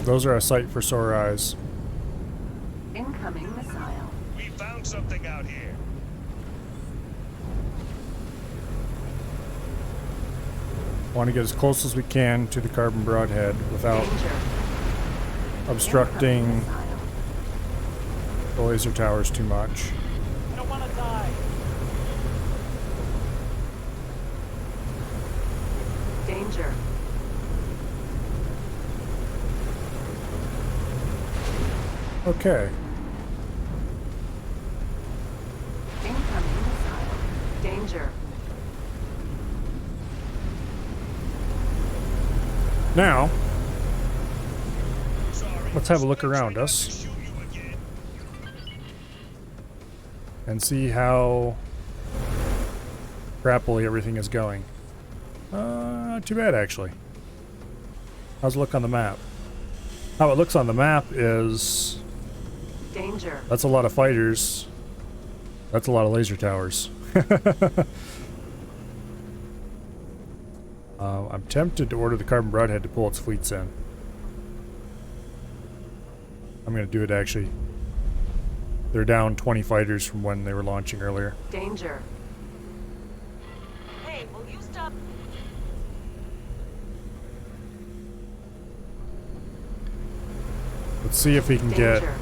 those are a sight for sore eyes. Incoming missile. We found something out here. Want to get as close as we can to the carbon broadhead without Danger. obstructing Incoming missile. the laser towers too much. I don't want to die. Danger. Okay. Incoming missile. Danger. Now, Sorry. let's have a look Try around not us to shoot you again. and see how crappily everything is going. Not too bad, actually. How's it look on the map? How it looks on the map is... Danger. that's a lot of fighters. That's a lot of laser towers. I'm tempted to order the carbon broadhead to pull its fleets in. I'm going to do it, actually. They're down 20 fighters from when they were launching earlier. Danger. Hey, Let's see if we can get Danger.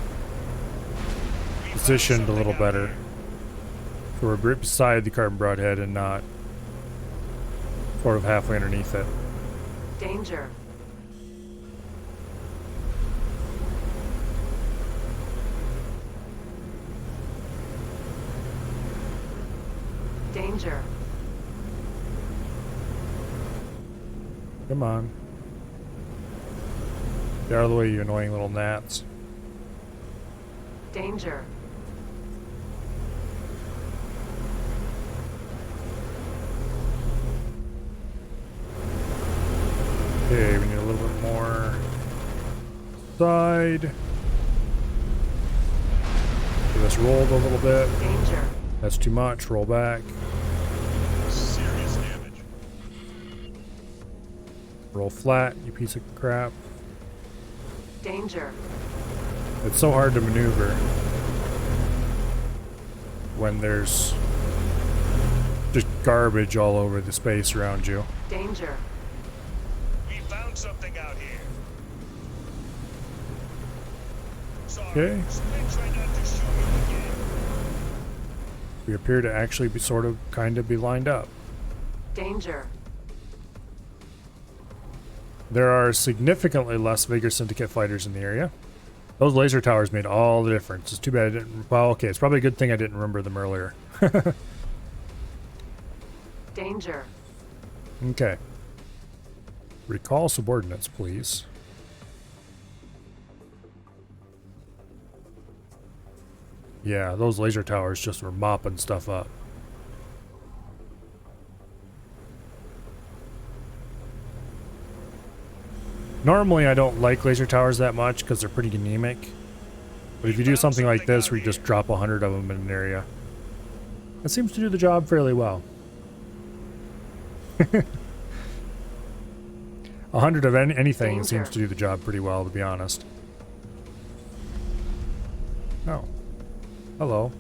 positioned a little better. So we're right beside the carbon broadhead and not sort of halfway underneath it. Danger. Danger. Come on. Get out of the way, you annoying little gnats. Danger. Okay, we need a little bit more side. Get us rolled a little bit. Danger. That's too much. Roll back. Serious damage. Roll flat, you piece of crap. Danger. It's so hard to maneuver when there's just garbage all over the space around you. Danger. We found something out here. Sorry. Okay. Split try not to shoot you again. We appear to actually be sort of kind of be lined up. Danger. There are significantly less Vigor Syndicate fighters in the area. Those laser towers made all the difference. It's too bad I didn't... Well, okay, it's probably a good thing I didn't remember them earlier. Danger. Okay. Recall subordinates, please. Yeah, those laser towers just were mopping stuff up. Normally I don't like laser towers that much because they're pretty anemic. But if you do something like this where you just drop 100 of them in an area, it seems to do the job fairly well. 100 of anything Danger. seems to do the job pretty well, to be honest. Oh. Hello.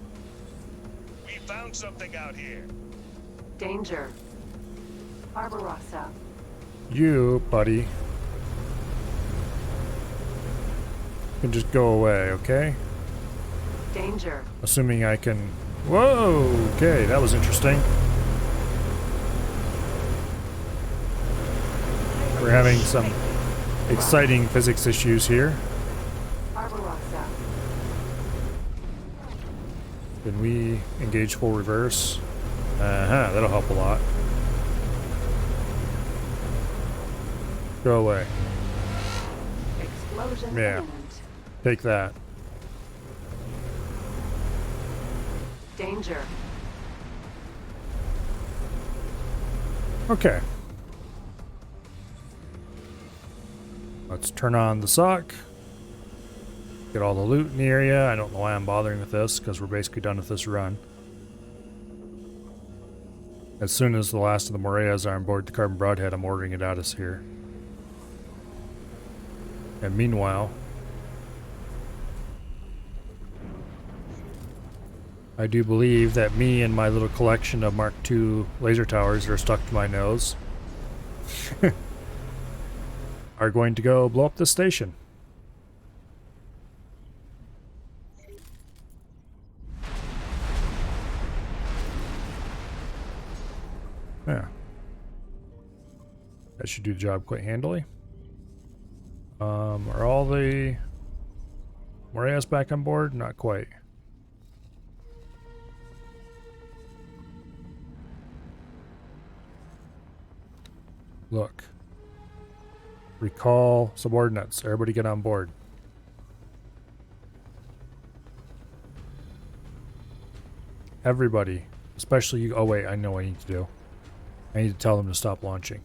We found something out here. Danger. Barbarossa. You, buddy, can just go away, okay? Danger. Assuming I can... Whoa! Okay, that was interesting. We're having some exciting physics issues here. Barbarossa. Can we engage full reverse? Uh-huh, that'll help a lot. Go away. Explosion Yeah. imminent. Take that. Danger. Okay. Let's turn on the sock. Get all the loot in the area. I don't know why I'm bothering with this, because we're basically done with this run. As soon as the last of the Moreas are on board the Carbon Broadhead, I'm ordering it out of here. And meanwhile, I do believe that me and my little collection of Mark II laser towers that are stuck to my nose are going to go blow up this station. Yeah. That should do the job quite handily. Are all the Moreas back on board? Not quite. Look. Recall subordinates. Everybody get on board. Everybody. Especially you. Oh wait, I know what I need to do. I need to tell them to stop launching.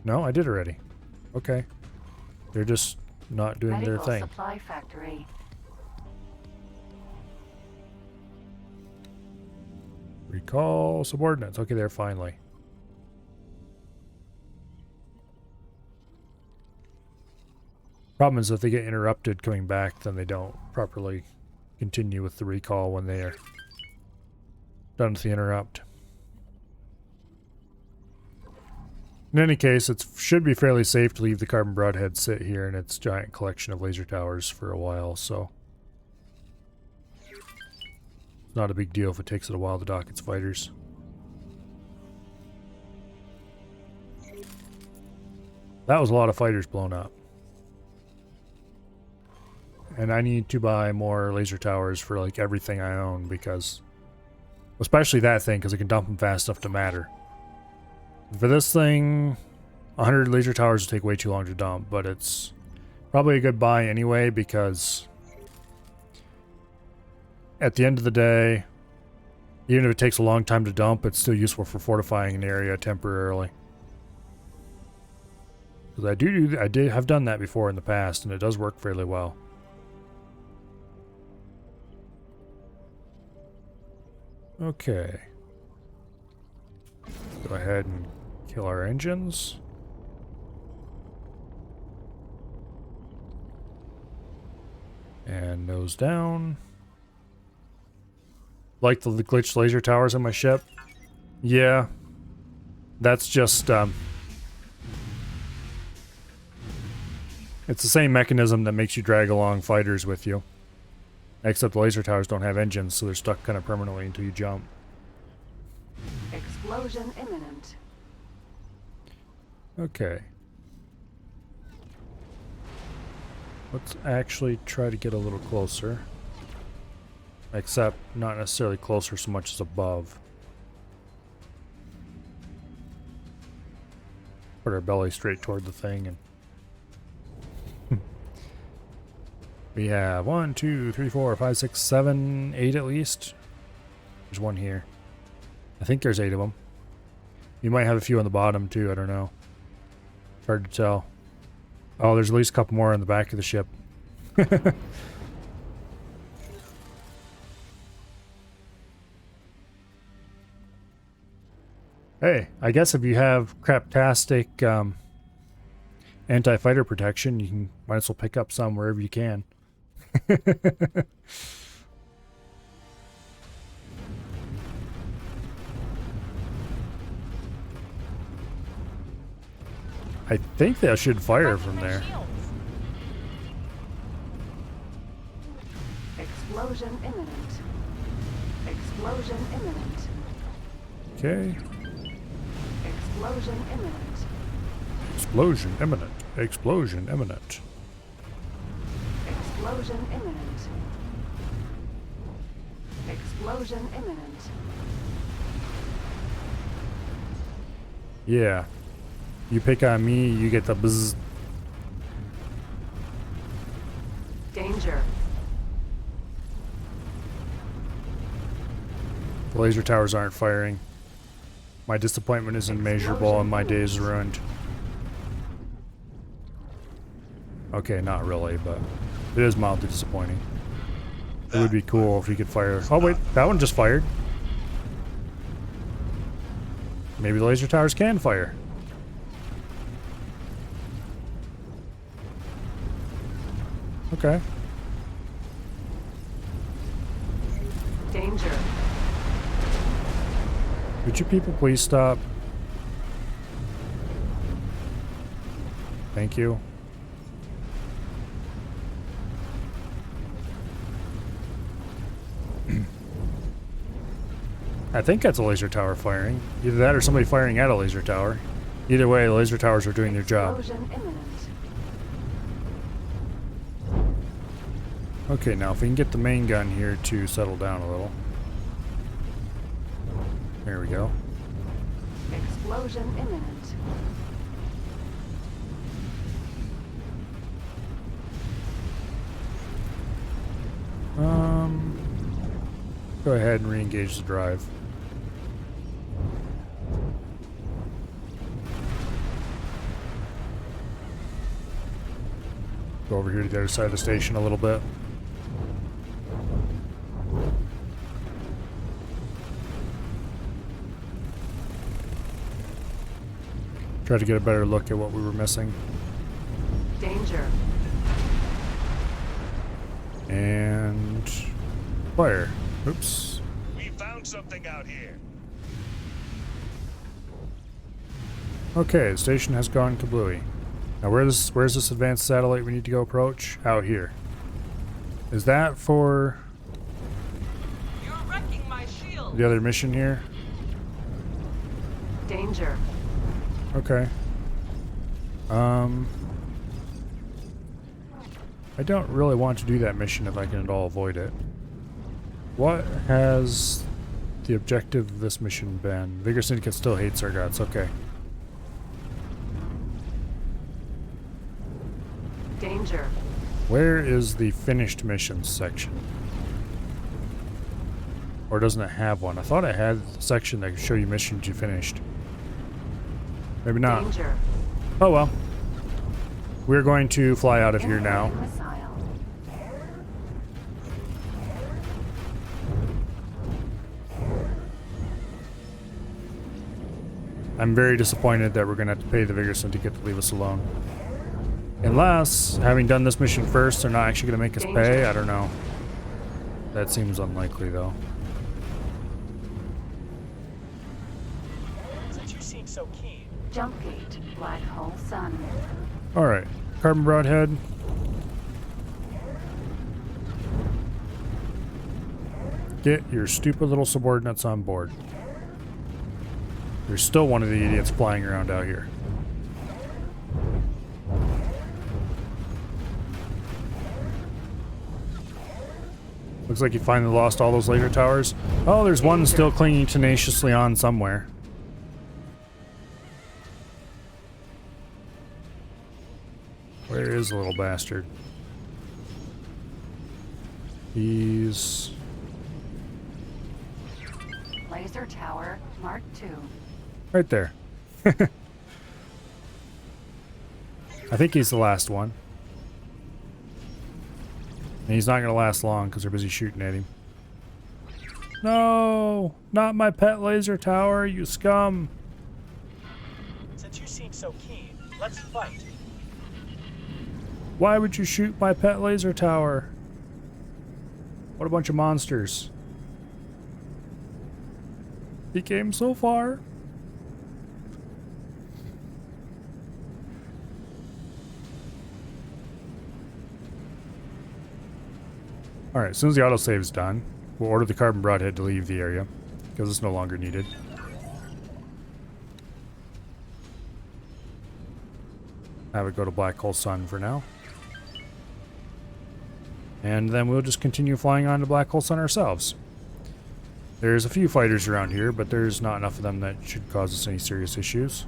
No, I did already. Okay. They're just not doing their Medical thing. supply factory. Recall subordinates. Okay, there finally. Problem is if they get interrupted coming back, then they don't properly continue with the recall when they are done with the interrupt. In any case, it should be fairly safe to leave the carbon broadhead sit here in its giant collection of laser towers for a while, so it's not a big deal if it takes it a while to dock its fighters. That was a lot of fighters blown up. And I need to buy more laser towers for like everything I own, because especially that thing, because I can dump them fast enough to matter. For this thing, 100 laser towers will take way too long to dump, but it's probably a good buy anyway, because at the end of the day, even if it takes a long time to dump, it's still useful for fortifying an area temporarily. Because I did have done that before in the past, and it does work fairly well. Okay. Go ahead and kill our engines. And nose down. Like the glitched laser towers on my ship? Yeah. That's just, it's the same mechanism that makes you drag along fighters with you. Except the laser towers don't have engines, so they're stuck kind of permanently until you jump. Explosion imminent. Okay. Let's actually try to get a little closer. Except not necessarily closer so much as above. Put our belly straight toward the thing and we have 1, 2, 3, 4, 5, 6, 7, 8 at least. There's one here. I think there's 8 of them. You might have a few on the bottom too, I don't know. It's hard to tell. Oh, there's at least a couple more on the back of the ship. Hey, I guess if you have craptastic anti-fighter protection, you can might as well pick up some wherever you can. I think they should fire from there. Explosion imminent. Explosion imminent. Okay. Explosion imminent. Explosion imminent. Explosion imminent. Explosion imminent. Explosion imminent. Yeah. You pick on me, you get the buzz. Danger. The laser towers aren't firing. My disappointment is immeasurable and my day is ruined. Okay, not really, but it is mildly disappointing. It would be cool if you could fire. Oh wait, that one just fired. Maybe the laser towers can fire. Okay. Danger. Would you people please stop? Thank you. I think that's a laser tower firing. Either that or somebody firing at a laser tower. Either way, the laser towers are doing their job. Explosion imminent. Okay, now if we can get the main gun here to settle down a little. There we go. Explosion imminent. Go ahead and re-engage the drive. Go over here to the other side of the station a little bit. Try to get a better look at what we were missing. Danger. And fire. Oops. We found something out here. Okay, the station has gone kablooey. Now where's this advanced satellite we need to go approach? Out here. Is that for You're wrecking my shield. the other mission here? Danger. Okay. I don't really want to do that mission if I can at all avoid it. What has the objective of this mission been? Vigor Syndicate still hates our guts. Okay. Danger. Where is the finished missions section? Or doesn't it have one? I thought it had a section that could show you missions you finished. Maybe not. Danger. Oh well. We're going to fly out of here now. Missile. I'm very disappointed that we're going to have to pay the Vigor Syndicate to leave us alone. Unless, having done this mission first, they're not actually going to make us pay. I don't know. That seems unlikely, though. Since you seem so keen. Jump gate. Black hole sun. Alright. Carbon broadhead. Get your stupid little subordinates on board. There's still one of the idiots flying around out here. Looks like you finally lost all those laser towers. Oh, there's one still clinging tenaciously on somewhere. Where is the little bastard? He's... Laser tower. Mark II. right there. I think he's the last one. And he's not going to last long because they're busy shooting at him. No! Not my pet laser tower, you scum! Since you seem so keen, let's fight. Why would you shoot my pet laser tower? What a bunch of monsters. He came so far. Alright, as soon as the autosave is done, we'll order the carbon broadhead to leave the area, because it's no longer needed. Have it go to Black Hole Sun for now. And then we'll just continue flying on to Black Hole Sun ourselves. There's a few fighters around here, but there's not enough of them that should cause us any serious issues.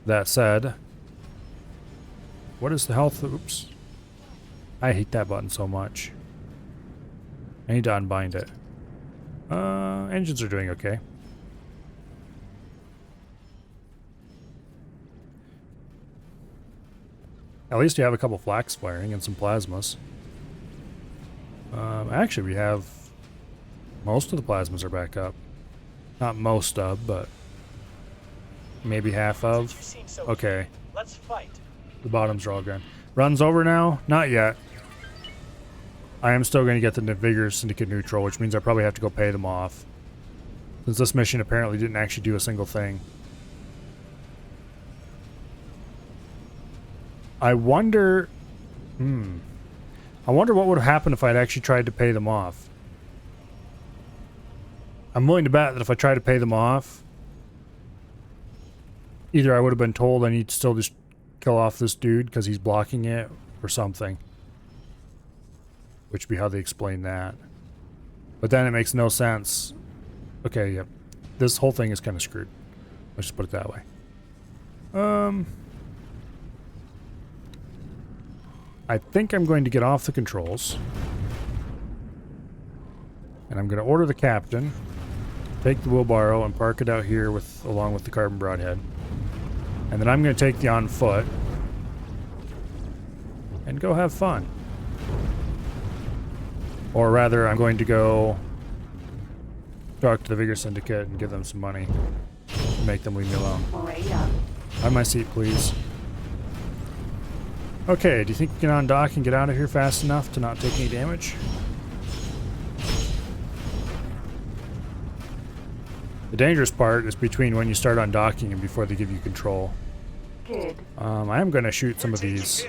That said, what is the health? Oops. I hate that button so much. I need to unbind it. Engines are doing okay. At least you have a couple flax firing and some plasmas. Actually, we have... most of the plasmas are back up. Not most of, but... maybe half of. Okay. Let's fight. The bottoms are all gone. Run's over now? Not yet. I am still going to get the Vigor Syndicate neutral, which means I probably have to go pay them off. Since this mission apparently didn't actually do a single thing. I wonder... I wonder what would have happened if I'd actually tried to pay them off. I'm willing to bet that if I tried to pay them off, either I would have been told I need to still just kill off this dude because he's blocking it, or something. Which would be how they explain that. But then it makes no sense. Okay, yep. This whole thing is kind of screwed. Let's just put it that way. I think I'm going to get off the controls. And I'm going to order the captain, take the wheelbarrow and park it out here along with the carbon broadhead. And then I'm going to take the on foot and go have fun. Or rather, I'm going to go talk to the Vigor Syndicate and give them some money to make them leave me alone. Have my seat, please. Okay, do you think you can undock and get out of here fast enough to not take any damage? The dangerous part is between when you start undocking and before they give you control. Good. I am going to shoot some of these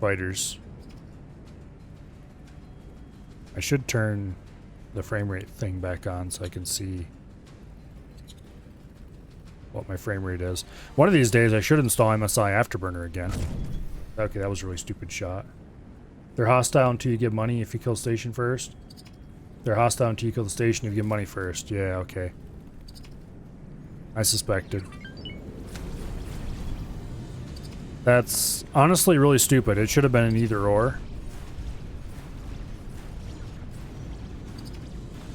fighters. I should turn the frame rate thing back on so I can see what my frame rate is. One of these days I should install MSI Afterburner again. Okay, that was a really stupid shot. They're hostile until you give money if you kill station first. They're hostile until you kill the station if you give money first. Yeah, okay. I suspected. That's honestly really stupid. It should have been an either or.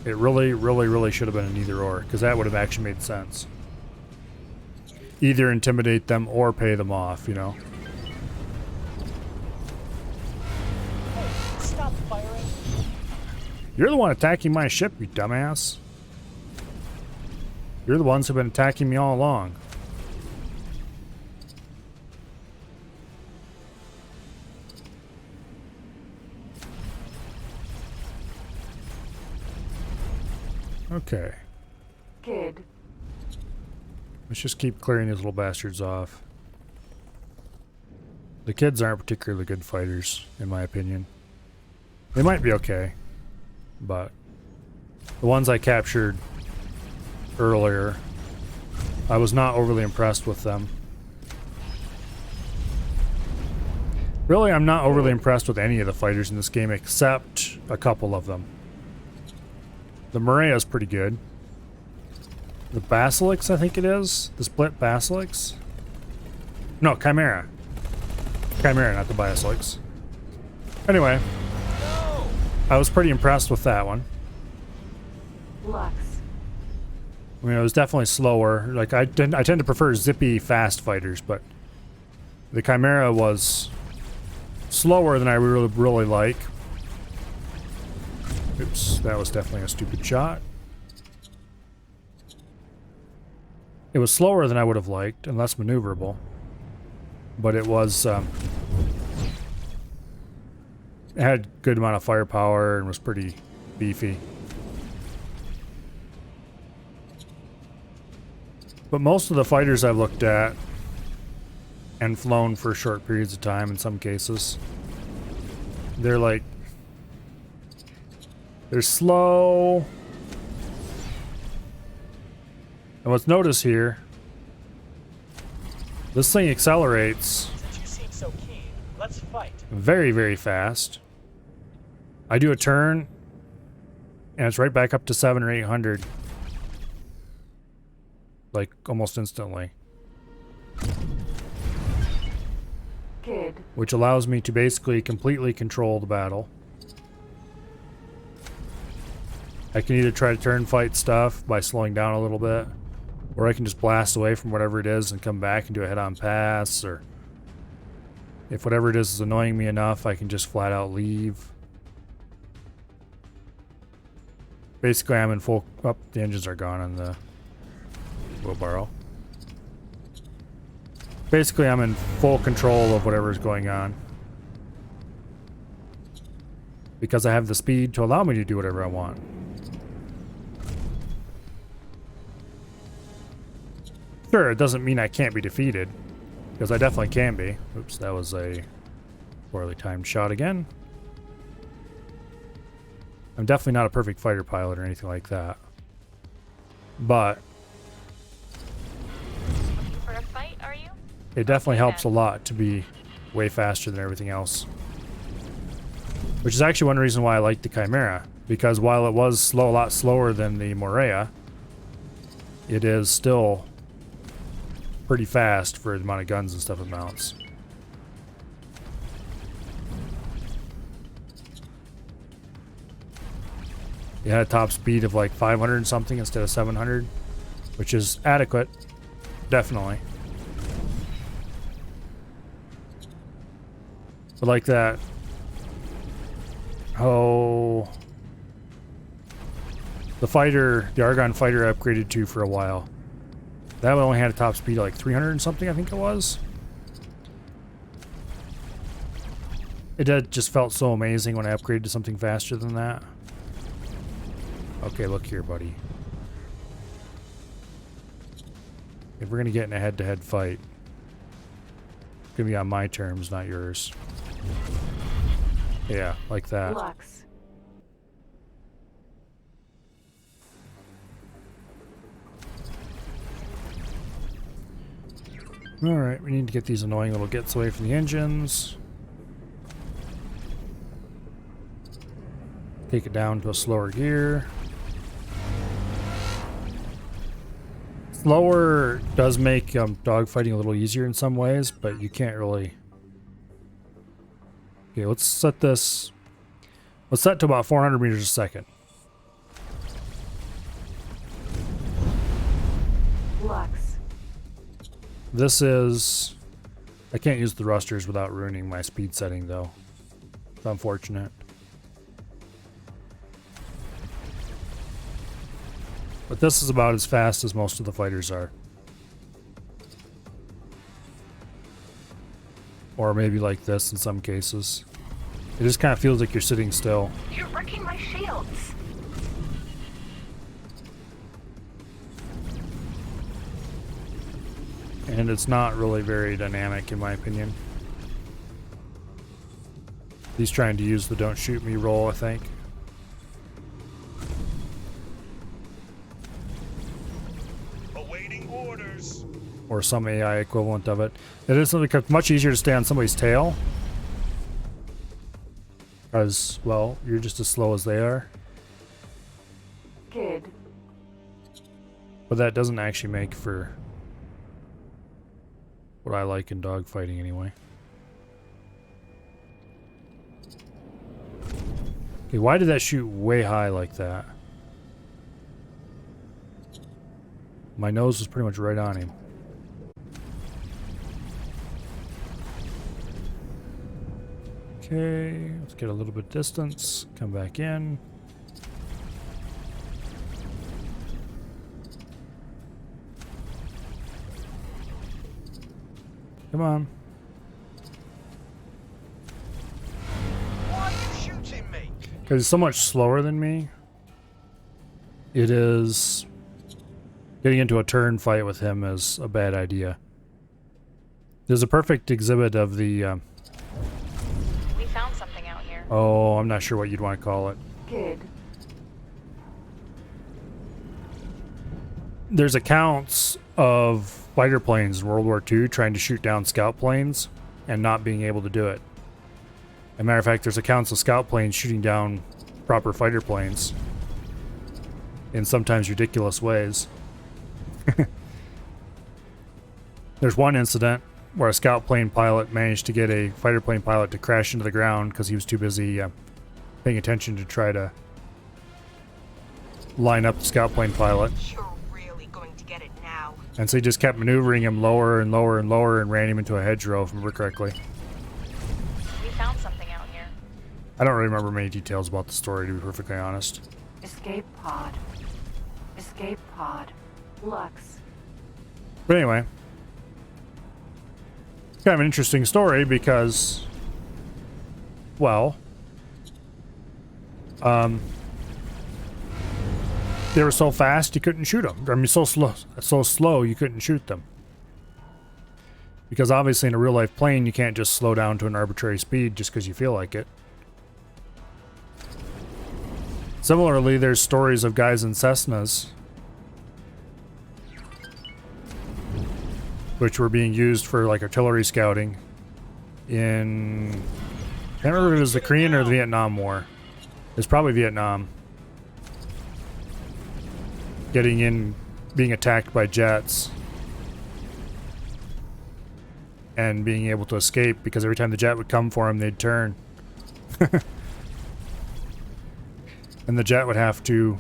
It really should have been an either or, because that would have actually made sense. Either intimidate them or pay them off, you know? Hey, stop firing. You're the one attacking my ship, you dumbass. You're the ones who've been attacking me all along. Okay. Good. Let's just keep clearing these little bastards off. The kids aren't particularly good fighters, in my opinion. They might be okay, but the ones I captured earlier, I was not overly impressed with them. Really, I'm not overly impressed with any of the fighters in this game except a couple of them. The Morea's pretty good. The Basilics, I think it is. The split Basilics. No, Chimera. Chimera, not the Basilics. Anyway, I was pretty impressed with that one. Lux. I mean, it was definitely slower. Like, I tend to prefer zippy, fast fighters, but the Chimera was slower than I really like. Oops, that was definitely a stupid shot. It was slower than I would have liked and less maneuverable, but it was it had good amount of firepower and was pretty beefy. But most of the fighters I've looked at and flown for short periods of time in some cases, they're like, they're slow. And what's noticed here, this thing accelerates Since you seem so keen, let's fight. very fast. I do a turn and it's right back up to 700 or 800, like almost instantly. Good. Which allows me to basically completely control the battle. I can either try to turn fight stuff by slowing down a little bit, or I can just blast away from whatever it is and come back and do a head-on pass, or if whatever it is annoying me enough, I can just flat out leave. Basically, I'm in full... Oh, the engines are gone on the wheelbarrow. Basically, I'm in full control of whatever is going on, because I have the speed to allow me to do whatever I want. Sure, it doesn't mean I can't be defeated, because I definitely can be. Oops, that was a poorly timed shot again. I'm definitely not a perfect fighter pilot or anything like that. But Looking for a fight, are you? it definitely helps a lot to be way faster than everything else. Which is actually one reason why I like the Chimera, because while it was slow, a lot slower than the Morea, it is still pretty fast for the amount of guns and stuff it mounts. It had a top speed of like 500 and something instead of 700, which is adequate, definitely. But like that, oh, the fighter, the Argon fighter I upgraded to for a while, that one only had a top speed of like 300 and something, I think it was. It just felt so amazing when I upgraded to something faster than that. Okay, look here, buddy. If we're gonna get in a head-to-head fight, it's gonna be on my terms, not yours. Yeah, like that. Lux. Alright, we need to get these annoying little gets away from the engines. Take it down to a slower gear. Slower does make dogfighting a little easier in some ways, but you can't really... Okay, let's set this... Let's set to about 400 meters a second. Lux. This is... I can't use the thrusters without ruining my speed setting, though. It's unfortunate. But this is about as fast as most of the fighters are. Or maybe like this in some cases. It just kind of feels like you're sitting still. You're wrecking my shields. And it's not really very dynamic in my opinion. He's trying to use the don't shoot me roll, I think. Awaiting orders. Or some AI equivalent of it. It is much easier to stay on somebody's tail. Because, well, you're just as slow as they are. Good. But that doesn't actually make for what I like in dogfighting anyway. Okay, why did that shoot way high like that? My nose was pretty much right on him. Okay, let's get a little bit of distance. Come back in. Come on. Why are you shooting me? Because he's so much slower than me. It is... Getting into a turn fight with him is a bad idea. There's a perfect exhibit of the... We found something out here. oh, I'm not sure what you'd want to call it. Good. There's accounts of fighter planes in World War II trying to shoot down scout planes and not being able to do it. As a matter of fact, there's accounts of scout planes shooting down proper fighter planes in sometimes ridiculous ways. There's one incident where a scout plane pilot managed to get a fighter plane pilot to crash into the ground because he was too busy paying attention to try to line up the scout plane pilot. You're really going to get it now. And so he just kept maneuvering him lower and lower and lower and ran him into a hedgerow, if I remember correctly. We found something out here. I don't really remember many details about the story, to be perfectly honest. Escape pod. Escape pod. Lux. But anyway, it's kind of an interesting story because, well, they were so fast you couldn't shoot them. I mean, so slow you couldn't shoot them. Because obviously in a real life plane you can't just slow down to an arbitrary speed just because you feel like it. Similarly, there's stories of guys in Cessnas which were being used for like artillery scouting in, I can't remember if it was the Korean or the Vietnam War. It's probably Vietnam. Getting in, being attacked by jets and being able to escape because every time the jet would come for them, they'd turn. And the jet would have to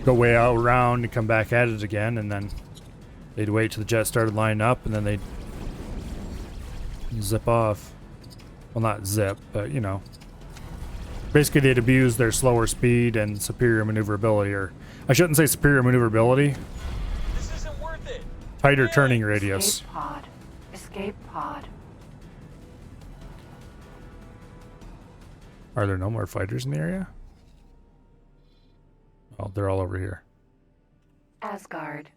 go way out around and come back at it again, and then they'd wait till the jet started lining up, and then they'd zip off. Well, not zip, but you know. Basically, they'd abuse their slower speed and superior maneuverability, or I shouldn't say superior maneuverability. This isn't worth it. Tighter turning radius. Escape pod. Escape pod. Are there no more fighters in the area? Oh, they're all over here. Asgard.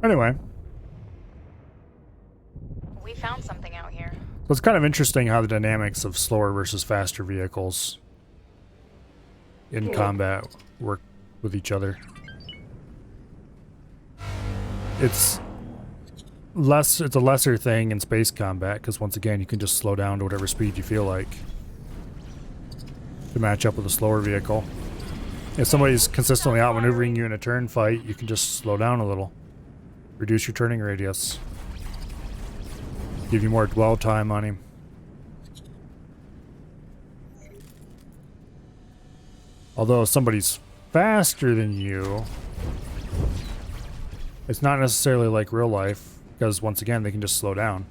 Anyway. We found something out here. So it's kind of interesting how the dynamics of slower versus faster vehicles in combat work with each other. It's a lesser thing in space combat because once again you can just slow down to whatever speed you feel like to match up with a slower vehicle. If somebody's consistently outmaneuvering you in a turn fight, you can just slow down a little, reduce your turning radius, give you more dwell time on him. Although if somebody's faster than you, it's not necessarily like real life, because once again, they can just slow down.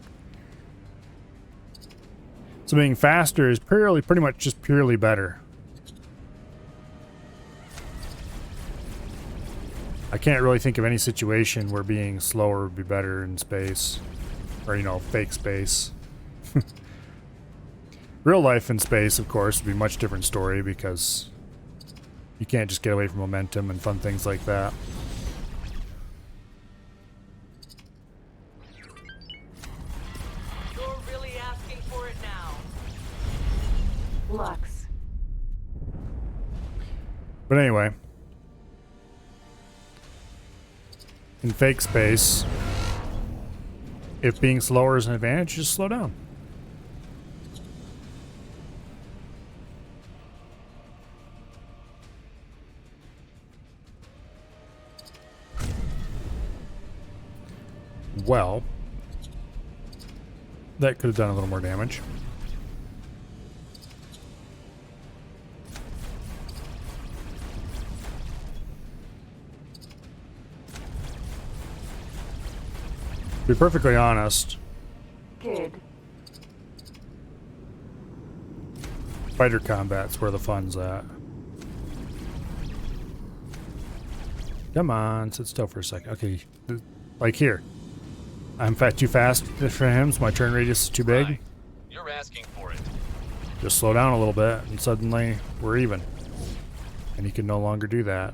So being faster is pretty much just purely better. I can't really think of any situation where being slower would be better in space. Or, you know, fake space. Real life in space, of course, would be a much different story because you can't just get away from momentum and fun things like that. You're really asking for it now. Lux. But anyway. In fake space, if being slower is an advantage, just slow down. Well, that could have done a little more damage. To be perfectly honest, Kid. fighter combat's where the fun's at. Come on, sit still for a second. Okay, like here. I'm too fast for him, so my turn radius is too big. Right. You're asking for it. Just slow down a little bit, and suddenly we're even. And he can no longer do that.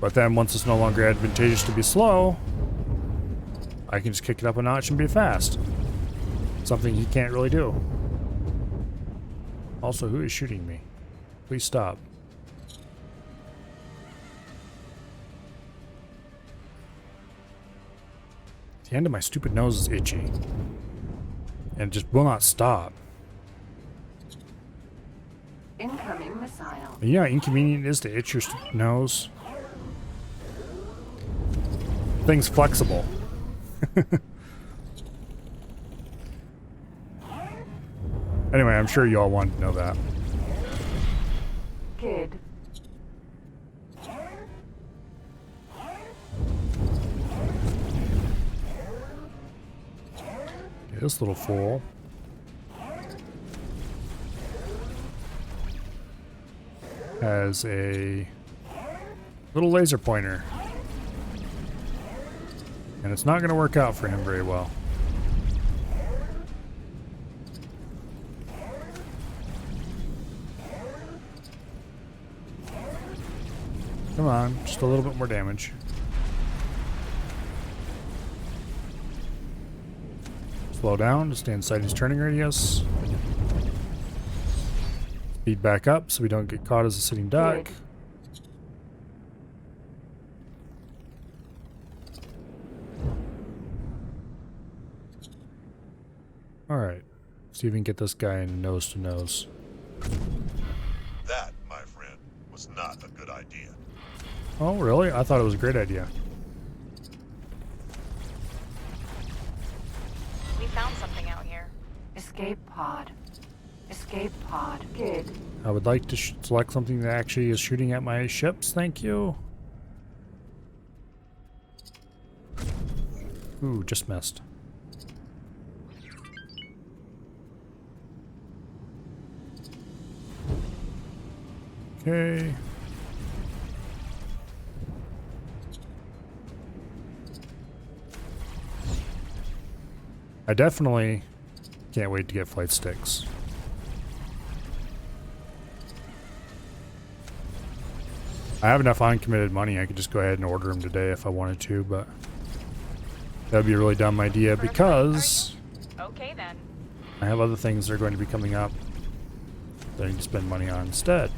But then once it's no longer advantageous to be slow, I can just kick it up a notch and be fast. Something he can't really do. Also, who is shooting me? Please stop. The end of my stupid nose is itchy. And it just will not stop. Incoming missile. You know how inconvenient it is to itch your nose? Thing's flexible. Anyway, I'm sure you all wanted to know that. Kid. This little fool has a little laser pointer. And it's not going to work out for him very well. Come on, just a little bit more damage. Slow down to stay inside his turning radius. Speed back up so we don't get caught as a sitting duck. Good. Alright, see if we can get this guy in nose to nose. That, my friend, was not a good idea. Oh, really? I thought it was a great idea. We found something out here. Escape pod. Escape pod. Kid. I would like to select something that actually is shooting at my ships, thank you. Ooh, just missed. Okay. I definitely can't wait to get flight sticks. I have enough uncommitted money. I could just go ahead and order them today if I wanted to, but that would be a really dumb idea because Okay then. I have other things that are going to be coming up that I need to spend money on instead.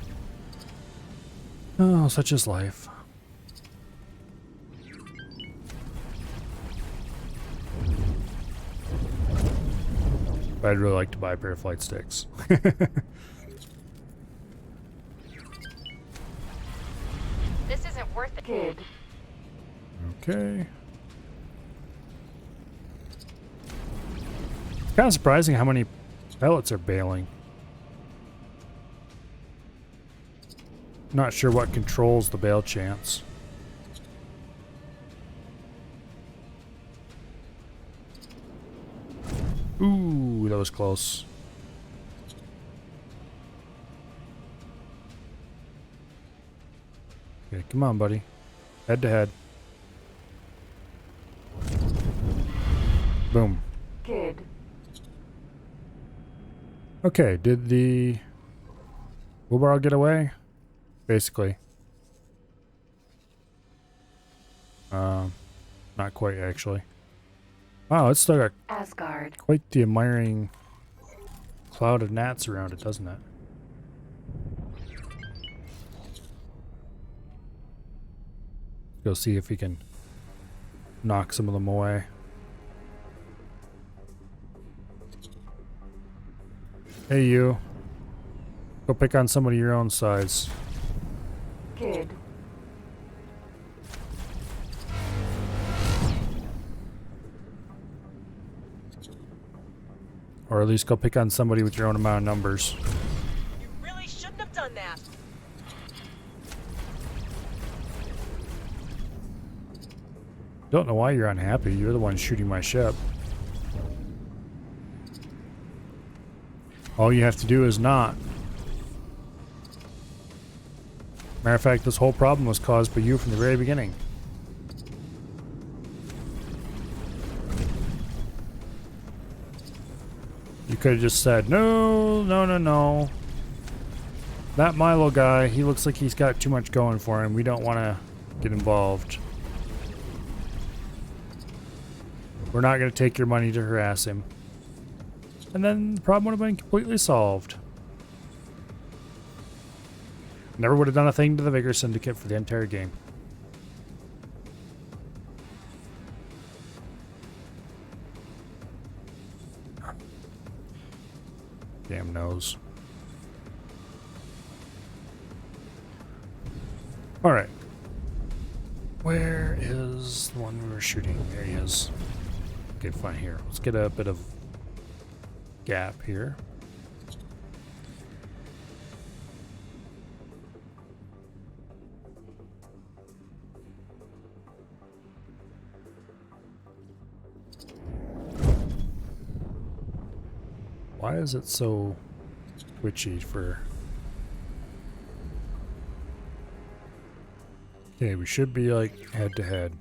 Oh, such is life. But I'd really like to buy a pair of flight sticks. This isn't worth it. Kid. Okay. It's kind of surprising how many pellets are bailing. Not sure what controls the bail chance. Ooh, that was close. Okay, come on, buddy. Head to head. Boom. Kid. Okay, did the wheelbarrow get away? Basically. Not quite, actually. Wow, it's still got Asgard. quite the admiring cloud of gnats around it, doesn't it? Go see if we can knock some of them away. Hey, you. Go pick on somebody your own size. Kid. Or at least go pick on somebody with your own amount of numbers. You really shouldn't have done that. Don't know why you're unhappy. You're the one shooting my ship. All you have to do is not. Matter of fact, this whole problem was caused by you from the very beginning. You could have just said, no, no, no, no. That Milo guy, he looks like he's got too much going for him. We don't want to get involved. We're not going to take your money to harass him. And then the problem would have been completely solved. Never would have done a thing to the Vigor Syndicate for the entire game. Damn nose. Alright. Where is the one we were shooting? There he is. Okay, fine, here. Let's get a bit of gap here. Why is it so twitchy for... Okay, we should be like head to head.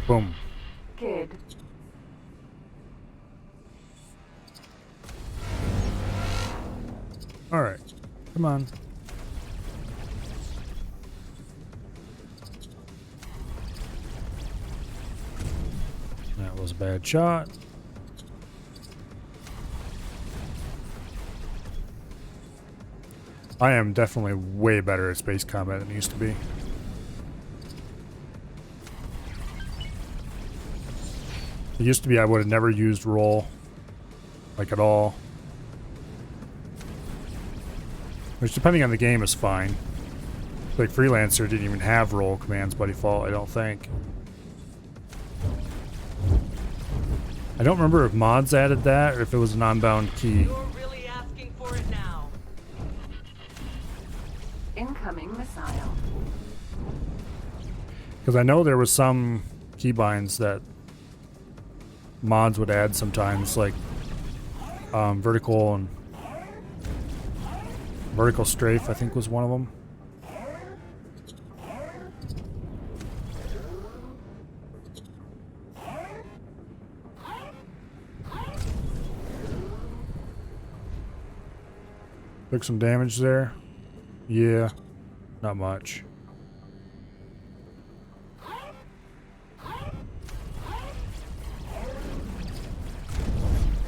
Boom. Kid. Alright, come on. That was a bad shot. I am definitely way better at space combat than I used to be. It used to be I would have never used roll, like at all. Which, depending on the game, is fine. Like Freelancer didn't even have roll commands by default, I don't think. I don't remember if mods added that or if it was an unbound key. You're really asking for it now. Incoming missile. Because I know there was some keybinds that mods would add sometimes, like vertical and vertical strafe, I think was one of them. Took some damage there. Yeah, not much.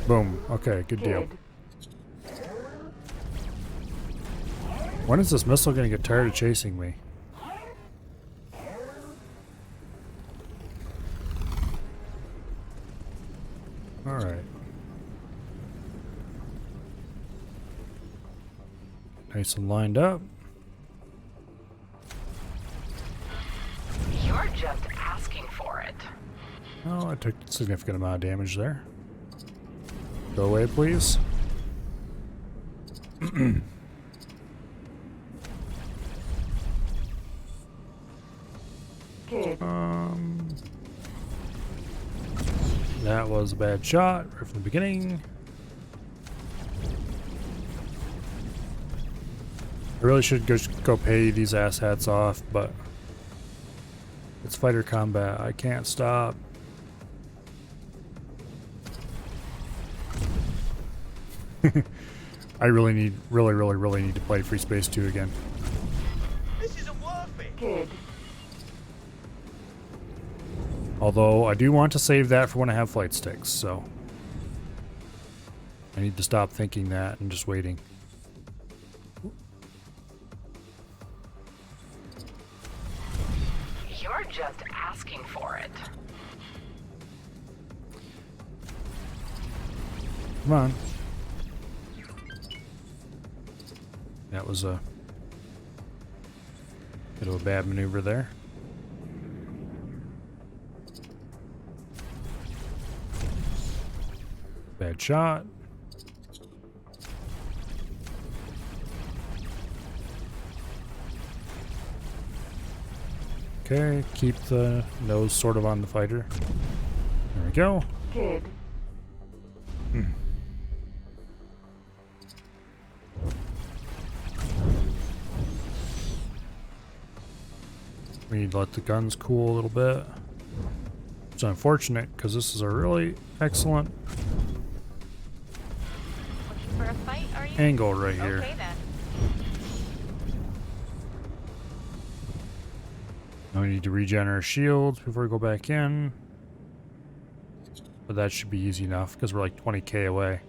Boom. Okay, good deal. When is this missile gonna get tired of chasing me? Alright. Nice and lined up. You're just asking for it. Oh, I took a significant amount of damage there. Go away, please. Good. That was a bad shot right from the beginning. I really should go pay these asshats off, but it's fighter combat. I can't stop. I really need to play Free Space 2 again. This isn't worth it. Good. Although I do want to save that for when I have flight sticks, so I need to stop thinking that and just waiting. You're just asking for it. Come on. That was a bit of a bad maneuver there. Bad shot. Okay, keep the nose sort of on the fighter. There we go. Good. We need to let the guns cool a little bit. It's unfortunate because this is a really excellent Looking for a fight, are you? angle right here. Okay then. Now we need to regen our shields before we go back in. But that should be easy enough because we're like 20k away.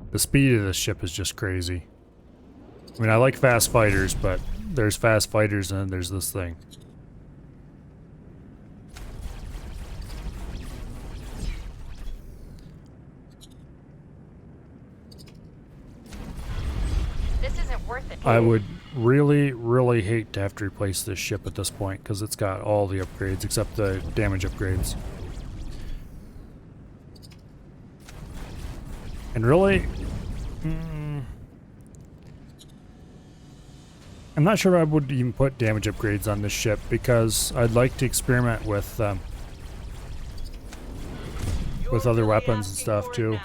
The speed of this ship is just crazy. I mean, I like fast fighters, but there's fast fighters and then there's this thing. This isn't worth it. I would really hate to have to replace this ship at this point because it's got all the upgrades except the damage upgrades. And really, I'm not sure I would even put damage upgrades on this ship because I'd like to experiment with other weapons and stuff too.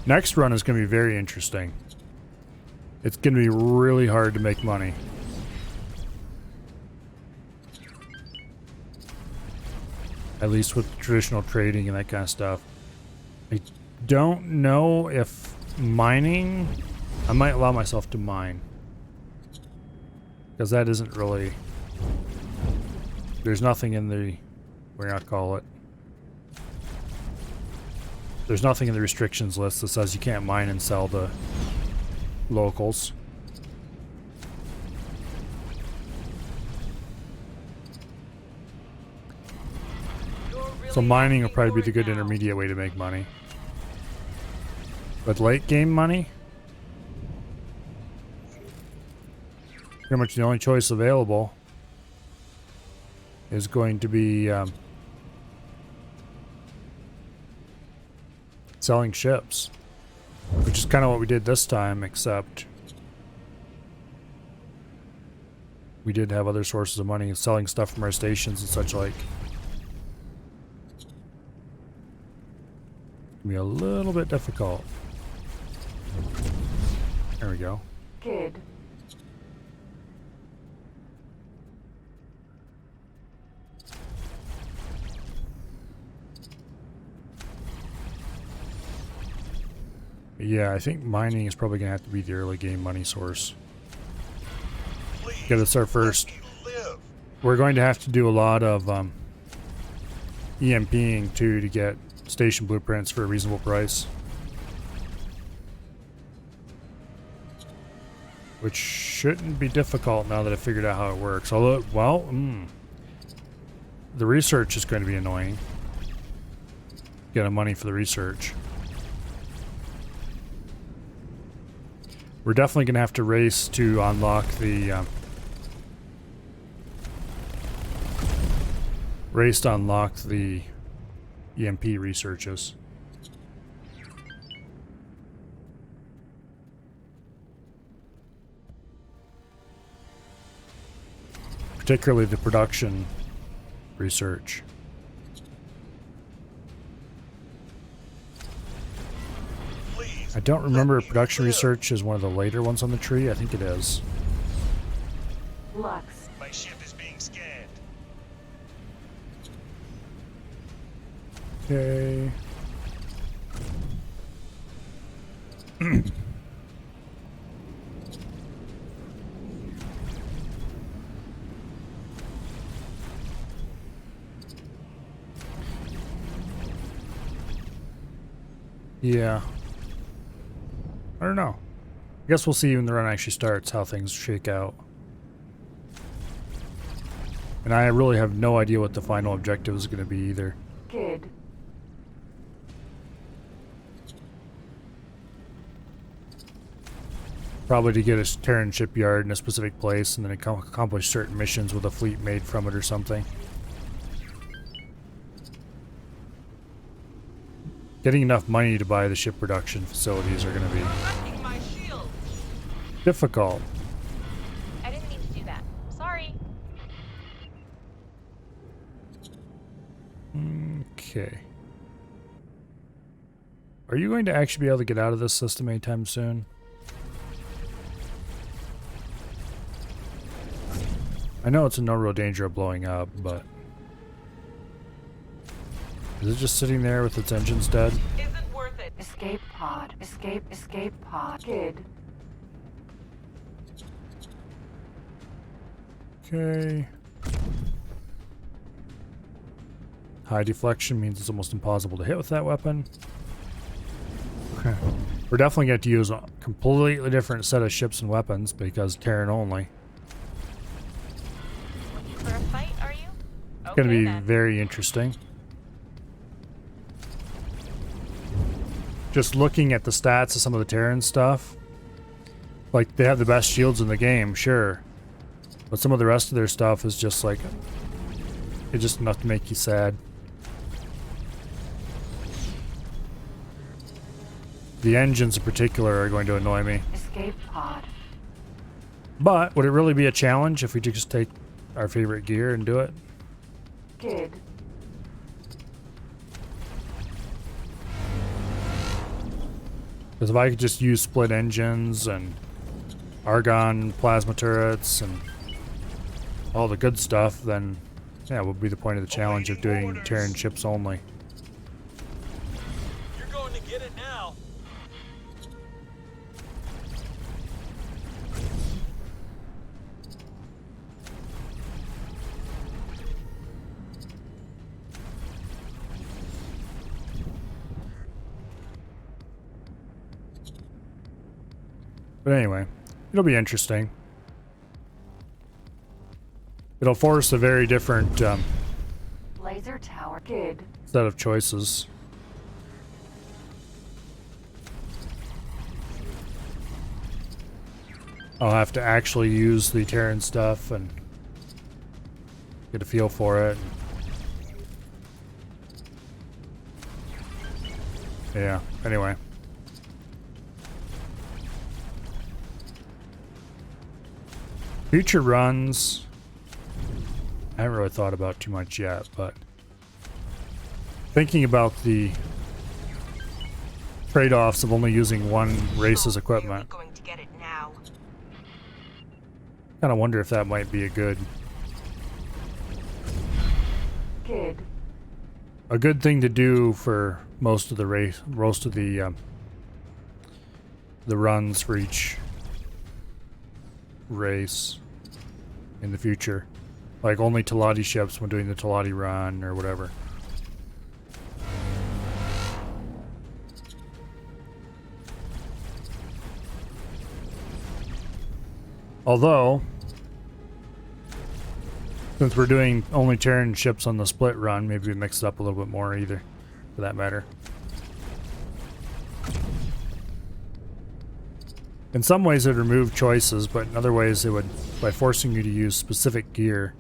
Next run is going to be very interesting. It's going to be really hard to make money. At least with traditional trading and that kind of stuff. I don't know if mining... I might allow myself to mine. Because that isn't really... There's nothing in the... What do you not call it? There's nothing in the restrictions list that says you can't mine and sell to locals. So mining will probably be the good intermediate way to make money. But late game money? Pretty much the only choice available is going to be selling ships. Which is kind of what we did this time, except we did have other sources of money, selling stuff from our stations and such like. Be a little bit difficult. There we go. Good. Yeah, I think mining is probably going to have to be the early game money source. Please, Get us our first. let me live. We're going to have to do a lot of EMPing too to get station blueprints for a reasonable price. Which shouldn't be difficult now that I figured out how it works. Although, well, the research is going to be annoying. Getting money for the research. We're definitely going to have to race to unlock the EMP researches. Particularly the production research. Please, I don't remember let if me production live. research is one of the later ones on the tree. I think it is. Lux. My ship is being scanned. Okay. Yeah. I don't know. I guess we'll see when the run actually starts how things shake out. And I really have no idea what the final objective is going to be either. Good. Probably to get a Terran shipyard in a specific place and then accomplish certain missions with a fleet made from it or something. Getting enough money to buy the ship production facilities are going to be Wrecking my shield. difficult. I didn't mean to do that. Sorry. Okay. Are you going to actually be able to get out of this system anytime soon? I know it's in no real danger of blowing up, but... Is it just sitting there with its engines dead? Isn't worth it. Escape pod. Escape pod. Good. Okay. High deflection means it's almost impossible to hit with that weapon. We're definitely going to use a completely different set of ships and weapons because Terran only. Looking for a fight, are you? It's going to be then. very interesting. Just looking at the stats of some of the Terran stuff, like they have the best shields in the game, sure, but some of the rest of their stuff is just like, it's just enough to make you sad. The engines in particular are going to annoy me. Escape pod. But would it really be a challenge if we just take our favorite gear and do it? Good. Because if I could just use split engines and argon plasma turrets and all the good stuff, then yeah, what would be the point of the challenge of doing Terran ships only? You're going to get it now. But anyway, it'll be interesting. It'll force a very different Laser tower. Good. set of choices. I'll have to actually use the Terran stuff and get a feel for it. Yeah, anyway. Future runs, I haven't really thought about too much yet, but thinking about the trade-offs of only using one race's equipment, Going to get it now. kind of wonder if that might be a good thing to do for most of the the runs for each race in the future. Like only Talati ships when doing the Talati run or whatever. Although, since we're doing only Terran ships on the split run, maybe we mix it up a little bit more either, for that matter. In some ways it would remove choices, but in other ways it would, by forcing you to use specific gear,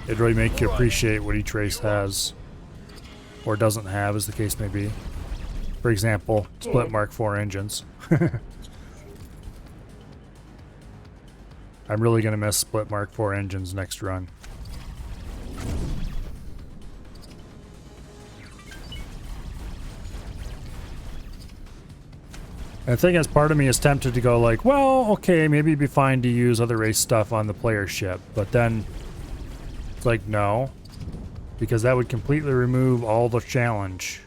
it'd really make you appreciate what each race has, or doesn't have, as the case may be. For example, split Mark IV engines. I'm really going to miss split Mark IV engines next run. And the thing is, part of me is tempted to go like, well, okay, maybe it'd be fine to use other race stuff on the player ship. But then, it's like, no. Because that would completely remove all the challenge.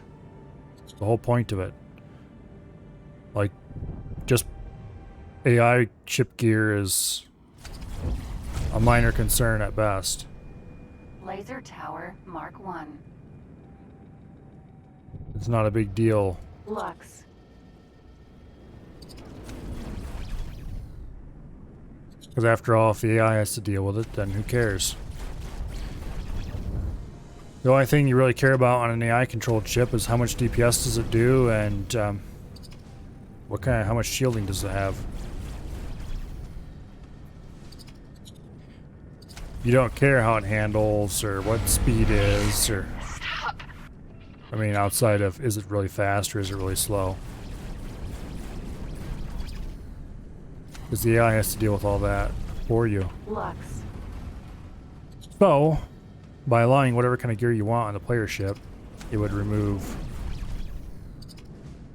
The whole point of it. Like, just AI ship gear is a minor concern at best. Laser Tower Mark 1. It's not a big deal. Lux. Because after all, if the AI has to deal with it, then who cares? The only thing you really care about on an AI-controlled ship is how much DPS does it do, and how much shielding does it have. You don't care how it handles or what speed is, or Stop. I mean, outside of is it really fast or is it really slow? Because the AI has to deal with all that for you. Lux. So, by allowing whatever kind of gear you want on the player ship, it would remove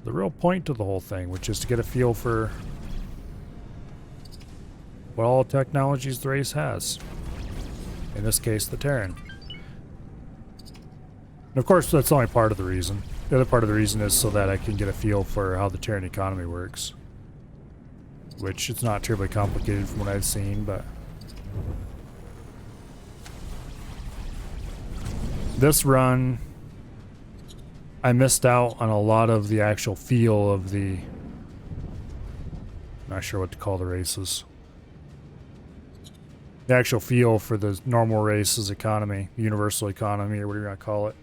the real point to the whole thing, which is to get a feel for what all technologies the race has. In this case, the Terran. And of course, that's only part of the reason. The other part of the reason is so that I can get a feel for how the Terran economy works. Which, it's not terribly complicated from what I've seen, but... This run, I missed out on a lot of the actual feel of the... Not sure what to call the races. The actual feel for the normal race's economy, universal economy, or whatever you want to call it.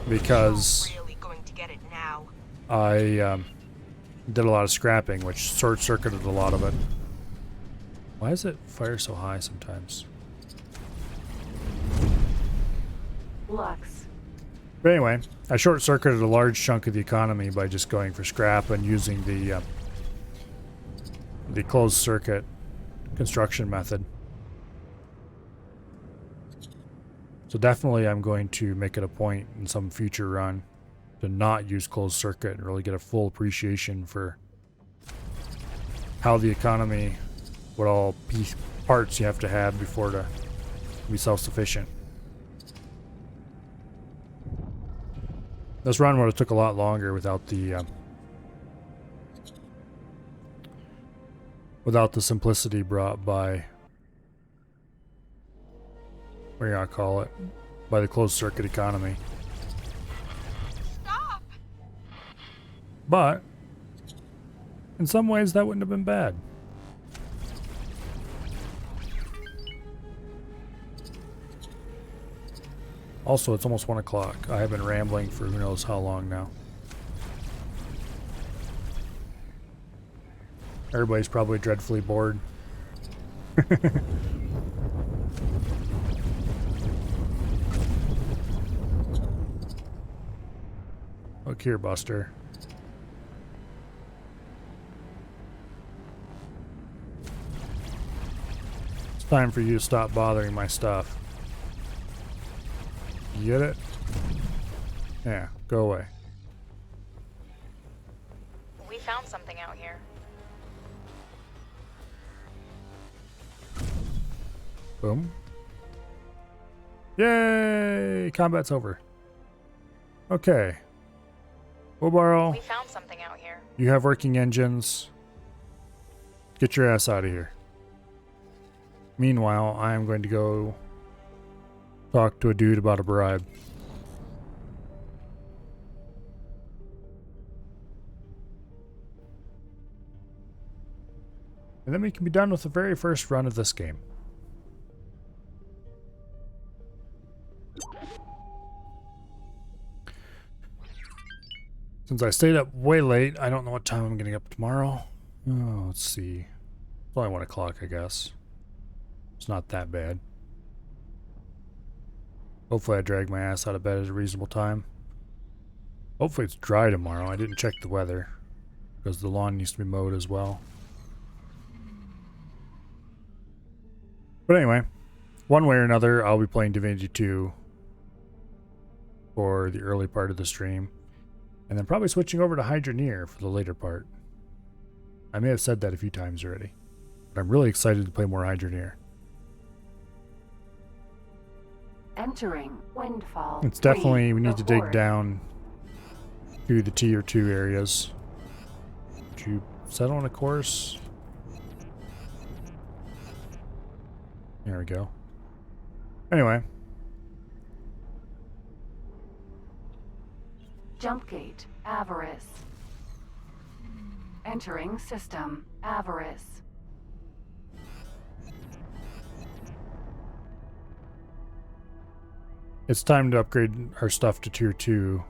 Because Really going to get it now. I did a lot of scrapping, which short-circuited a lot of it. Why does it fire so high sometimes? Lux. But anyway, I short-circuited a large chunk of the economy by just going for scrap and using the closed-circuit construction method. So definitely I'm going to make it a point in some future run to not use closed circuit and really get a full appreciation for how the economy, what all parts you have to have before to be self-sufficient. This run would have took a lot longer without the simplicity brought by, what do you want to call it, by the closed circuit economy. Stop. But in some ways that wouldn't have been bad. Also, it's almost 1 o'clock. I have been rambling for who knows how long now. Everybody's probably dreadfully bored. Look here, Buster. It's time for you to stop bothering my stuff. You get it? Yeah, go away. We found something out here. Boom. Yay! Combat's over. Okay. Wobaro, We found something out here. you have working engines. Get your ass out of here. Meanwhile, I am going to go talk to a dude about a bribe. And then we can be done with the very first run of this game. Since I stayed up way late, I don't know what time I'm getting up tomorrow. Oh, let's see. It's only 1 o'clock, I guess. It's not that bad. Hopefully I drag my ass out of bed at a reasonable time. Hopefully it's dry tomorrow. I didn't check the weather, because the lawn needs to be mowed as well. But anyway, one way or another, I'll be playing Divinity 2 for the early part of the stream. And then probably switching over to Hydroneer for the later part. I may have said that a few times already. But I'm really excited to play more Hydroneer. Entering Windfall. It's definitely, we need to dig Report. down to the tier 2 areas. Did you settle on a course? There we go. Anyway. Jumpgate, Avarice. Entering system, Avarice. It's time to upgrade our stuff to tier 2,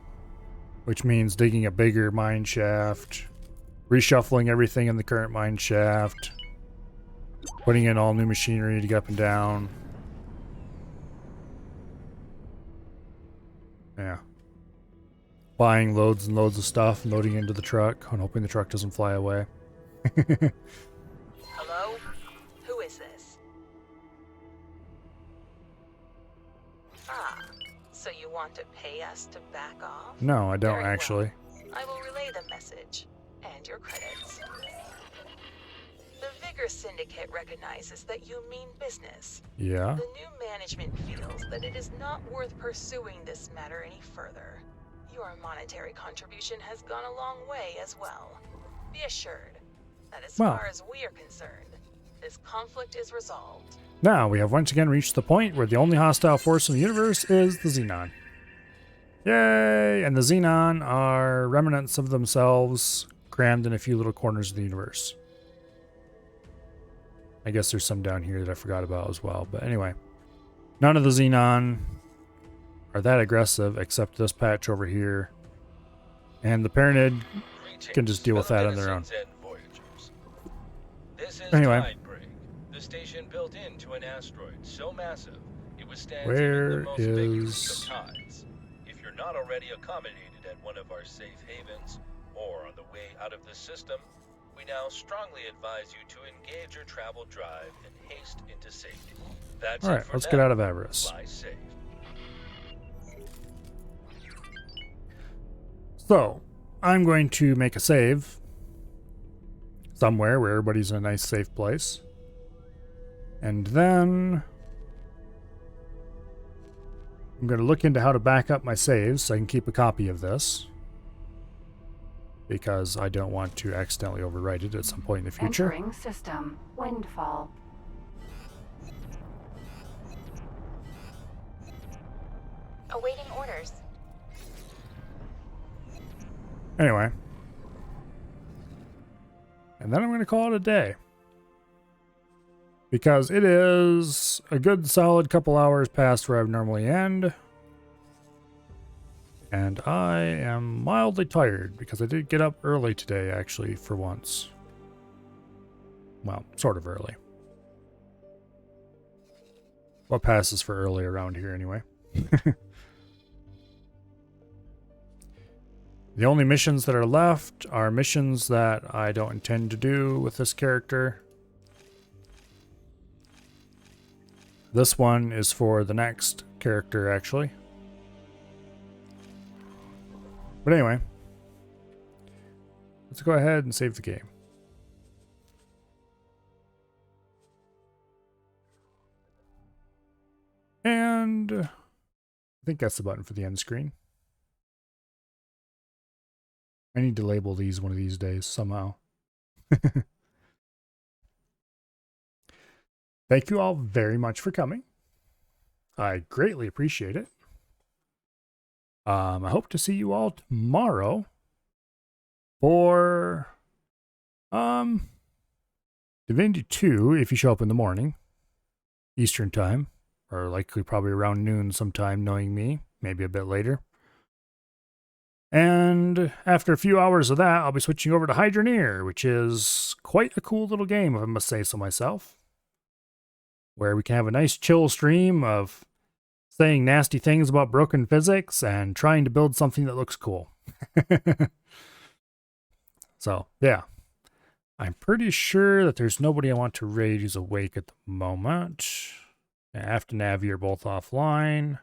which means digging a bigger mine shaft, reshuffling everything in the current mine shaft, putting in all new machinery to get up and down. Yeah. Buying loads and loads of stuff and loading into the truck and hoping the truck doesn't fly away. Hello? Who is this? Ah, so you want to pay us to back off? No, I don't Very well. actually. I will relay the message and your credits. The Vigor Syndicate recognizes that you mean business. Yeah. The new management feels that it is not worth pursuing this matter any further. Your monetary contribution has gone a long way as well. Be assured that as Well. far as we are concerned, this conflict is resolved. Now we have once again reached the point where the only hostile force in the universe is the Xenon. Yay! And the Xenon are remnants of themselves crammed in a few little corners of the universe. I guess there's some down here that I forgot about as well. But anyway, none of the Xenon are that aggressive except this patch over here. And the Paranid can just deal with that on their own. This is Anyway. Tidebreak, the station built into an asteroid so massive it withstands Where even the most vigorous is- of tides. If you're not already accommodated at one of our safe havens or on the way out of the system, we now strongly advise you to engage your travel drive and haste into safety. That's Alright, it for let's now. get out of Avarice. Fly safe. So, I'm going to make a save somewhere where everybody's in a nice safe place. And then I'm going to look into how to back up my saves so I can keep a copy of this. Because I don't want to accidentally overwrite it at some point in the future. Entering system, Windfall. Awaiting orders. Anyway. And then I'm going to call it a day. Because it is a good solid couple hours past where I would normally end. And I am mildly tired because I did get up early today, actually, for once. Well, sort of early. What passes for early around here, anyway? The only missions that are left are missions that I don't intend to do with this character. This one is for the next character, actually. But anyway, let's go ahead and save the game. And I think that's the button for the end screen. I need to label these one of these days somehow. Thank you all very much for coming. I greatly appreciate it. I hope to see you all tomorrow for Divinity 2 if you show up in the morning, Eastern time, or likely probably around noon sometime, knowing me, maybe a bit later. And after a few hours of that, I'll be switching over to Hydroneer, which is quite a cool little game, if I must say so myself, where we can have a nice chill stream of saying nasty things about broken physics and trying to build something that looks cool. So, yeah. I'm pretty sure that there's nobody I want to raid who's awake at the moment. Aft and Navi are both offline.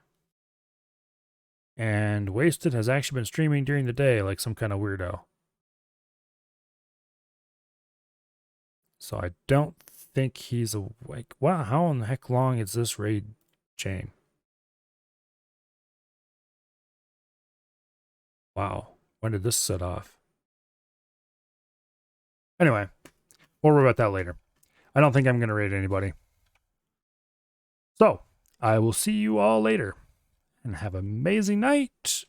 And Wasted has actually been streaming during the day like some kind of weirdo. So I don't think he's awake. Wow, how in the heck long is this raid chain? Wow, when did this set off? Anyway, we'll worry about that later. I don't think I'm going to raid anybody. So, I will see you all later. And have an amazing night.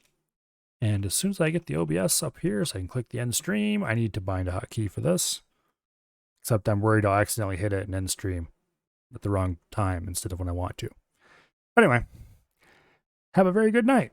And as soon as I get the OBS up here so I can click the end stream, I need to bind a hotkey for this. Except I'm worried I'll accidentally hit it and end stream at the wrong time instead of when I want to. Anyway, have a very good night.